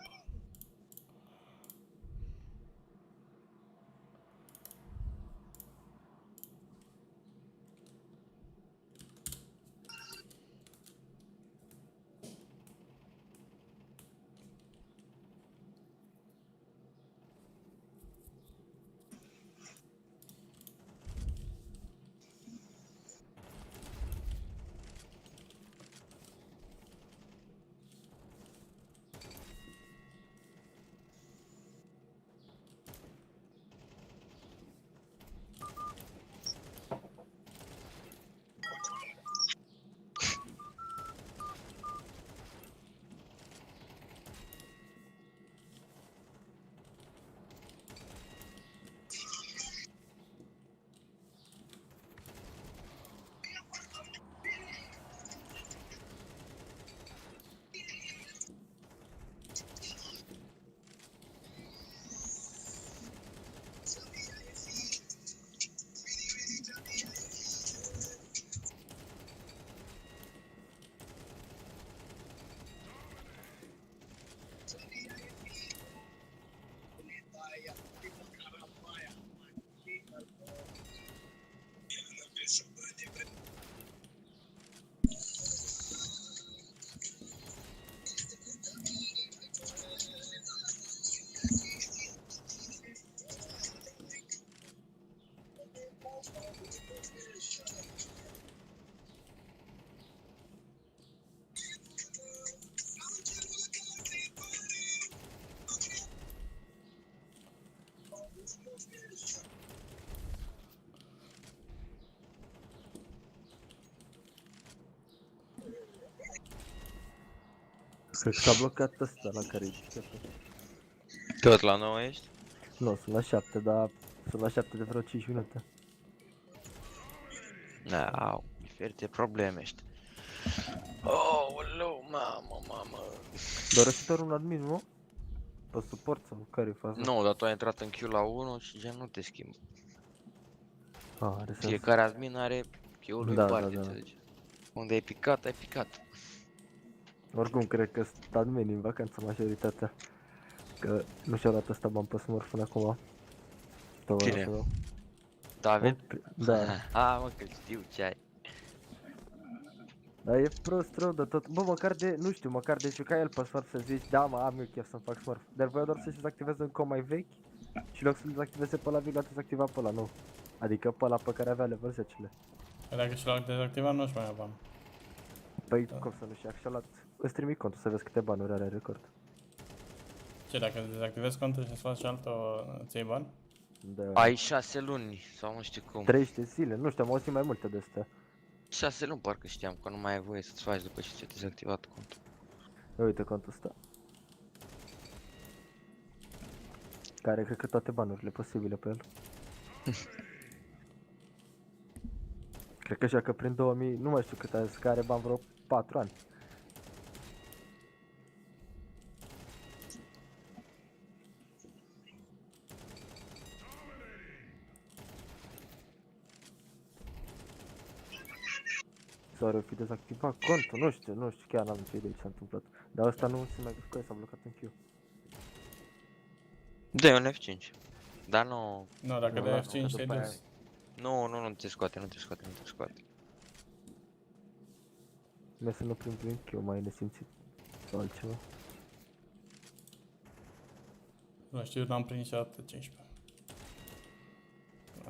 Cred că s-a blocat ăsta la care e cheful. Tot la 9 ești? Nu, sunt la 7, dar sunt la 7 de vreo 5 minute. Au, diferite probleme ești. Oh, mamă. Doar ăsta doar un admin, nu? Pe suport sau care e faza? Nu, dar tu ai intrat în Q la 1 și gen nu te schimbi. Are sens. Fiecare admin are Q-ul lui parte, înțelegi? Unde ai picat, ai picat. Oricum, cred că sunt admini în vacanță majoritatea. Că nu și-au luat ăsta bani pe Smurf până acum. Cine? David? Da. Mă, că știu ce ai. Dar e prost rău de tot. Bă, măcar de, nu știu, măcar de juca el pe Smurf să zici, da, mă, am eu chef să-mi fac Smurf. Dar voia doar să-și dezactiveze un com mai vechi și în loc să-l dezactiveze pe ăla vechi, l-a dezactivat pe ăla nou. Adică pe ăla pe care avea level 10-le. Păi dacă și l-au dezactivat, nu-și mai ia bani. Păi, cum să nu-și ia? Și-a luat, îți trimit contul să vezi câte banuri are record. Ce, dacă îți dezactivezi contul și îți faci altă, îți iei bani? Da. Ai 6 luni, sau nu știu cum. 30 zile, nu știu, am auzit mai multe de astea. 6 luni parcă știam, că nu mai ai voie să-ți faci după ce ți-ai dezactivat contul. Uite contul ăsta. Care cred că toate banurile posibile pe el. Cred că joacă prin 2000, nu mai știu cât a zis, că are bani vreo 4 ani. Sau ar fi dezactivat contul, nu știu, chiar n-am nicio idee ce s-a întâmplat. Dar ăsta nu se mai că s-a blocat în Q. Dă-i un F5. Dar nu... Nu, dacă dai F5 te-ai dus. Nu te scoate, nu te scoate. Merg să nu prin Q, mai nesimțit sau altceva. Nu știu, n-am prins niciodată 15.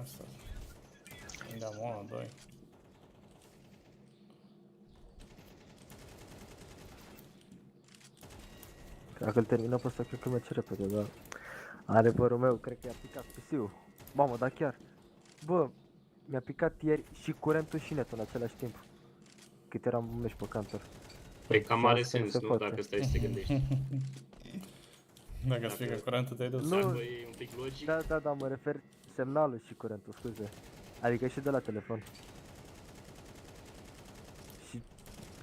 Asta. Prindeam 1, 2. Dacă îl termină pe ăsta, cred că merge repede, dar... Are părul meu, cred că i-a picat PC-ul. Mamă, dar chiar... Bă, mi-a picat ieri și curentul și netul în același timp. Cât eram un meci pe cantor. Păi cam are sens, nu? Dacă stai să te gândești. Dacă îți pică curentul, te-ai dus. Nu, e un pic logic. da, mă refer semnalul și curentul, scuze. Adică și de la telefon.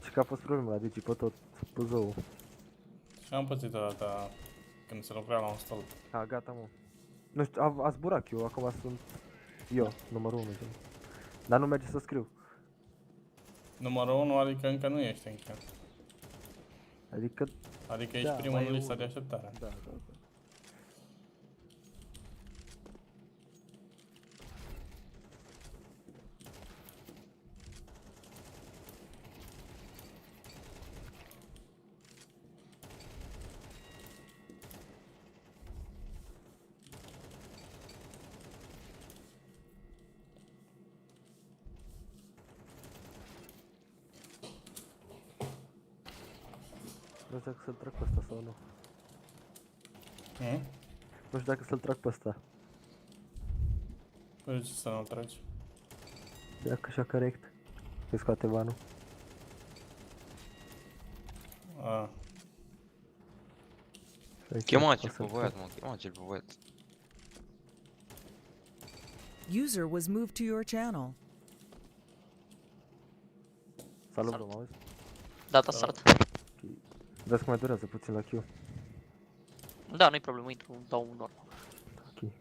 Și că a fost problema la Digi pe tot Buzău. Și am pățit odată când se lucra la un stolp. Gata, mă. Nu știu, a zburat eu, acum sunt eu, numărul 1. Dar nu merge să scriu. Numărul 1, adică încă nu ești încă. Adică ești primul în lista de așteptare. Da. Nu știu dacă să-l trag pe ăsta sau nu. Nu știu dacă să-l trag pe ăsta. Păi de ce să nu-l tragi? Dacă așa corect. Îi scoate banul. Chema-ți-l pe băiat, mă, chema-ți-l pe băiat. User was moved to your channel. Salut, bă, mă auzi? Da, salut. Vezi că mai durează puțin la Q. Da, nu-i problemă, intru, dau un normal. Ok.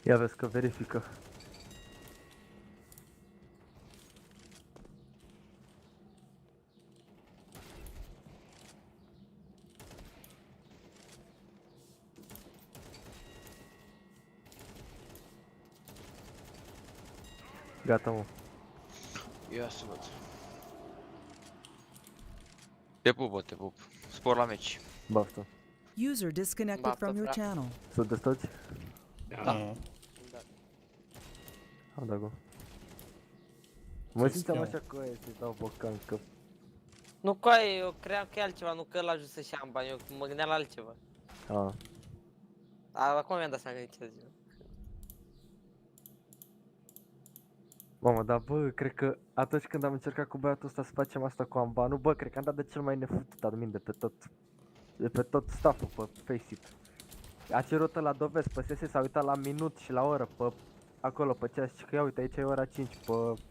Ia vezi că verifică. Gata, mă. Ia să văd. Te pup, te pup. Spor la meci. Baftă. User disconnected from your channel. Sunteți toți? Da. Am dat go. Mă simțeam așa că aia să dau bocan, că... Nu, coaie, eu cream că e altceva, nu că ăla ajuns să-și ia bani, eu mă gândeam la altceva. Acum mi-am dat seama că nici zi. Mamă, dar bă, cred că atunci când am încercat cu băiatul ăsta să facem asta cu ambanul, bă, cred că am dat de cel mai nefutut admin de pe tot staff-ul pe Faceit. A cerut la dovezi pe SS, s-a uitat la minut și la oră pe acolo pe ceas și că ia uite aici e ora 5 pe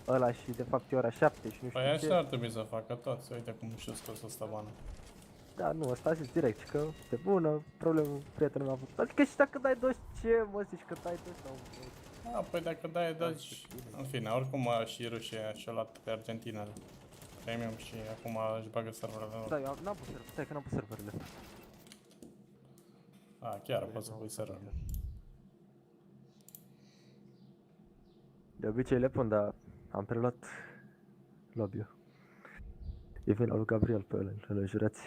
ăla și de fapt e ora 7 și nu știu Păi ce. așa ar trebui să facă toți, uite cum și-o scos ăsta banul. Da, nu, ăsta a zis direct că de bună, problemă, prietenul meu a avut. Adică și dacă dai 2, ce mă zici că dai 2 sau... Da, păi dacă dai, deci... În fine, oricum și Rusia și-a luat pe Argentina premium și acum își bagă serverele lor. Da, eu n-am pus serverele, stai că n-am pus serverele. A, chiar poți să pui serverele. De obicei le pun, dar am preluat lobby-ul. E vin la lui Gabriel pe ăla, le jurați.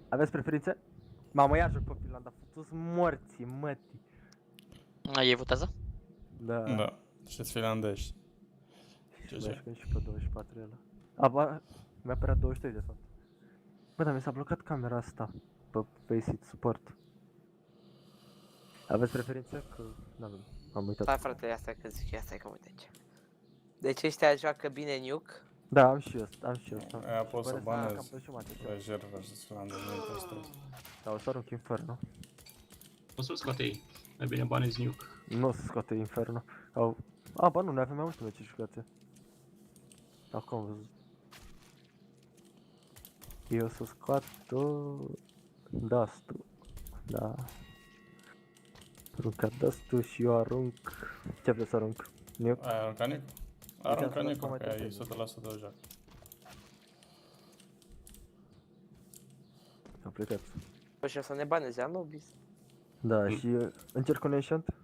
Aveți preferințe? Mamă, ia joc pe Finlanda, futu-s morții, mătii. Ei votează? Da. Da, și-s finlandezi. Și mai jucăm și pe 24 ăla. Aba, mi-a apărat 23 de fapt. Bă, dar mi s-a blocat camera asta pe Faceit Support. Aveți preferințe? Că n-avem, am uitat. Hai frate, ia stai că zic, ia stai că uite aici. Deci ăștia joacă bine nuke. Da, am și eu asta. Aia pot să banez. Pe Jerva și-s finlandezi, nu te stres. Da, o să arunc Inferno. O să scoate ei. Mai bine banezi nuke. Nu o să scoate Inferno. A, ba nu, noi avem mai multe meciuri jucate. Acum am văzut. Eu o să scot Dust-ul. Da. Arunca Dust-ul și eu arunc... Ce vreți să arunc? Nuke? Ai aruncat nuke? Aruncă nuke, că ai 100% de joc. S-a plecat. Păi și o să ne baneze Anubis. Da, și încerc un enchant?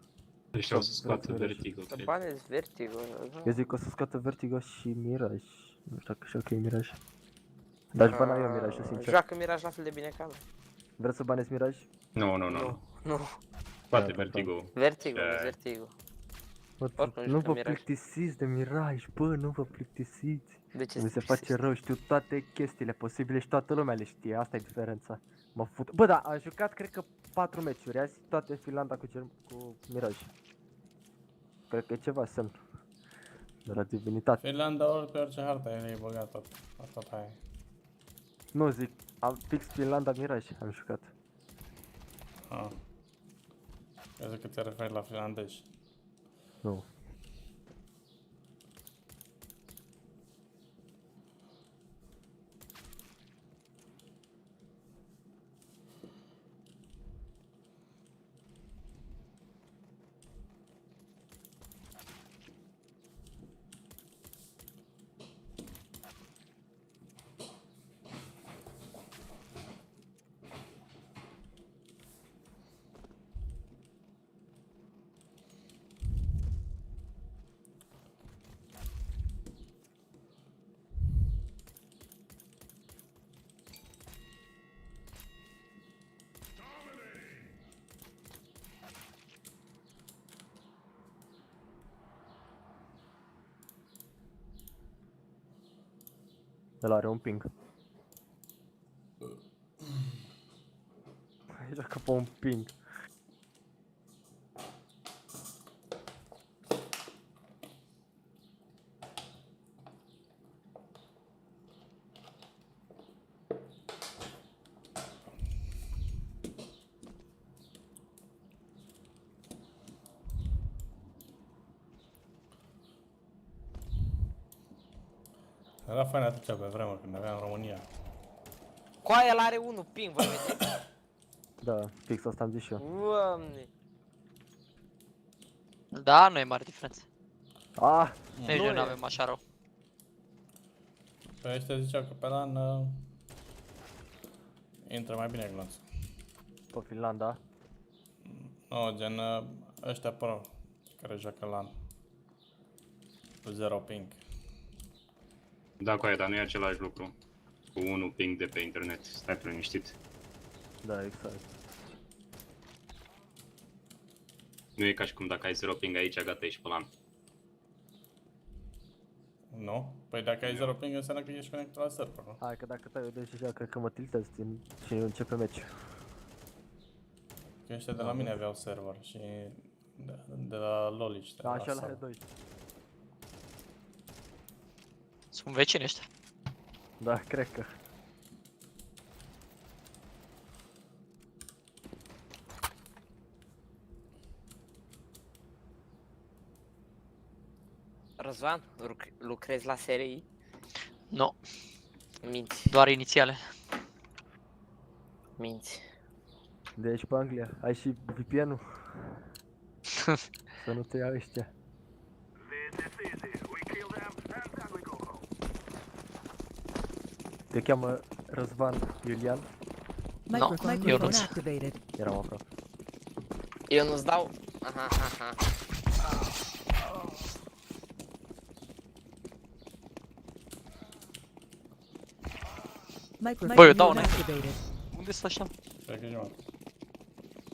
Deci o să scoată Vertigo, Să cred. banezi Vertigo. Eu zic că o să scoată Vertigo și Mirage. Nu știu dacă și ok Mirage. Dar aș bana eu Mirage, sincer. Joacă Mirage la fel de bine ca mine. Vreți să banezi Mirage? Nu. Nu. Scoate Vertigo. Vertigo. Nu vă plictisiți de Mirage, bă, nu vă plictisiți. De ce mi se face rău, știu toate chestiile posibile și toată lumea le știe, asta e diferența. Mă fut. Bă, da, am jucat cred că 4 meciuri azi, toate Finlanda cu Mirage. Cred că e ceva semn de la divinitate. Finlanda ori pe orice hartă e băgat tot aia. Nu zic, am fix Finlanda Mirage, am jucat. Eu zic că te referi la finlandezi. Nu. El are un ping. Joacă pe un ping. Era fain atunci pe vremuri când aveam România. Coaia, el are 1 ping, vă vedeți? Da, fix asta am zis și eu. Doamne. Da, nu e mare diferență. Ah, nici noi nu avem așa rău. Păi ăștia ziceau că pe LAN intră mai bine glonț. Pe Finlanda? Nu, gen ăștia pro care joacă LAN. Cu 0 ping. Da, cu aia, dar nu e același lucru. Cu 1 ping de pe internet, stai liniștit. Da, exact. Nu e ca și cum dacă ai 0 ping aici, gata, ești pe LAN. Nu? Păi dacă ai 0 ping înseamnă că ești conectat la server, nu? Hai că dacă tai eu deja, cred că mă tiltez și începe meci. Că ăștia de la mine aveau server și de la Lolici. Da, așa la H2. Sunt vecini ăștia. Da, cred că. Răzvan, lucrezi la SRI? Nu. Minți. Doar inițiale. Minți. De aici pe Anglia, ai și VPN-ul. Să nu te ia ăștia. Te cheamă Răzvan Iulian? No, eu nu. Eram aproape. Eu nu-ți dau... Aha, aha. Băi, eu dau înainte. Unde sunt așa?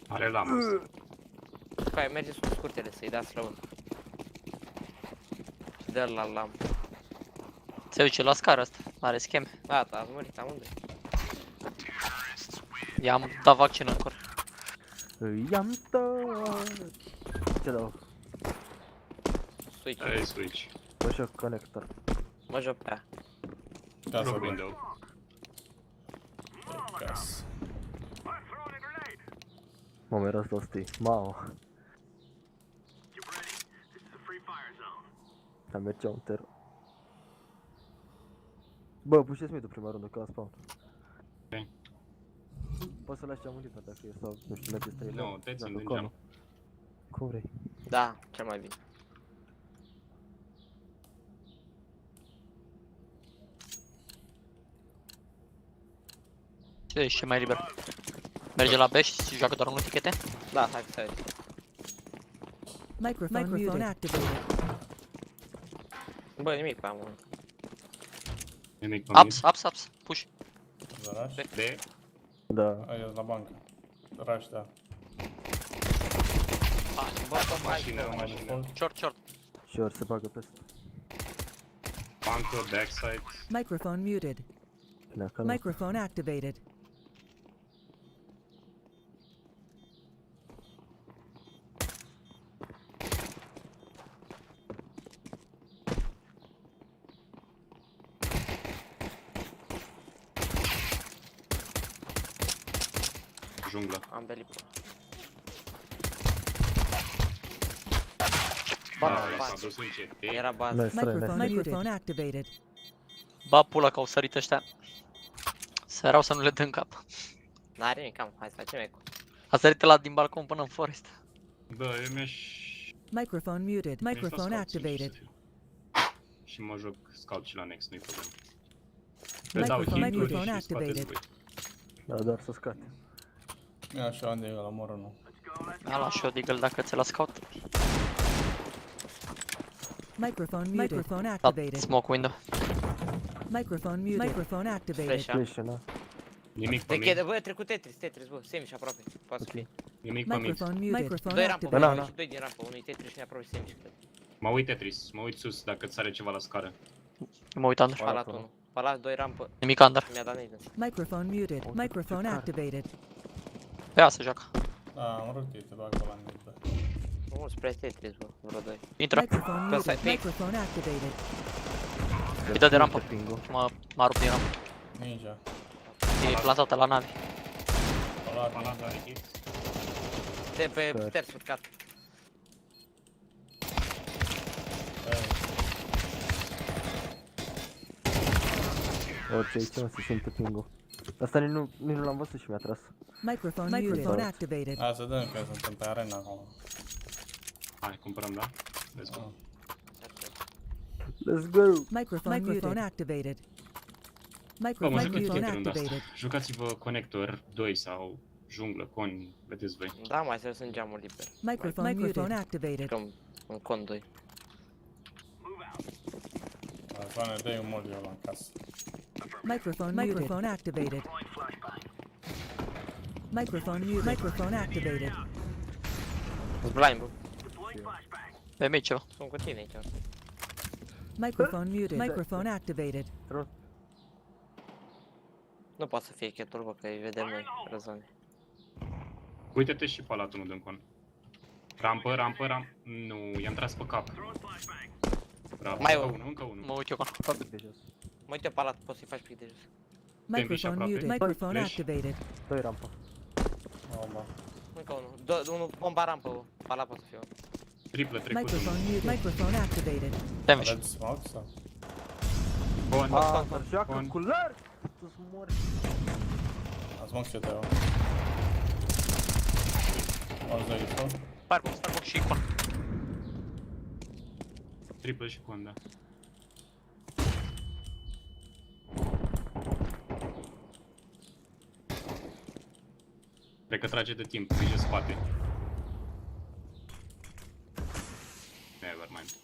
Are lamă. Hai, mergeți cu scurtele să-i dați la unul. Și dă-l la lampă. Se duce la scară asta, are scheme. Gata, ați murit, am unde? I-am dat vaccin în cor. I-am dat... Ce dau? Switch. Hai, switch. Mă joc conector. Mă joc prea. Da, joc window. Cas. Mă, mi-a răs 200. Mamă. Dar mergea un tero. Bă, pușeți mid-ul prima rundă, că la spawn. Ok. Poți să lași ce-am unit dacă e, sau nu știu, mergeți 3 Nu, te țin din geam. Cum vrei. Da, cel mai bine. Ești mai liber. Merge la B și joacă doar unul tichete? Da, hai să vezi. Microphone activated. Bă, nimic pe amul. Nimic pe mid. Ups, push. Zaraș? B. Da. Aia la bancă. Zaraș, da. Mașină. Short. Și ori se bagă peste. Bancă, backside. Microphone muted. Microphone activated. Junglă. Am belit. S-a dus încet. Era bază. Microphone activated. Ba pula că au sărit ăștia. Sărau să nu le dă în cap. N-are nimic, cam, hai să facem eco. A sărit ăla din balcon până în forest. Bă, eu mi-aș... Microphone muted. Microphone activated. Și mă joc scout și la next, nu-i problemă. Le dau Microphone hit-uri și scoateți voi. Da, doar să scate. Ia așa unde e ăla, mor unul. Ia la și o deagle dacă ți-e la scout. Microphone activated. Smoke window. Microphone muted. Microphone activated. Flash, da. Nimic pe Te mid. chede, bă, Tetris, bă, semi și aproape. Poate să fie. Nimic pe mid. Microphone Doi rampă, activated. și doi din rampă, unul e Tetris și aproape semi și cred. Mă uit Tetris, mă uit sus dacă ți are ceva la scară. Mă uitam. Palat 1. Palat 2 rampă. Nimic under. Mi-a dat nade. Microphone muted. Microphone activated. Pe A se joacă. Da, am rotit, te bag pe la mid. Nu, spre Tetris, bă, vreo 2. Intră. Microphone Pe muted. site. Microphone activated. Îi dă de rampă. M-a rupt din rampă. Ninja. E plantată la navi. Palat are hit. De pe terț urcat. Orice aici mă se simte ping-ul. Asta nici nu l-am văzut și mi-a tras. Microphone activated. Hai să dăm că suntem pe arena acum. Hai, cumpărăm, da? Let's go. Let's go! Microphone activated. Bă, mă jucați Microphone cheater-ul ăsta. activated. Jucați-vă conector 2 sau junglă, coni, vedeți voi. Da, mai să sunt geamul liber. Microphone activated. Cam un con 2. Hai, ne dai un mod eu la casă. Microphone activated. Microphone activated. Blind, bă. Pe mici ceva. Sunt cu tine aici. Microphone muted. Microphone activated. Nu poate să fie chetul, bă, că îi vedem noi, răzone. Uite-te și palatul nu dăm con. Rampă. Nu, i-am tras pe cap. Bravo, Mai încă unul. Mă uit eu con. Mă uite palat, poți să-i faci pic de jos. Microphone muted. Microphone activated. 2 rampă. Încă unul. Unul bomba rampă, bă. Palat poate să fie. Triplă trecută. Microphone muted. Microphone activated. Damage. Aveți smoke sau? Bun. Dar joacă cu lăr! Tu-ți mori. Am smoke și eu. Auzi de info? Firebox și con. Triplă și con, da. Cred că trage de timp, grijă spate. Nevermind.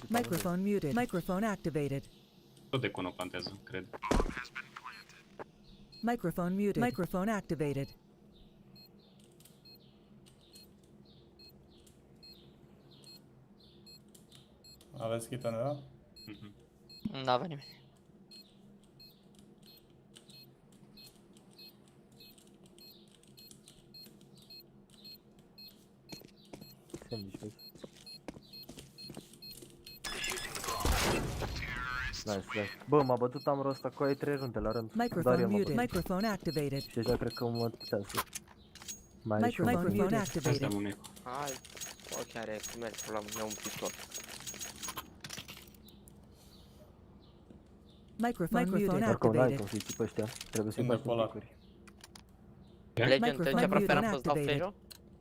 Microphone muted. Microphone activated. Tot de con o plantează, cred. Microphone muted. Microphone activated. Aveți hit undeva? N-avea nimeni. Nice. Bă, m-a bătut amrul ăsta cu ai 3 runde la rând. Microphone muted. Microphone activated. Și deja cred că mă putează. Microphone muted. Activated. Hai. Ochi are cum merge la mine un pistol. Microphone muted. Oricum n-ai Activated. cum să-i ții pe ăștia. Trebuie să-i faci picuri. Legend, ce aproape n-am pus, dau flash-ul?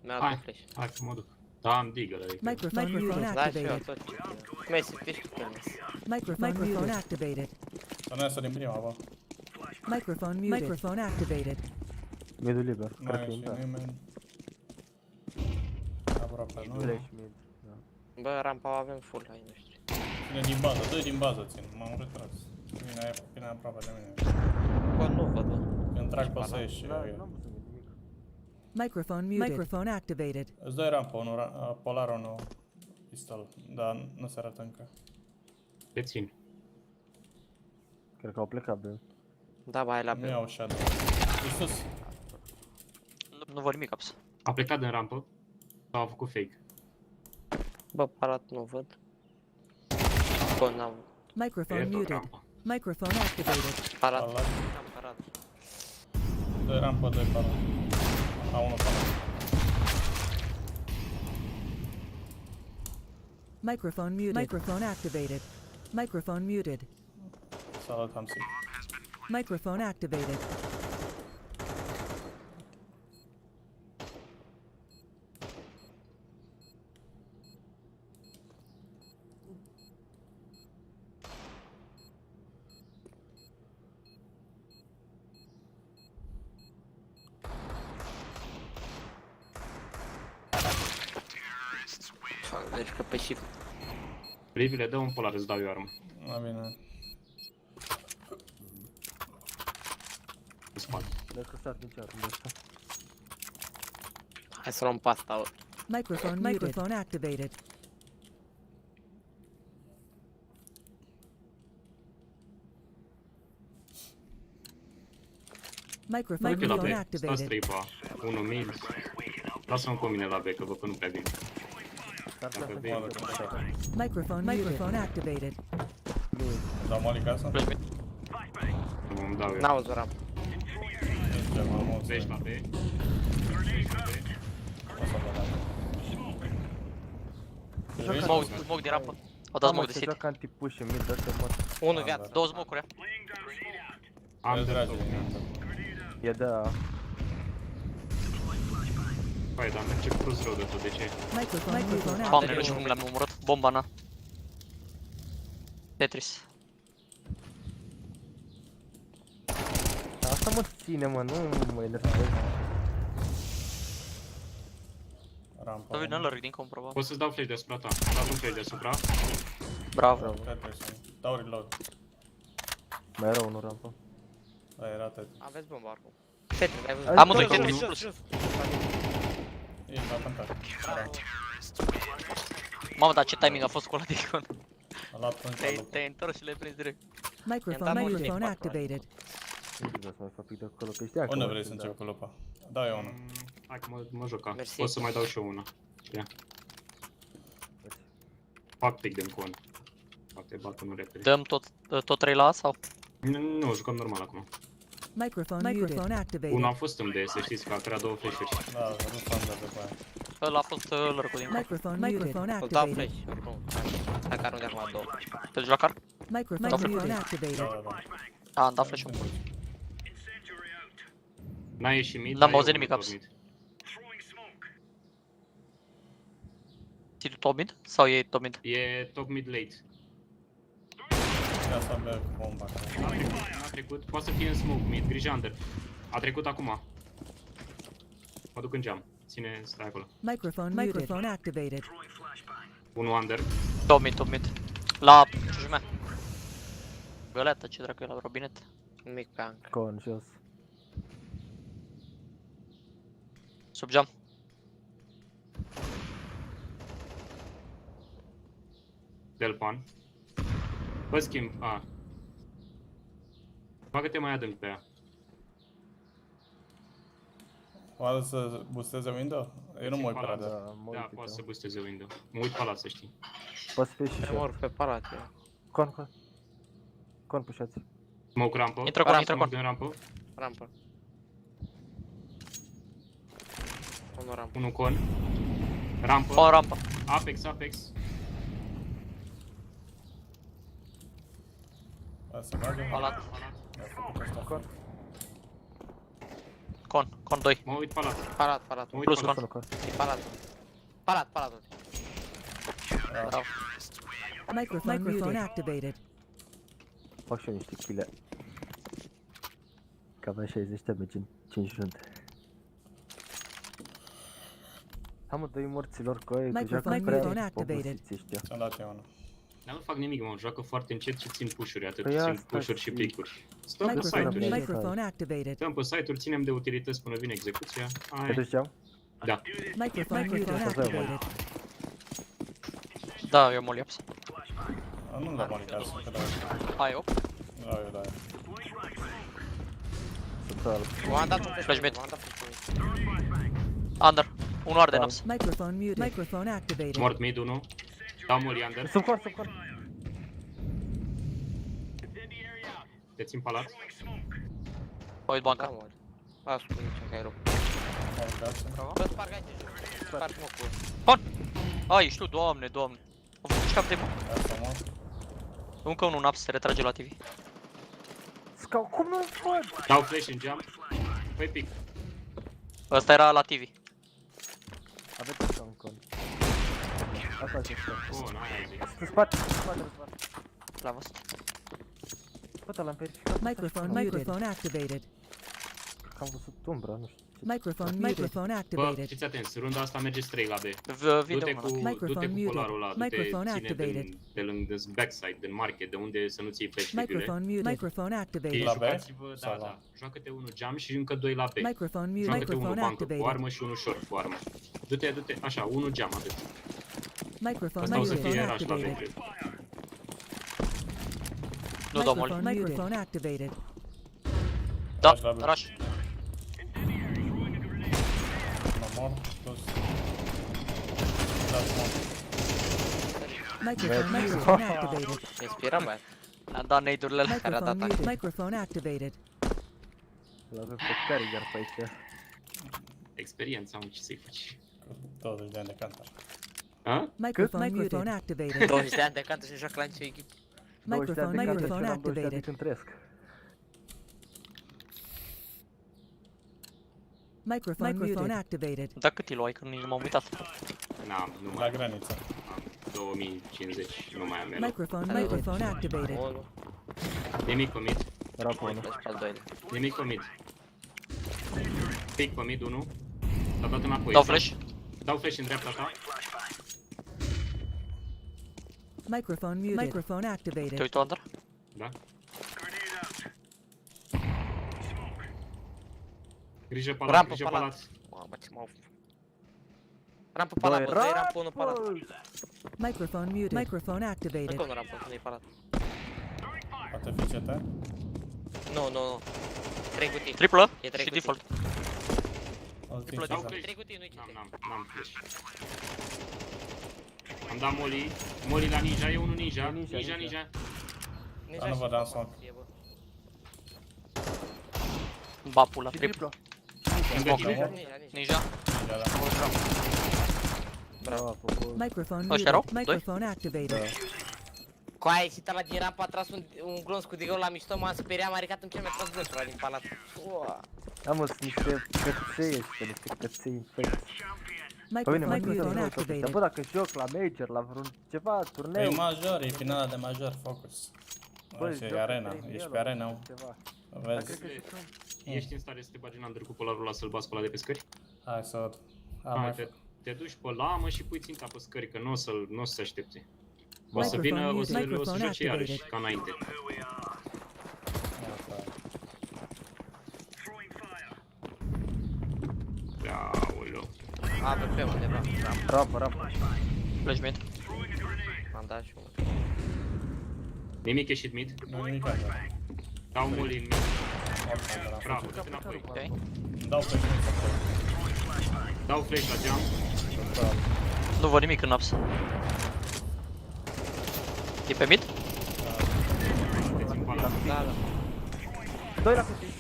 Mi-a dat flash. Hai că mă duc. Da, am digger aici. Microphone muted. Da, și eu Activated. tot ce Messi, ești cu tine. Microphone activated. Să nu iasă din prima, bă. Microphone muted. Microphone activated. Midul liber, Nu cred că e e și da. nimeni. Aproape, nu? Flash mid. Bă, rampa o avem full ai noștri. Vine din bază, dă din bază, țin. M-am retras. Vine aproape de mine. Bă, nu văd, bă. Când trag pe să ieși și eu. Microphone muted. Microphone activated. Îți dai rampă, unul polar, unul pistol. Dar nu se arată încă. Te țin. Cred că au plecat de... Da, bă, hai la Nu pe. iau shadow. E sus. Nu vor nimic apsă. A plecat din rampă. Sau a făcut fake. Bă, palat nu văd. Bă, n-am. Microphone muted. Microphone activated. Palat. Am parat. Doi rampă, doi palat. A, unul palat. Microphone muted. Microphone activated. Microphone muted. Salut, Hamsi. Microphone activated. Deci că pe shift. Privile, dă un polar, îți dau eu armă. A, bine. În spate. Cred că s-ar nici acum ăsta. Hai să luăm pasta, bă. Microphone activated. Microphone Duc-te la microphone B, stați activated. 3 pe A, 1 mid. Lasă-mă pe mine la B, că văd că nu prea bine. Dacă vei, Microphone activated. Dau moli casă? nu îmi dau eu. N-auzi ora. Vești la B. Smoke din rampă. O dat smoke de city. joacă anti-push în mid, dă-te mod. 1 viață. 2 smoke-uri. E de A. Păi, dar merge prost rău de tot, de ce? Doamne, nu știu cum le-am omorât. Bomba, na. Tetris. Asta mă ține, mă, nu mă enervez. Să vină lărg din com, probabil. Poți să-ți dau flash deasupra ta. Am dat un flash deasupra. Bravo. Dau reload. Mai era unul rampă. Da, era Tetris. Aveți bomba acum. Tetris, ai văzut? Amândoi Tetris plus. E, m-a plantat. Mamă, dar ce timing a fost cu ăla de icon. A luat până la loc. Te-ai întors și le-ai prins direct. Microphone activated. Nu știu să mai fac pic de acolo, că știa că... Unde vrei să încep cu lupa? Dau eu una. Hai că mă joca. Pot să mai dau și eu una. Ia. Fac pic de-n con. Poate bat unul repede. Dăm tot 3 la A sau? Nu, jucăm normal acum. Microphone activated. Unul a fost în B, să știți că a creat 2 flash-uri. Da, nu s-am dat de pe aia. Ăla a fost lărgul din com. Microphone Îl dau activated. flash, oricum. Dacă arunc acum 2. Te duci la car? Microphone activated. A, am dat flash-ul. N-a ieșit mid. N-am auzit nimic, abs. Ții tu top mid? Sau e top mid? E top mid late. Ia să merg cu bomba. A trecut, poate să fie în smoke mid, grijă under. A trecut acum. Mă duc în geam. Ține, stai acolo. Microphone activated. 1 under. Top mid. La jumea. Găleată, ce dracu e la robinet? Mic pe ancă. Con, jos. Sub geam. Delpan. Vă schimb, a. Bagă-te mai adânc pe ea. Oare să boosteze window? Eu nu mă uit pe palat. radar. Da, poate să boosteze window. Mă uit palat, să știi. Poate să fie și Mor pe palat, eu. Con. Con pușați. Smoke rampă. Intră con. Din rampă. Rampă. Unul rampă. 1 con. Rampă. O rampă. Apex. Să mergem. Palat. Con. Con 2. Mă uit palat. Palat. Mă uit Plus palat. con. E palat. Palat. Bravo. Microphone activated. Fac și eu niște kill-uri. Că aveam 60 de 5 junte. Am mă, doi morților cu aia, că joacă prea obosiți ăștia. Ți-am dat eu una. Dar nu fac nimic, mă, joacă foarte încet și țin push-uri, atât, Păi țin asta push-uri și și- pick-uri. Stăm pe site-uri. Microphone activated. Stăm pe site-uri, ținem de utilități până vine execuția. Te duci geam? Da. Microphone activated. Da, eu mă liaps. Nu-mi dau bani casă, că dau. Ai 8. Dau eu. Total. M-am dat un Flash mid. M-am dat un Under. 1 arde naps. Microphone activated. Mort mid 1. Dau moli under. Sub cor. Te țin palat. Uit banca. Ascult nici că ai rău. Bă, sparg aici. Sparg smoke-ul. Con! Ai, știu, doamne. Am făcut și cap de mă. Încă unul naps se retrage la TV. Scau, cum nu văd? Dau flash în geam. Păi pic. Ăsta era la TV. Aveți așa un con. Asta e asta. Oh, n-ai zis. În spate. L-am văzut. Bă, l-am verificat. Microphone activated. Că am văzut umbra, nu știu. Microphone Bă, activated. fiți atenți, runda asta merge straight la B. Video Du-te cu polarul ăla, du-te, ține de lângă backside, din market, de unde să nu ții flash-urile. Microphone activated. Și jucați-vă, da. Joacă-te unul jump și încă 2 la B. Joacă-te unul bancă cu armă și unul short cu armă. Du-te, așa, unul jump, atât. Asta o să fie rush la B. Nu dau moli. Microphone activated. Da, rush. mort, plus. Da, mort. Microphone activated. Inspirăm, băiat. Am dat nade-urile alea care a dat Microphone muted. Microphone activated. L-avem pe Carriger pe aici. Experiența, am ce să-i faci. 20 de ani de cantar. A? Microphone activated. 20 de ani de cantă și joacă la NCG. Microphone activated. Când trăiesc. Microphone activated. Da, cât îi luai, că nici nu m-am uitat. N-am, nu La mai graniță. am 2050, nu mai am mereu. Microphone activated. Nimic pe mid. Rapă unul. Nimic pe mid. Pic pe mid 1. S-a dat înapoi. Dau flash. Dau flash în dreapta ta. Microphone muted. Microphone activated. Te uiți tu, Andra? Da. Grijă palat, grijă palat. Mamă, ce m-au... Rampă palat, bă, doi rampă, unul palat. Microphone muted. Microphone activated. Încă unul rampă, nu-i palat. Poate fi CT? Nu. 3 cutii. Triplă E 3 și cutii. default. Triplă, 3 cutii, nu-i CT. N-am flash. Am dat molly la ninja, e unul ninja. Ninja. Dar nu văd am smoke. Bapul la triplă. Ninja. Bravo. Microphone Ăștia erau? muted. Microphone activated. Coaia, a ieșit ăla din rampă, a tras un glonț cu digăul la mișto, m-am speriat, m-a ridicat în cel mai tras glonțul ăla din palat. Am niște căței ăștia, niște căței infecți. Pe mine mă duc bă, dacă joc la major, la vreun ceva, turneu. E major, e finala de major, focus. E arena, ești pe arena. Vezi? Ești în stare să te bagi în under cu polarul ăla să-l bați pe ăla de pe scări? Hai să văd. Te duci pe lamă și pui ținta pe scări, că nu o să aștepte. O să vină, o să joce iarăși, ca înainte. Aoleu. AWP undeva. Rapă. Flash mid. M-am dat și unul. Nimic ieșit mid. Nu nimic așa. Dau molly în mid. Bravo, dă-te înapoi. Dau flash în Dau flash la geam. Nu văd nimic în apps. E pe mid? Da. 2 la cutii.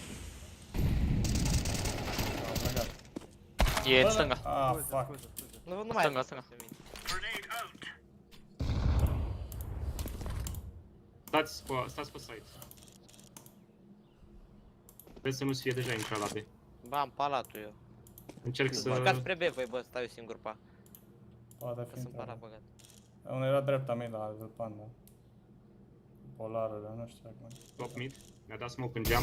E în stânga. Ah, fuck. Nu mai stânga. Stați pe site. Vreți să nu-ți fie deja intrat la B. Ba, am palatul eu. Încerc să... Urcați spre B, voi, bă, stau eu singur pa. Poate fi Sunt palat băgat. Unul era dreapta mea la Panda. Polarul, nu știu acum. Top mid. Mi-a dat smoke în geam.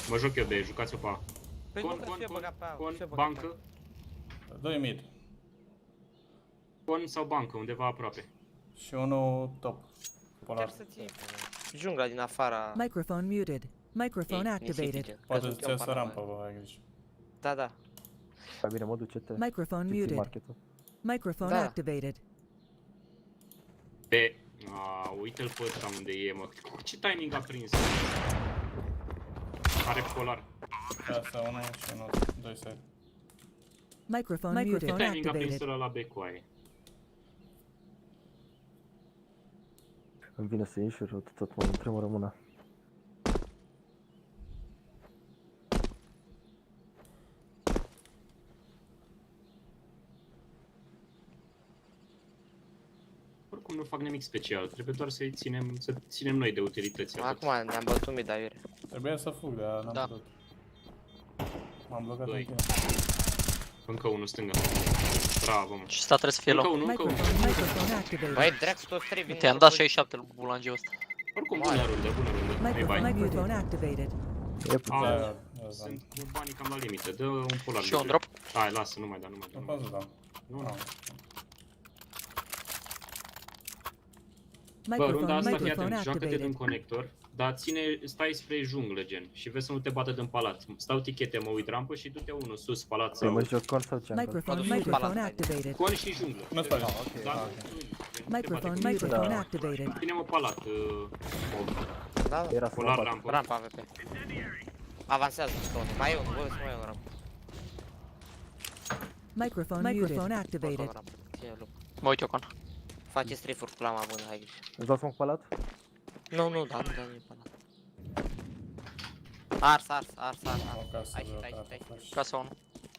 Mă joc eu de jucați-o pe A. Con, bancă. 2 mid. Con sau bancă, undeva aproape. Și unul top. Polar. Jungla din afara... Microphone muted. Microphone activated. Poate să-ți iasă rampă, bă, ai grijă. Da. Hai bine, mă duce-te. Microphone muted. Microphone activated. Pe... uite-l pe ăsta unde e, mă. Ce timing a prins? Are polar. Asta unul și unul, 2 side. Microphone muted. Ce timing a prins ăla la B cu aia? Îmi vine să ieși și tot mă tremură mâna. Oricum nu fac nimic special, trebuie doar să ținem noi de utilități. Acum ne-am bătut mid, aiure. Trebuie să fug, dar n-am putut. M-am blocat în tine. Încă unul stângă. Bravo, mă. Și sta trebuie să fie loc. Încă unul. Băi, dracu, toți 3 vin. Te-am dat 67 lui bulangiul ăsta. Oricum, bună rundă. Microphone activated. Sunt cu banii cam la limită, dă un polar. Și un drop? Hai, lasă, nu mai da. Nu pot să dau. Nu. Bă, runda asta, fii atent, joacă-te din conector, dar stai spre junglă, gen, și vezi să nu te bată din palat. Stau tichete, mă uit rampă și du-te unul sus, palat sau... Mă joc con sau jungle? Microphone activated. Con și junglă. Nu spune. Microphone activated. Ține-mă palat, Da, polar rampă. Rampa AWP. Avansează, mai e unul, bă, mai e unul rampă. Microphone activated. Mă uit eu con. Faceți 3 furi cu lama mână, hai grijă. Îți dau smoke palat? Nu, nu, da, nu e palat. Ars. Aici. Casa 1.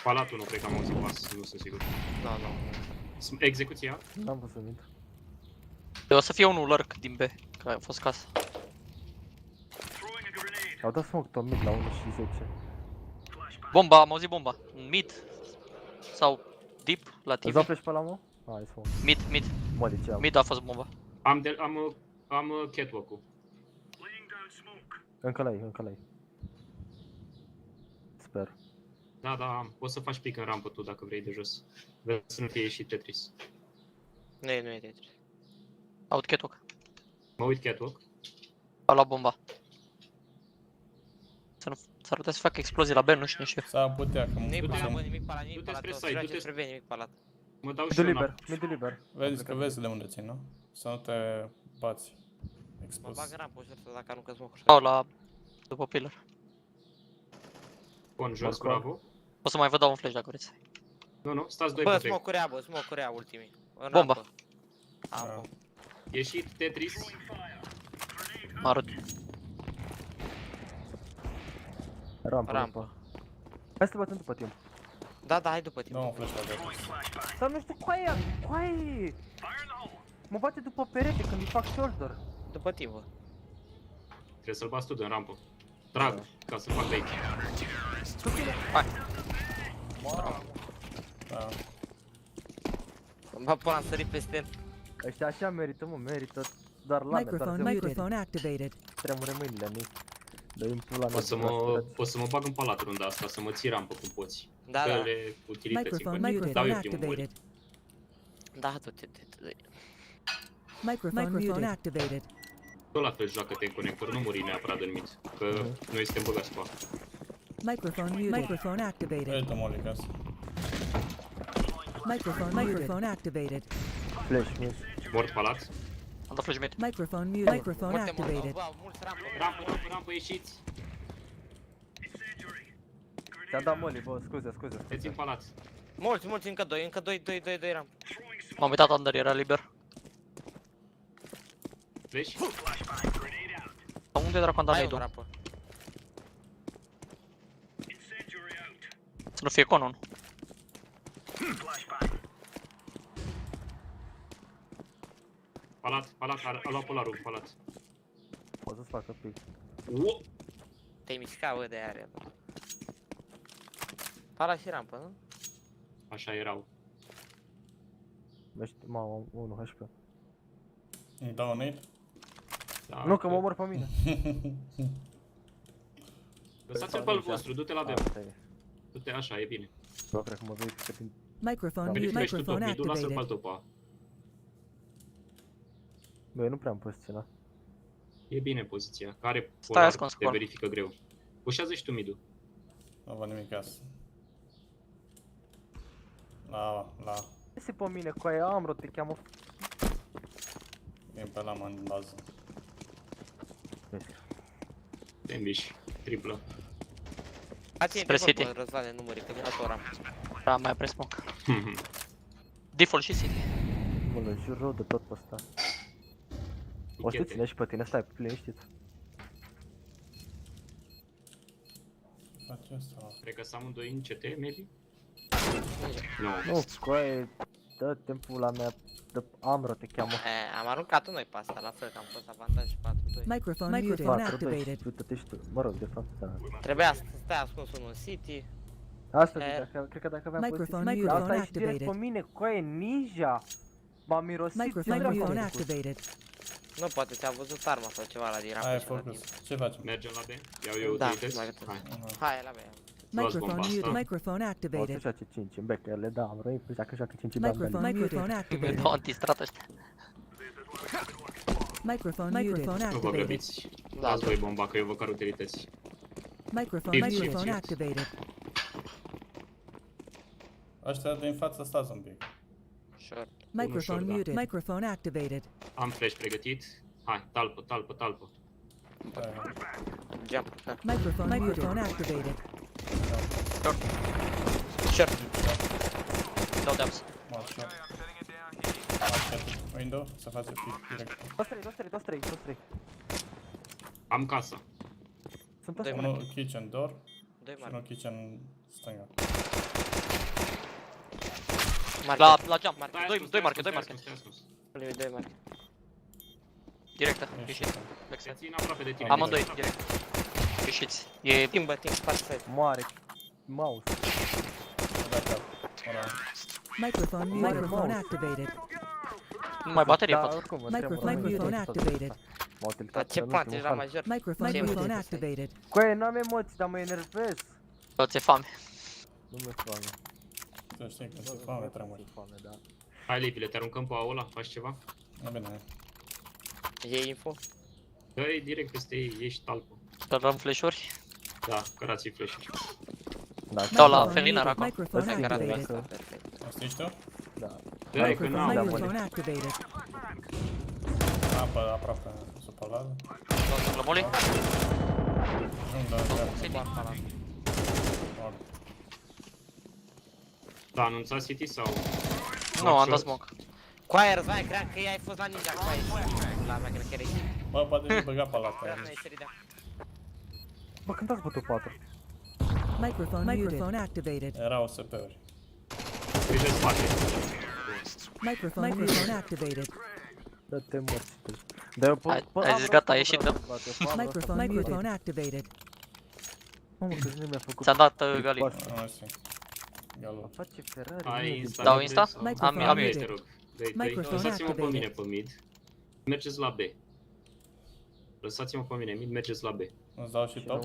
Palatul nu cred că am auzit pas, nu sunt sigur. Nu. Execuția? N-am văzut mint. O să fie unul lurk din B, că a fost casa. Au dat smoke tot mid la 1 și 10. Bomba, am auzit bomba. Mid. Sau deep la TV. Îți dau flash pe la mă? Hai, smoke. Mid. Mă, ce am? Mid a fost bomba. Am catwalk-ul. Încă la ei. Sper. Da, am. Poți să faci pick în rampă tu dacă vrei de jos. Vreau să nu fie ieșit Tetris. Nu e Tetris. Aud catwalk. Mă uit catwalk. A luat bomba. S-ar putea să facă explozii la B, nu știu. S-ar putea, că nimic palat, joace spre B, nimic palat. Mă dau și eu Mid liber. Vezi că vezi de unde țin, nu? Să nu te bați. Mă bag în rampă ușor dacă aruncă smoke ușor. Au la... după pillar. Bun, jos, bravo. O să mai vă dau un flash dacă vreți. Nu, stați 2 pe 3. Smoke-uri ultimii. Bomba. Ieșit, Tetris. Mă arăt. Rampă. Hai să batem după timp. Da, hai după timp. Nu, flash la Dar nu știu coaie! Mă bate după perete când îi fac shoulder. După timp, bă. Trebuie să-l bați tu de rampă. Trag, ca să fac bait. Hai. Bă, până am sărit peste el. Ăștia așa merită, dar la Microphone activated. Tremure mâinile, nu? Dă-i un pula Poți să mă bag în palat runda asta, să mă ții rampă cum poți. Da. Le utilități în continuu. Dau eu primul mori. Da, tot. Microphone activated. Tot la fel joacă-te în conector, nu muri neapărat în mid, că noi suntem băgați pe Microphone activated. Uite moli ca asta. Microphone activated. Flash, miss. Mort palat. Am dat flash mid. Microphone activated. Rampă, ieșiți. Ți-am dat molly, bă, scuze. Te țin palat. Mulți, încă doi rampă. M-am uitat under, era liber. Flash? Unde dracu am dat nade-ul? Să nu fie conul. Palat, a luat polarul, palat. O să-ți facă pic. Te-ai mișcat, bă, de are. Palat și rampă, nu? Așa erau. Mamă, 1 HP. Îi dau un nade? Da, nu, că mă omor pe mine. Lăsați-l pe al vostru, du-te la dem. Du-te așa, e bine. Bă, cred că mă verifică din... Microphone activated. Lasă-l pe al tău pe A. Bă, eu nu prea am poziționat. E bine poziția, care polar te verifică greu. Pușează și tu mid-ul. Nu văd nimic asta. La... Iese pe mine, coaie, Amro te cheamă. Vin pe lama în bază. Te îmbiși, triplă. Spre City. Răzvane numări, că vine tot rampă. Da, mai apres smoke. Default și City. Mă, le jur rău de tot pe ăsta. O să ține și pe tine, stai, liniștit. Face asta. Cred că sunt amândoi în CT, maybe? Nu, coaie, dă timpul la mea, dă Amro te cheamă. Am aruncat noi pe asta, la fel, că am fost avantaj 4-2. Microphone activated. Uite-te și tu, mă rog, de fapt, da. Trebuia să stai ascuns unul în City. Asta zic, cred că dacă aveam poziție, asta e și direct pe mine, coaie, ninja! M-a mirosit, Microphone activated. Nu, poate ți-a văzut arma sau ceva la din rampă. Hai, focus. Ce facem? Mergem la B? Iau eu utilități? Hai, la B. Microphone activated. O să joace 5 în back, le da, am răi, dacă joacă 5 în back. Microphone activated. Nu, antistrat ăștia. Microphone activated. Nu vă grăbiți. Dați voi bomba, că eu vă car utilități. Microphone activated. Ăștia din față stați un pic. Short. Microphone muted. Microphone activated. Am flash pregătit. Hai, talpă. Jump. Microphone activated. Short. Dau deaps. Mă, short. Window, să face pick direct. Dos trei. Am casa. Sunt Doi ăsta. Unul kitchen door Doi și unul kitchen stânga. La jump. Doi market. Doi market. Directă. Ieșiți. Se țin aproape de tine. Amândoi, direct. Ieșiți. E... Timp, spate side. Moare. Mouse. Microphone activated. Nu mai baterie Da, pot. oricum, Microphone activated. M-au tiltat. Ce poate, ești la major. Microphone activated. Coaie, n-am emoții, dar mă enervez. Ți-e foame. Nu mi-e foame. Să știi că ți-e foame, tremuri. Foame, da. Hai, lipile, te aruncăm pe ăla, faci ceva? E bine. E info? Dă-i direct peste ei, ești talpă. Dăm flash-uri. Da, cărați-i flash-uri. Dau la Felina acum. Microphone activated. Asta ești tu? Da. Dă-i că n-am. Microphone activated. Apă aproape supălată. La moli. Da, anunțat City sau? Nu, am dat smoke. Coaie, Răzvan, cream că ai fost la ninja, coaie. La mea, cred că erai. Bă, poate te băga pe la Bă, când ați bătut 4? Microphone activated. Erau SP-uri. Grijă spate. Microphone activated. Dă-te morți. Dă-i Ai zis gata, a ieșit, da? Microphone activated. Mamă, că nu mi-a făcut. Ți-a dat Gali. Galo. Face Ferrari. Ai Insta? Dau Insta? Am Dă-i, te rog. Dă-i. Lăsați-mă pe mine pe mid. Mergeți la B. Lăsați-mă pe mine, mid, mergeți la B. Îți dau și top?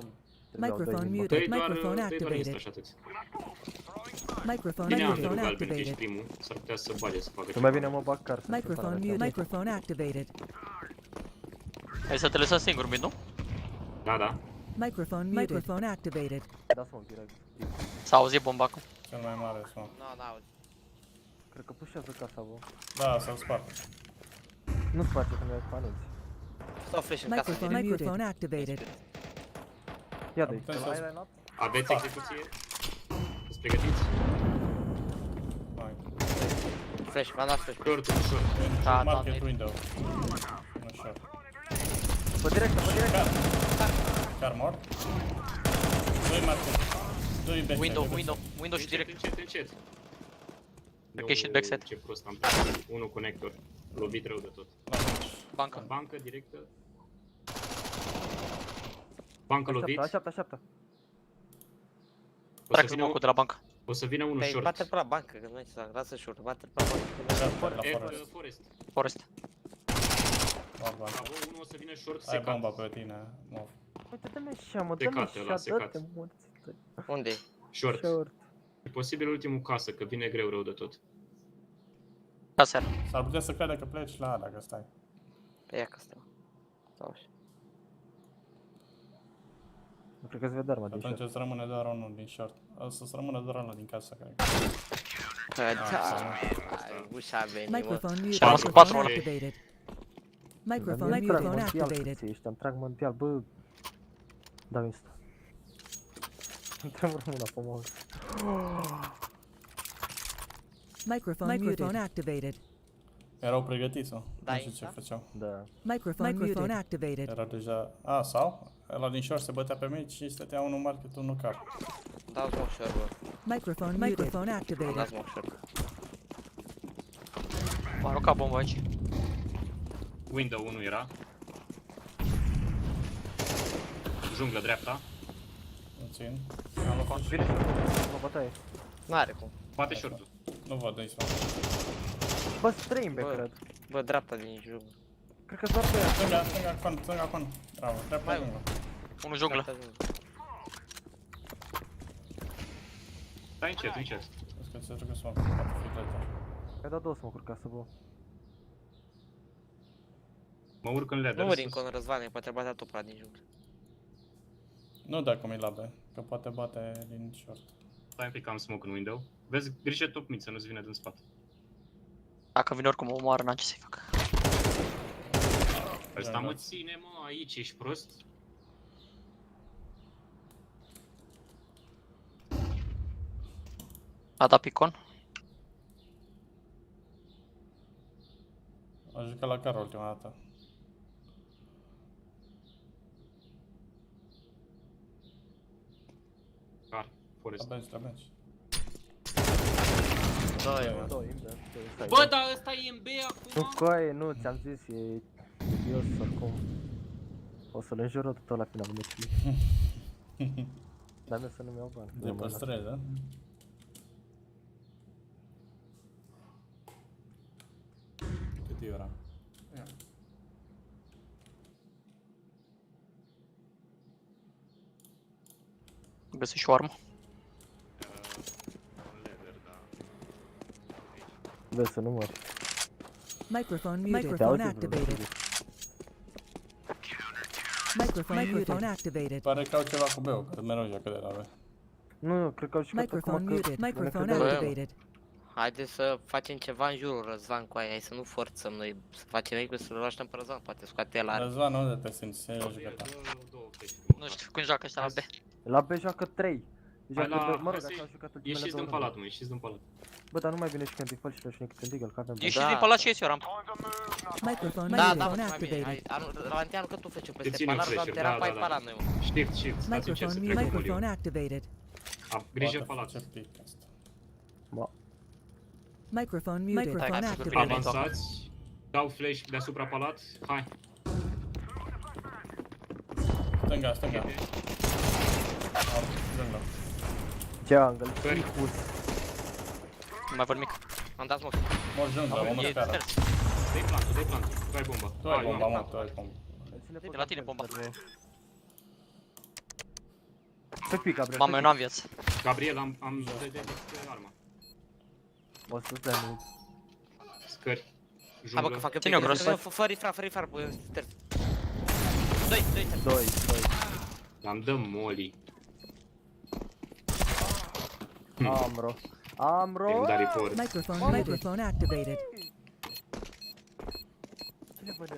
Microphone muted. Dă-i Microphone doar Insta activated. și atât. Microphone Bine, Andrew Galben, activated. ești primul. S-ar putea să bage să facă Tu ceva. mai bine mă bag car. Microphone muted. Microphone activated. Hai să te lăsăm singur mid, nu? Da. Microphone muted. Microphone activated. Da, smoke direct. S-a auzit bomba acum. Cel mai mare smoke. Nu. Cred că pușează casa, bă. Da, să-l sparg. Nu sparge că mi-ai panelți. Stau flash în casă. Microphone activated. Ia de-i. Aveți execuție? Sunteți pregătiți? Flash, m-am dat flash. Short. Market window. Nu short. Bă, direct. Car mort. Doi market. Doi backside. Window și direct. Încet. Cred că ieșit backside. Ce prost am plăcut. Unul conector. Lovit rău de tot. Bancă directă. Bancă lovit. Așteaptă. Trag smoke-ul de la bancă. O să vină unul short. Bate pe la bancă, că nu ai să lasă short. Bate pe la bancă. Forest. Bravo, unul o să vină short ai secat. bomba pe tine, mov. Uite, dă-mi așa, mă, dă-te morți. Unde e? Short. E posibil ultimul casă, că vine greu rău de tot. Casă. S-ar putea să crede că pleci la dacă stai. Pe ea că stau. Stau așa. Nu cred că-ți vede arma din short. Atunci îți rămâne doar unul din short. O să-ți rămână doar ăla din casă, cred. Că da, ușa a venit, mă. Microphone muted. Și am rămas cu 4 ore. Activated. Microphone activated. Îmi trag mondial, bă. Dau Insta. Îmi tremur mâna pe mouse. Microphone activated. Erau pregătiți, nu? Da, Nu știu ce făceau. Da. Microphone activated. Era deja... A, sau? Ăla din short se bătea pe mici și stătea unul market, unul car. Dau smoke short, bă. Microphone Dau activated. smoke short. M-a aruncat bomba aici. Window 1 era. Junglă dreapta. Nu țin. Am luat vine și mă bătaie. N-are cum. Bate short-ul. Nu văd aici. Bă, stream be, cred. Bă, dreapta din junglă. Cred că doar pe ea. Stânga con. Bravo, dreapta junglă. Unul junglă. Stai încet. Vezi că ți-a trecut smoke. Poate fi dreapta. Mi-a dat 2 smoke-uri ca să bă. Mă urc în ladder. Nu mă rincon, Răzvane, poate bate topa din junglă. Nu dacă mi-i labe, că poate bate din short. Stai un pic, am smoke în window. Vezi, grijă top mid să nu-ți vină din spate. Dacă vine oricum o omoară, n-am ce să-i fac. Ăsta mă ține, mă, aici, ești prost? A dat picon. jucat la care ultima dată? Car, Forest. La bench. Bă, dar ăsta e în B acum? Nu, coaie, nu, ți-am zis, e dubios oricum. O să-l înjură tot la finalul meciului. Dar mie să nu-mi iau bani. De păstrezi, da? Cât e ora? Găsești și o armă. Vezi să nu mori. Microphone activated. Microphone activated. Pare că au ceva cu B-ul, că mereu joacă de la B. Nu, cred că au jucat acum că... Microphone activated. Haideți să facem ceva în jurul Răzvan cu aia, hai să nu forțăm noi, să facem ecul să-l roaștem pe Răzvan, poate scoate el are. Răzvan, unde te simți? El a jucat. Nu știu cum joacă ăștia la B. La B joacă 3. Hai la... Ieșiți din palat, mă, ieșiți din palat. Bă, dar nu mai vine și când îi și ne câte Deagle, că avem... Ieșiți din palat și ies eu rampă. Microphone activated. Valenteanu că tu faci peste palat, dar te era pe palat noi. Shift, stați încet să trec Microphone activated. Am grijă palat. Microphone activated. Avansați. Dau flash deasupra palat. Hai. Stânga. Stânga. Jungle. Nu mai văd nimic. Am dat smoke. Mor jungla, mă scară. Dă-i plantul. Tu ai bomba. Tu ai bomba, mă, tu ai bomba. De la tine bomba. Pe pic, Gabriel. Mamă, eu n-am viață. Gabriel, am de arma. O să te anunț. Scări. Hai bă, că fac eu ține-o gros. Fără ifrar, bă, ster. 2. Am dăm molly. Amro. I-am dat report. Microphone activated. Cine văd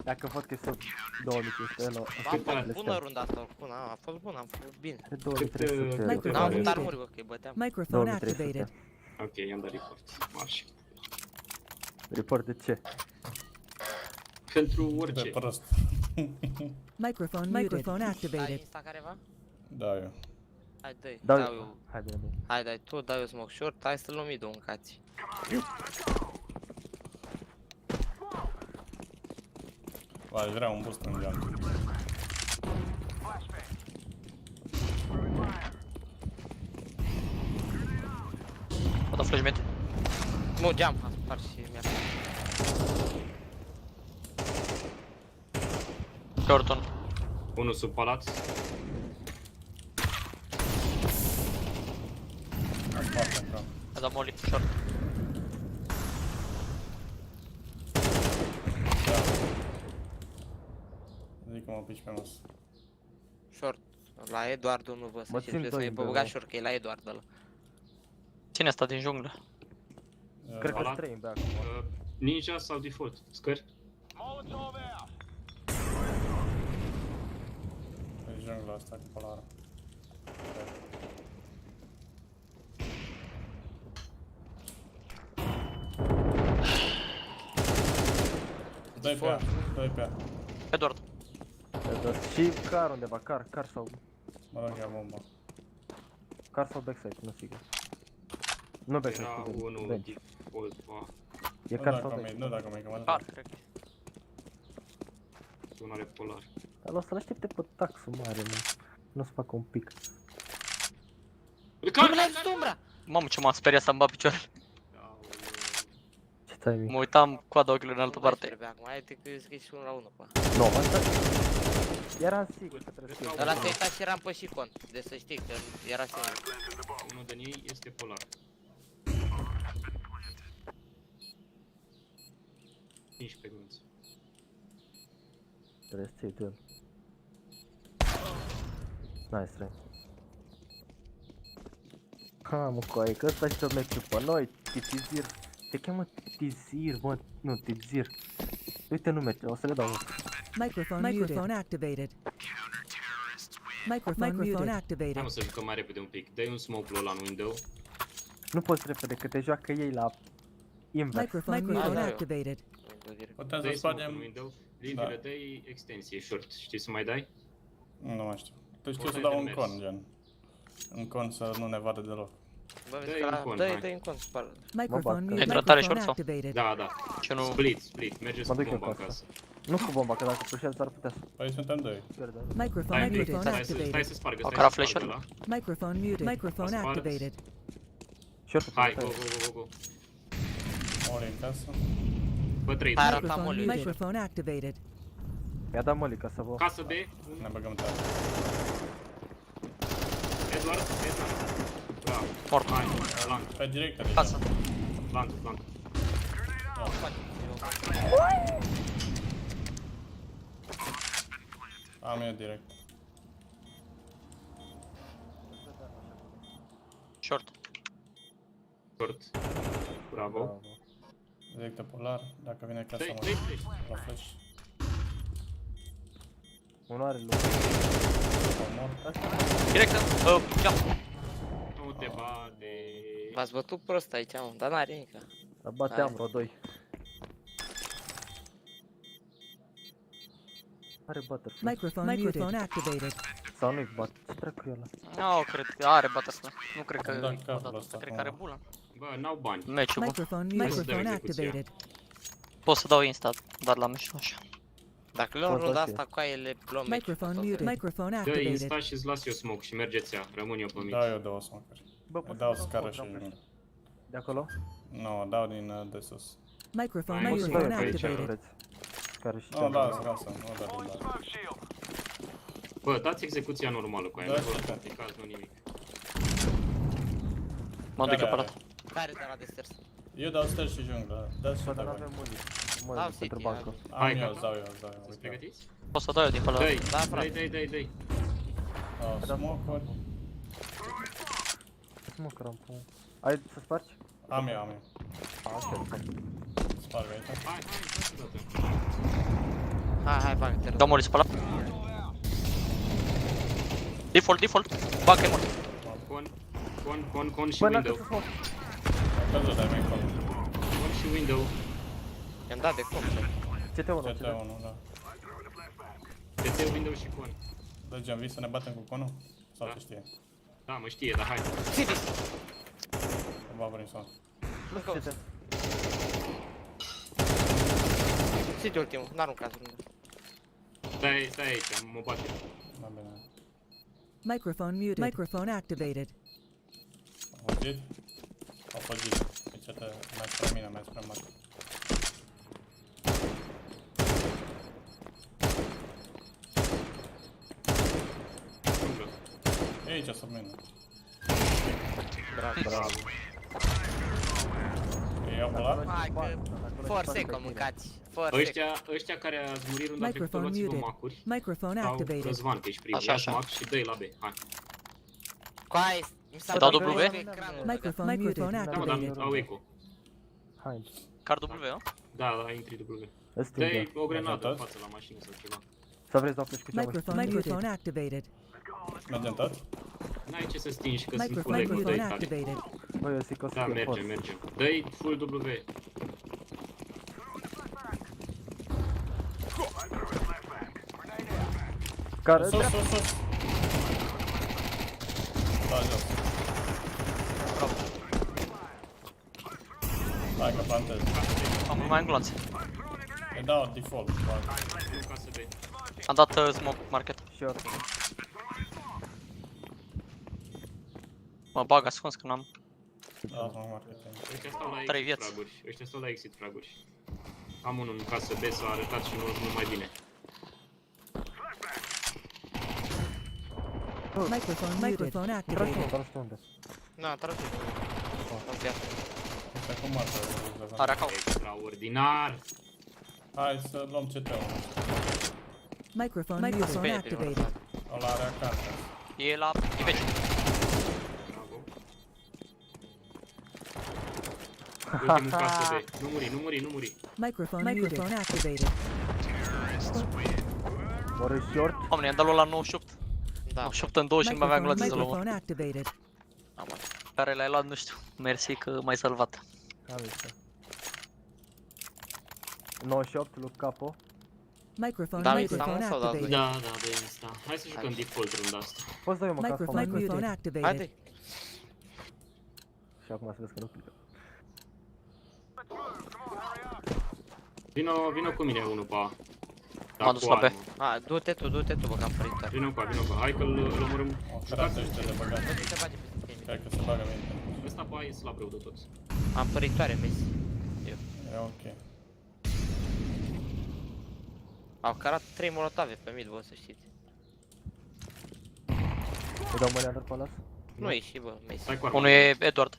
dacă văd că sunt 2500 bună runda asta, bună, a fost bună, am făcut bine. 2300. N-am avut armuri, bă, că îi băteam. Microphone activated. Ok, i-am dat report. Marș. Report de ce? Pentru orice. De prost. Microphone activated. Ai insta careva? Da, eu. Hai, dă-i. Dau eu. Hai, bine. Hai, dai tu, dau eu smoke short, hai să-l luăm mid-ul în cați. Aș vrea un boost în geam. O dau flash mid. Nu, geam, a spart și mi-a. Shorton. Unul sub palat. A dat molly, short. Zic că mă pici pe masă. Short. La Eduard nu vă să știți, să-i băgat short, că e la Eduard ăla. Cine asta din junglă? Cred că sunt 3 în back. Ninja sau default? Scări? E jungla asta cu polară. Dă-i pe ea. Edward. Și car undeva, car sau... Mă rog, ia bomba. Car sau backside, nu sigur. Nu backside, era sigur. unul default, ba. E car sau backside. Nu dacă mi-ai cămat. Car, cred. Sunare polar. Dar o să-l aștepte pe taxul mare, mă. Nu o să facă un pic. Mamă, ce m-am speriat să-mi bat picioarele. Ce timing? Mă uitam coada ochilor în altă parte. Mai e că e și 1 la 1 pa. Nu, asta... Eram sigur că trebuie să fie. Ăla se uita și eram pe șicon, deci să știi că era singur. Unul din ei este polar. 15 minți. Trebuie să ții duel. Nice, Ray. Ha, mă, coaie, că ăsta și tot meciul pe noi, Tizir. Te cheamă Tizir, mă, nu, Tizir. Uite nume, o să le dau. Microphone activated. Microphone activated. Hai mă să jucăm mai repede un pic. Dă-i un smoke ăla în window. Nu poți repede, că te joacă ei la Invers. Microphone activated. Putem să Dai smoke spargem... în window. Liviile, dai extensie short. Știi să mai dai? Nu mai știu. Tu știu Poți să să dau un mers. con, gen. Un con să nu ne vadă deloc. Bă, vezi Dă-i că un la... con, Dă-i, hai. dă-i un con, spală. Microphone activated. Da, da. Ce nu... Split. Mergeți Mă cu duc eu bomba cu acasă. Nu cu bomba, că dacă pușează ar putea să Păi suntem doi. pierdă. Microphone Stai un pic, activated. stai să spargă, Au stai cara să spargă flash-uri? ăla. Microphone muted. Microphone Asparți. activated. Short. Hai, go. Ori în casă. Bă, 3. Microphone activated. Mi-a dat molly ca să vă... Casă B. Ne băgăm tare. Edward. Bravo. Mort. Hai, flank. Pe direct, adică. Casă. Flank. Am eu direct. Short. Bravo. Direct polar. Dacă vine casa mă la flash. Unul are loc. Direct. Jump. Nu te bate. V-ați bătut prost aici, mă, dar n-are nimica. Dar bateam vreo 2. Are butterfly. Microphone activated. Sau nu-i bat. Ce treacă ăla? Nu, cred că are butterfly. Nu cred că e odată. Cred că are bula. Bă, n-au bani. Meciul bun. Microphone activated. Pot să dau instant, dar la mișto așa. Dacă le-au runda asta cu aia, le luăm meciul. Microphone Dă activated. insta și îți las eu smoke și mergeți ea. Rămân eu pe mid. Da, eu două smoke-uri. Dau scară și jungle. De acolo? Nu, dau din de sus. Microphone Hai, activated. Care și Nu, da, scară, nu da din da. Bă, dați execuția normală cu aia, Da, nu vă și da. complicați, nu nimic. Mă duc eu pe ăla. Care de la de stairs? Eu dau stairs și jungle, dați și Dar voi. n-avem molly. Dau Mă, city, pentru bancă. Hai, Am eu, că- dau eu. Sunteți pregătiți? Pot să dau eu din pe ăla. Dă-i, Da, frate. dă-i. Smoke-uri. Mă, crampon. Ai să spargi? Am eu. Așa, Sparg aici. Hai, Hai, bagă-te. Dau molly pe ăla. Default. Bancă e mort. Con și Bă, n-a window. să smoke. Am căzut, dar mi-ai col. Con și window. I-am dat de cum. CT1, CT1, da. CT, window și con. Dă gen, vii să ne batem cu conul? Sau te știe? Da, mă știe, dar hai. City! Va veni son. CT. City ultimul, n-aruncați unde. Stai aici, mă bate. Da, bine. Microphone muted. Microphone activated. Am auzit? Au făgit. Deci, mai spre mine, mai spre mate. E aici, sub mine. Bravo. E iau polar? Hai că... For second mâncați. For second. Ăștia care ați murit runda trecută, Microphone luați-vă muted. macuri. Microphone Sau activated. Răzvan, că ești primul. Așa, Ia-ți așa. mac și dă-i la B. Hai. Cu aia mi s-a Dau dat W? ecranul. Microphone muted. Da, mă, dar au eco. Hai. Card W, nu? Da, intri W. Îți Dă-i stinge. o grenadă în față la mașină sau ceva. Să vreți dau flash cu geamă. Microphone activated. Mergem tot? N-ai ce să stingi, că sunt full Microphone eco, dă-i tare. activated. Băi, eu zic că o să Da, fie mergem. Dă-i full W. Care? Sus. Da, jos. Hai că plantez. Am mai în gloanțe. Îi dau default. Am dat smoke market. Short. Mă bag ascuns că n-am. Da, smoke market. Ăștia stau la Trei exit vieți. fraguri. Ăștia stau la exit fraguri. Am unul în casă B, s-a arătat și nu mai bine. Microphone activated. Nu știu unde. Na, trage. Este cu martă. Are acau. Extraordinar! Hai să luăm CT-ul. Microphone activated. Ăla are acasă. E la Iveci. Ultimul casă B. Nu muri. Microphone activated. Oare short? Oameni, am dat la 98. Da. 98 în 2 și nu mai aveam gloanțe să luăm. Microphone activated. Care le-ai luat, nu știu. Mersi că m-ai salvat. Am visto. 98 lui Capo. Microphone, Da, microphone sau da, activated. Da, da, de insta. Hai să jucăm default runda asta. Poți da eu măcar Microphone, microphone activated. Haide. Și acum să vezi că nu clică. Vino cu mine unul pe A. M-am dus la B. A, du-te tu, bă, cam fritoare. Vino cu A. Hai că-l omorâm. Operați ăștia de băgat. Cred că se bagă minte. Ăsta pe A e slab rău de tot. Am păritoare, vezi. E ok. Au carat 3 molotave pe mid, bă, să știți. Îi dau mâine under pe ăla? Nu ieși, bă, Messi. Unul e Edward.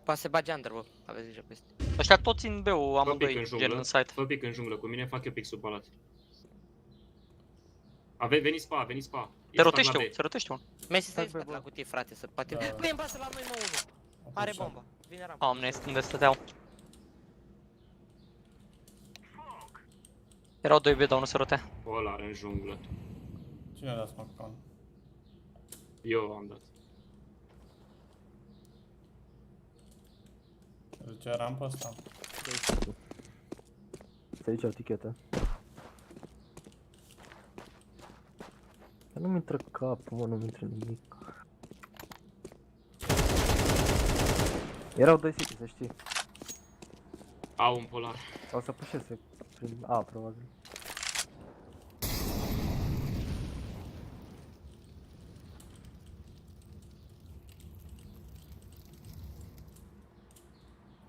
Poate se bage under, bă, aveți grijă peste. Ăștia toți în B-ul, amândoi, gen în site. Fă pic în junglă cu mine, fac eu pic sub palat. Veniți pa, veniți pa. Se rotește unul. Messi, stai în spate la cutie, frate, să poate... Băi, îmi pasă la noi, mă, unul. Are bomba. Vine rampa. Doamne, unde stăteau? Erau 2B, dar unul se rotea. Ăla are în junglă. Cine a dat smoke con? Eu am dat. Se ducea rampa asta? Se duce o tichetă. Dar nu-mi intră capul, mă, nu-mi intră nimic. Erau 2 city, să știi. Au un polar. O să pușeze prin A, probabil.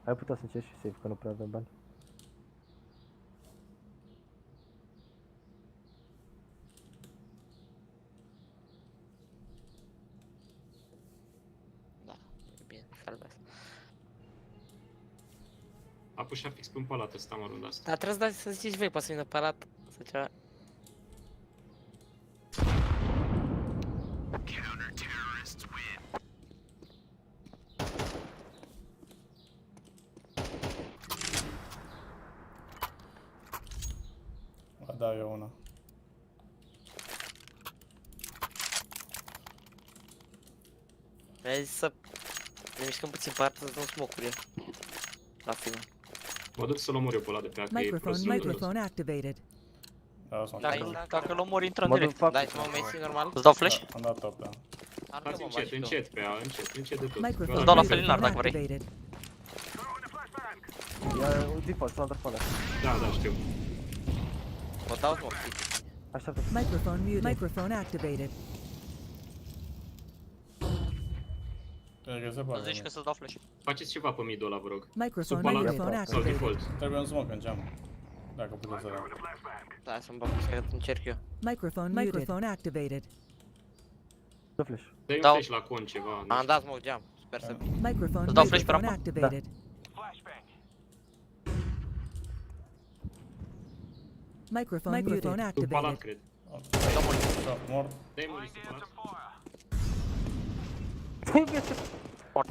Ai putea să încerci și save, că nu prea avem bani. Da, e bine, salvează. A pușat fix pe un palat ăsta, mă, runda asta. Dar trebuie să zici voi, poate să vină palat, să ceva. Ba da, eu una. Mi-a zis să ne mișcăm puțin pe artă, să dăm smoke-uri la final. Mă duc să-l omor eu pe ăla de pe acolo. Microphone activated. Dacă l-omori, intră în direct. Dai smoke Messi, normal? Îți dau flash? Am dat top, da. Stați încet pe ea, încet de tot. Îți dau la felinar dacă vrei. Ia un default, sau under Da, știu. O dau smoke. Așteaptă. Microphone muted. Microphone activated. Cred că se poate. Îți zici că să-ți dau flash. Faceți ceva pe mid-ul ăla, vă rog. Microphone sau activated. default. Trebuie un smoke în geam. Dacă puteți să dau. Da, să-mi bag, să încerc eu. Microphone activated. Dă flash. Dă-i un flash la con ceva. Am dat smoke geam, sper să... Microphone activated. Microphone muted. Sub palat, cred. Mort. Dă-i muli sub palat. Mort.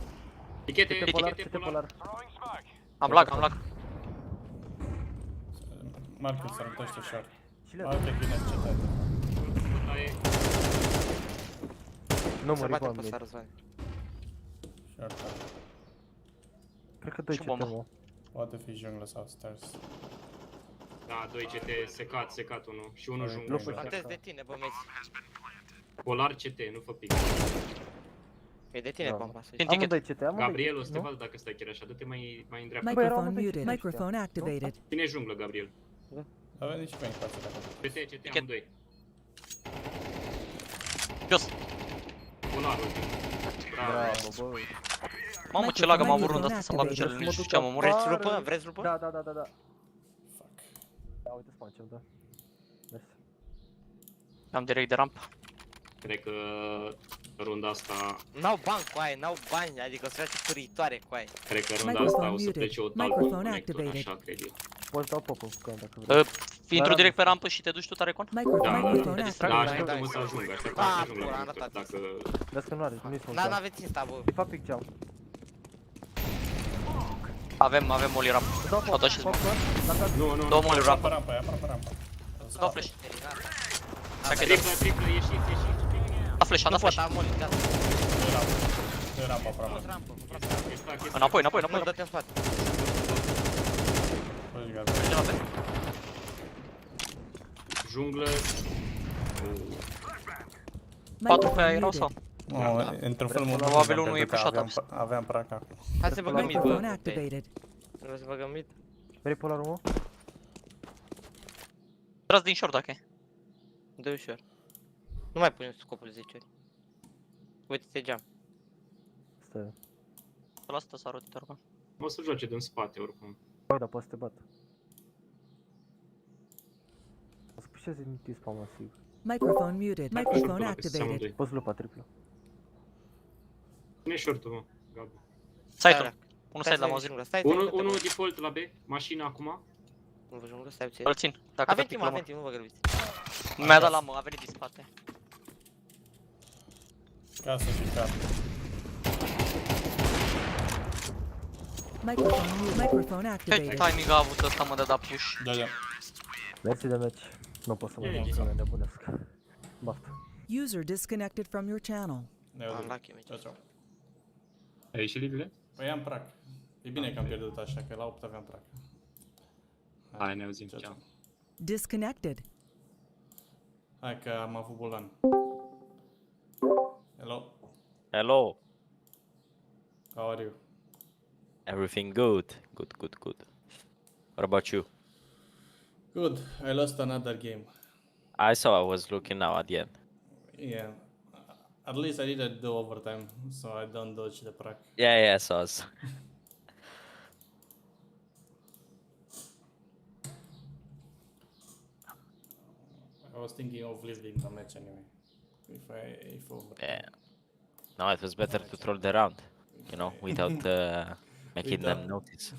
Tichete polar. Am lag. Marcus se rătește short. Alte bine încetate. Nu mă bate ripam pe mid. Sarzani. Short. Cred că 2 CT, mă. Poate fi junglă sau stairs. Da, 2 CT, secat unul. Și unul junglă. Contez de tine, bă, Messi. Polar CT, nu fă pic. E de tine bomba, să Am un 2 CT, am un 2 CT. Gabriel, o să te vadă dacă stai chiar așa, dă-te mai în dreapta. Microphone muted. Microphone activated. Ține junglă, Gabriel. Avem nici pe în față de acolo. CT, am 2. Jos. Polar, ultim. Bravo, bă. Mamă, ce lag am avut runda asta să-mi bag cele, nici nu știu ce am omorât. Vreți lupă? Vreți lupă? Da. Fuck. Da, uite spawn da. Mersi. Am direct de rampă. Cred că runda asta... N-au bani cu aia, n-au bani, adică o să face furitoare cu aia. Cred că runda asta o să plece o talpă în conector, așa cred eu. Poți dau pop-up cu dacă vrei. Intru direct pe rampă și te duci tu tare con? Da, așteaptă-mă să ajungă, așteaptă-mă să ajungă, dacă... Vezi că nu are, nu-i sunt. Da, n-aveți insta, bă. De fapt pic geam. Avem moli rampă. Au dat și smoke. Nu. Două moli rampă. Rampa. Dau flash. Triplă, ieșiți. A flash, a dat flash. Am moli, gata. Dă rampa aproape. Înapoi. Nu, dă-te în spate. Junglă. Patru pe aer sau? Într-un fel Probabil unul e pușat. Aveam prac acum. Hai să băgăm mid, bă. Vreau să băgăm mid. Vrei polarul, mă? Tras din short dacă e. Dă ușor. Nu mai pune scopul 10 ori. Uite-te geam. Stai. Să lasă să arăt oricum. O să joace din spate oricum. Bă, dar poate să te bată. O să pușeze din spam, sigur. Microphone muted. Microphone activated. Poți lupa triplu. Cine e short-ul, mă? Gabi. Site-ul. Unul site la mozil. Unul default la B. Mașina acum. Nu vă junglă, stai puțin. Îl țin. Avem timp, nu vă grăbiți. Mi-a dat la mă, a venit din spate. Casă și cap. Microphone activated. Ce timing a avut ăsta, mă, de da piuș. Da. Mersi de meci. Nu pot să mă mulțumesc, nebunesc. Baftă. User disconnected from your channel. Ai ieșit livile? Păi am prac. E bine că am pierdut așa, că la 8 aveam prac. Hai, ne auzim. Ceau. Disconnected. Hai că am avut bulan. Hello. Hello. How are you? Everything good. Good. What about you? Good. I lost another game. I saw I was looking now at the end. Yeah. At least I didn't do overtime, so I don't dodge the prac. Yeah, I saw. I was thinking of leaving the match anyway. If overtime. Yeah. No, it was better to troll the round, you know, without making them notice.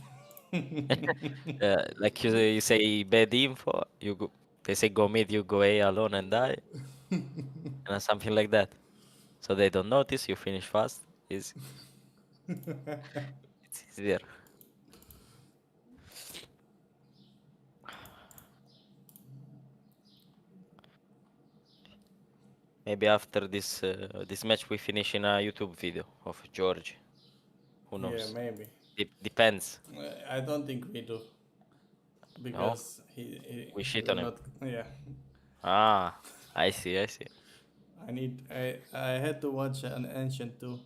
Like you say bad info, they say go mid, you go A alone and die, and something like that. So they don't notice, you finish fast. It's easier. Maybe after this match we finish in a YouTube video of George. Who knows? Yeah, maybe. Depends. I don't think we do. Because we shit on him. Yeah. Ah, I see. I had to watch an Ancient too,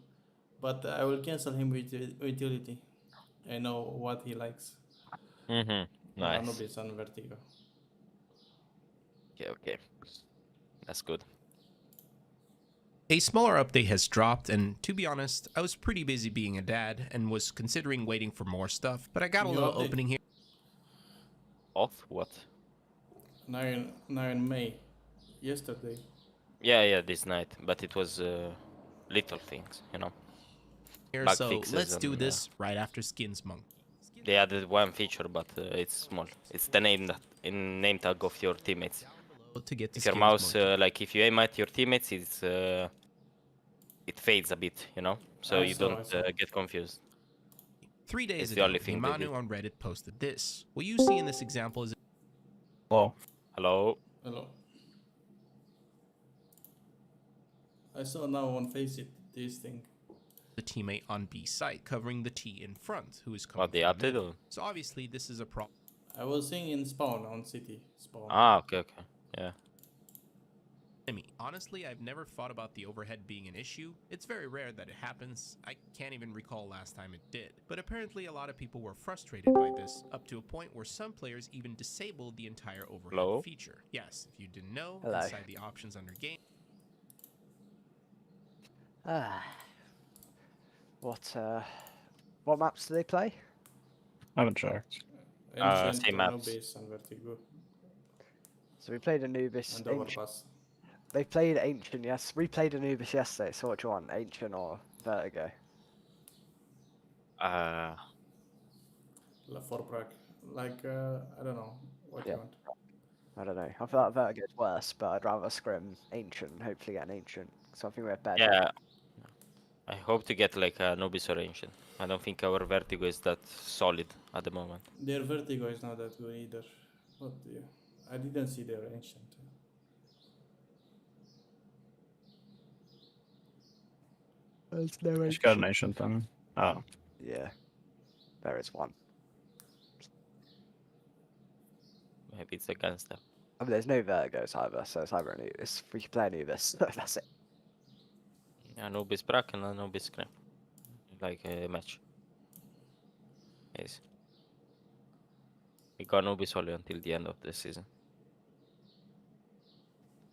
but I will cancel him with utility. I know what he likes. Nice. Anubis and Vertigo. Okay. That's good. A smaller update has dropped, and to be honest, I was pretty busy being a dad and was considering waiting for more stuff, but I got a little opening here. Of what? Now in May. Yesterday. Yeah, this night, but it was little things, you know. Here, Bug so fixes let's do and, this right after Skins Monk. They added one feature, but it's small. It's the name tag of your teammates. To get to if your mouse, like if you aim at your teammates, it fades a bit, you know, so you don't get confused. 3 days It's the ago, only thing they Imanu did. on Reddit posted this. What you see in this example is... Hello. I saw now on Faceit this thing. The teammate on B site covering the T in front, who is coming What they from updated? middle. So obviously this is a problem. I was seeing in spawn on city spawn. Ah, okay, yeah. Honestly, I've never thought about the overhead being an issue. It's very rare that it happens. I can't even recall last time it did. But apparently a lot of people were frustrated by this, up to a point where some players even disabled the entire overhead feature. Yes, if you didn't know, inside the options under game... What maps do they play? I haven't checked. Same maps. Anubis and Vertigo. So we played Anubis. And Overpass. They played Ancient, yes. We played Anubis yesterday, so what do you want? Ancient or Vertigo? For prac. Like, I don't know. What you want? I don't know. I feel like Vertigo is worse, but I'd rather scrim Ancient and hopefully get an Ancient. So I think we have better. Yeah. I hope to get like a Anubis or Ancient. I don't think our Vertigo is that solid at the moment. Their Vertigo is not that good either. But yeah, I didn't see their Ancient. There's no She's got an Ancient then. Oh. Yeah. There is one. Maybe it's against them. I mean, there's no Virgos either, so it's either Anubis. We can play Anubis. That's it. Anubis Brack and Anubis Scrim. Like a match. Yes. We got Anubis only until the end of the season.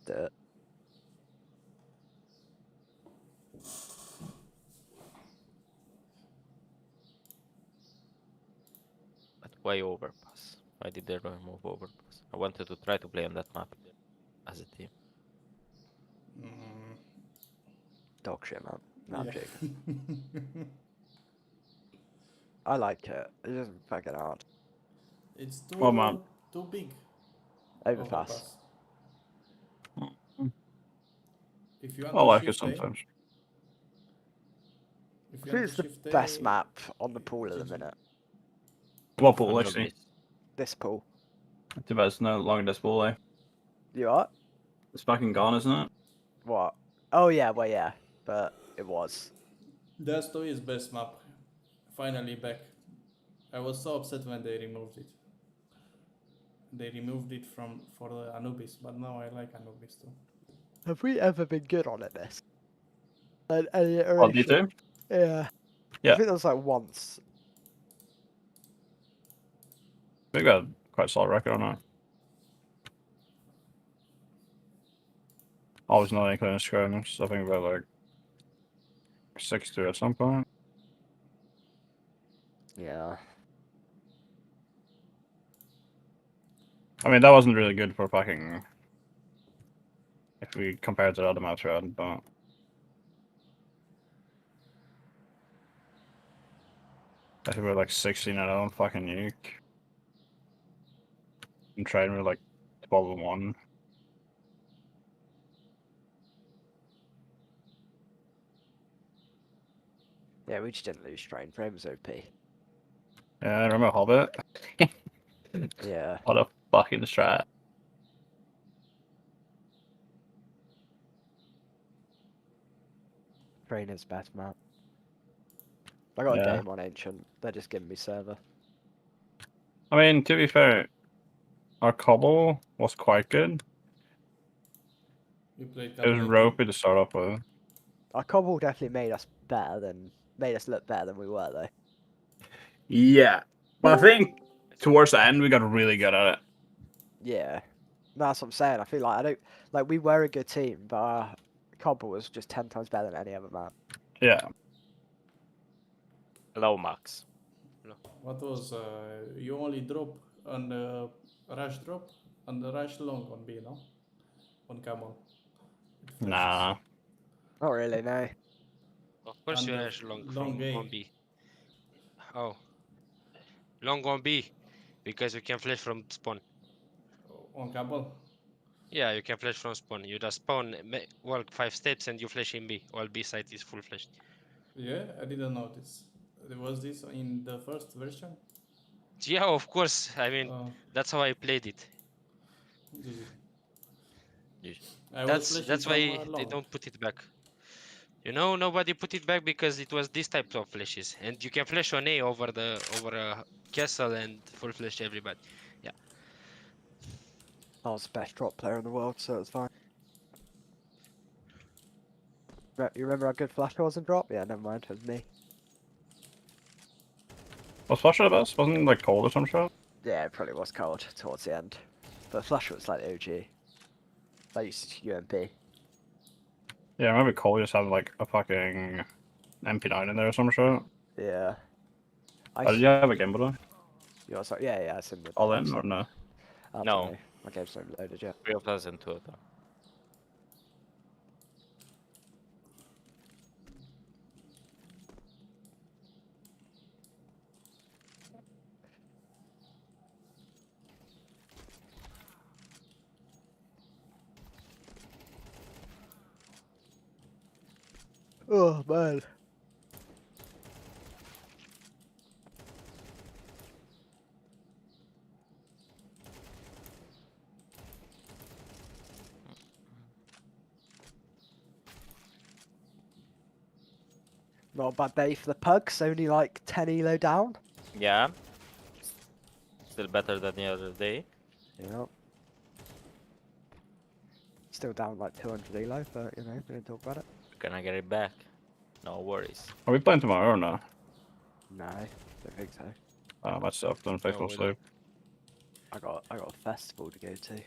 Do it. But why overpass? Why did they remove overpass? I wanted to try to play on that map as a team. Dog shit, man. No, I'm Yeah. joking. I like it. It doesn't fucking hard. It's too Well, man. too big. Overpass. If you want I to like it shift A, sometimes. if I you think want it's to the shift best A, map on the pool at the minute. What pool, actually? This pool. Too bad it's no longer this pool, eh? You what? It's fucking gone, isn't it? What? Oh yeah, well yeah, but it was. Desto is best map. Finally back. I was so upset when they removed it. They removed it for the Anubis, but now I like Anubis too. Have we ever been good on it this? Any Oh, you iteration? too? Yeah. Yeah. I think there was like once. We got quite a solid record on it. Always not any kind of scrims. I think about like 60 at some point. Yeah. I mean, that wasn't really good for fucking. If we compare it to the other maps we had, but. I think we're like 16 and 0 fucking nuke. And trading with like 12 and 1. Yeah, we just didn't lose train. Frame was OP. Yeah, I remember Hobbit. Yeah. What a fucking strat. Train is best map. I got a Yeah. game on Ancient. They're just giving me server. I mean, to be fair, our cobble was quite good. We played It was ropey to start off with. Our cobble definitely made us look better than we were though. Yeah. But I think towards the end we got really good at it. Yeah. That's what I'm saying. I feel like we were a good team, but our cobble was just 10 times better than any other map. Yeah. Low max. What was you only drop on the rush drop and the rush long on B, no? On camel. Nah. Not really, no. Of course And you the rush long long from A. on B. Oh. Long on B. Because you can flash from spawn. On camel. Yeah, you can flash from spawn. You just spawn, walk 5 steps and you flash in B. While B side is full flashed. Yeah, I didn't notice. Was this in the first version? Yeah, of course. I mean, that's how I played it. GG. I was flashing That's why from, they long. don't put it back. You know, nobody put it back because it was this type of flashes, and you can flash on A over a castle and full flash everybody. Yeah. I was the best drop player in the world, so it's fine. You remember how good Flash was in drop? Yeah, never mind, it was me. Was Flasher the best? Wasn't it like cold or some shit? Yeah, it probably was cold towards the end. But Flash was like the OG. Like UMP. Yeah, I remember Cole just had like a fucking MP9 in there or some shit. Yeah. Did you have a game with it? Yeah, sorry. Yeah, it's in the. All in or no? I don't No. know. My game's not loaded yet. 3 of us and 2 of them. Oh man. Not a bad day for the Pugs, only like 10 elo down. Yeah. Still better than the other day. Yeah. Still down like 200 elo, but you know, we didn't talk about it. Can I get it back? No worries. Are we playing tomorrow or no? No, don't think so. Oh, myself done faithful we sleep. I got a festival to go to.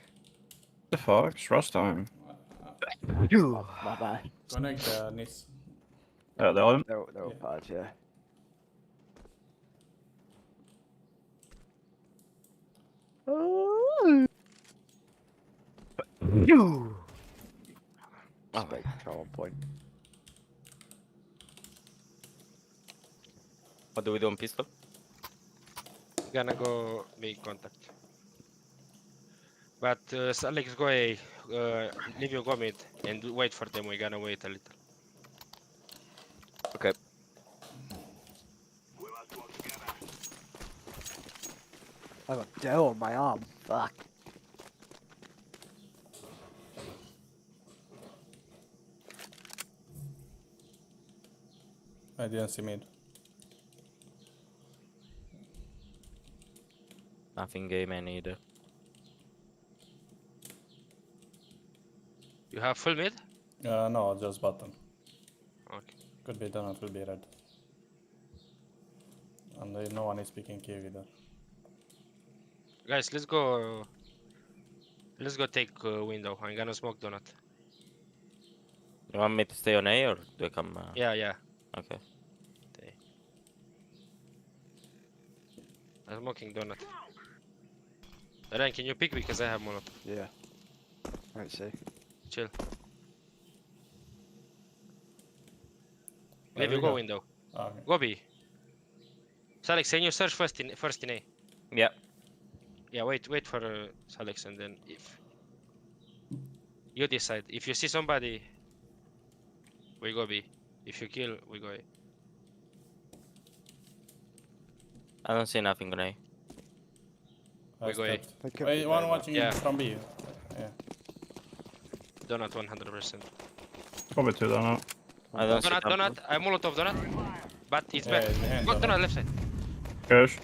The fuck? It's rush time. My bad. Connect Nis. Yeah, they're all in. They're all parts, yeah. Spray control on point. What do we do on pistol? Gonna go make contact. But Alex, go A. Leave your go mid and wait for them. We're gonna wait a little. Okay. I got dough on my arm. Fuck. I didn't see mid. Nothing game man either. You have full mid? No, just bottom. Okay. Could be done, it will be red. And no one is speaking Kiev either. Guys, let's go. Let's go take window. I'm gonna smoke donut. You want me to stay on A or do I come? Yeah. Okay. Stay. I'm smoking donut. Ren, can you pick because I have molotov? Yeah. Right, see. Chill. Where Leave we you go go? window. Okay. Go B. Salix, can you search first in A? Yeah. Yeah, wait for Salix and then if you decide. If you see somebody, we go B. If you kill, we go A. I don't see nothing on A. We go A. Wait, one watching Yeah. from B. Yeah. Donut 100%. Probably two donut. I don't see Donut, I molotov donut. But it's Yeah, bad. it's behind Go donut. donut left side. Kush.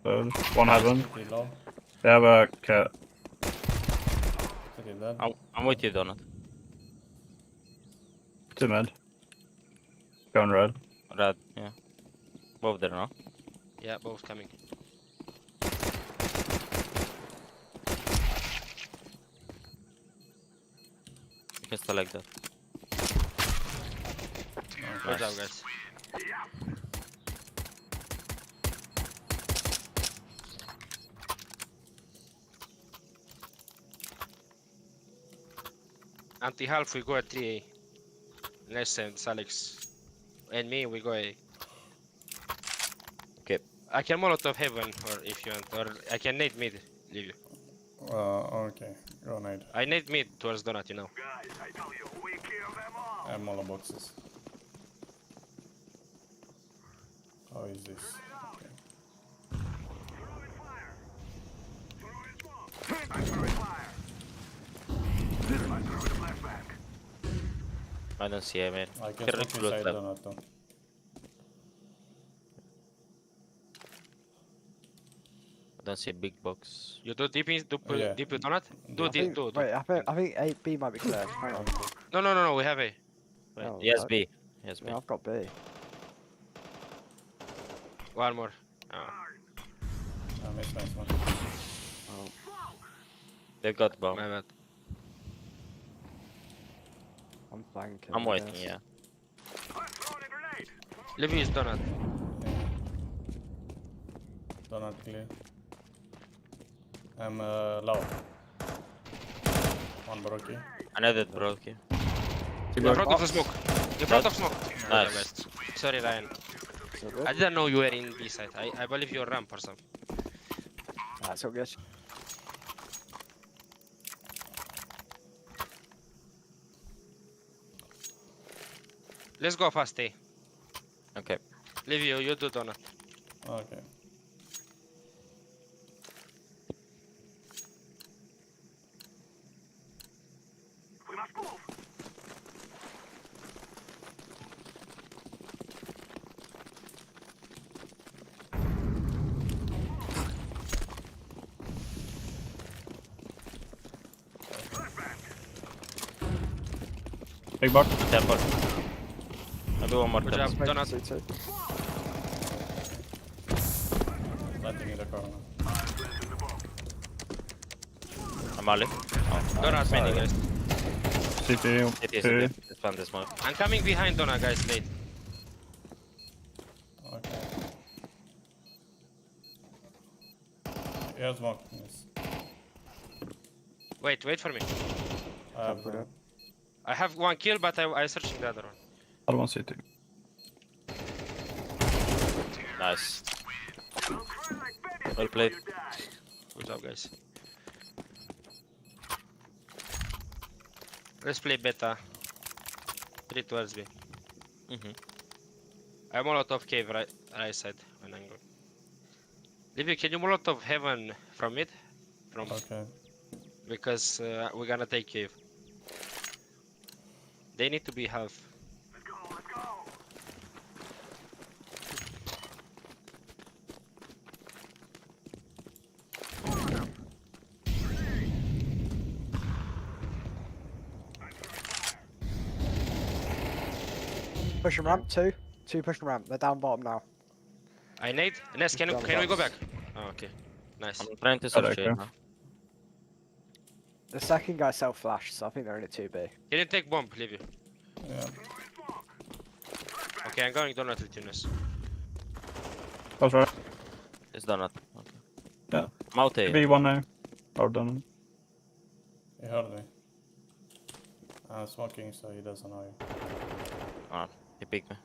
Third. One heaven. Pretty low. They have a cat. Pretty dead. I'm with you, Donut. Two mid. Going red. Red, yeah. Both there now. Yeah, both coming. You can still like that. Good job, guys. Anti-half, we go at 3A. Ness and Salix. And me, we go A. Okay. I can molotov heaven, or if you want, or I can nade mid. Leave you. Okay. Go nade. I nade mid towards donut, you know. And mola boxes. How is this? I don't see A, man. I can Can smoke recruit inside them. donut though. I don't see a big box. You do deep in, Yeah. deep donut? Do I deep, think, do. wait, I think 8B might be clear. Hang on. No, we have A. Wait, Oh, yes, right. B. Yes, B. Yeah, I've got B. One more. Oh. Nice one. Oh. They got bomb. My bad. I'm flanking. I'm I waiting, guess. yeah. Leave is donut. Donut clear. I'm low. One brokey. Another broke you. In front of the smoke. In front of smoke. Nice. Sorry, Ryan. I didn't know you were in B side. I believe you're ramp or something. That's all good. Let's go fast, A. Okay. Leave you do donut. Okay. Big box. Temple. I'll do one more Good temple. job, Donut. Planting in the corner. I'm Ali. Oh. Donut maining, guys. CT. Let's plant the smoke. I'm coming behind Donut, guys, late. Okay. Here's smoke. Yes. Wait for me. I have one. I have one kill, but I searching the other one. Other one CT. Nice. Well played. Good job, guys. Let's play beta. 3 towards B. I'm Molotov cave right side when I'm going. Livy, can you Molotov heaven from mid? From okay. Because we're gonna take cave. They need to be half. Pushing ramp, two pushing ramp. They're down bottom now. I nade. Ness, can we go back? Oh, okay. Nice. I'm trying to search it now. The second guy self-flashed, so I think they're in a 2B. Can you take bomb, Livy? Yeah. Okay, I'm going donut with you, Ness. That's right. It's Donut. Okay. Yeah. Mount A. B1 now. Or done. He heard me. I'm smoking, so he doesn't know you. Ah, he picked me.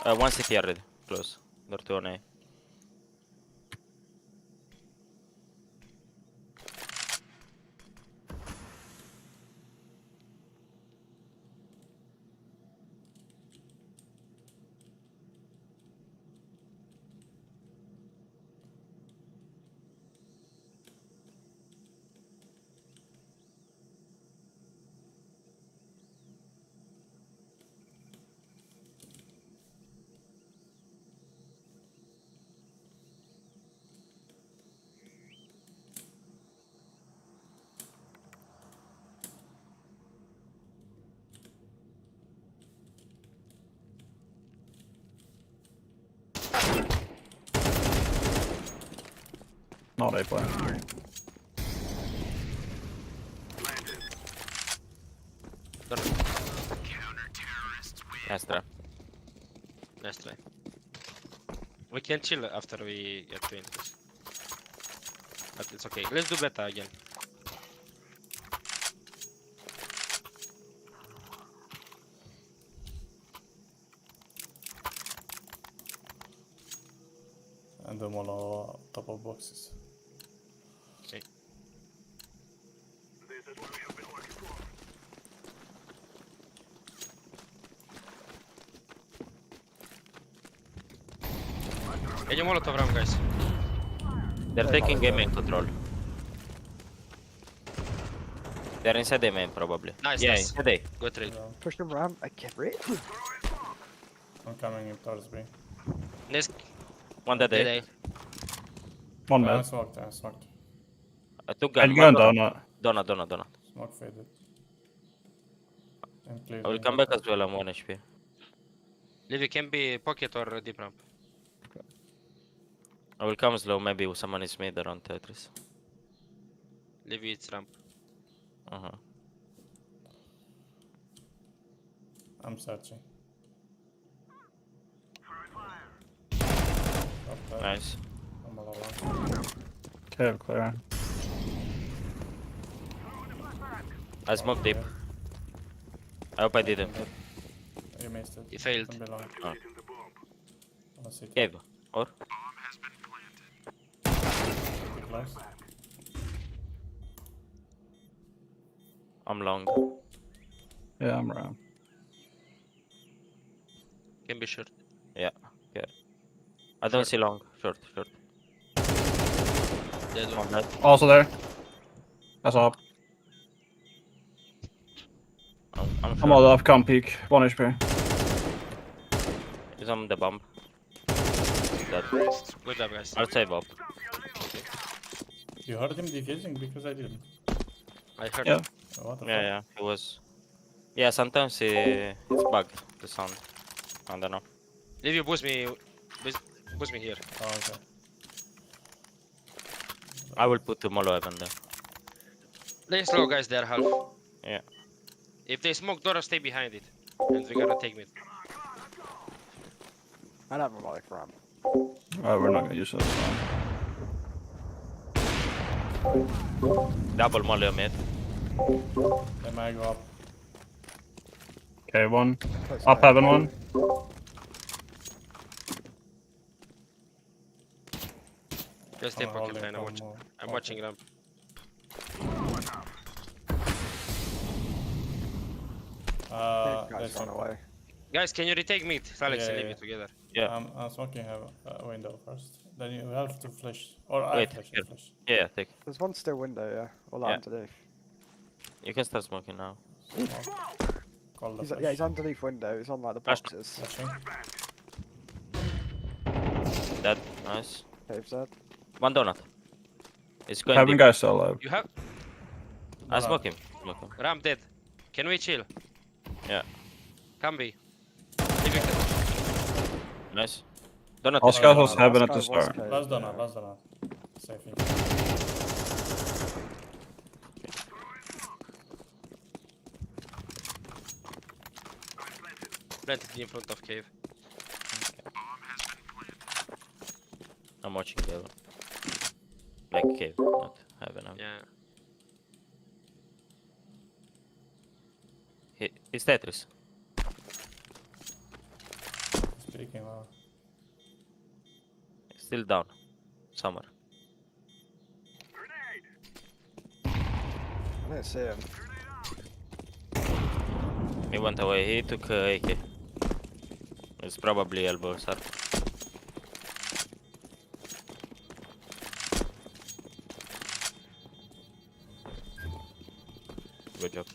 One CT already. Close. Door 2 on A. Not A play. Nice try. Nice try. We can chill after we get to this. But it's okay. Let's do beta again. And them all on top of boxes. Okay. Can you Molotov ram, guys? They're taking A main control. They're inside the main probably. Nice, yeah, nice. inside A. Good trade. Push them ramp. I get rid. I'm coming in towards B. Next. One dead A. One I'm mid. smoked, I'm smoked. I took And gun. gun donut. Donut. Smoke faded. And clear. I will come back as well, I'm 1 HP. Livy can be pocket or deep ramp. I will come slow, maybe someone is made around Tetris. Livy, it's ramp. I'm searching. Nice. I'm all alone. Okay, clear. I smoked deep. I hope I didn't. You missed it. He failed. Don't belong. Oh. I'll see it. Cave. Or? Pretty close. I'm long. Yeah, I'm around. Can be short. Yeah. Okay. I don't see long. Short. Dead One dead. Also there. That's up. I'm I'm all up, can't peek. 1 HP. He's on the bomb. Dead. Good job, guys. I'll save up. You heard him defusing because I didn't. I heard Yeah. him. What the fuck? Yeah. He was Yeah, sometimes it's bugged, the sound. I don't know. If you boost me here. Oh, okay. I will put the Molo Evan there. Play slow, guys. They're half. Yeah. If they smoke Dora, stay behind it, and we gotta take mid. I don't have a life ramp. We're not gonna use this one. Double Molly on mid. They might go up. Okay, one. Up heaven one. Just stay pocket line. I'm watching ramp. Guys run away. Guys, can you retake mid? Alex and leave Yeah. it together. Yeah. I'm smoking a window first. Then you have to flash. Or I Wait, flash. here. I flash. Yeah, take. There's one still window, yeah. All Yeah. underneath. You can start smoking now. Call the He's, flash. yeah, he's underneath window. He's on like the Flash. boxes. Flashing. That nice. Cave's dead. One donut. It's going Heaven deep. guy still alive. You have I smoke him. Smoke him. ramp dead. Can we chill? Yeah. Can be. Leave it. Nice. Donut. All is scouts going was down. heaven at the was start. cave, Last yeah. donut. Last donut. Safe thing. Planted in front of cave. I'm watching the like cave, not heaven. Yeah. It's Tetris. Speaking well. Still down. Somewhere. I didn't see him. He went away. He took AK. It's probably elbow, sir. Good job.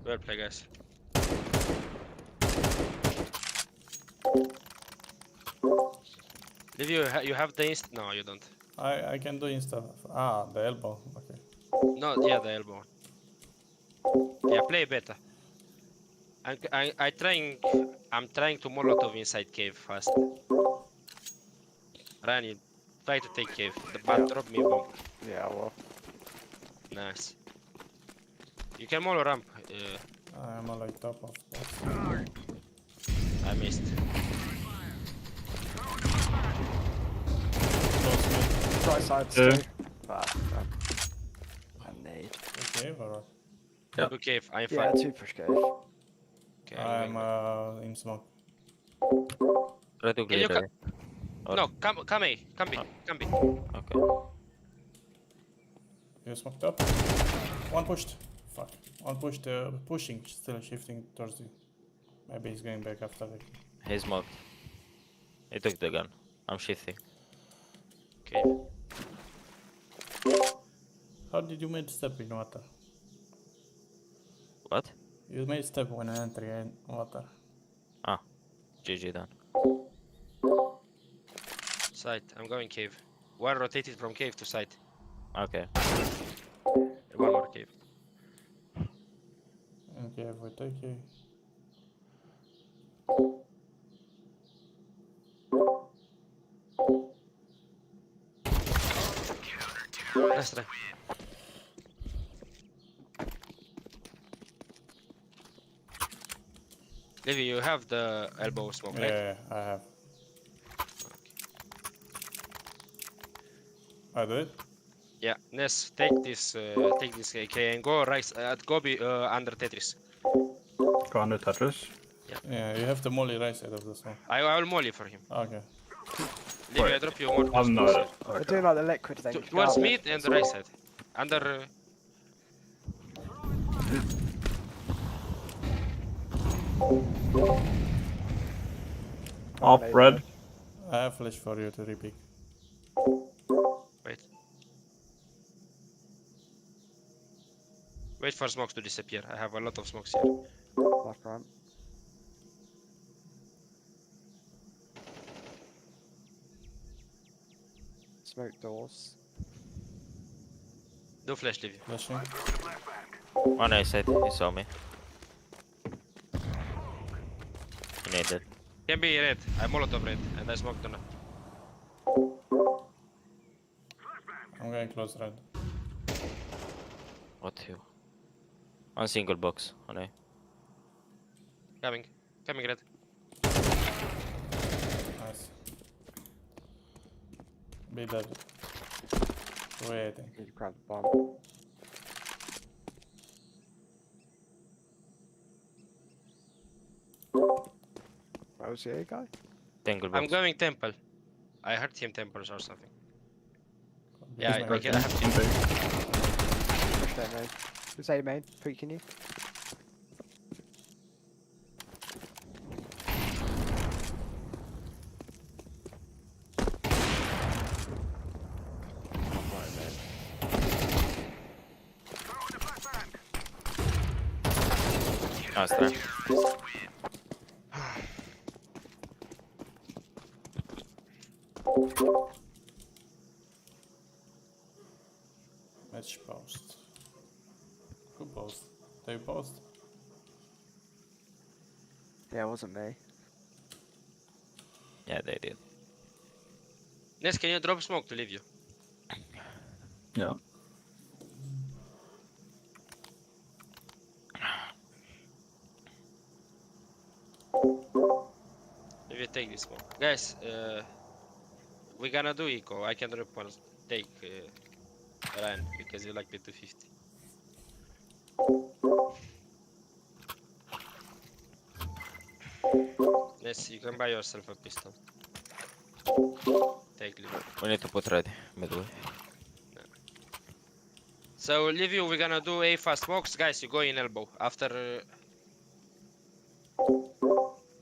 Well play, guys. If you have the inst. No, you don't. I can do insta. Ah, the elbow. Okay. No, yeah, the elbow. Yeah, play better. I'm trying to Molotov inside cave fast. Ryan, try to take cave. The bat drop me bomb. Yeah, well. Nice. You can Molo ramp. I'm on like top of box. I missed. Right side Yeah. too. I need. Okay, or Double cave, I'm Yeah, fine. 2 push cave. Okay, I'm in smoke. Try to Can you clear. No, come A. Come B. Come B. Okay. You smoked up. One pushed. Fuck. One pushed. Pushing. Still shifting towards you. Maybe he's going back after that. He smoked. He took the gun. I'm shifting. Okay. How did you make step in water? What? You made step when entering in water. Ah. GG done. Side. I'm going cave. One rotated from cave to side. Okay. One more cave. Okay, if we take you. Nice try. Levi, you have the elbow smoke, right? Yeah, I have. I do it? Yeah, Ness, take this AK and go right, go be under Tetris. Go under Tetris. Yeah, you have the molly right side of this one. I will molly for him. Okay. Levi, I drop you more. I'm not. We're doing like the liquid thing. Towards mid and the right side. Under. Off red. I have flash for you to repick. Wait. Wait for smokes to disappear. I have a lot of smokes here. Left ramp. Smoke doors. Do flash, leave you. Flashing. One I said, he saw me. He needed. Can be red. I molotov red, and I smoked on it. I'm going close red. What you? One single box, on A. Coming. Coming red. Nice. Be dead. Waiting. You grab the bomb. Where was the A guy? Single box. I'm going temple. I heard him temples or something. Yeah, I Push have him. Push there, main. Just A main, peeking you. Nice try. Match post. Who post? They post? Yeah, it wasn't me. Yeah, they did. Ness, can you drop smoke to leave you? Yeah. If you take this smoke. Guys, we're gonna do eco. I can drop one. Take Ryan because you like me 250. Yes, you can buy yourself a pistol. Take Livio. We need to put ready, midway. So Livio, we're gonna do A fast smokes. Guys, you go in elbow. After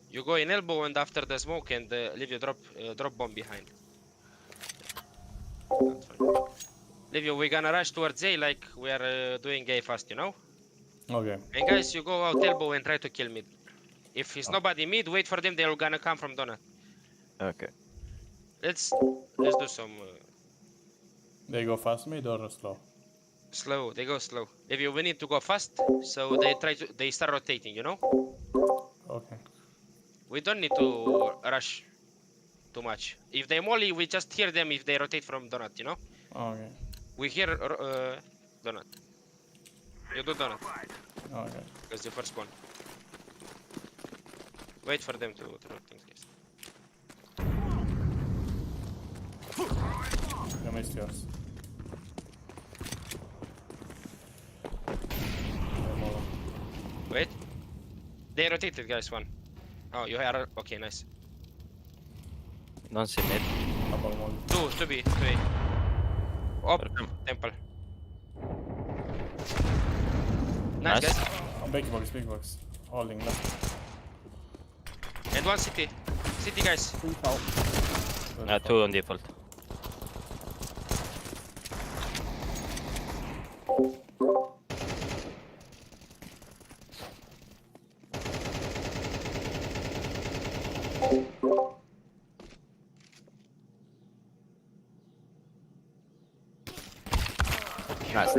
you go in elbow and after the smoke and Livio drop bomb behind. Livio, we're gonna rush towards A like we are doing A fast, you know? Okay. And guys, you go out elbow and try to kill mid. If it's nobody mid, wait for them, they're gonna come from donut. Okay. Let's do some They go fast mid or slow? slow, they go slow. Livio, we need to go fast, so they start rotating, you know? Okay. We don't need to rush too much. If they molly, we just hear them if they rotate from donut, you know? Okay. We hear donut. You do donut. Okay. Because the first one. Wait for them to rotate, guys. You missed yours. Wait. They rotated, guys, one. Oh, you are okay, nice. Don't see mid. Couple more. Two B, 2A. Up, temple. Nice, guys. Big box. Holding left. And one city. City, guys. Two on default. Nice.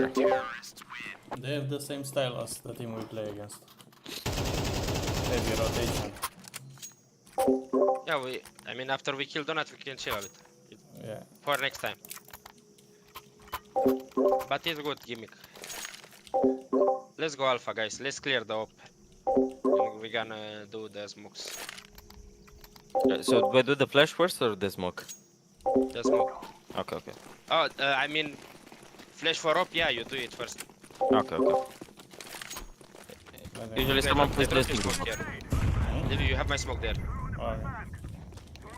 They have the same style as the team we play against. Heavy rotation. Yeah, I mean, after we kill donut, we can chill a bit. Yeah. For next time. But it's a good gimmick. Let's go alpha, guys. Let's clear the op. And we're gonna do the smokes. So do we do the flash first or the smoke? The smoke. Okay. Oh, I mean, flash for op, yeah, you do it first. Okay. Usually someone plays this smoke here. Livy, you have my smoke there.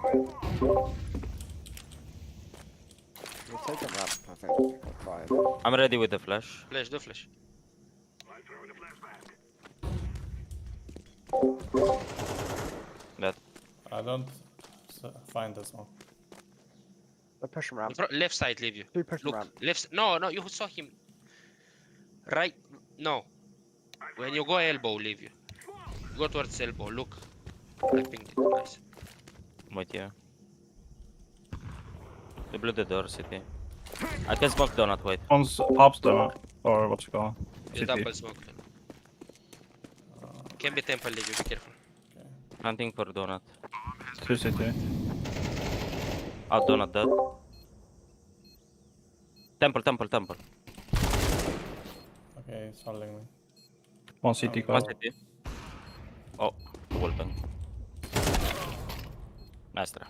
We'll take them up, I think. Fine. I'm ready with the flash. Flash, do flash. That. I don't find the smoke. They're pushing ramp. Left side, leave you. Two pushing Look, ramp. left. No, you saw him. Right. No. When you go elbow, leave you. Go towards elbow. Look. I pinged it. Nice. Wait, yeah. They blew the door, city. I can smoke donut, wait. One's pops donut, or what's it called? You double smoke. Can be temple lead, you be careful. Hunting for donut. 2 CT. Out donut dead. Temple. Okay, he's holding me. 1 CT One close. CT. Oh, wall bang. Nice try.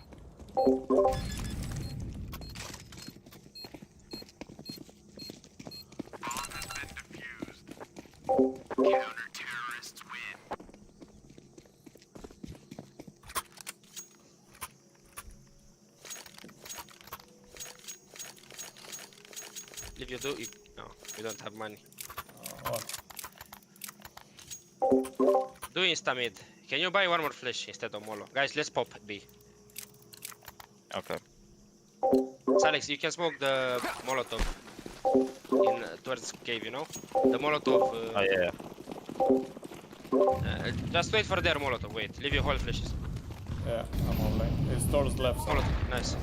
Counter-terrorists win. If you do, no, you don't have money. What? Do insta mid. Can you buy one more flash instead of Molo? Guys, let's pop B. Okay. Alex, you can smoke the Molotov in towards cave, you know? The Molotov. Oh yeah. Just wait for their Molotov. Wait, leave your whole flashes. Yeah, I'm holding. It's towards left side. Molotov, nice.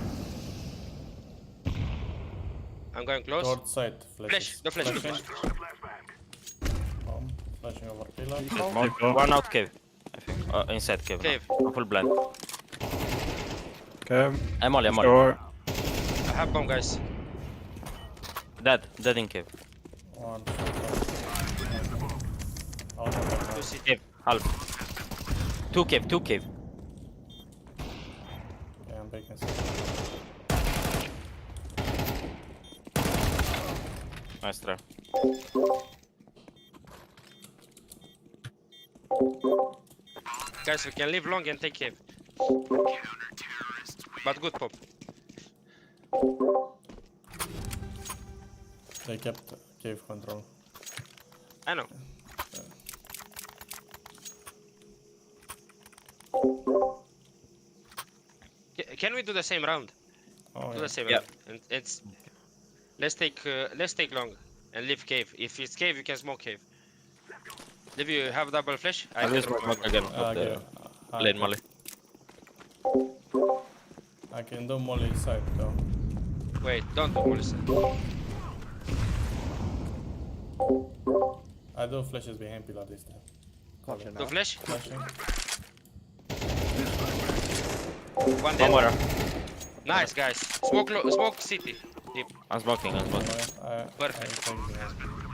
I'm going close. Towards side, Flash, the flash, the flash. Flashing over pillar. One out cave, I think. Inside cave. Cave. No. Full blind. Okay. I'm molly. Sure. I have bomb, guys. Dead in cave. One. Two CT. Cave, half. Two cave. Yeah, I'm baking. Nice try. Guys, we can leave long and take cave. But good pop. They kept cave control. I know. Can we do the same round? Oh, do the same round. And it's let's take long and leave cave. If it's cave, you can smoke cave. If you have double flash, I will smoke again. Okay. Lane molly. I can do molly side though. Wait, don't do molly side. I do flashes behind pillar this time. Do flash? Flashing. One dead. One more. Nice, guys. Smoke city. Deep. I'm smoking. Perfect.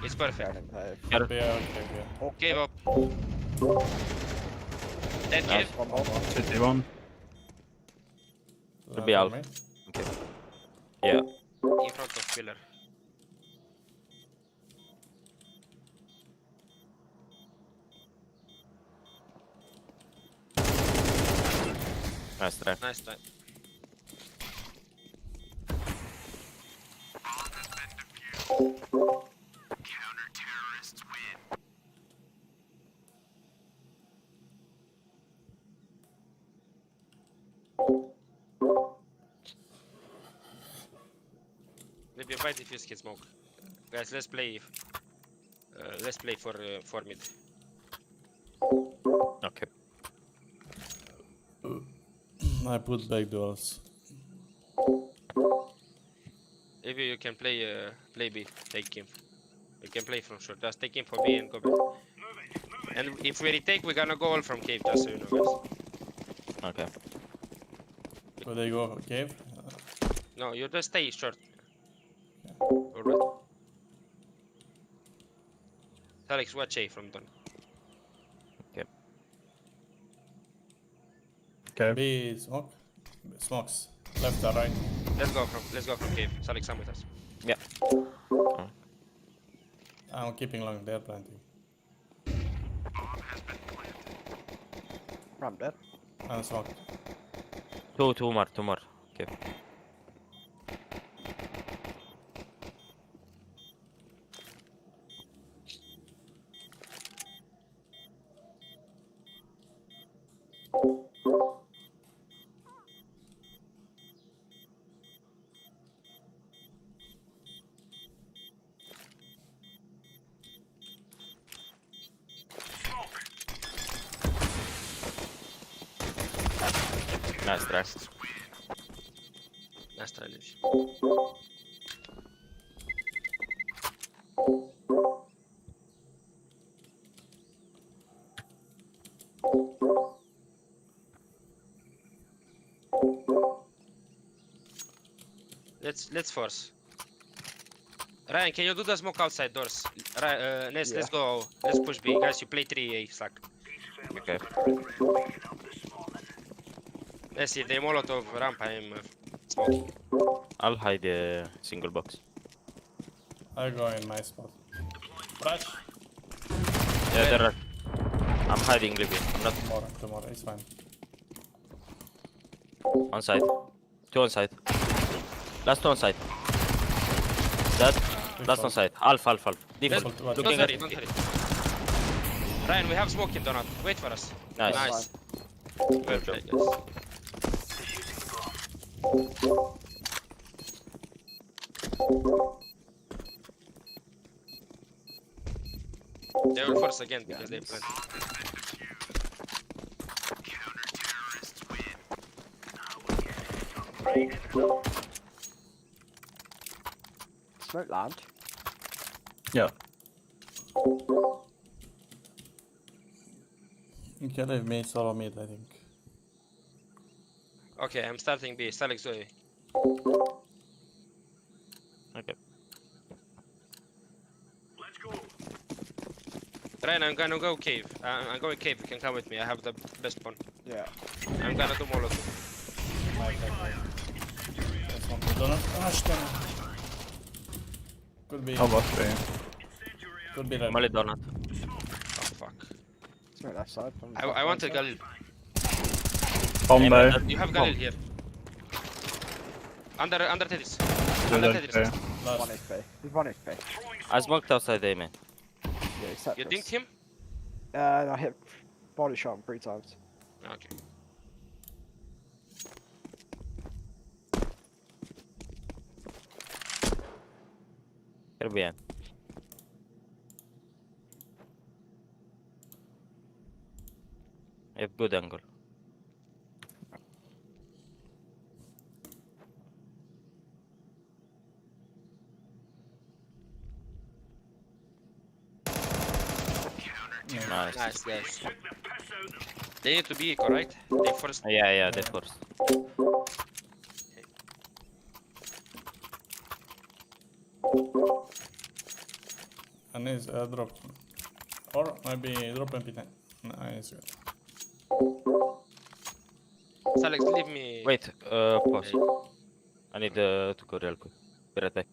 It's perfect. Cave up. Dead cave. City 1. Should be out. Okay. Yeah. In front of pillar. Nice try. Nice try. Counter-terrorists win. Maybe fight if you can smoke. Guys, let's play for mid. Okay. I put back duels. Maybe you can play B, take him. You can play from short. Just take him for B and go back. And if we retake, we're gonna go all from cave, just so you know, guys. Okay. Will they go cave? No, you just stay short. Alright. Alex, watch A from Don. Okay. Okay. B smoke. Smokes. Left or right? Let's go from cave. Alex, come with us. Yeah. I'm keeping long. They're planting. I'm dead. I'm smoked. Two more. Okay. Nice try. Nice try, Liv. Let's force. Ryan, can you do the smoke outside doors? Let's go. Let's push B. Guys, you play 3A stack. Okay. Let's see if they molotov ramp. I'm smoking. I'll hide the single box. I go in my spot. Rush. Yeah, there are. I'm hiding Libby. I'm not Tomorrow, it's fine. on side. 2 on side. Last 2 on side. That. Last on side. Alpha. Default. Don't Looking hurry, at don't hurry. Ryan, we have smoke in donut. Wait for us. Nice. Well played, guys. They will force again because they plan. Smoke lounge. Yeah. You can leave me solo mid, I think. Okay, I'm starting B. Stalex go A. Okay. Ryan, I'm gonna go cave. I'm going cave. You can come with me. I have the best one. Yeah. I'm gonna do molotov. Could be. How about B? Could be red. Molly donut. Oh fuck. Smoke left side. I want a Galil. Bomb bay. You have Galil here. Under Tetris. Under Tetris. One HP. He's 1 HP. I smoked outside A, man. Yeah, except You for dinked him? I hit body shot him 3 times. Okay. Bien. I have good angle. Nice. Nice, guys. They need to be eco, right? They first. Yeah, they first. And is drop. Or maybe drop MP10. Nice. Alex, leave me. Wait, pause. I need to go real quick. Be right back.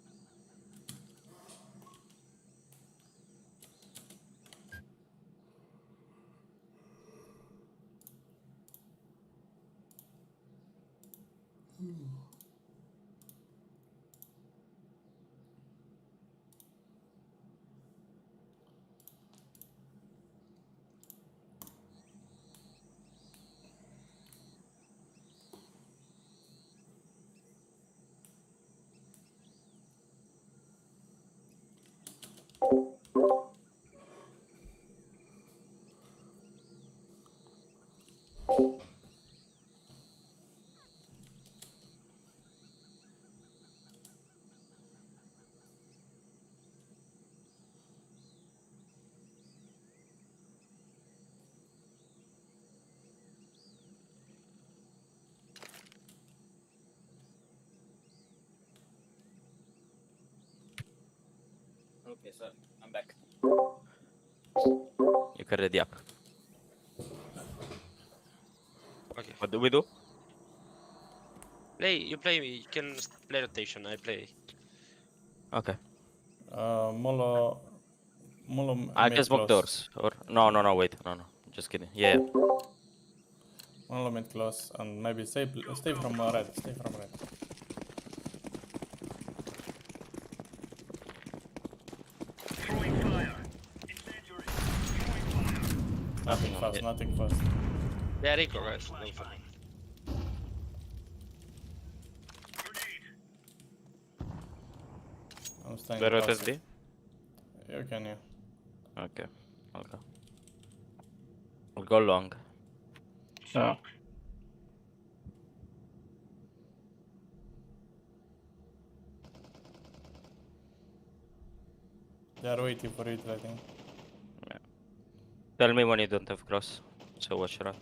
Okay, so I'm back. You can ready up. Okay. What do we do? You play. You can play rotation. I play. Okay. Molo. I can smoke doors. Or no, wait, no. Just kidding. Yeah. Molo mid close and maybe stay from red. Stay from red. Nothing fast. Yeah, Rico, guys. No fun. I'm staying Where close. SSD? You can, yeah. Okay, I'll go. I'll go long. Yeah. They are waiting for it, I think. Yeah. Tell me when you don't have cross. So watch your out.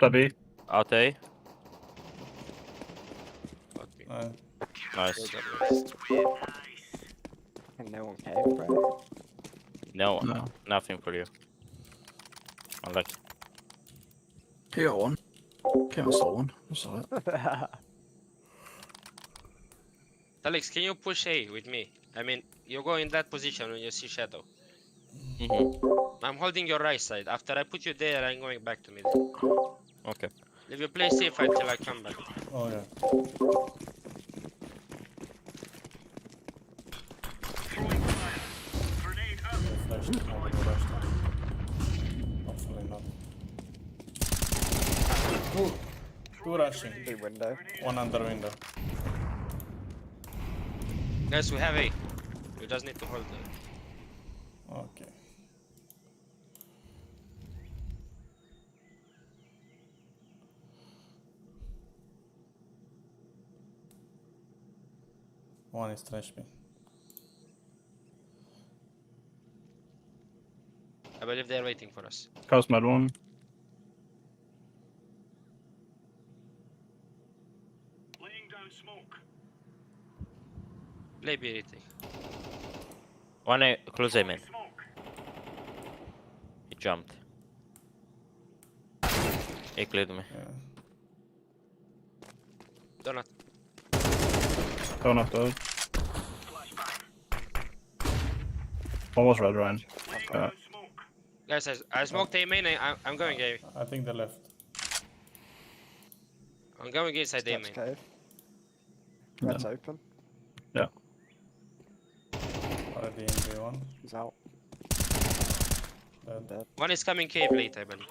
Up B. Out A. Nice. Nice. And no one came, bro. No, No. nothing for you. Unlucky. He got one. Came and stole one. I saw it. Alex, can you push A with me? I mean, you go in that position when you see shadow. I'm holding your right side. After I put you there, I'm going back to mid. Okay. If you play safe until I come back. Oh yeah. Hopefully not. Two rushing. Big window. One under window. Guys, we have A. We just need to hold the... Okay. One is trash me. I believe they're waiting for us. Coast med one. Play B retake. One A, close A main. He jumped. He cleared me. Donut. Donut dead. One was red, Ryan. Guys, I smoked A main. I'm going A. I think they left. I'm going inside A main. Cave. Red's open. Yeah. Already in B1. He's out. Dead. One is coming cave late, I believe.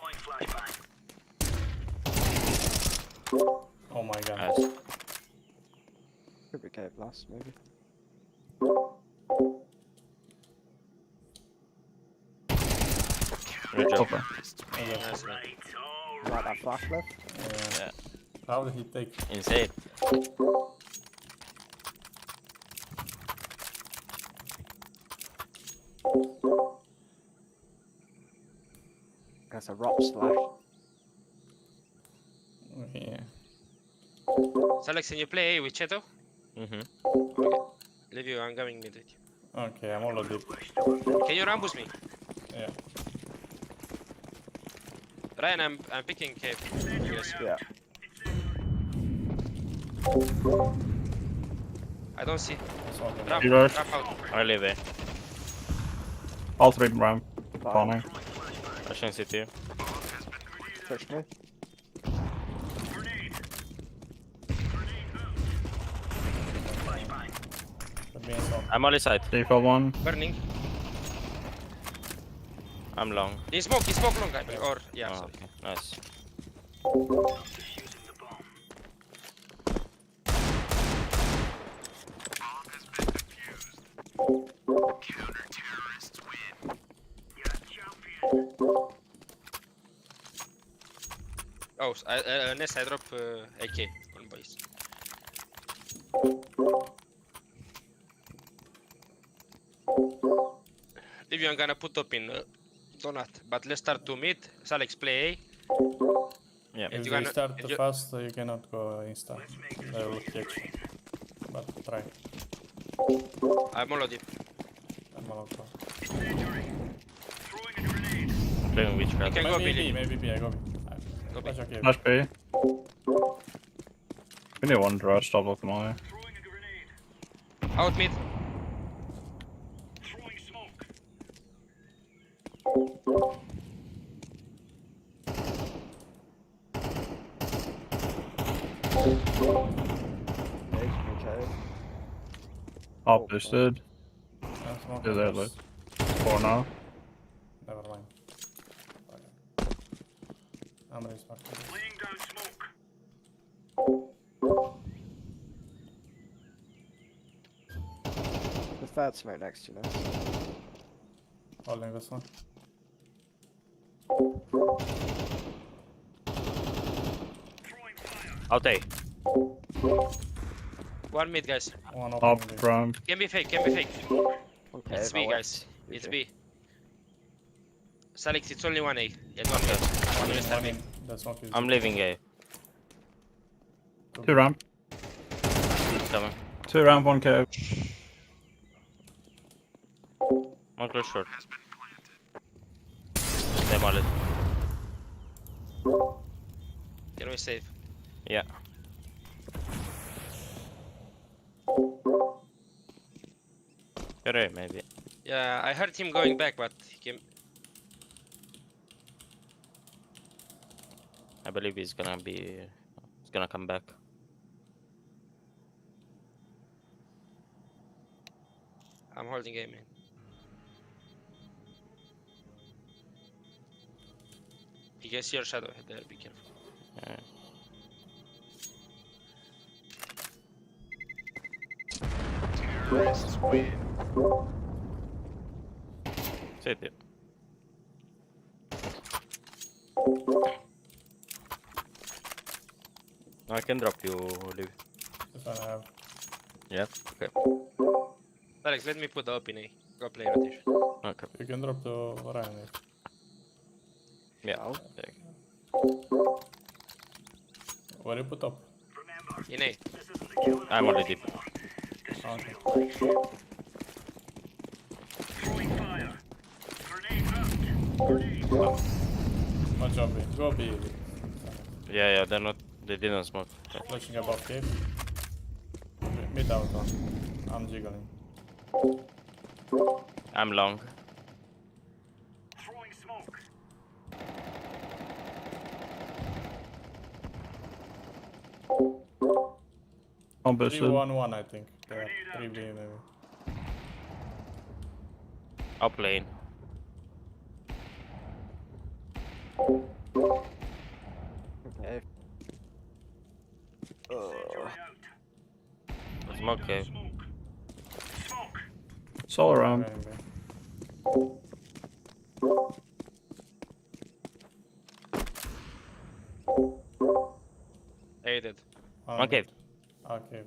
Oh my god. Nice. Could be cave last, maybe. Good job. Nice, man. Like that flash left. Yeah. How did he take? Insane. That's a rock slash. Yeah. Alex, can you play A with Cheto? Mm-hmm. Okay. Leave you, I'm going mid with you. Okay, I'm already. Can you ambush me? Yeah. Ryan, I'm picking cave. Yes. Yeah. I don't see. You rush. Ramp out. I leave A. All three ramp. Spawning. Rushing CT. Push me. I'm on his side. Default one. Burning. I'm long. He smoke long, I believe. Or, yeah, Oh, sorry. okay. Nice. Oh, Ness, I drop AK on boys. Maybe I'm gonna put up in Donut, but let's start to mid. Alex play A. Yeah. If you start fast, you cannot go insta. They will catch you. But try. I'm Molotov. I'm Molotov. Playing witchcraft. You can go Maybe B. B, maybe B, I go B. Go B. That's okay. Flash B. We need one draw, stop looking away. Out mid. Up boosted. Smoke Do that, like. 4 now. Never mind. Okay. I'm restarting. Laying down smoke. The third smoke next to you, Ness. Holding this one. Out A. One mid, guys. One Up open B. ramp. Can be fake, can be fake. Okay, It's B, guys. It's B. Alex, it's only one A. Get one mid. One mid, start mid. The smoke is. I'm leaving A. 2 ramp. Coming. 2 ramp, 1 cave. One close short. Demolished. Can we save? Yeah. You're right, maybe. Yeah, I heard him going back, but he came. I believe he's gonna come back. I'm holding A, man. You can see your shadow there, be careful. Yeah. Terrorists win. Sit it. I can drop you, Liv. If I have. Yeah, okay. Alex, let me put the up in A. Go play rotation. Okay. You can drop to Ryan. Yeah. There. Where you put up? In A. I'm already deep. Okay. One job, B. Go B. Yeah, they didn't smoke. Okay. Flashing above cave. Mid out one. I'm jiggling. I'm long. On boosted. 3-1-1, I think. Yeah, 3B maybe. Up lane. Okay. Smoke cave. It's all around. Aided. One cave. Okay.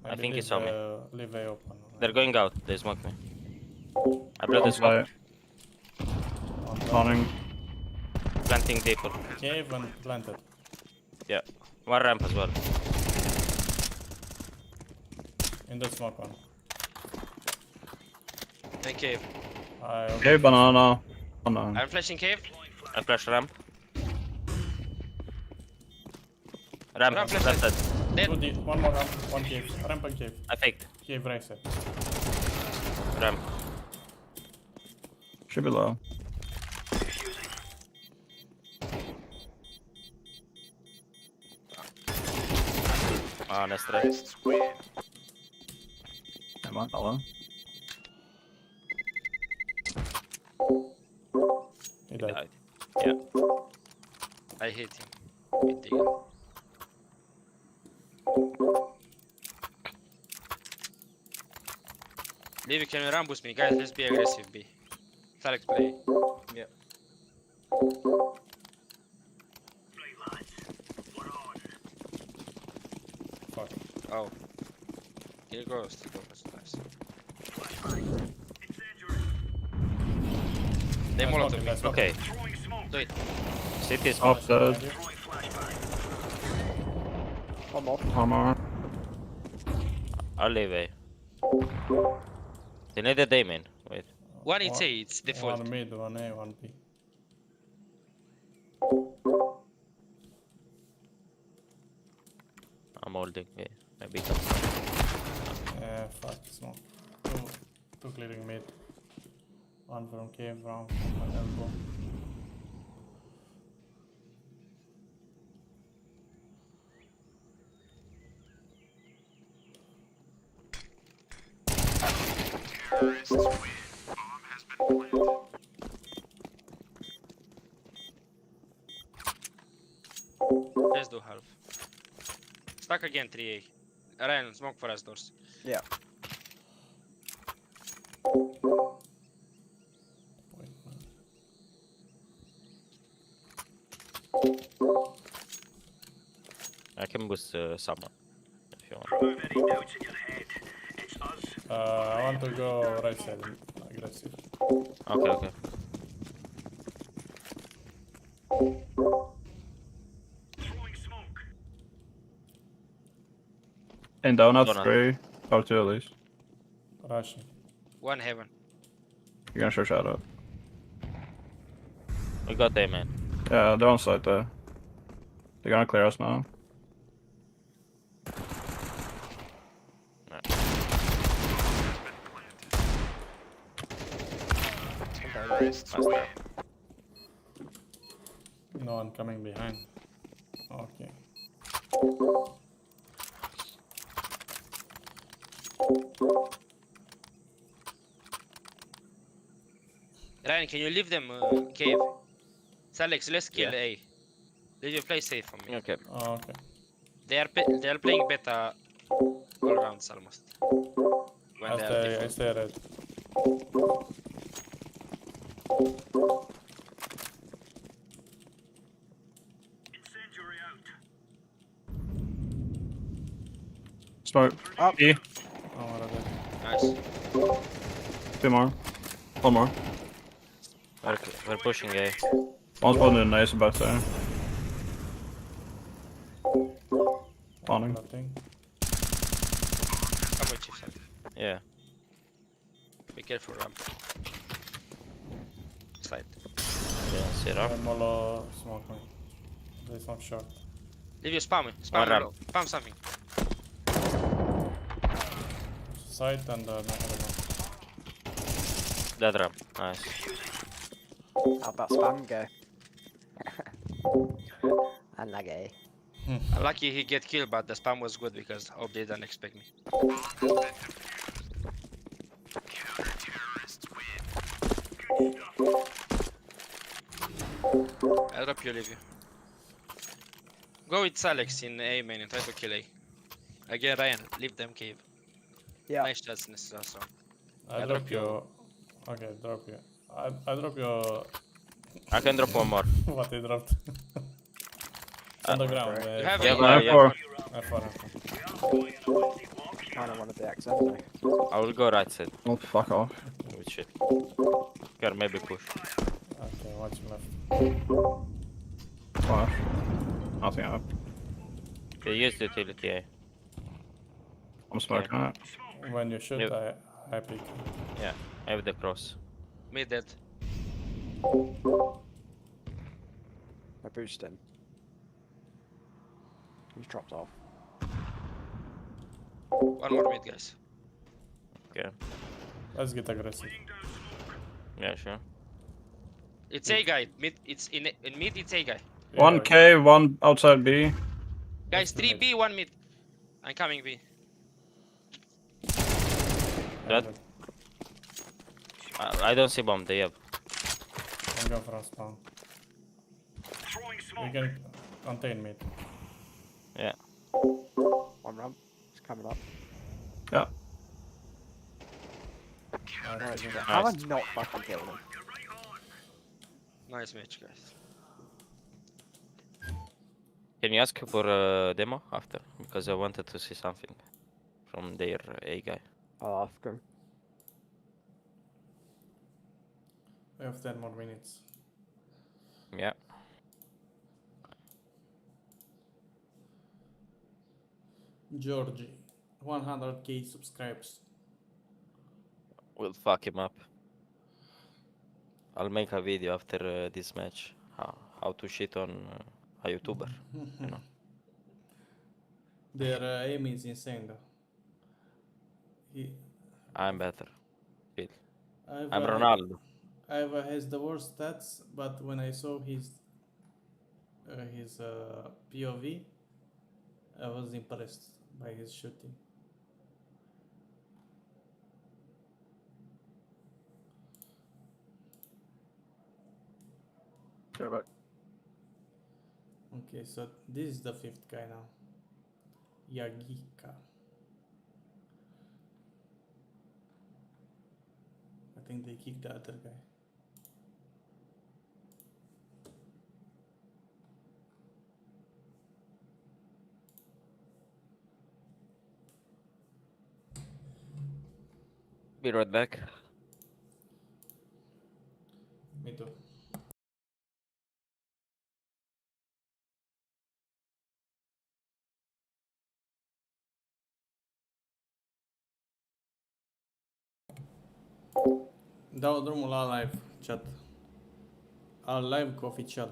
I think he saw me. Leave A open. They're going out. They smoked me. I blew the smoke. Planning. Planting deep. Cave and planted. Yeah. One ramp as well. In the smoke one. And cave. Cave, banana. Oh no. I'm flashing cave. I flash ramp. Ramp flash planted. Dead. One more ramp, one cave. Ramp and cave. I faked. Cave right side. Ramp. Should be low. Ah, nice try. Come on, hello. He died. Yeah. I hit him. With the... Levi, can you run boost me? Guys, let's be aggressive, B. Alex, play. Yeah. Fuck. Oh. Still go, that's nice. They molotov me. Okay. Do it. City is Offside. One more. One more. I'll leave A. They need a day main. Wait. One it's A, it's default. One mid, one A, one B. I'm holding A. Maybe come. Yeah, fuck, smoke. Two clearing mid. One from cave, round, one elbow. Terrorists win. Bomb has been planted. Let's do half. Stuck again 3A. Ryan, smoke for us doors. Yeah. I can boost someone if you want. Remove any doubts in your head. It's us. I want to go right side, aggressive. Okay. In donut Donut. 3, or 2 at least. Russian. One heaven. You're gonna sure shot up. We got A, man. Yeah, they're on site there. They're gonna clear us now. No one coming behind. Okay. Ryan, can you leave them cave? Alex, let's kill Yeah. A. Leave your play safe for me. Okay. Oh, okay. They are playing beta all rounds almost. When I they are stay red. Smoke. Up. E. Oh, what are they? Nice. 2 more. 1 more. We're pushing A. One's one in nice about there. Spawning. Nothing. Come with you, son. Yeah. Be careful, ramp. Side. Yeah, sit up. Molo smoke me. They smoke short. Leave you spam me. Spam One ramp. low. Spam something. Side and another one. Dead ramp. Nice. How'd that spam go? Unlucky. Lucky he get killed, but the spam was good because Ob didn't expect me. I'll drop you, leave you. Go with Alex in A main and try to kill A. Again, Ryan, leave them cave. Yeah. Nice shots in this last round. I drop you. Okay, drop you. I drop you. I can drop one more. What he dropped? On the ground. You have F4. F4. I don't want to be XM though. I will go right side. Oh, fuck off. Good shit. Can maybe push. Okay, watch left. Flash. Nothing up. They used utility A. I'm smoking it. When you shoot, Yep. I pick. Yeah, I have the cross. Mid dead. I boosted him. He's dropped off. One more mid, guys. Okay. Let's get aggressive. Yeah, sure. It's A guy. Mid. It's in mid. It's A guy. 1K, 1 outside B. Guys, 3 B, 1 mid. I'm coming B. Dead. I don't see bomb. They have. I'm going for a spawn. You can contain me. Yeah. One ramp. It's coming up. Yeah. How am I not fucking killing him? Nice match, guys. Can you ask for a demo after? Because I wanted to see something from their A guy. I'll ask him. We have 10 more minutes. Yeah. Georgie, 100k subscribers. We'll fuck him up. I'll make a video after this match. How to shit on a YouTuber. You know. Their aim is insane though. I'm better. Feel. I've, I'm Ronaldo. Ivor has the worst stats, but when I saw his POV, I was impressed by his shooting. Sure, but Okay, so this is the 5th guy now. Yagika. I think they kicked the other guy. Be right back. Me too. Dau drumul la live, chat. Al live cu oficial.